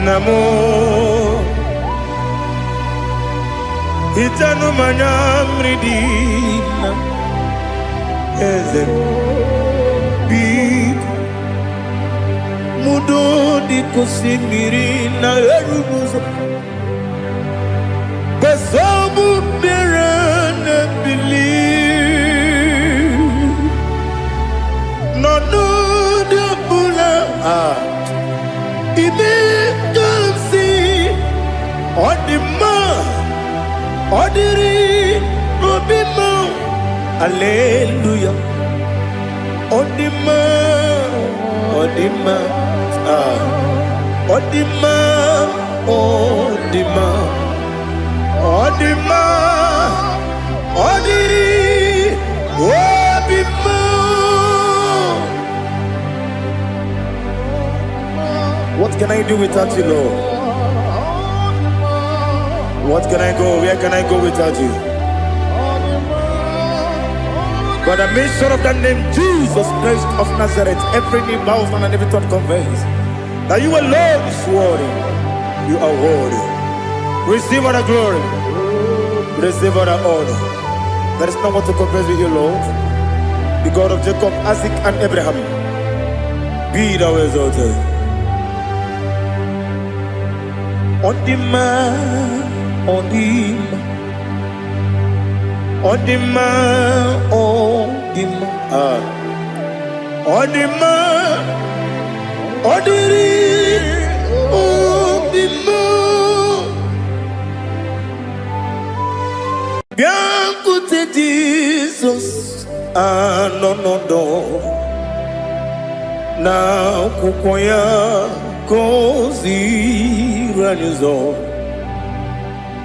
namo. Itanu manyamri dimnanya Yesem biko. Mudo di kusimiri na erubuzo. Besobu birane believe. No no de bula. Ibe kamsi. Odima. Odiri. Obima. Hallelujah. Odima. Odima. Odima. Odima. Odima. Odiri. Obima. What can I do without you, Lord? What can I go? Where can I go without you? By the mention of the name Jesus Christ of Nazareth, every knee bows and every tongue confesses that you alone is worthy. You are worthy. Receive all the glory. Receive all the honor. There is no one to compare with you, Lord. The God of Jacob, Isaac, and Abraham. Be thou exalted. On the man, on the man. On the man, on the man, on the man, on the man. Bien écoutez Jesus, no no no. Na kukoya kozi ranizo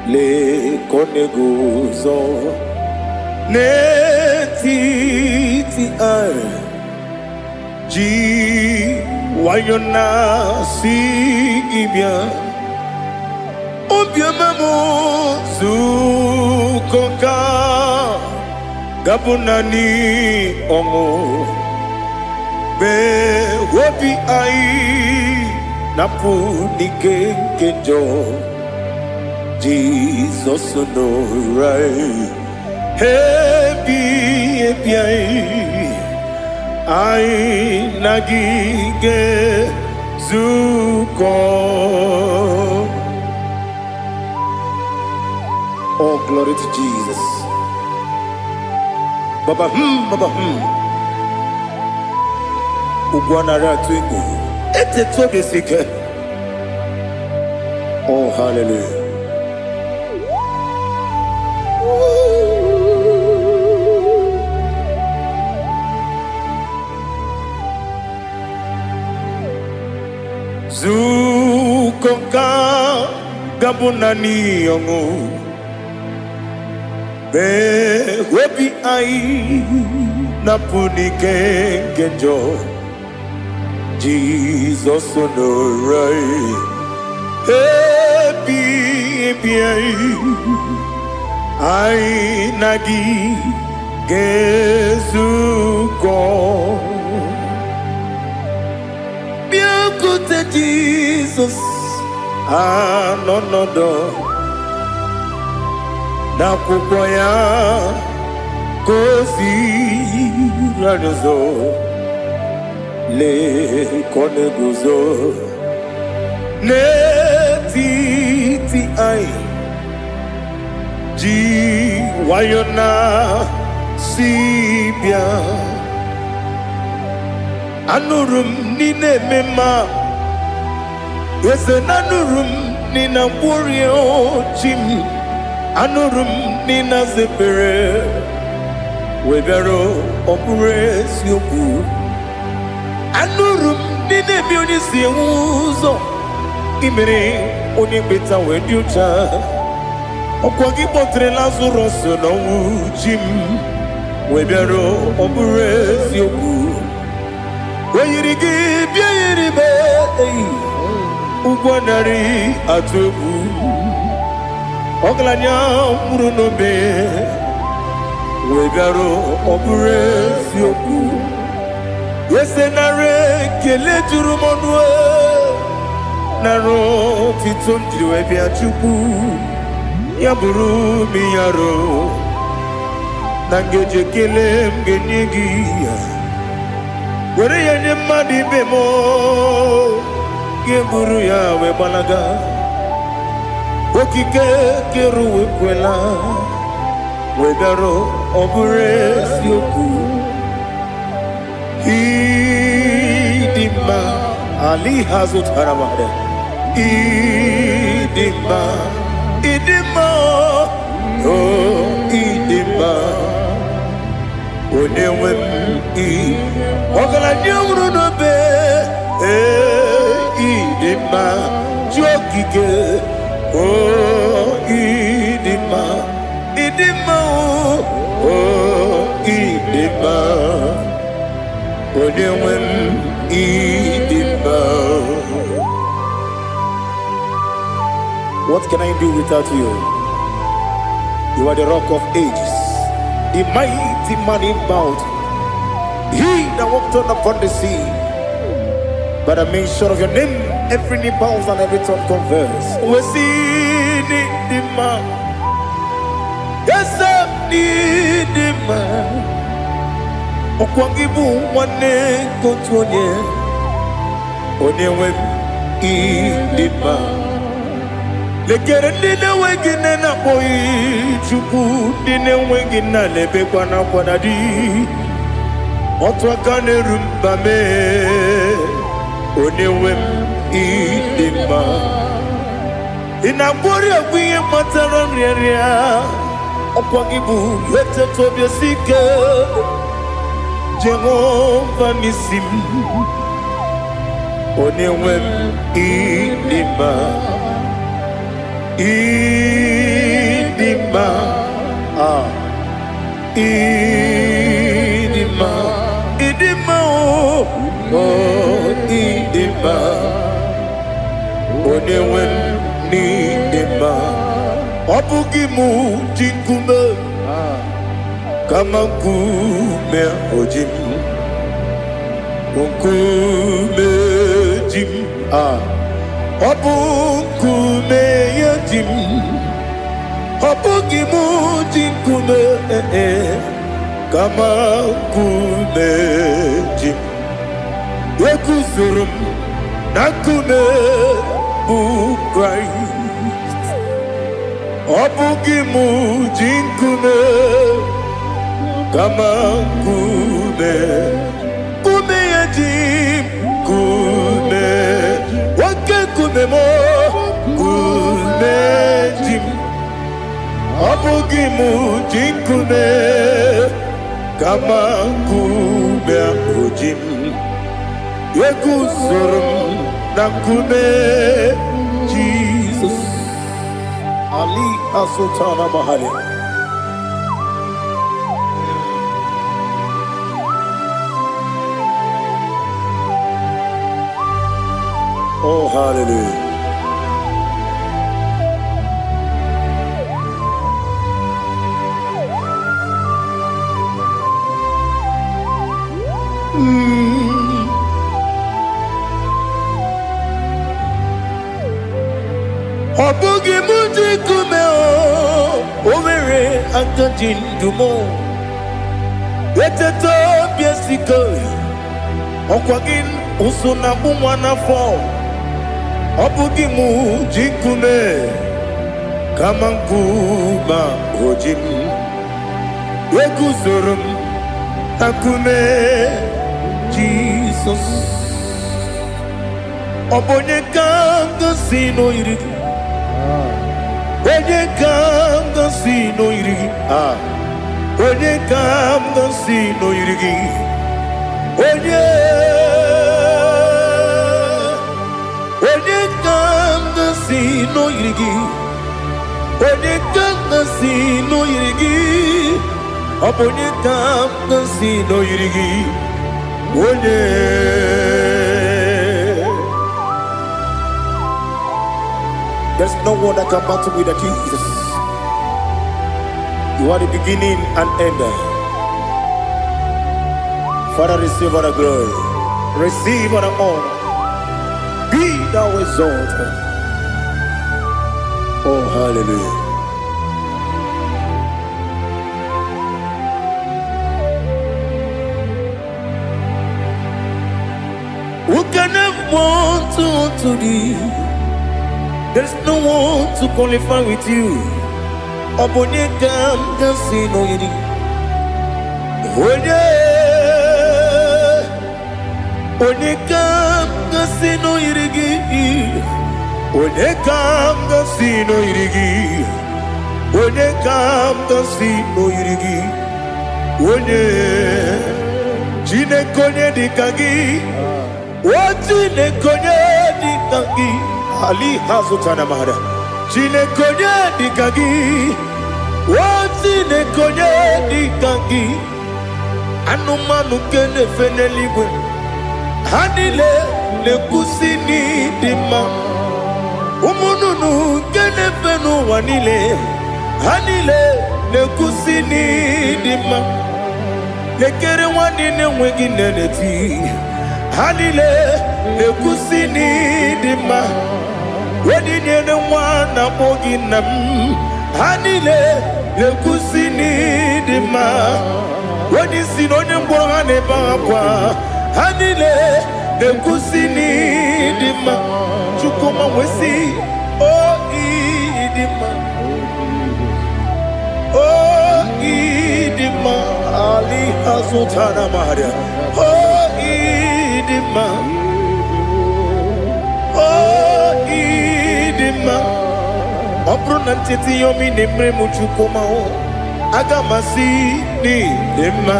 le koneguzo. Netiti ai ji wayona si ibia obia mamo zukoka gabunani omo be wobi ai napu nikenjo Jesus no right. Happy I nagige zuko. Oh, glory to Jesus. Baba Baba Ugwana ratu ego. Ete tobe sike. Oh, hallelujah. Zukonka gabunani yongu be webi ai napunike genjo Jesus onorai happy ai nagi gezuko Jesus, no, na kukwaya kosi ranozo le koneguzo ne titi ai ji wayona sibia anurum nine mema. Yes, anurum nina warrior chim anurum nina zepere webero opures yoku anurum nina bionisi uzo imere onibeta weducha okwagi potre lazarus no chim webero opures yoku weyirigi biayiribe Ugwanari atubu Oglanya murunobe Wegaro opuresi oku Yesenare kele jurumonwe Naro titondriwe biachuku Yaburu miyaro Nangeje kele mgenyigia Were yenye madi bemo Geburu ya we balaga Okike keru we kwela Wedaro obure sioku Idima Ali hazut haramade Idima Oh idima Onewem Ogala nyamru no be Idima jokike oh idima oh idima odewem idima. What can I do without you? You are the rock of ages, the mighty man in battle, he that walked on upon the sea. By the mention of your name, every knee bows and every tongue converse. We see the man. Yes, I need the man. Okwangibu wane kotonye. Onewe the man. Lekere dine wegine na boy chuku dine wegina lebe kwa na kwadadi. Otwa kane rumba me. Onewem idima Inabori agwiye matara nriya Okwagibu yete tobye sike Jehova nisim Onewem idima Idima Idima Idima oh idima Onewem nidima Obugimu jinkume Kama kume ojim Unkume jim Obukume yajim Obugimu jinkume Kama kume jim Yekuzurum nakume bu Christ Obugimu jinkume Kama kume Kume yajim Kume Wake kume mo Kume jikume kama kume ojim yekuzorum na kume Jesus Ali Asutana Mahali. Oh, hallelujah. Obugi muji kumeo Omere akajin dumo Eteto biesikoi Okwagin usuna bumwana fo Obugi muji kume Kamankuma ojim Yeguzorum Akume Jesus Obonye kanga sino irigi Onye kanga sino irigi Onye kanga sino irigi Onye kanga sino irigi Onye kanga sino irigi Onye kanga sino irigi Onye There's no one that can battle with Jesus. You are the beginning and end. Father, receive all the glory. Receive all the honor. Be thou exalted. Oh, hallelujah. Who can have one to thee? There's no one to qualify with you. Obonye kam kasino yidi. Onye kam kasino yidi. Onye kam kasino yidi. Onye kam kasino yidi. Onye jine konye dikagi. Wajine konye dikagi. Ali Hazutana Mahada. Chine konye dikagi. Wachine konye dikagi. Anumanu kene feneligwe. Hanile le kusini dima. Umununu kene fenu wanile. Hanile le kusini dima. Lekere wanine wengi neneti. Hanile le kusini dima. Wedi nyene mwana mogi nam Hanile le kusini dima Wedi sinonye mbora neba kwa Hanile le kusini dima Chukuma wesi Oh idima Oh idima Ali Hazutana Maria Oh idima Obrona tete yomi nemre muchukoma o agamasi ni dema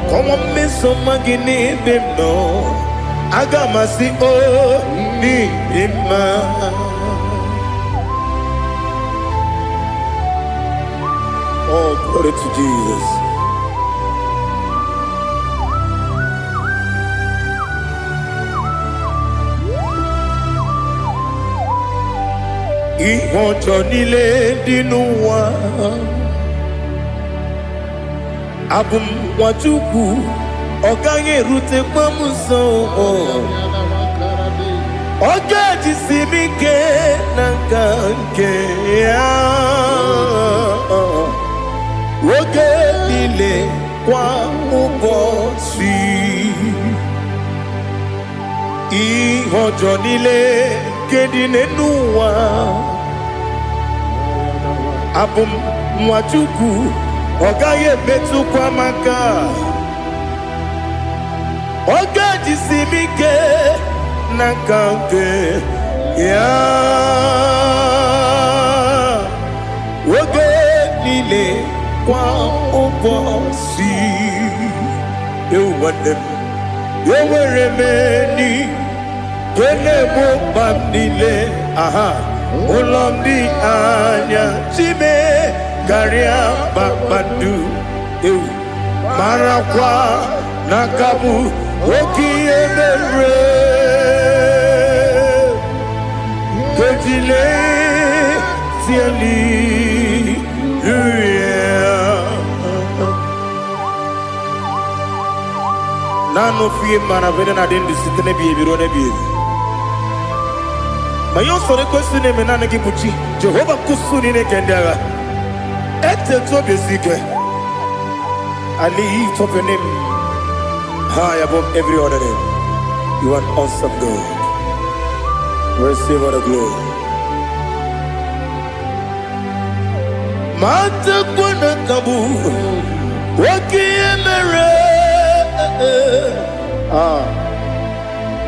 Komo meso magini demno agamasi o ni dema Oh, glory to Jesus. Ihojo nile dinuwa Abum wajuku Ogange rute mamuso Oga jisimike nangange Oge nile kwa ubosi Ihojo nile kedine nuwa Abum mwachuku Ogaye metu kwa maka Oga jisimike nakange Ya Oge niile kwa ụbọchị. Ewere m enyi ga-egbo mkpa m niile. Ụlọ m dị anya chime karịa kpakpando. Marakwa na ka bụ oke ihe mere. Kejile tieli Nano fie mana vene na den disitene bi ebiro ne bi. Mayo sore kwesi ne menane ki buchi. Jehova kusuni ne kendaga. Ete to besike. I lift up your name high above every other name. You are awesome God. Receive all the glory. Mata kuna kabu waki emere.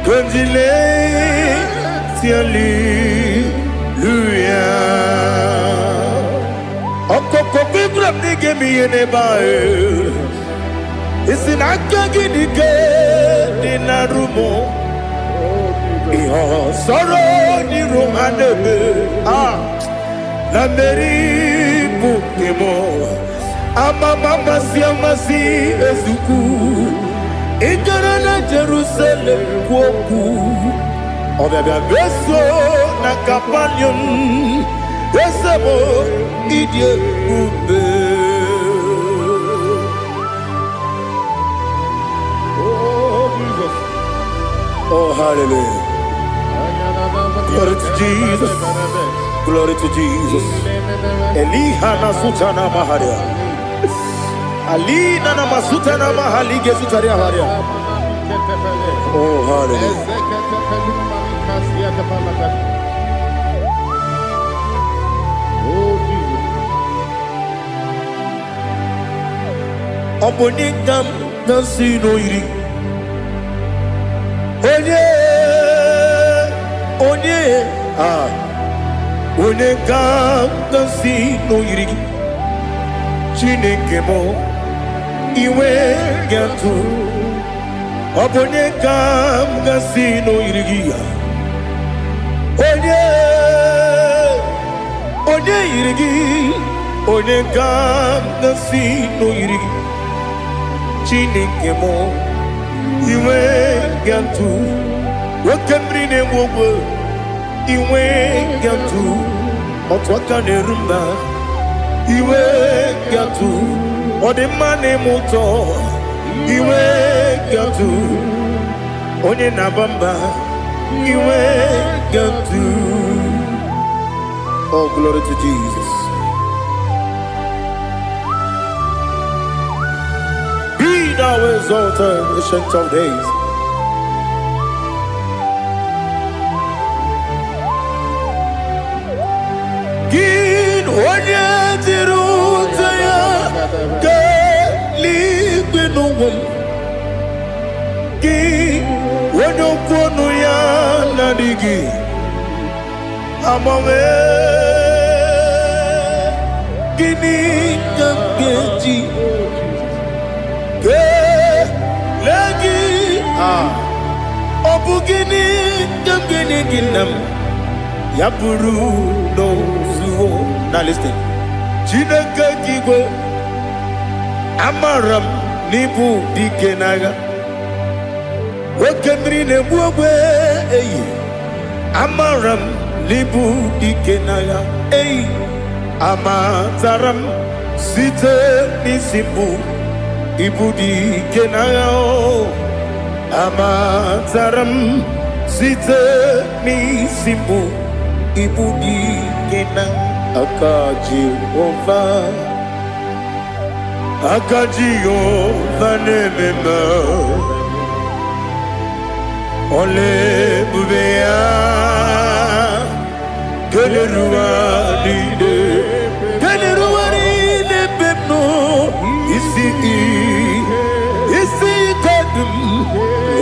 Gondile tiali luya. Okoko bigrab nige mi yene bae. Isina kagi nige dinarumo. Iho soro ni romanebe. La meri bukemo. Mama siamasi ezuku. Igarana Jerusalem woku. Obebe beso na kapanion. Esemo idie ube. Oh, Jesus. Oh, hallelujah. Glory to Jesus. Glory to Jesus. Elihana sutana maharia. Alina na masuta na mahali gesutaria haria. Oh, hallelujah. Oh, Jesus. Obonikam nasino iri. Onye Onekam nasino iri. Chineke mo iwe gatu. Obonekam nasino iri. Onye iri. Onekam nasino iri. Chineke mo iwe gatu. Wakemri ne mwogo iwe gatu. Otwaka ne rumba iwe gatu. Odemane moto iwe gatu. Onye nabamba iwe gatu. Oh, glory to Jesus. Be thou exalted, ancient of days. Gin onye tiruta ya ke ligbe n'ụwa. Gin onye kwonu ya na-adịghị agbanwe. Gịnị ka m ga-eji kelee gị? Ọ bụ gịnị ka m ga-enye gị nna m? Ya bụrụ n'ozuo. Now listen. Chineke gigwe amara m n'ibu dike n'agha. Oke mmiri na-egbu ogwe eyi. Amara m n'ibu dike n'agha. Eyi amatara m site n'isi mbụ ibu dike n'agha. Amatara m site n'isi mbụ ibu dike n'agha. Aka Jehova na-ememe. Ole ebube ya keleruwa niile bepno isi kadum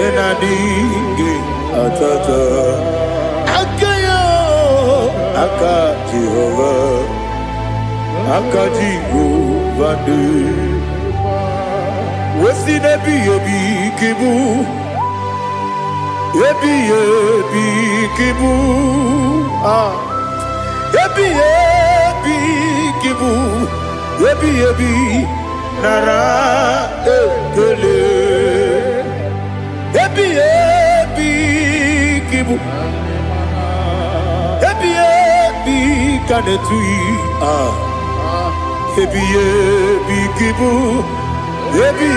enadinge atata. Aka Jehova Akajigo vande. Wesi nebi ebi kibu. Ebi kibu. Ah. Ebi kibu. Ebi nara ekele. Ebi kibu. Ebi kanetui. Ah. Ebi kibu. Ebi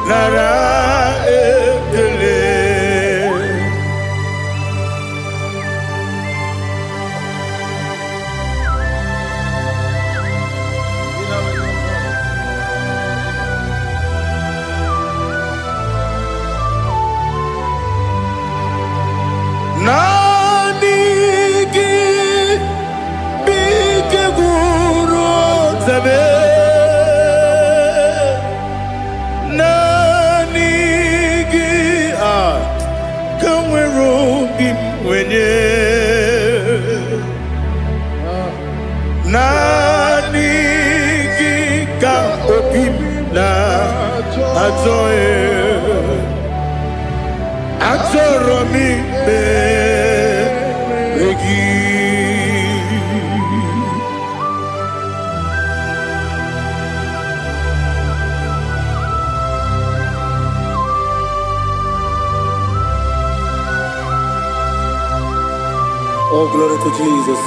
nara ekele. Nanigi bige guru zabe. Nanigi kamweru bimwenye. Nanigi ka opim na ajoe. Atoromi begi. Oh, glory to Jesus.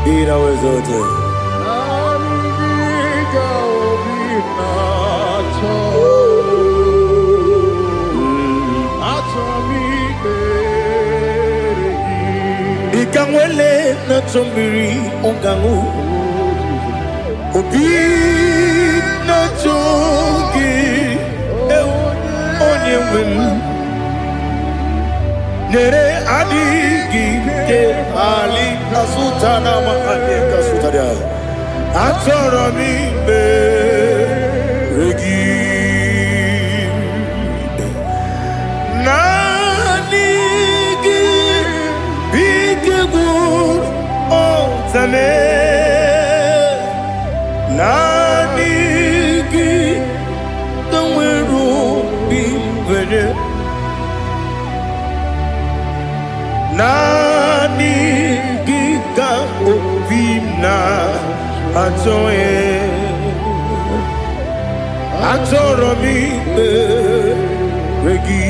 Be thou exalted. Ikangwele na chombiri ongangu. Obi na chogi onye wim. Nere adigi ke ali asutana mahane kasutaria. Atoromi beregi. Nanigi bigegur otame. Nanigi kamweru bimwene. Nanigi ka opimna atoe. Atoromi regi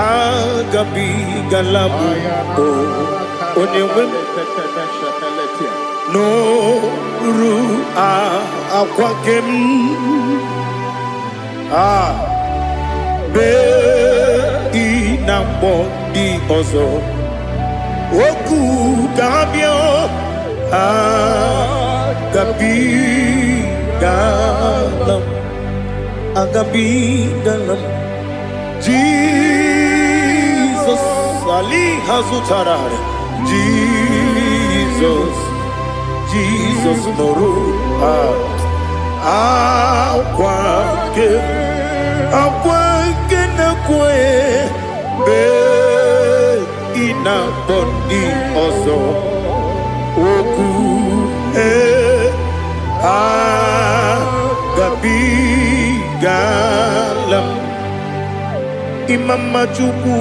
agabi galabu o onyewe no ru akwakem be inambo di ozo oku gabio agabi galam agabi galam. Jesus Ali Hazutarare. Jesus Moru Akwake na kwe be ina bondi ozo oku gabi galam. Imam majuku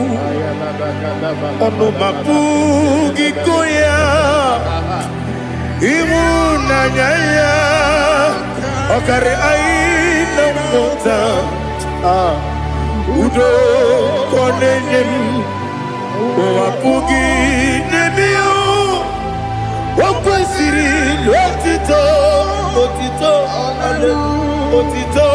ono mapugi koya imu nanyaya okare aina mota udo konenyem mapugi nebio wakwesiri lotito otito ale otito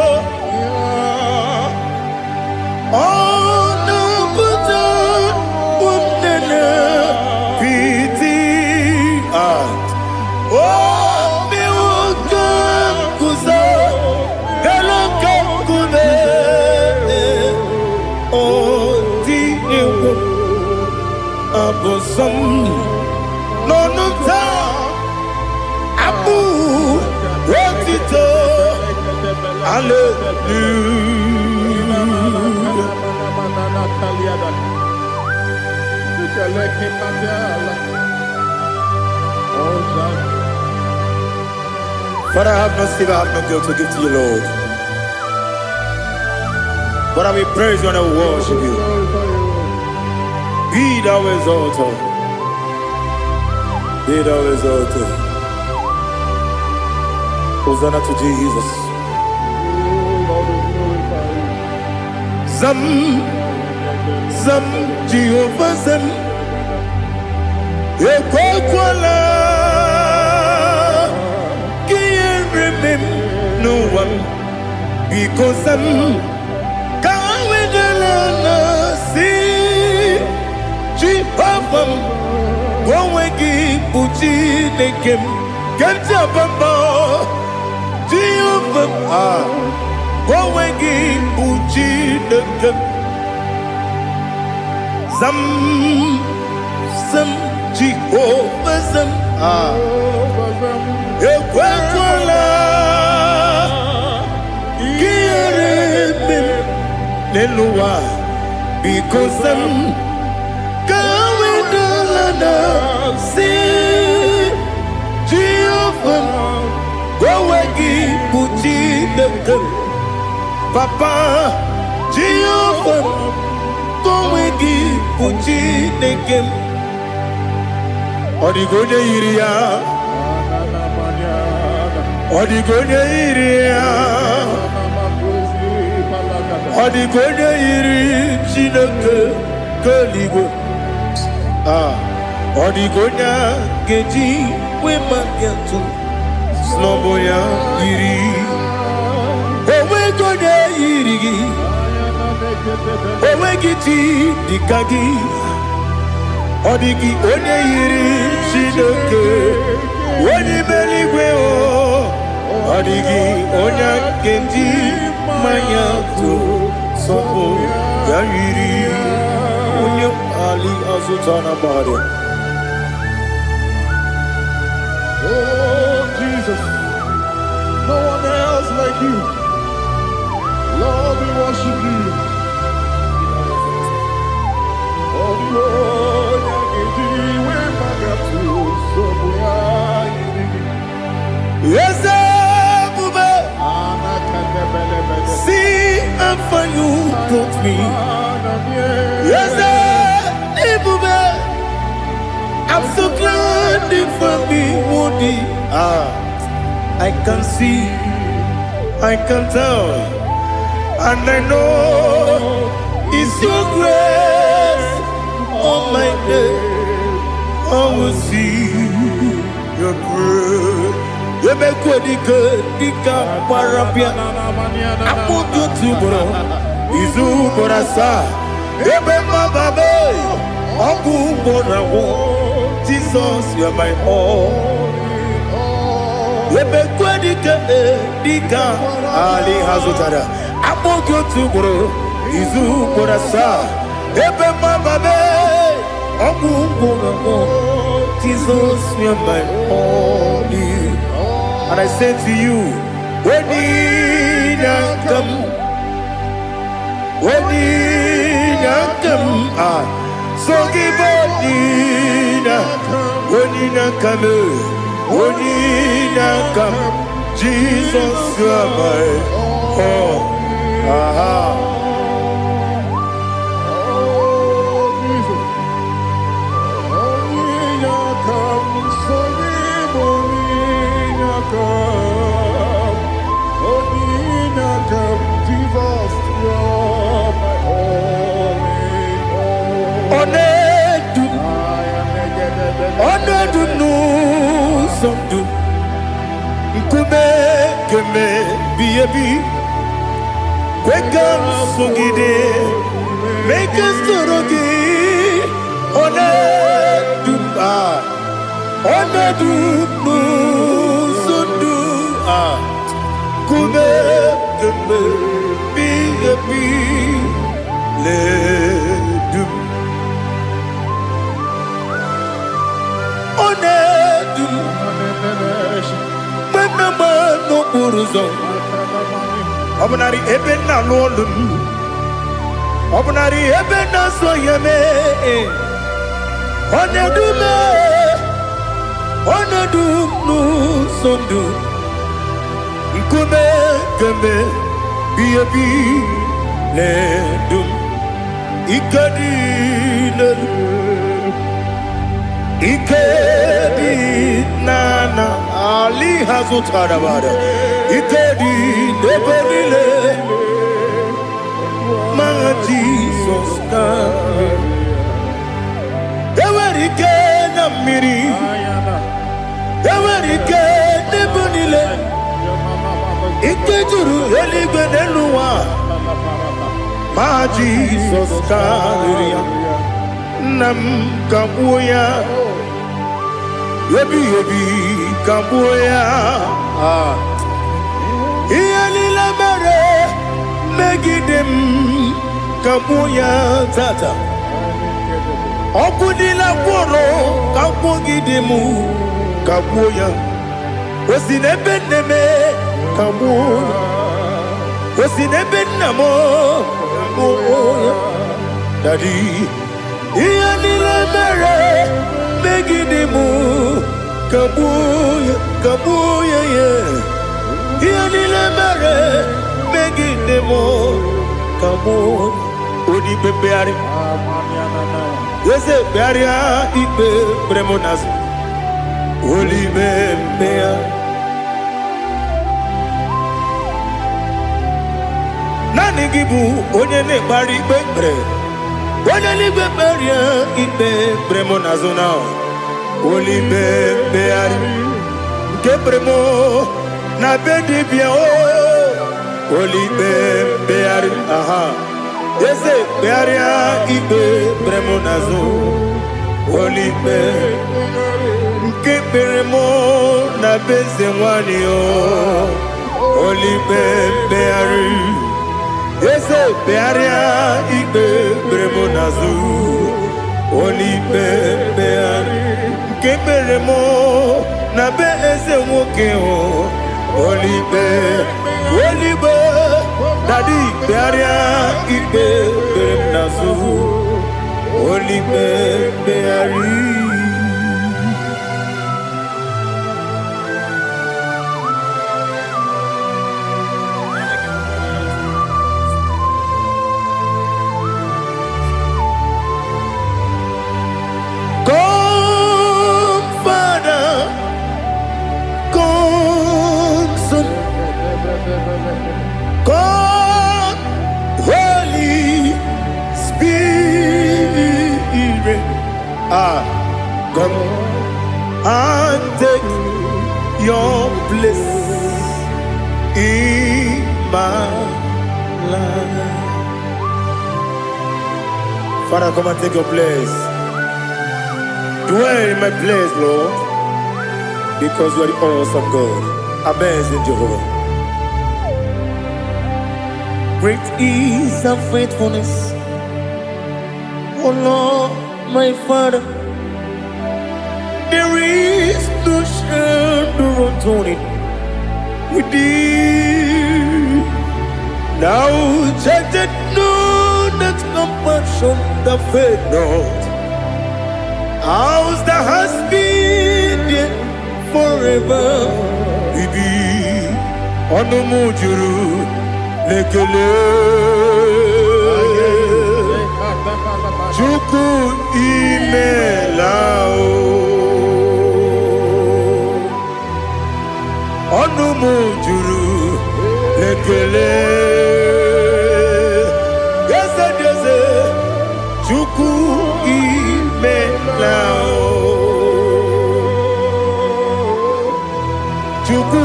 no ta abu wotito hallelujah. Father, I have no silver, I have no gold to give to you, Lord. But I will praise you and I will worship you. Be thou exalted. Be thou exalted. Hosanna to Jesus. Zam, Zam, Jehovah Zam. Ekwakwala. Can't remember no one. Because I'm Jehovah, go wegi puchi nekem, kanja bamba. Jehovah, go wegi puchi nekem. Zam, Zam, Jehovah Zam. Ekwakwala, kiyerebe, neluwa, because I'm see Jehovah, go wagi puchi nekem. Papa, Jehovah, go wagi puchi nekem. Odigonya iria, Odigonya iria, Odigonya iri chineke keligo. Odigonya geji we magetu Sloboya iri Owe gonya iri Owe giti dikagi Odigi onye iri Chineke Oni meligwe o Odigi onya geji mayatu Sloboya iri Onye ali azutana bade. Oh, Jesus, no one else like you. Lord, we worship you. Oh, Lord, yes, see and for you brought me. Yes, I'm so glad for me, Woody. I can see, I can tell, and I know it's your grace on my day. I will see your grace. You make what you could, Dika Parapia. I put you to bro. Izu Borasa. You make my baby. Aku Borawo. Jesus, you're my all. You make what you could, Dika Ali Hazutada. I put you to bro. Izu Borasa. You make my baby. Aku Borawo. Jesus, you're my all. And I say to you, when you come, so give up, when you come, Jesus, you are my all. Wake up, Sugide, make us Torogi, Obnari ebena lolum, Obnari ebena soyeme, Onedume, Onadu no sondu Nkume keme Biyabi Ledum Ikadi Ikedi nana Ali hazutarabada Ikedi nebenile Ma Jesus come Ewerike na miri Ewerike nebenile Ikejuru eligwe neluwa Ma Jesus come Nam kabuya Yebi kabuya Iyalila mere Megidem kabuya tata Okudila kworo kabugidemu kabuya Osinebeneme kabuya Osinebenamo kabuya Daddy Iyalila mere Megidemu kabuya kabuya yeah Iyalila mere Megidemu kabuya Odi bebeari Yese bearia ibe bremonas Oli bebea Nani gibu onye ne bari bebre Onye ni beberia ibe bremonas now Oli bebeari Ke bremo na bedi bia o Oli bebeari aha Yese bearia ibe bremonazo Olibe Nke beremo na beze mwani o Olibe beari Yese bearia ibe bremonazo Olibe beari Nke beremo na beze mwoke o Olibe Olibe Daddy bearia ibe beremnazu Olibe beari Come Father Come Son Come Holy Spirit come and take your place in my life. Father, come and take your place. Dwell in my place, Lord, because you are the awesome God. Amazing Jehovah. Great is thy faithfulness, oh Lord, my Father. There is no shadow of turning with thee. Now check that no, that compassion that faith not. Ours that has been there forever. We be on the mujuru lekele. Chuku imelao. Onu mujuru lekele. Yese yese chuku imelao. Chuku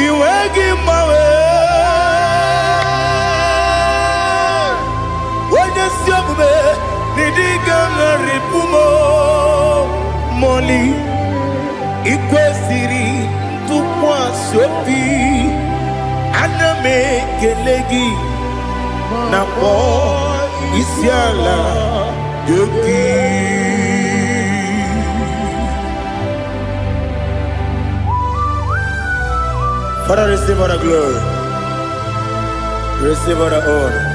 iwegi mawe. Wanya siyakume nidiga ngaripumo moli ikwesiri. Tukwa sopi aname kelegi na po isiala yoki. Father, receive all the glory, receive all the honor.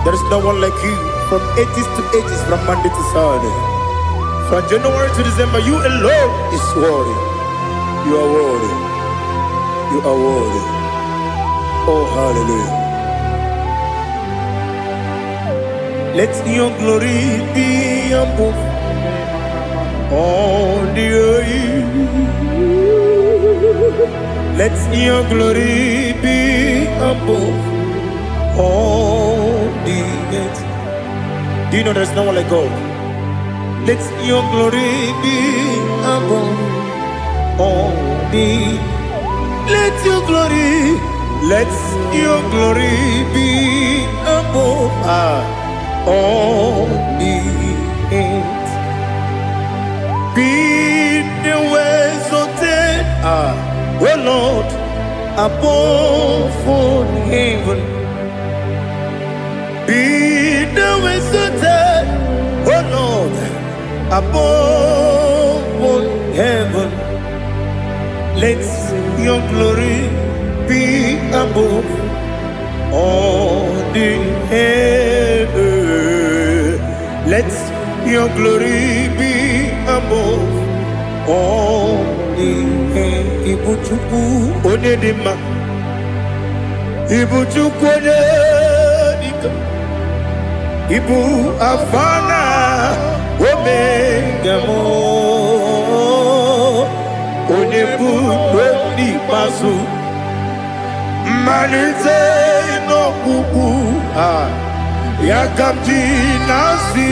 There is no one like you from ages to ages, from Monday to Saturday. From January to December, you alone is worthy. You are worthy. You are worthy. Oh, hallelujah. Let your glory be above all the earth. Let your glory be above all the earth. Do you know there's no one like God? Let your glory be above all the. Let your glory be above all the earth. Be the ways of death, oh Lord, above all heaven. Be the ways of death, oh Lord, above all heaven. Let your glory be above all the earth. Let your glory be above all the earth. Ibuchuku onedima, Ibuchuku onedika, Ibu afana omega mo, onebu doni pasu, manite no kuku yakamji nasi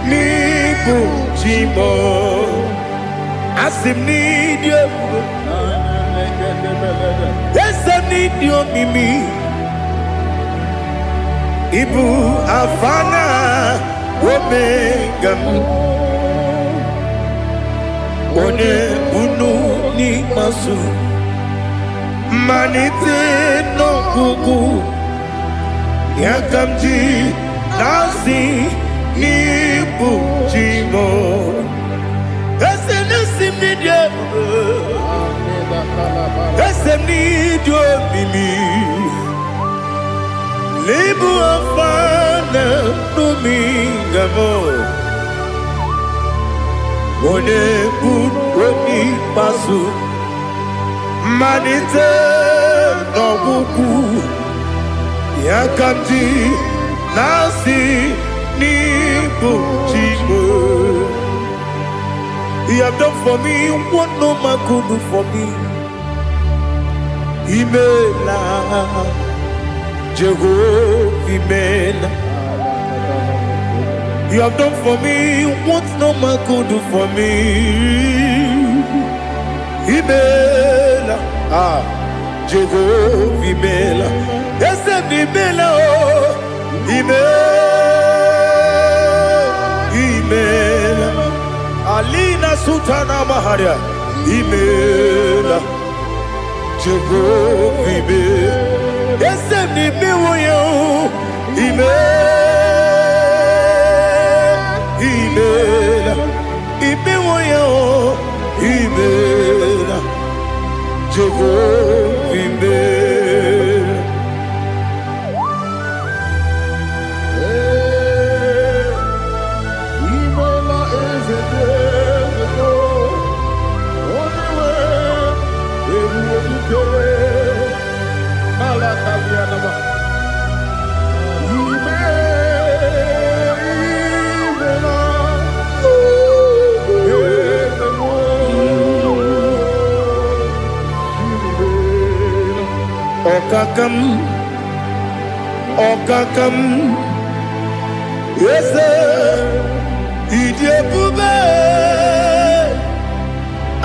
nibu chimo asim nidio esem nidio mimi ibu afana omega one bunu ni masu manite no kuku yakamji nasi nibu chimo esem nasim nidio esem nidio mimi libu afana numingamo one bunu pasu manite no kuku yakamji nasi nibu chimo. You have done for me what no man could do for me. Imela, Jehovah, Imela. You have done for me what no man could do for me. Imela, Jehovah, Imela. Yes, Imela, Imela. Alina Sutana Maharia, Imela, Jehovah, Imela. Yes, Imela, Imela, Imela, Imela, Jehovah, Imela. Okakam, yes, Idiabube,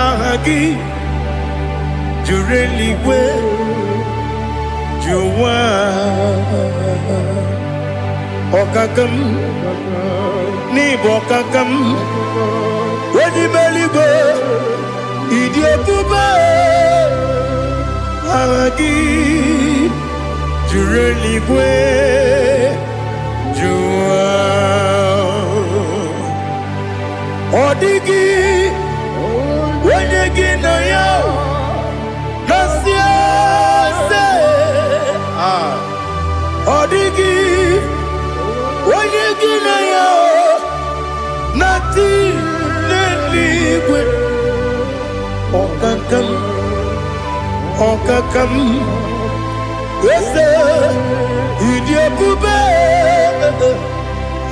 Ahagi, Jureliwe, Juwa, Okakam, Nibokakam, Wedibeligo, Idiabube, Ahagi. Jureligwe, Jua, Odigi, Wenegi na yo, Nasia se, Odigi, Wenegi na yo, Nati. Okakam, Ese, Idiabube,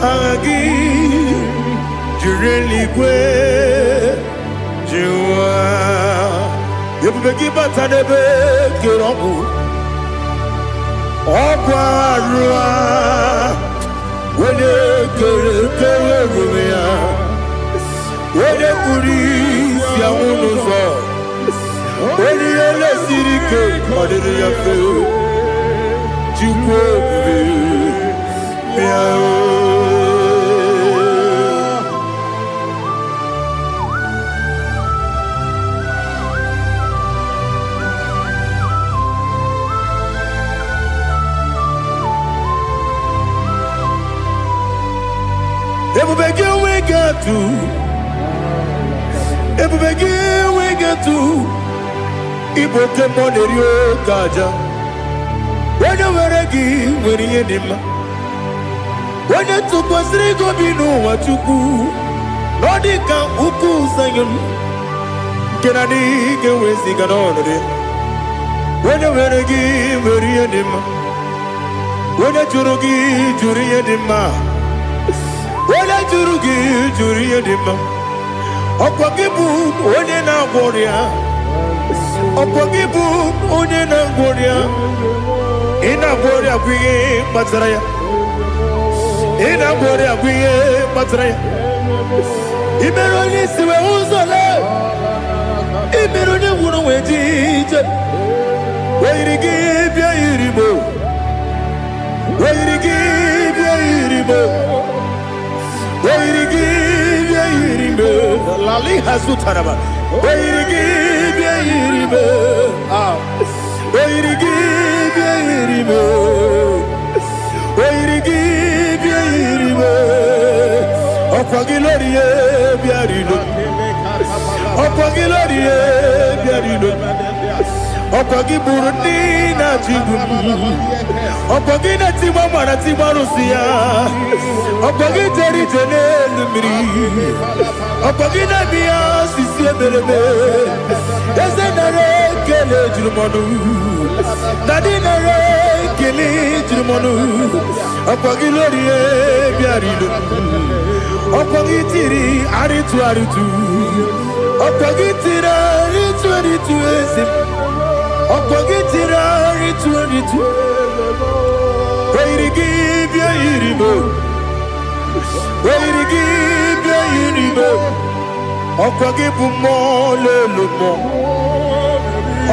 Agi, Jureligwe, Jua, Yabubeki Batanebe, Kirobu, Okwarua, Wede Kerumia, Wede Kuris, Yamunuzo. When you let Sirike, what did you feel? You Iboke monerio kaja. When you were again, when you did when you took was Rigo Bino, what you do, Nodika Uku Sayon. Can I get with Ziganone? When you were again, when you did when you Jurugi, Juria Dima. When I Jurugi, Juria Dima. Opakibu, when you now warrior. Opogibu unena gloria ina gloria kwiye matraya ina gloria kwiye matraya imeroni siwe uzole imeroni wunu wejije weirigi bia iribo weirigi bia iribo weirigi bia iribo lali hazutaraba weirigi bia iribo weirigi bia iribo weirigi bia iribo okwagilorie bia rido okwagilorie bia rido okwagiburundi na jigum okwagina timama na timarusia okwagiteri tenelumiri okwagina bia sisi eberebe ezenare kele jurumonu nadinare kele jurumonu okwagilorie bia rido okwagitiri aritu okwagitira aritu esim okwagitira aritu weirigi bia iribo weirigi bia iribo okwagibu mo lelumo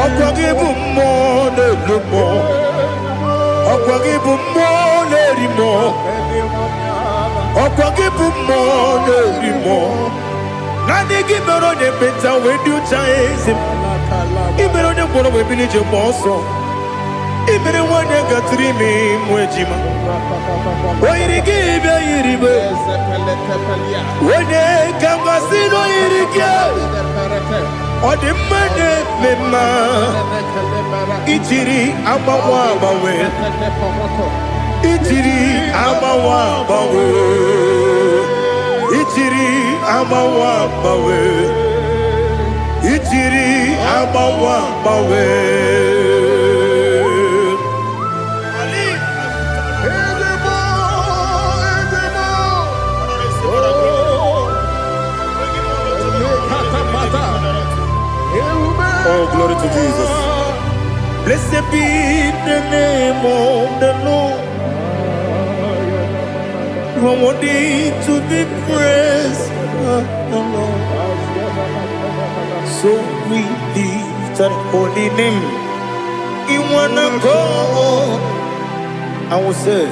okwagibu mo lelumo okwagibu mo lerimo okwagibu mo lerimo nani gibero de beta wedu chaise ibero de bono we bilije moso ibere wanya gatrimi mwejima oirigi bia iribo wene kamasino irike odimane mema itiri amawa bawe itiri amawa bawe itiri amawa bawe itiri amawa bawe Oh, glory to Jesus. Blessed be the name of the Lord. You are worthy to be praised, the Lord. So we lift that holy name. You wanna go? I will say,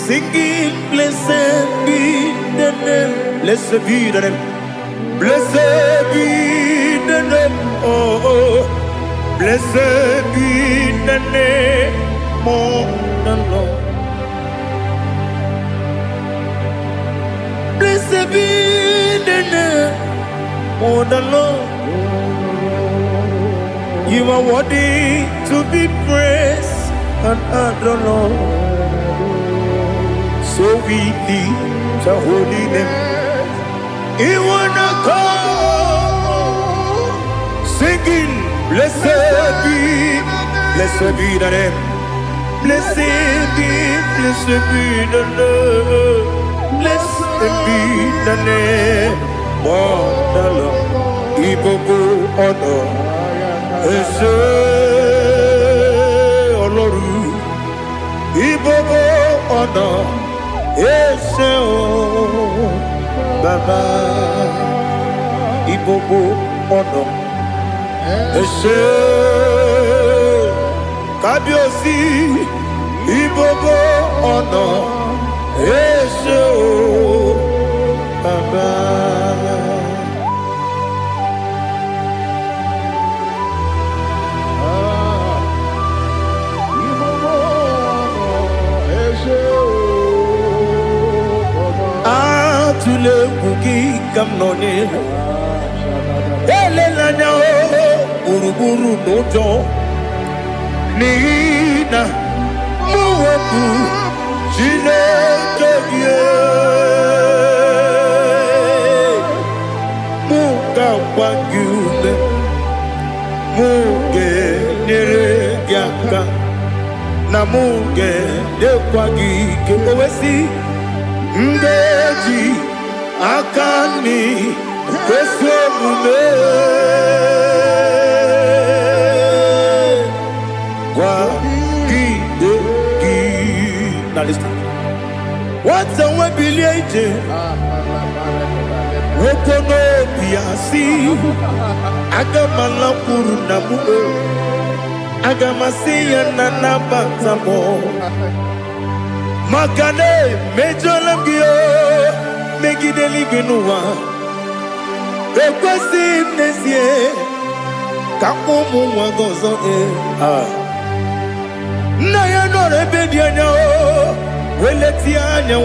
singing, blessed be the name. Blessed be the name. Blessed be the name. Oh, blessed be the name of the Lord. Blessed be the name of the Lord. You are worthy to be praised and adored, Lord. So we lift the holy name. You wanna go singing. Blessed be the name. Blessed be the name. Blessed be the name. Wonderful, Ibogo honor. Ese Oloru, Ibogo honor. Ese o Baba, Ibogo honor. Ese Kabiosi, Ibogo honor. Ese o Baba. Atule kuki kamnone elelanya uruburu nojo nina muweku Chineke muka wangune muge neregiaka na muge dekwagi kewesi Ndeji akani kwesomume kwa gidegi. Now listen. What's the way biliaje? Wokono biasi agamala puru namu agamasiya nanabatamo. Makane mejolamgio megideli benua ekwesi nesie kakomu wagozo na ya no rebedi anya weleti anya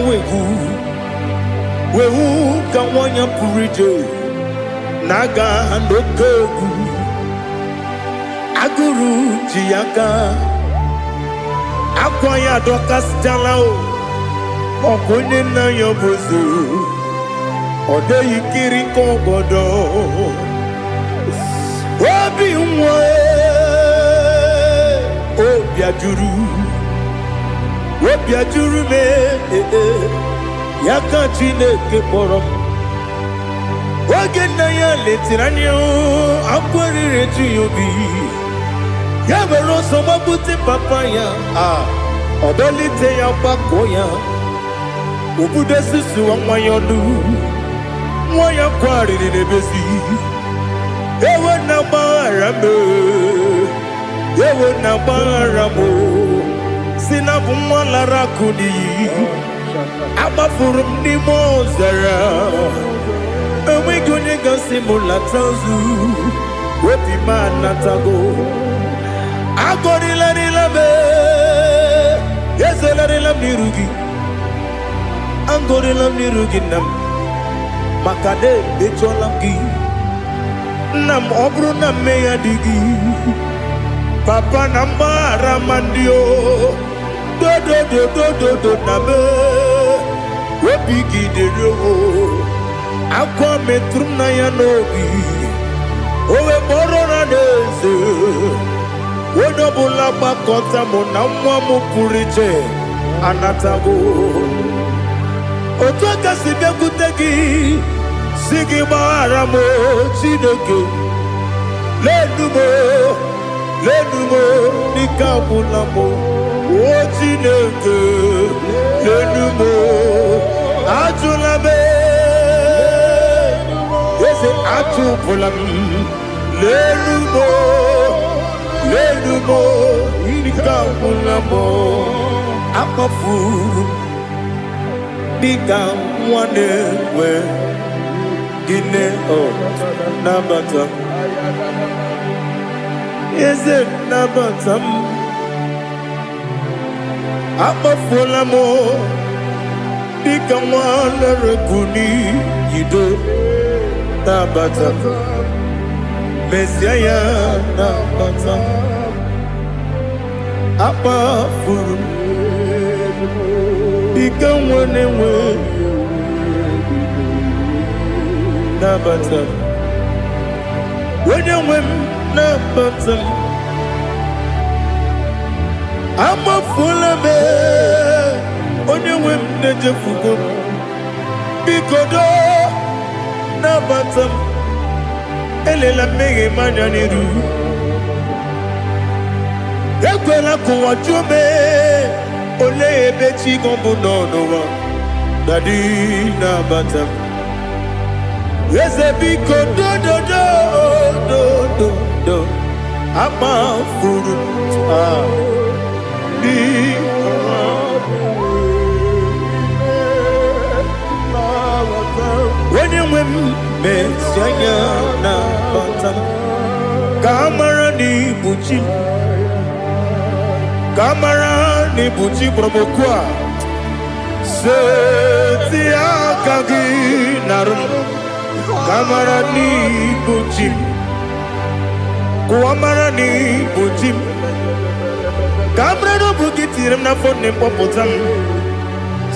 wehu kawanya purije naga ndokogu aguru jiyaka Akwaya dokas jalao Okonye na yobozu Ode yikiri kogodo Obi mwe Obi ajuru me Yaka Chineke porom Oge na ya letiranyo Akwari reju yobi Yabero soma buti papaya Odolite ya bakoya Ubude susu wa mwayonu Mwaya kwari nebezi Ewe na barame Ewe na baramo Sinabu mwalara kudi Abafurum ni mozara Ewe gunye gasi mula tanzu Wepi manatago Agorila nilabe Yesela nilam nirugi Angorila nirugi nam Makade becholamgi Nam obru nam meya digi Papa nambara mandio Do nabe Wepigi de roho Akwa metrum na yanogi Owe borona neze Wodobula bakota mona mwamu purije anatago Otoka sibe kutegi Sigi baramo Chineke Lenumo Nikabulamo O Chineke Lenumo Ajulabe Yese Ajupulam Lenumo Nikabulamo Akafu Bika Mwanewe Gine O Nabata Is it Nabatam Akafulamo Bika Mwanewe Kuni Yido Nabata Messiah Nabata Apa furu Bika Mwanewe Nabata When you win na batam ama fulame onye nwe m na-ejefugo bikodo na batam elela mmehie manya n'iru ekwela kụwa jume ole ebe chi gọbụ n'ọnụwa dadi na batam eze biko do ama furu di when you win mesianya na batam kamara ni buchi promokwa setia kagi narum kamara ni buchi kuamara ni buchi kamara no bukitiram na phone popotam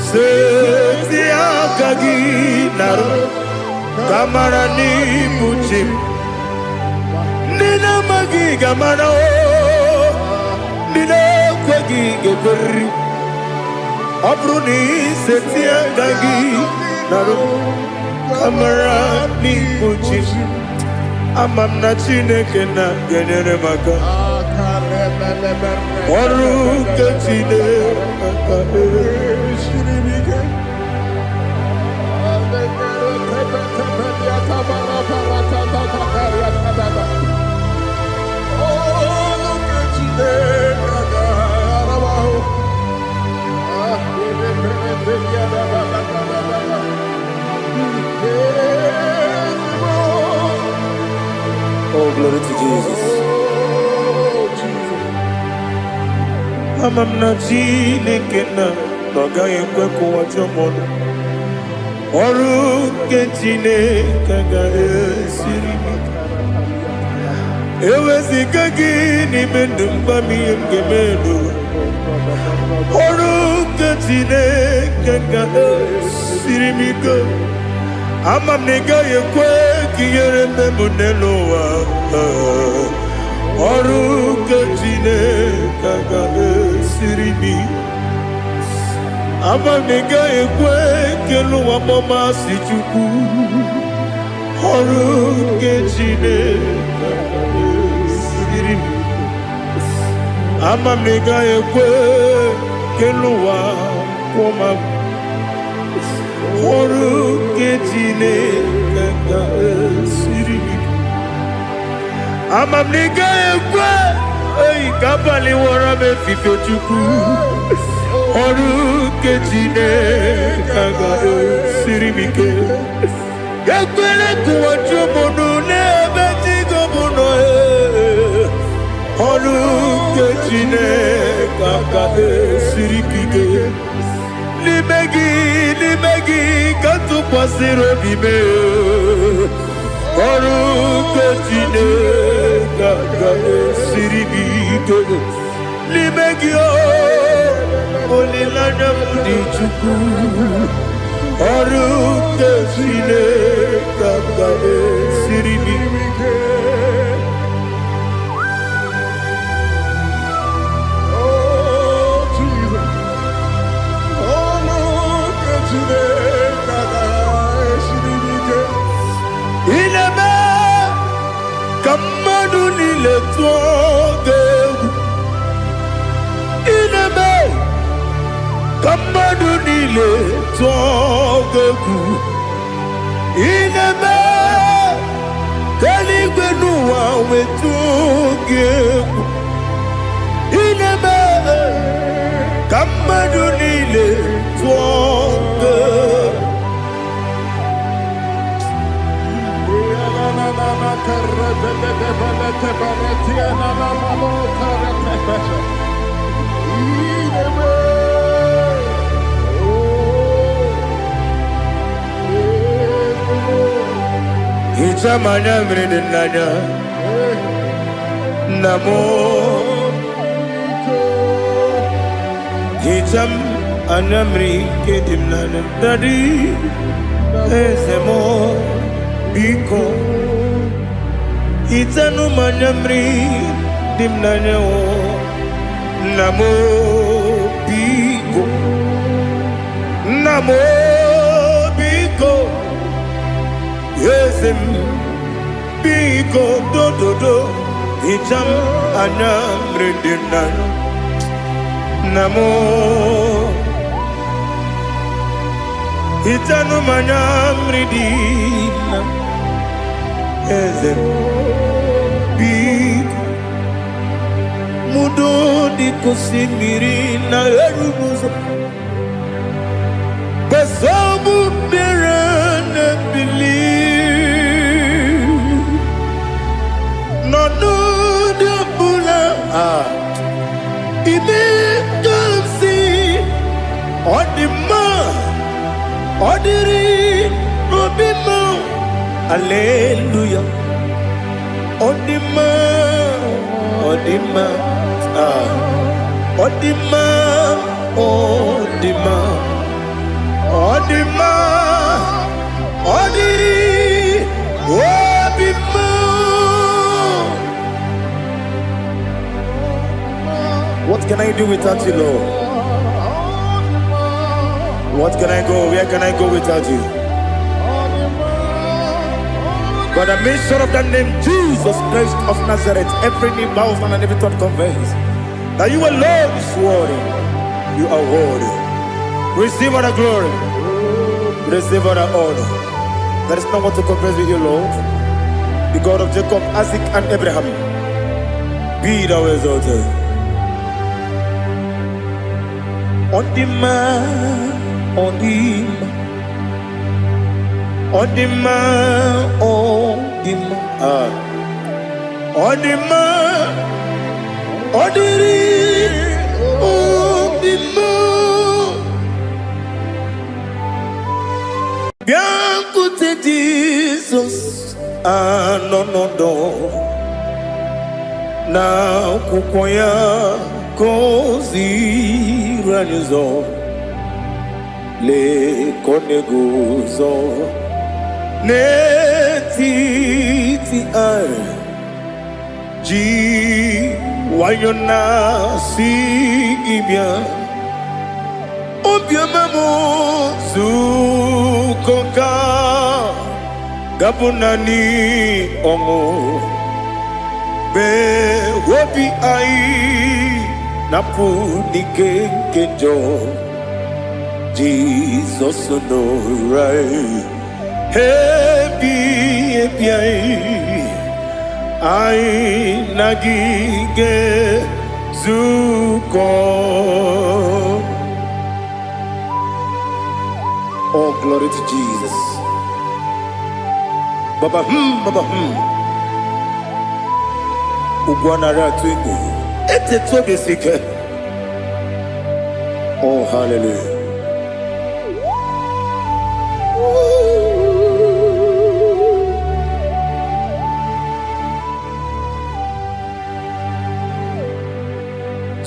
setia kagi narum kamara ni buchi nina magi kamara o nina kwagi geberi abruni setia kagi narum kamara ni buchi amam na chineke na genyere maka ọrụ nke chineke Oh, glory to Jesus. amam na chineke na n'ọgaghị ekwe ka ụwa jọmọnụ ọrụ nke chineke ga-esiri eweziga gị n'ime ndụ mgbam ihe m ga-eme n'ụwa ọrụ nke chineke ga-esiri m ike amam na ị gaghị ekwe ka ihere mmemme n'elu ụwa ọrụ nke chineke ga-esiri m amam na ị gaghị ekwe ka elu ụwa gbamasị Chukwu ọrụ nke chineke ga-esiri m amam na ị gaghị ekwe ka elu ụwa kwụma m ọrụ nke chineke ga-esiri m amam na ị gaghị ekwe ka abalị wara m efife Chukwu ọrụ nke chineke ga-esiri m ike ekwere ka ụwa jụọ m n'ebe chi gọbụ nọ ọrụ nke chineke ga-esiri m ike n'ime gị ka tụkwasịrị obi m ọrụ nke chineke ga-esiri m ike n'ime gị olileanya m dị Chukwu ọrụ nke chineke ga-esiri m ike ineme ka mmadụ niile tụọ gị egwu ineme ka mmadụ niile tụọ gị egwu ineme ka eluigwe n'ụwa wee tụọ gị egwu ineme ka mmadụ niile tụọ gị egwu Hichamanya mridinanya namo Hicham anamri kedimnana Dadi ezemo biko itanu manyamri dimnanya namo biko yesem biko do itam anyamri dimnanya namo itanu manyamri dimnanya yesem biko mudo di kusimiri na erubuzo besobu berana believe no de bula ibe dansi odima odiri obima hallelujah odima odima odima odiri obima. What can I do without you, Lord? What can I go? Where can I go without you? By the mention of that name, Jesus Christ of Nazareth, every knee bows and every tongue confesses that you alone is worthy. You are worthy. Receive all the glory. Receive all the honor. There is no one to compare with you, Lord. The God of Jacob, Isaac, and Abraham. Be thou exalted. On the man, on the man. On the man, on the man, on the man, on the man. Bien côté Jesus, no. Na kukoya kozi ranizo le koneguzo. Netiti ai ji wayona si ibia obia mamo zukoka gabunani omo be wobi ai napu nikenjo Jesus no right. Happy I nagige zuko. Oh, glory to Jesus. Baba Ugwana ratwingu. Ete tobe sike. Oh, hallelujah.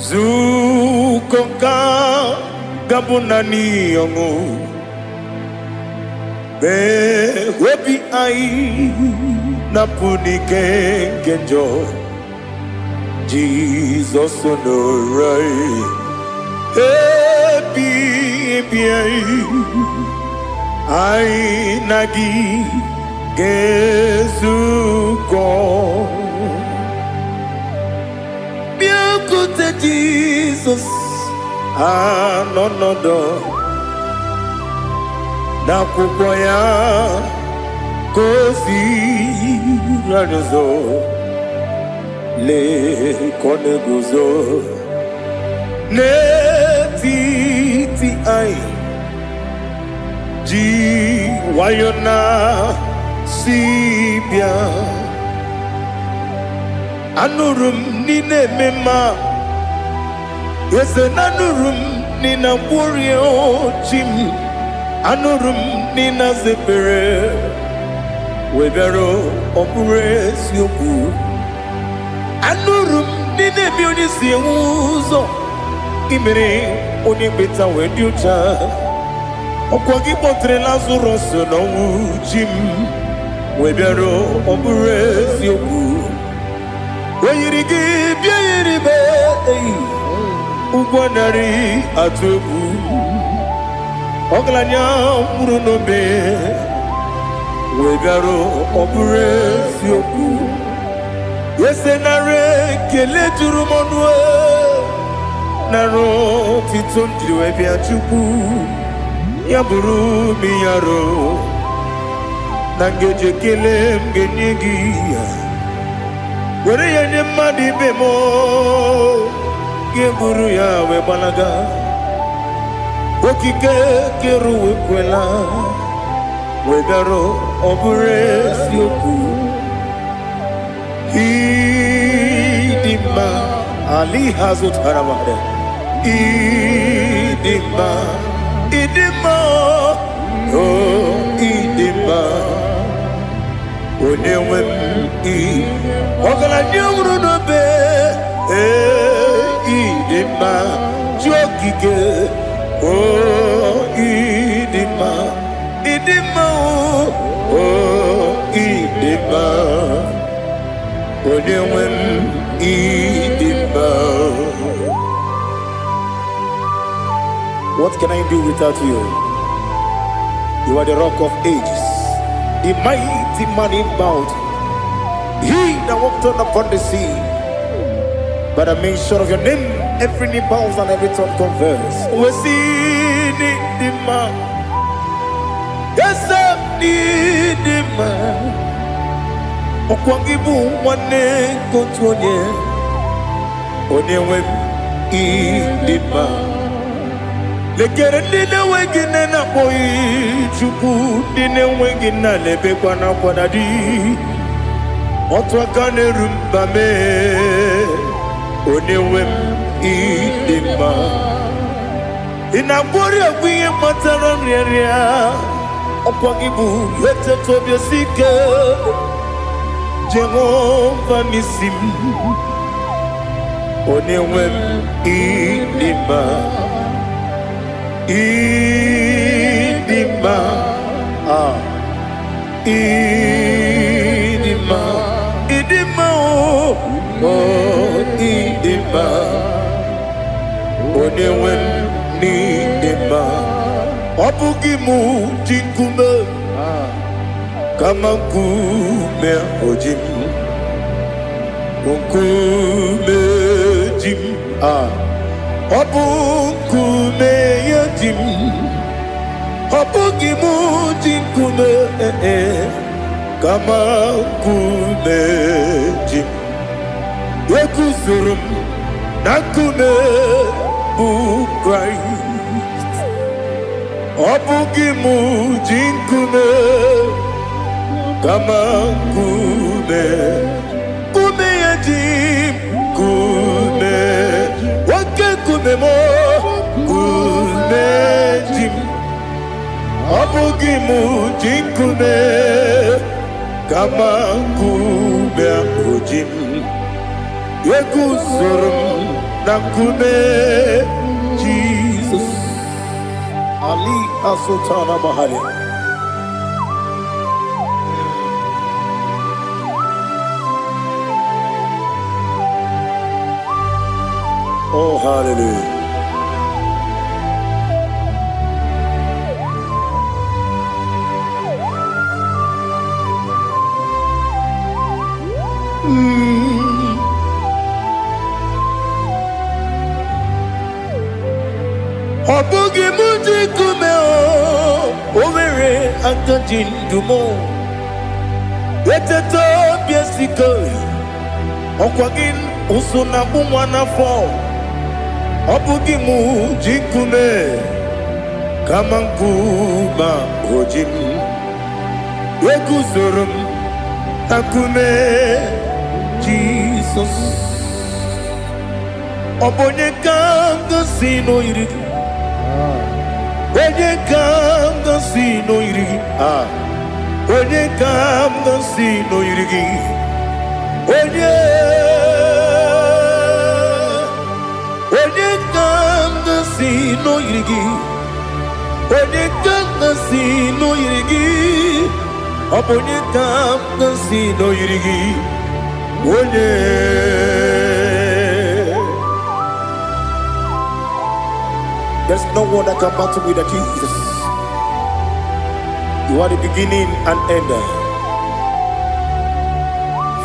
Zukonga gabunani yongu be webi ai napuni kenjo Jesus no right happy ai nagi gezuko. Jesus, no. Na kukoya kozi ranizo le koneguzo netiti ai ji wayona sibia anurum nine mema. Yes, anurum nina warrior chim anurum nina zepere webero opures yoku anurum nina bionisi uzo imere oni beta weducha okwagi potre lazuro no chim Webero obrezi oku. Weyirigi biayiribe. Ugwanari atubu. Oglanya murunobe. Webero obrezi oku. Yesenare kele turumonwe. Naro titondri webia chuku. Yaburu miyaro. Nangeje kele mgenyegi. Were yenye madi bemo. Geburu ya webanaga. Okike keru wekwela. Webero obrezi oku. Idima Ali Hazut Haramade. Idima oh Idima Onewem Ogala nyumru no be Idima Jokike oh Idima oh Idima Onewem Idima. What can I do without you? You are the rock of ages, the mighty man in mountain. He that walked on upon the sea. By the mention of your name, every knee bows and every tongue confesses. We see the man. Yes, I need the man. Okwangibu wane kotonye. Onyewe idima. Lekere nina wengine na boyi chuku nina wengine lebe kwa na kwanadi. Otwakane rumbame. Onyewe idima. Inabori akwiye matara nyeria. Okwangibu lete tobye sike. Jehovah Nisim. Onewem idima. Idima. Idima. Idima. Oh, idima. Onewem idima. Obugimu jinkume. Kama nkume ojim. Nkume jim. Obu nkume yajim. Obu gimu jinkume kama nkume jim. Yekuzurum nakume bu Christ. Obu gimu jinkume kama kume yajim kume wake kume mo kume jim abugi mujin kume kama kume ujim yekuzurum na kume Jesus Ali Asutana Mahali. Oh, hallelujah. Obugi muji kume o overe antajin dumo. Eteto biesiko okwagin usuna bumwana fo. Obugi muji kume kama nkuma hojim. Yekuzurum akume Jesus. Obonye kanga sino irigi. Onye kanga sino irigi. Onye kanga sino irigi. Onye kanga sino irigi. Onye kanga sino irigi. Obonye kam kasi no yirigi. Onye. There's no one that can battle with Jesus. You are the beginning and end.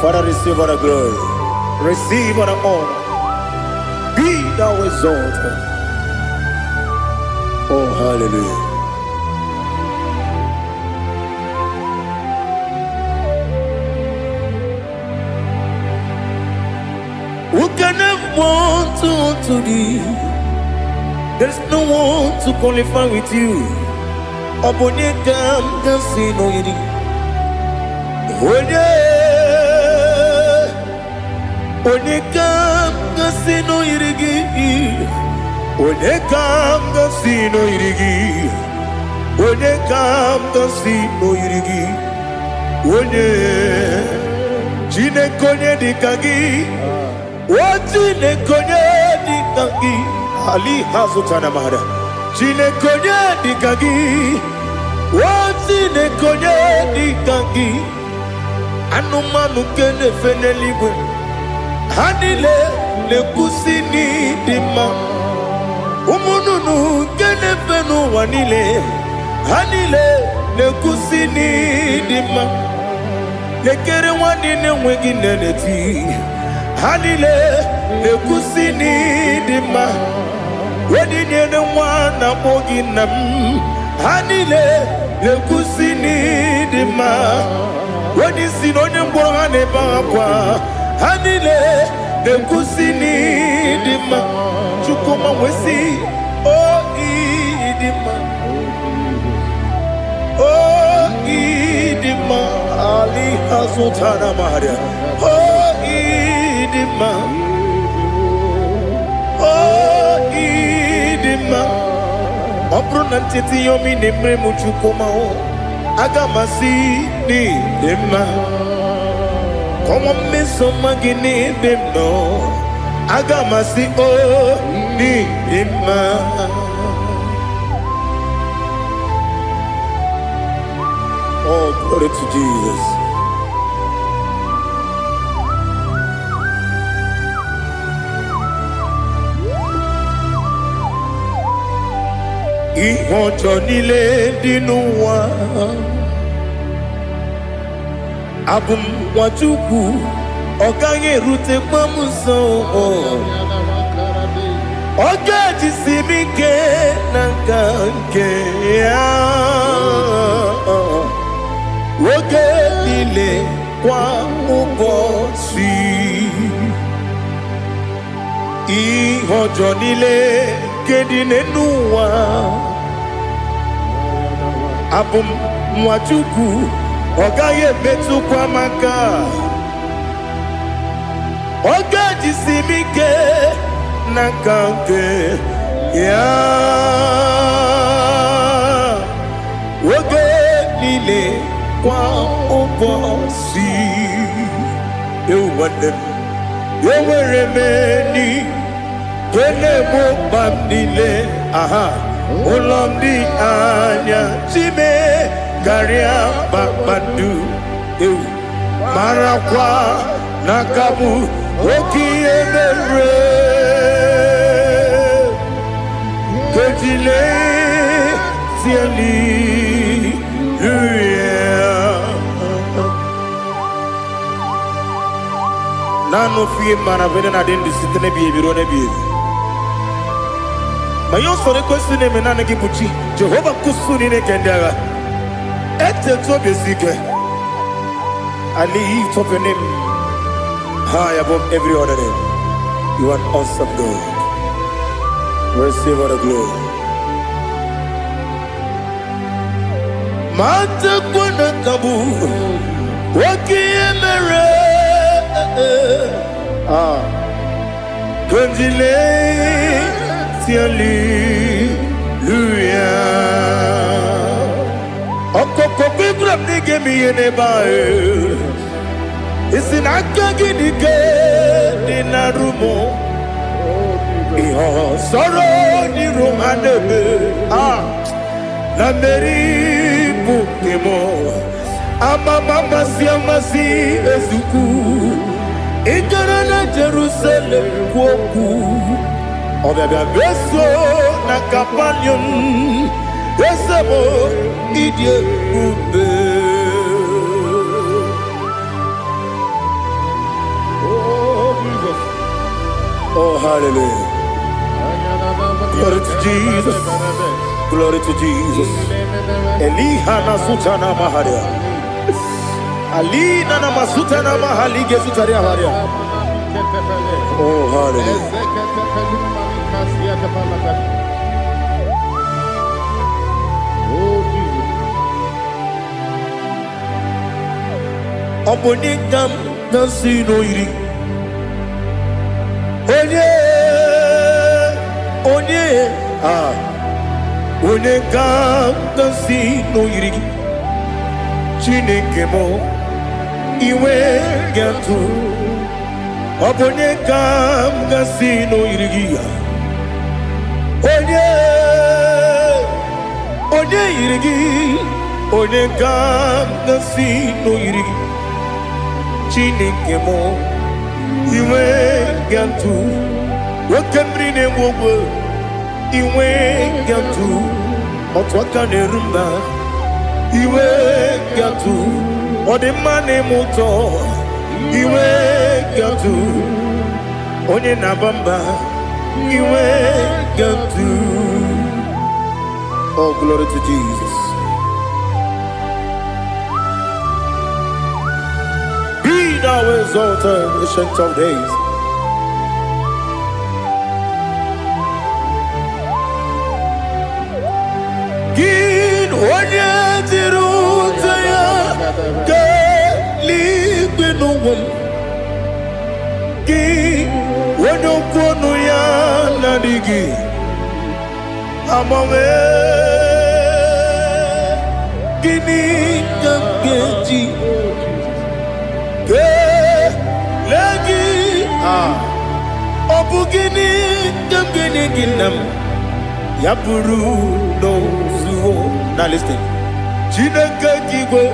Father, receive all the glory. Receive all the honor. Be thou exalted. Oh, hallelujah. Who can have one to thee? There's no one to qualify with you. Obonye kam kasi no yiri. Onye kam kasi no yirigi. Onye kam kasi no yirigi. Onye kam kasi no yirigi. Onye Chinekonye dikagi. Chinekonye dikagi. Ali hazutana mahada. Chinekonye dikagi. Chinekonye dikagi. Anumanu kene feneligwe. Hanile le kusini dima. Umununu kene fenu wanile. Hanile le kusini dima. Lekere wanine wengi neneti. Hanile le kusini dima. Wedi nyene wana mogi nam. Hanile le kusini dima. Wedi sinonye mbwangane bakwa. Hanile le kusini dima. Chukuma wesi oh idima. Oh idima. Ali hazutana maria. Oh idima. Oh idima. Obruna titi yomi nemre muchukuma o. Agamasi ni dima. Como me somagini demno. Agamasi o ni dima. Oh, glory to Jesus. Ihojo nile dinuwa. Abum wajuku. Oganye rute mamuso. Oga jisimike nankanke ya. Oge nile kwa ubosi. Ihojo nile kedine nuwa. Abum mwachuku ogaye betu kwa maka. Oga jisimike nakanke ya. Oge nile kwa ubosi. You want them. You were remaining. Kene mo bandile. Aha. Olomdi anya. Chime. Garia babadu. Marakwa. Nakabu. Oki emere. Kejile. Siali. Nano fiye mana vene na den disitene biye biro ne biye. Mayon sore kusune menane kibuchi. Jehovah kusuni ne kendaga. Ete to besike. I lift up your name high above every other name. You are awesome God. Receive all the glory. Mata kuna kabu. Waki emere. Kandile tiali luya. Okoko bibram nige mi ene bae. Isinaka gidike dinarumo. Iho soro ni romanebe. Na meri bukemo. Amama siamasi ezuku Ikarana Jerusalem kwoku Obia beso na kapanion Esebo idie ube Oh, Jesus. Oh, hallelujah. Glory to Jesus. Glory to Jesus. Elihana sutana maharia. Alina na masutana mahalige sutaria haria. Oh, hallelujah. Oh, Jesus. Obonikam nasino iri. Onye Onikam nasino iri. Chineke mo iwe gatu. Obonikam nasino iri. Onye iri. Onikam nasino iri. Chineke mo iwe gatu wakemri ne wowo iwe gatu otwaka ne rumba iwe gatu odemane moto iwe gatu onye nabamba iwe gatu. Oh, glory to Jesus. Thou exalted, ancient of days. Gin onye tirutaya ke libinum. Gin onye kwonu ya nadigi amame. Gini kageji. Lagi obugini gambini ginam yapuru no zuo. Now listen. Chineke kigo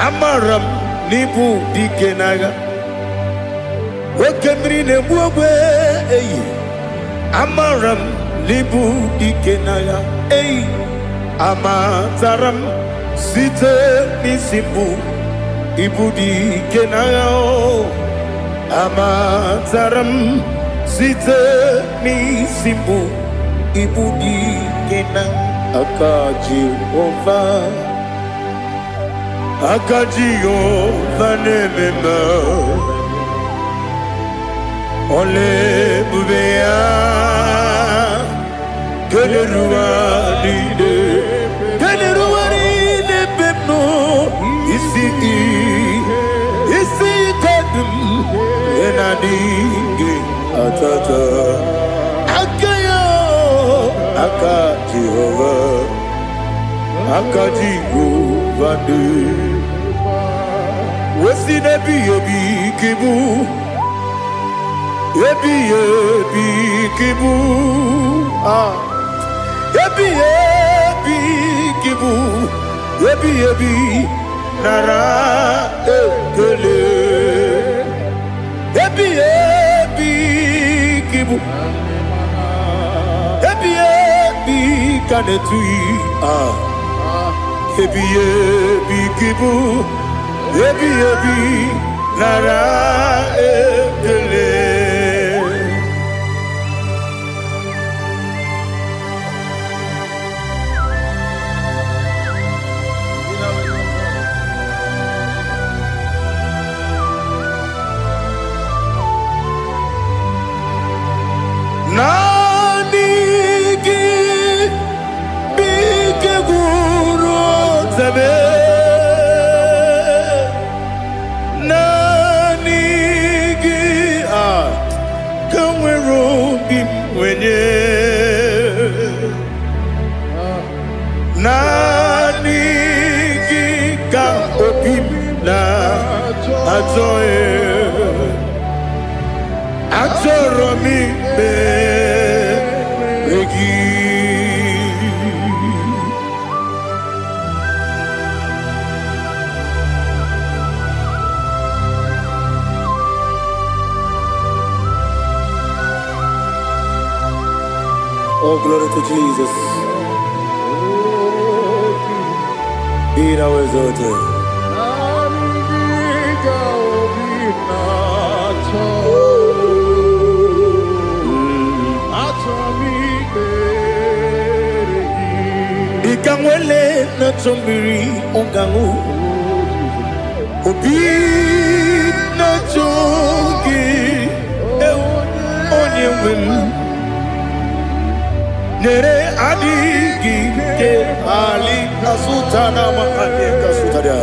amaram nibu dikenaga wakemri ne buwe amaram nibu dikenaga amataram site nisimbu ibudi kenao amataram site ni simbu ibudi kenang akaji ova nemema ole bubea keleruaride bebno isi kadum enadinge atata akayo akajihova akajiguvande wesi nebi kibu ebi kibu ebi kibu ebi nara ekele ebi kibu ebi kanetui ebi kibu ebi nara ekele. Nanigi bige guru zabe nanigi kamweru bimwenye nanigi ka opim na ajoe Ajoromi Oh, glory to Jesus. Be thou exalted. Ikangwele na chombiri ongangu Obi na chogi onye wim Nere adigi ke ali kasutana mahane kasutaria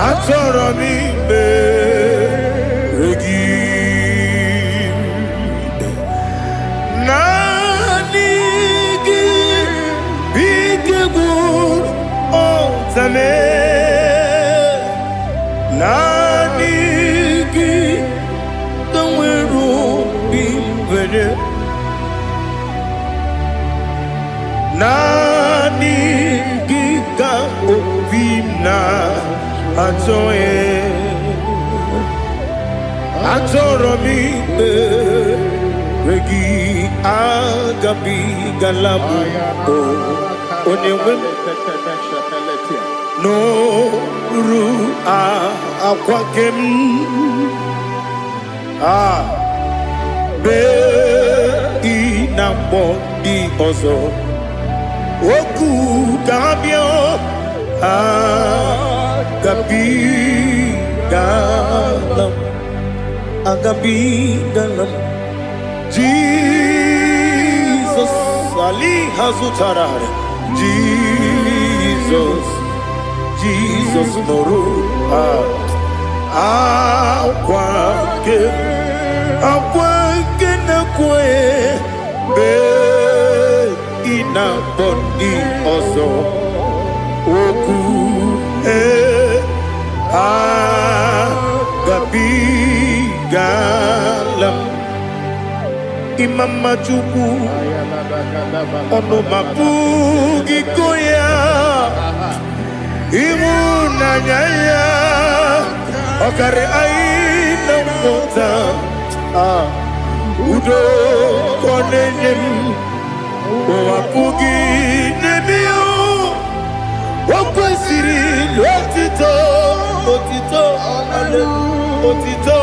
Achoro mi me regi Nanigi bikegur otame Nanigi kanweru bimwere Nanigi ka obina atoye Atoro mi regi agabi galabu onewem no ru akwakem be inambo di ozo oku gabio agabi galam agabi galam Jesus Ali Hazutarare Jesus Noru Akwake na kwe be ina boni ozo oku gabi galam Imam Majuku ono mabugi koya imuna nyaya okare aina mota udo konenyem wapugi nebio wakwesiri lotito ale otito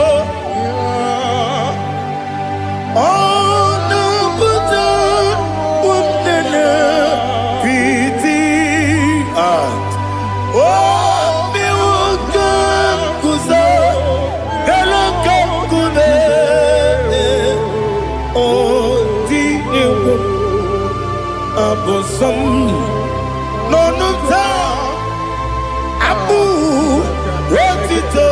Abosam nonuta abu wotito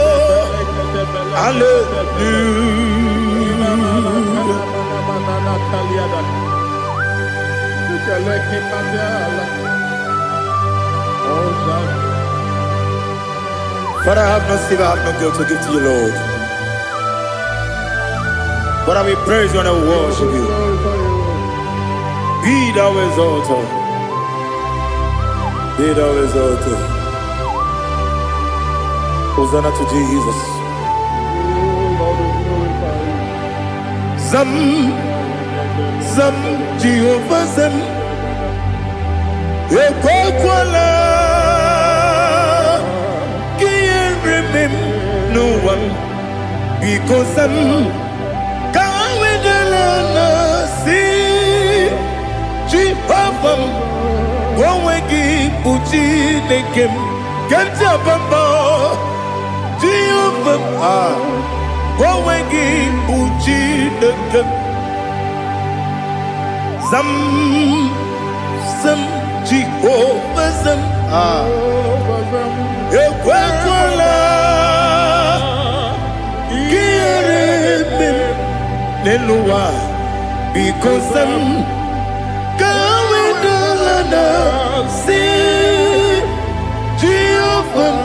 Father, I have no silver, I have no gold to give to you, Lord. But I will praise you and I will worship you. Be thou exalted. Be thou exalted. Hosanna to Jesus. Zam Jehovah Zam Ekwakwala Can't remember no one because Zam Kawedalana see Jehovah Gwawegi Uchi Nekem Kentabamba Jehovah Gwawegi Uchi Nekem Zam Jehovah Zam Ekwakwala Kieremem Neluwa because Zam Kawedalana see Jehovah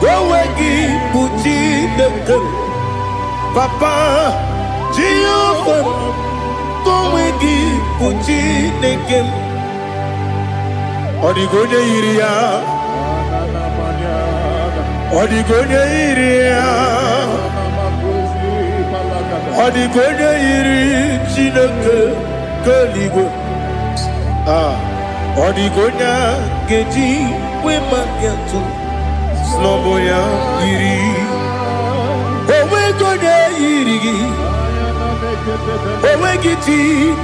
Gwawegi Uchi Nekem Papa Jehovah Gwawegi Uchi Nekem Odigonye iria Odigonye iri Chineke Keligwe Odigonya geji we magatu Sloboya iri Owe gonya iri Owe giti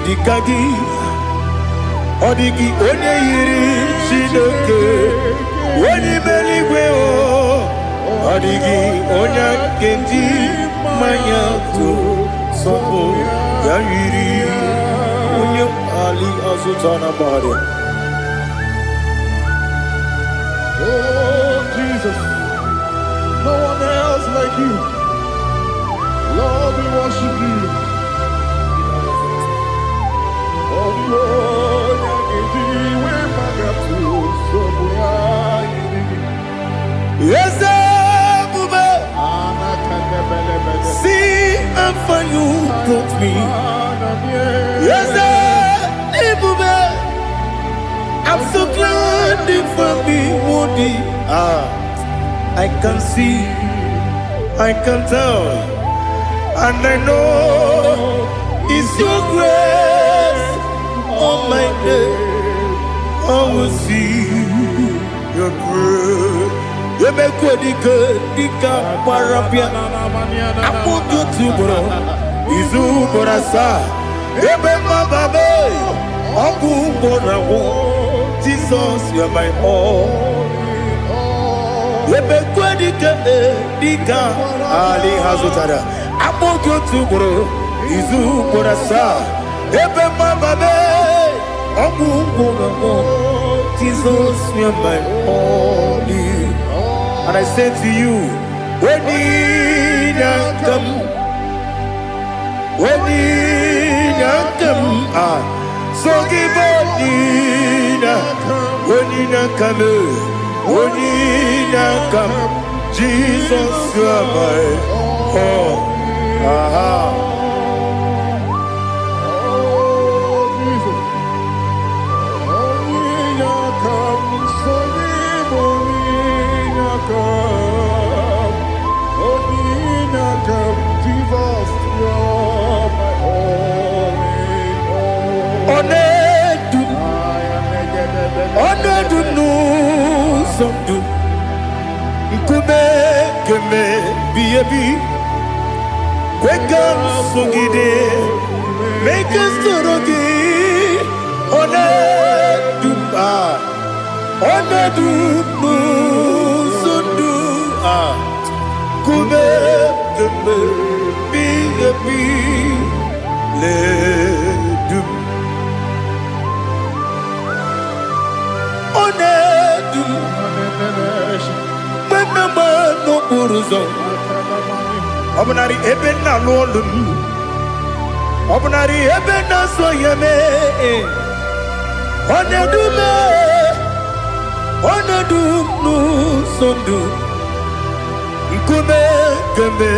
dikagi Odigi onye iri Chidoke Oni beligwe o Odigi onya geji manyatu Sloboya iri Onye ali azutana bari. Oh, Jesus. No one else like you. Lord, we worship you. Oh, Lord, yes, Bube. See how far you brought me. Yes, Bube. I'm so glad you found me worthy. I can see, I can tell, and I know it's your grace on my day. I will see your grace. You make good, dika parapia. I put you to bro. Izu borasa. Ebe mababe. Ogu borawo. Jesus, you are my all. Ebe good, dika ali hazutara. I put you to bro. Izu borasa. Ebe mababe. Ogu borawo. Jesus, you are my all. And I say to you, when you come, so give when you come, Jesus, you are my all. Keme biyebi kwekam sungide make us torogi one du sundu kume keme biyebi le du one du no buruzo obnari ebena lolum obnari ebena soyeme onedu nu sondu nkume keme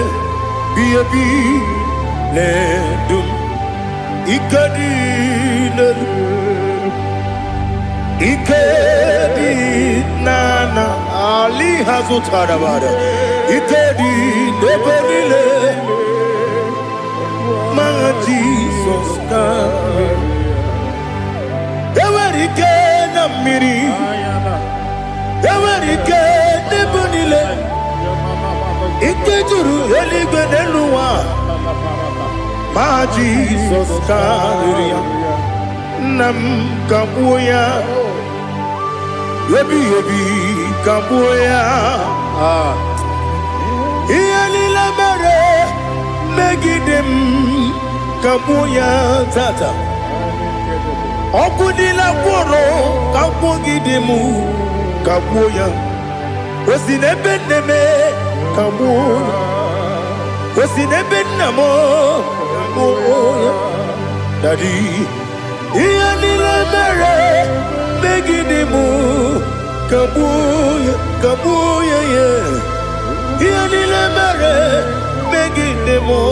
biyebi ledum ikadi nana ali hazutara bada ikedi deberile ma Jesus kame ewerike na miri ewerike debonile ikejuru eligwe neluwa ma Jesus kame nam kabuya Yebi kabuya Iyalila mere megidem kabuya tata Okudila kworo kabugidemu kabuya Osinebendeme kabuya Osinebendamo kabuya Daddy Iyalila mere megidemu kabuya yeah. Iyalila mere megidemu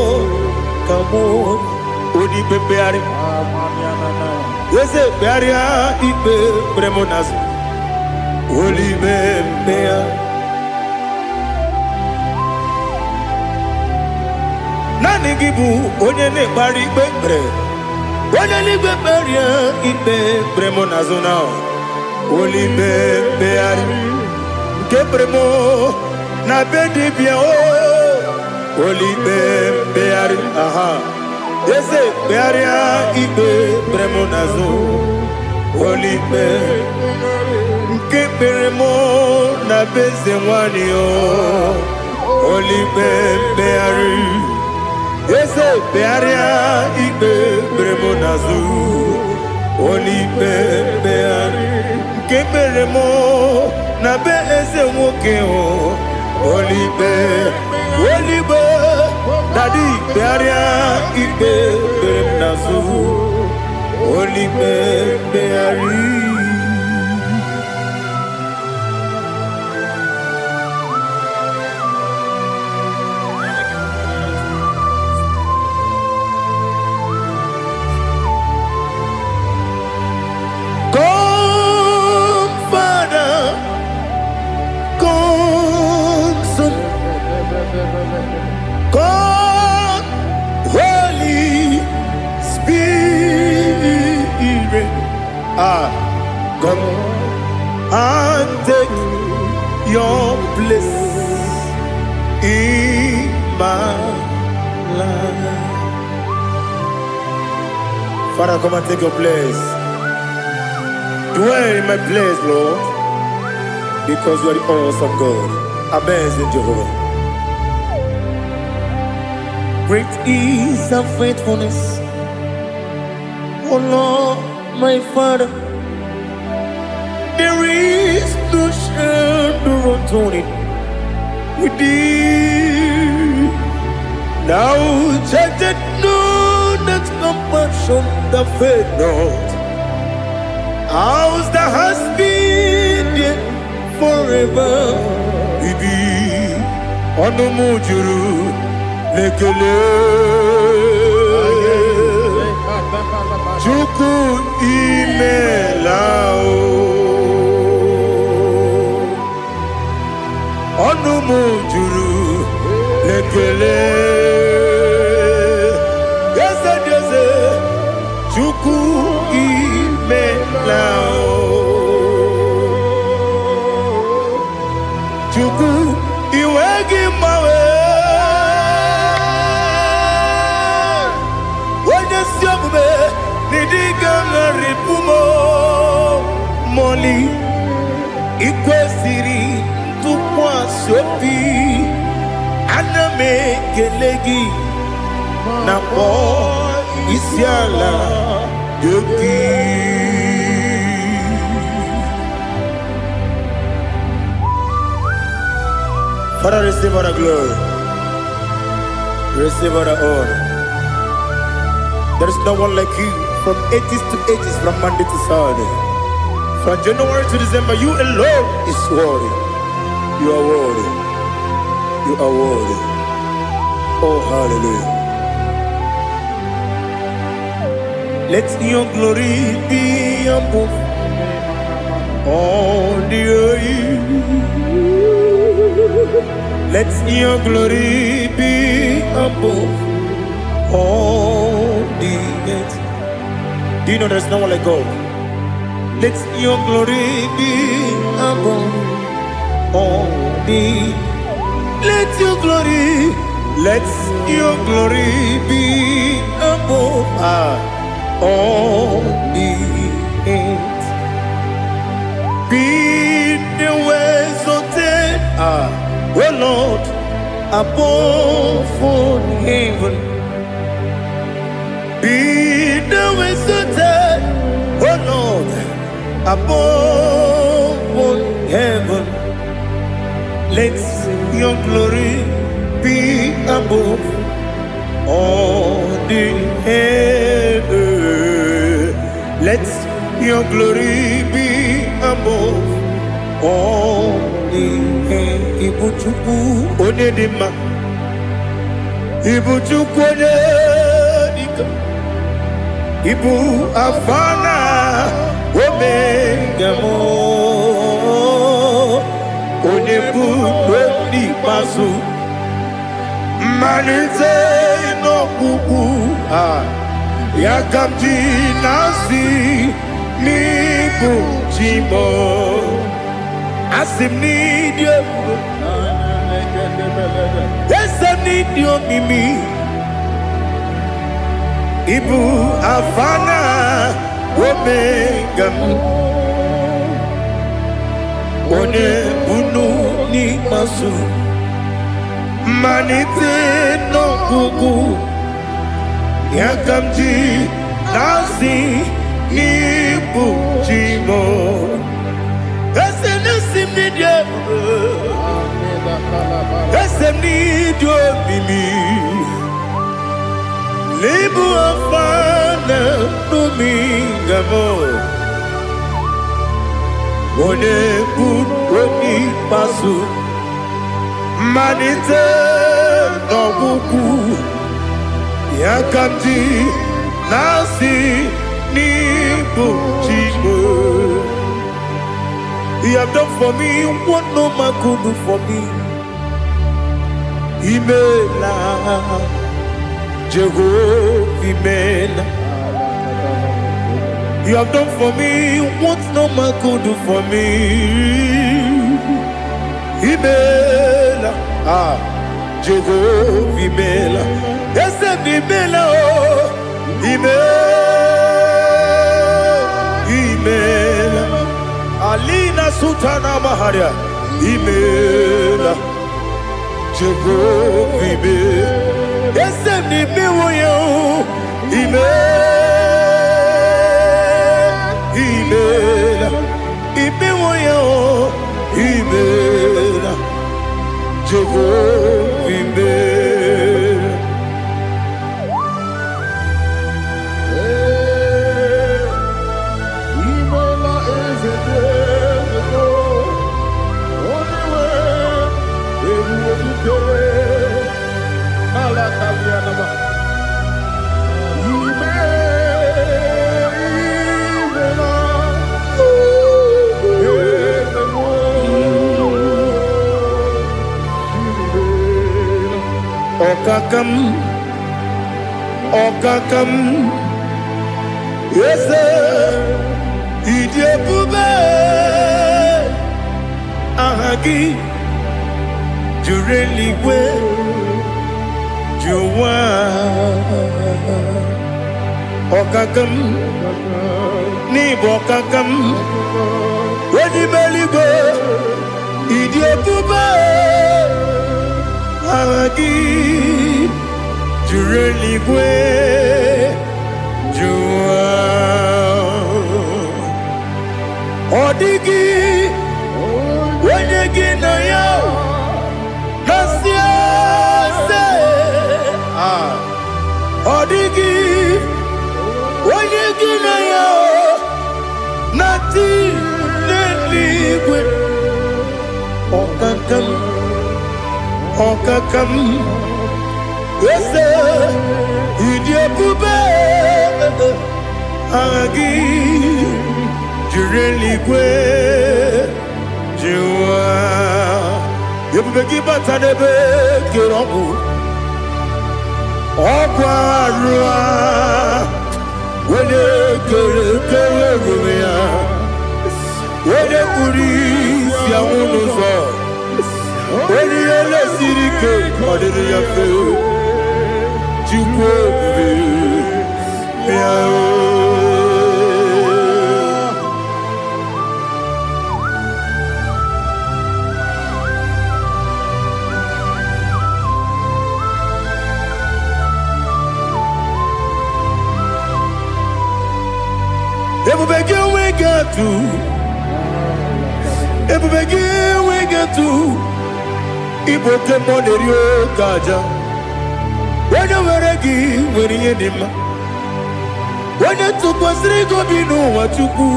kabuya Odi pepeari Yese pearia ipe premonas Oli bepea Nani gibu onye ne bari pepre Wanalibe beria ibe bremo nazona. Olibe beari. Ke bremo na bedi bia o. Olibe beari. Aha. Ese bearia ibe bremo nazo. Olibe. Ke bremo na beze wani o. Olibe beari. Ese bearia ibe bremo nazu. Olibe beari. Keberemo na be ese woke o. Olibe. Olibe. Dadi bearia ibe bremo nazu. Olibe beari. God, Holy Spirit, come and take your place in my life. Father, come and take your place. Dwell in my place, Lord, because you are the awesome God. Amazing Jehovah. Great is thy faithfulness, O Lord, my Father. There is no shadow of turning with thee. Now check that know that compassion that faith not. Ours that has been there forever. We be on the mujuru. Lekele Chuku imelao Onu mujuru Lekele Yese yese Chuku imelao Chuku iwegi mawe Moli ikwesiri tukwa sopi aname kelegi na po isiala yoki. Father, receive all the glory, receive all the honor. There is no one like you. From ages to ages, from Monday to Saturday, from January to December, you alone is worthy. You are worthy. You are worthy. Oh, hallelujah. Let your glory be above all the earth. Let your glory be above all the earth. Do you know there's no one like God? Let your glory be above all the. Let your glory be above all the earth. Be the ways of death, oh Lord, above all heaven. Be the ways of death, oh Lord, above all heaven. Let your glory be above all the heaven. Let your glory be above all the heaven. Ibuchuku onedima, Ibuchuku onedika, Ibu afana omega mo, Onebu weni pasu. Manite no kuku Yakamji nasi nibu chimo asim ni dio esa ni dio mimi ibu afana omega one bunu ni masu manite no gugu Yakamji nasi nibu chimo Ese nasi nidio Ese nidio mimi Libu afana numingamo One buoni pasu Manite no buku Yakamji nasi nibu chimo He have done for me what no man could do for me. Imela Jehovah Imela. You have done for me what no man could do for me. Imela Jehovah Imela. Yes, Imela, Imela, Alina Sutana Maharia, Imela, Jehovah Imela. Yes, Imela, Imela, Imela, Jehovah Imela. Okakam, yes, Idiabube, Ahagi, Jureli, Juwa, Okakam, Nibokakam, Ready Beligo, Idiabube, Ahagi. Jureli gwe jua Odigi Wenyegi na yo Nasiase Odigi Wenyegi na yo Nati Neligwe Okakam Okakam Yes, Idiabube, Agi, Jureli Gwe, Jua, Yabubeki Batanebe, Kirobu, Okwarua, Wede Kerumia, Wede Kuris, Yamunuzo, Wede Yele Sirike, Odiri Yafu. Everybody we get to Ibokemo Nerio Kaja. When you were a gift, when you did, when you took us, they go be no what you do.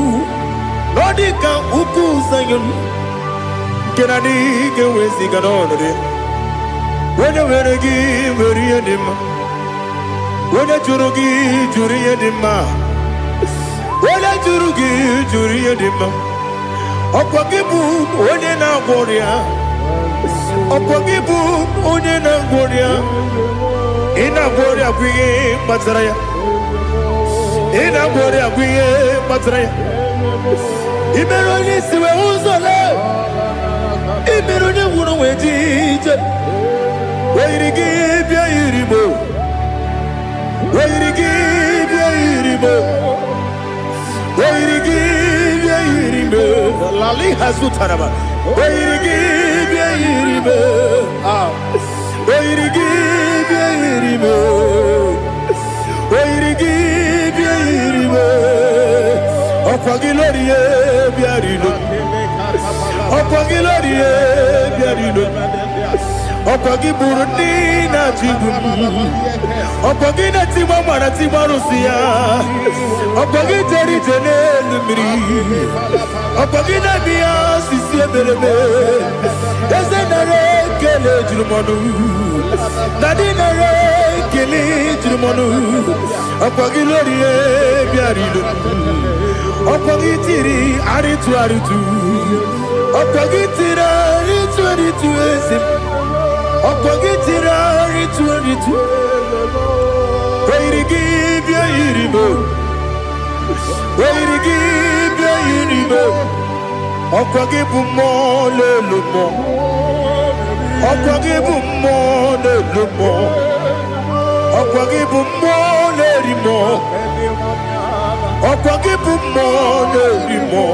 Nodika Uku Sayon Kennedy get with the Ganone. When you were a gift, when you did, when you Jurugi, Juria Dima, when you Jurugi, Juria Dima, Opagibu, Odena Boria, Opagibu, Odena Boria. Ina Boria Queen Bataraya In a body of we matre. Imeroni siwe uzole. Imeroni wuno wejije. Weirigi bia iribo. Weirigi bia iribo. Weirigi bia iribo. Lali hazutanaba. Weirigi bia iribo. Ah. Weirigi bia iribo. Weirigi bia iribo. Okwagilorie bia rilo. Okwagilorie bia rilo. Okwagi Burundi na Jibu. Okwagi na Timama na Timarusia. Okwagi Teri Tenelumri. Okwagi na Bia Sisi Belebe. Ezenare Kele Jumonu. Nadinare Kele Jumonu. Okwagi Lorie Biarido. Okwagi Tiri Aritu Aritu. Okwagi Tira Aritu Aritu Esim. Okwagitira ritu Weirigi bia iribo. Weirigi bia iribo. Okwagibu mo lelumo. Okwagibu mo lelumo. Okwagibu mo lerimo. Okwagibu mo lerimo.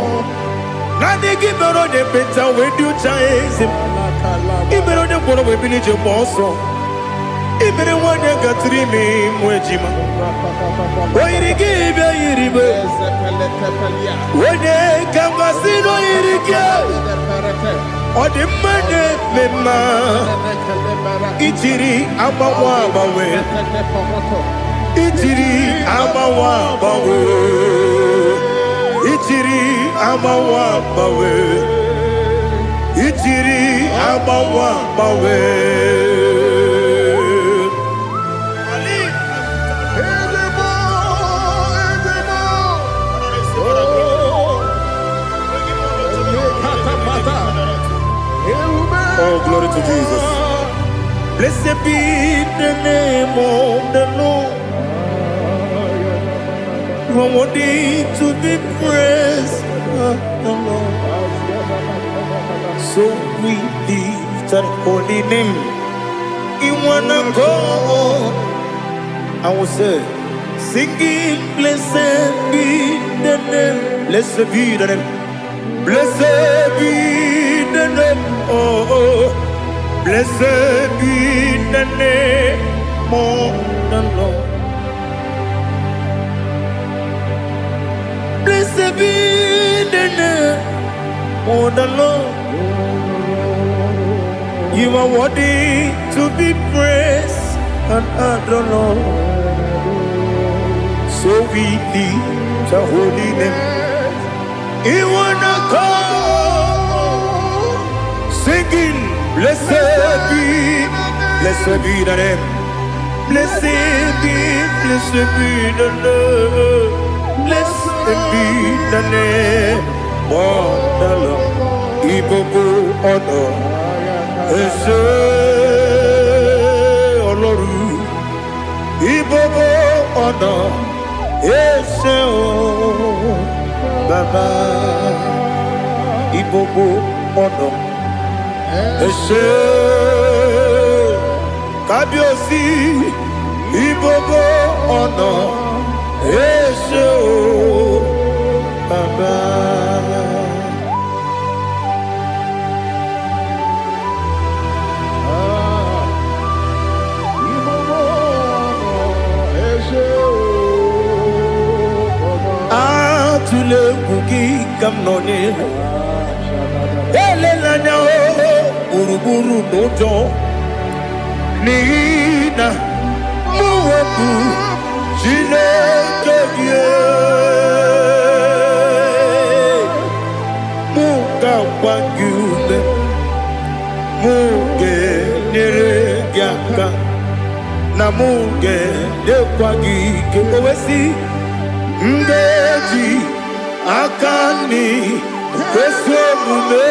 Nani gibero de beta wedu chaizim. Ibero de bono we bilije boso. Ibere wanya gatrimi mwejima. Oirigi bia iribe. Wene kamasino irige. Odi mane mema. Ichiri amawa bawe. Ichiri amawa bawe. Ichiri amawa bawe. Ichiri amawa bawe. Oh, glory to Jesus. Blessed be the name of the Lord. You are worthy to be praised, the Lord. So we lift that holy name. You wanna go? I will say, singing, blessed be the name. Blessed be the name. Blessed be the name. Oh, blessed be the name of the Lord. Blessed be the name of the Lord. You are worthy to be praised and adored, Lord. So we lift the holy name. You wanna call, singing, blessed be the name. Blessed be the name. Blessed be the name of the Lord. Ibobo honor. Ese Oloru Ibobo ọ̀nà Ese o Baba Ibobo ọ̀nà Ese Kábíyèsí Ibobo ọ̀nà Ese o Baba. Tule kuki kamnoni ele lanya uruburu nojo nina muweku jine kebie muka wangyule muge nere gyaka na muge dekwagi kewesi ngeji akani kwesomume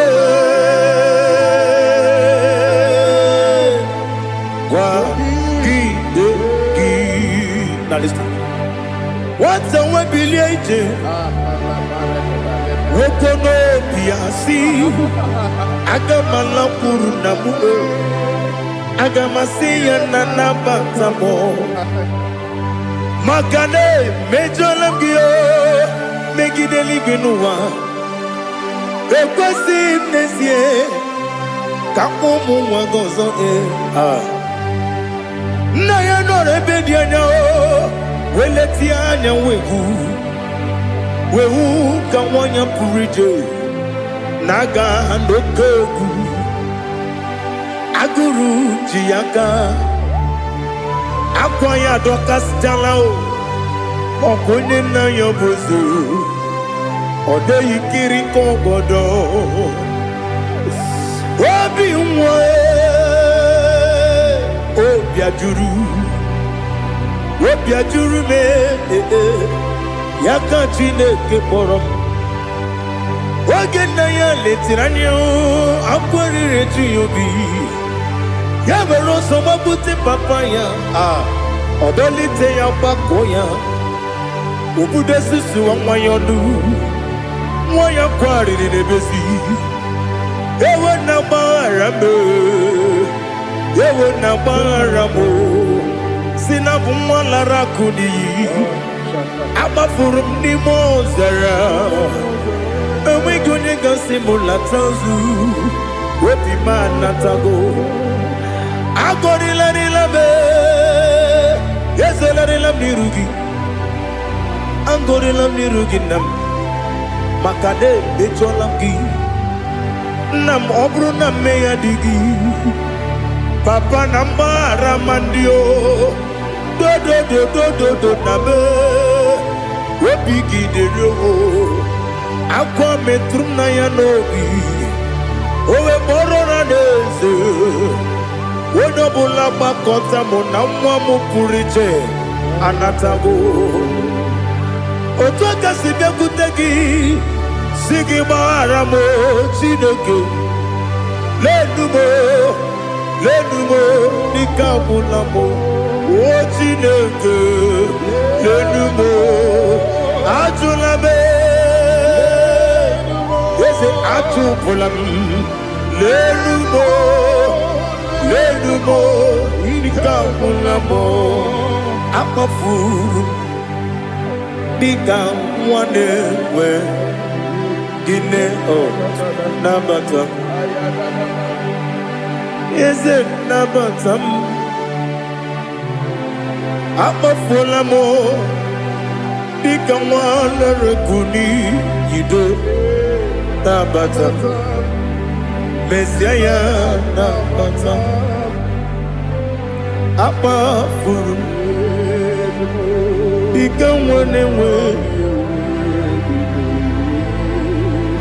kwa gidegi. Now listen. What's the word agamasi agamalapuru namu agamasi ya nanabatamo magane mejolamgio megideli benua ekwesi nesie kamumu wagozo na ya nore bedianya weleti anya wehu kawanya purije naga ndokogu aguru jiyaka akwanya dokas jalao okonye na yobozu ode yikiri kogodo obi nwe obi ajuru me yaka Chineke kpọrọ oge nna ya letiri anya akwarịrị eju ya obi ya mere ọsọ gbapute papa ya ọdọlite ya gbakọ ya obodo susu nwa ya ọnụ nwa ya kwarịrị n'ebezi ewe na gbaghara m si na bụ nwa lara akụ n'iyi agbafuru m n'ime ọzara enweghị onye gasị m lata ozu obi m anatago agọrịlarịla m ezolarịla m n'iru gị agọrịla m n'iru gị nna m maka na emejọla m gị nna m ọ bụrụ na mmehie dị gị papa na mgbaghara ma ndị o dodododododo na be obi gị dịrị o akwa metụrụ na ya n'obi owe kpọrọ na n'eze onye ọbụla gbakọta mụ na nwa m pụrụ iche anatago otu aka si bịakwute gị si gị gbaghara m Chineke lenumo dịka ọbụla m o Chineke lenumo ajụla m eze atụpụla m lenumo dịka ọbụla m akpafuru dịka nwa na-enwe gịnị nabata eze nabata m akpafuola m dịka nwa na-erekuni yido nabata mesia ya nabata akpafuru dịka nwa na-enwe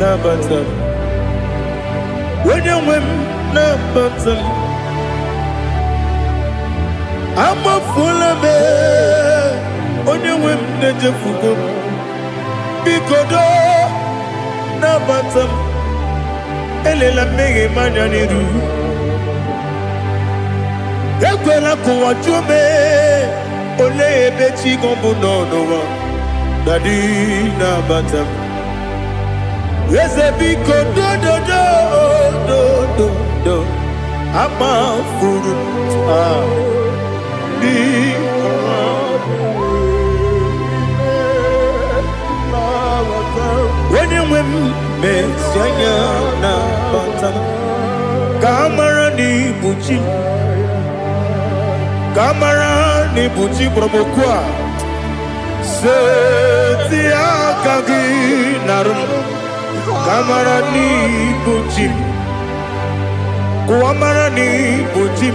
nabata onye nwe m nabata m amafuola m onye nwe m na-ejefugo m biko do nabata m elela mmehie m anya n'iru ekwela ka ụwa jụọ m olee ebe chi gị bụ n'ụwa dadi nabata m eze biko do akpafuru onye nwe m mesi anya nabata m ka amara n'ibu chi ka amara n'ibu chi kpọrọ m okwu a seti aka gị narụ m ka amara n'ibu chi kụwa mara n'ibu chi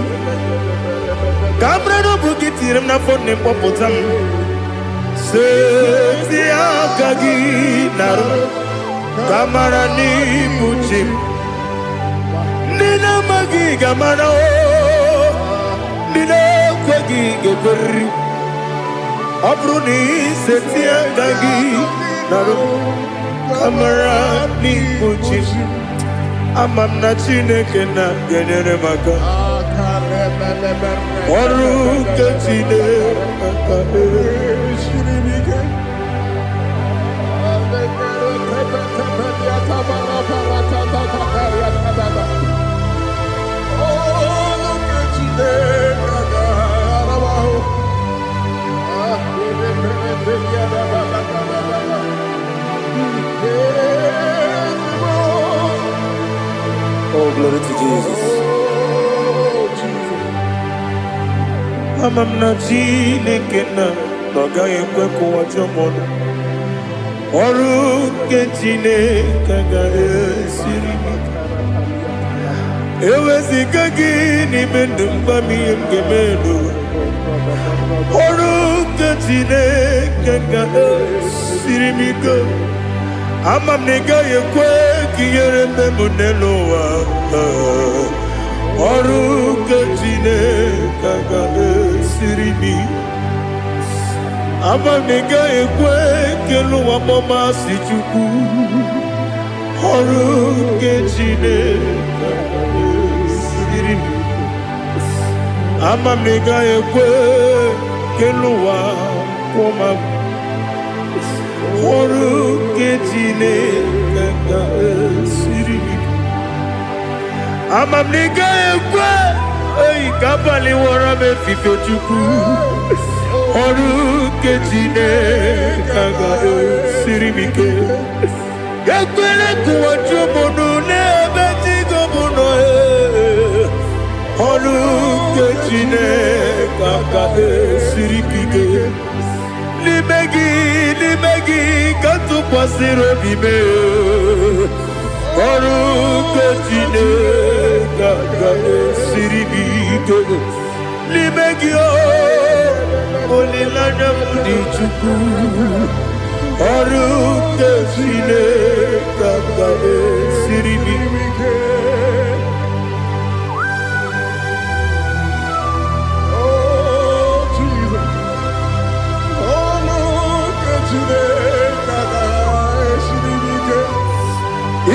ka amara n'obu gị tinyere m n'afọ nne mkpọpụta m seti aka gị narụ ka amara n'ibu chi ndị na-amaghị ga-amara ndị na-ekweghị ga-ekweriri ọ bụrụ na iseti aka gị narụ amara n'ibu chi ama m na Chineke na-enyere m aka ọrụ nke Chineke Oh, glory to Jesus. Amam na Chineke na n'ọgaghị ekwe ka ụwa jọọ m. Ọrụ nke Chineke ga-esiri m. Eweziga gị n'ime ndụ m ihe m ga-eme n'ụwa. Ọrụ nke Chineke ga-esiri m ike. Ama m na ị gaghị ekwe ka ihere mme m n'elu ụwa. Ọrụ nke Chineke ga-esiri m ike. Ama m na ị gaghị ekwe ka elu ụwa mmasị Chukwu. Ọrụ nke Chineke ga-esiri m ike. Ama m na ị gaghị ekwe ka elu ụwa kwụma m. Ọrụ nke Chineke ga-esiri m ike. Ama m na ị gaghị ekwe ka abalị wara m efife Chukwu. Ọrụ nke Chineke ga-esiri m ike. Ekwela ka ụwa jụọ m ọnụ n'ebe chi gị bụ nọ. Ọrụ nke Chineke ga-esiri m ike. N'ime gị ka tụkwasịrị obi m. Ọrụ nke Chineke ga-esiri m ike. N'ime gị olileanya m dị Chukwu. Ọrụ nke Chineke ga-esiri m ike.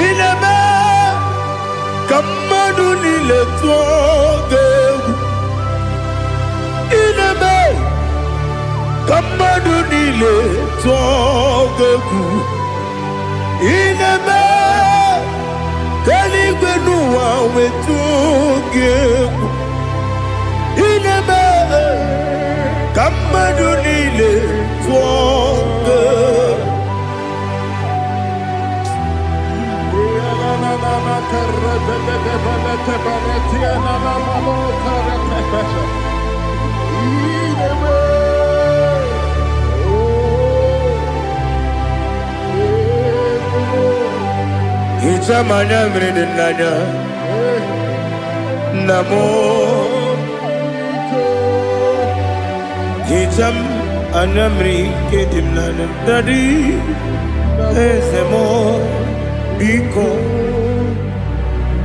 Ineme ka mmadụ niile tụọ gị egwu. Ineme ka mmadụ niile tụọ gị egwu. Ineme ka eluigwe n'ụwa wee tụọ gị egwu. Ineme ka mmadụ niile tụọ gị egwu. Hicham anya mmiri dị n'anya nna m. Hicham anya mmiri nke dị m n'anya Daddy, eze m biko.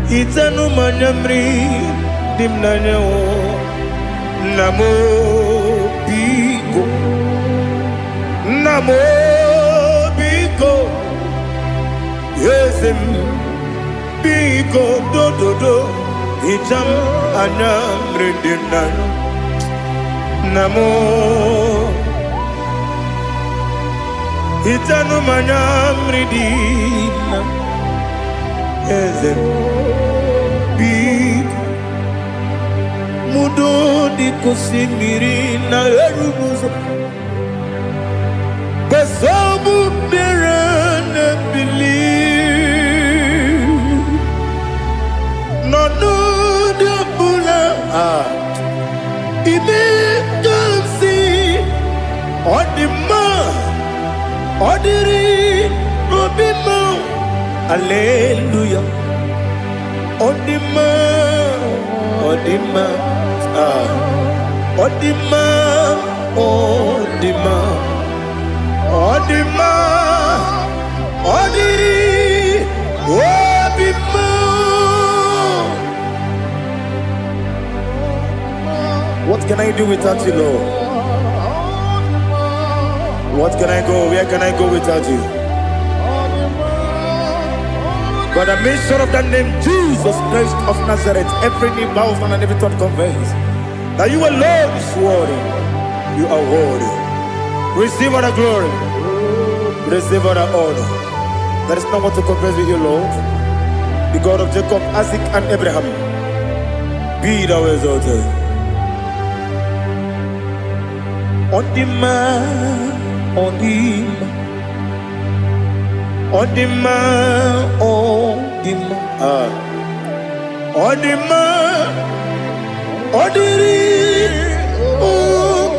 Hitanụ m anya mmiri dị m n'anya nna m biko. Nna m biko. Eze m biko dododo. Hicham anya mmiri dị m n'anya nna m. Hitanụ m anya mmiri dị na eze m biko. Mudo dị ka osimiri na-eru m ụzọ. Besobu mmiri na-ebili. N'ọnụ dị ọbụla ime ka m si ọ dị mma. Ọ dịrị n'obi m. Hallelujah. Ọ dị mma. Ọ dị mma. Ọ dị mma. Ọ dị mma. Ọ dị mma. Ọ dịrị obi m. What can I do without you, Lord? What can I go? Where can I go without you? By the mention of that name, Jesus Christ of Nazareth, every knee bows down and every tongue confesses that you alone is worthy. You are worthy. Receive all the glory. Receive all the honor. There is no one to compare with you, Lord. the God of Jacob, Isaac, and Abraham, be thou exalted. On the man, on the man, on the man, on the man, on the man, on the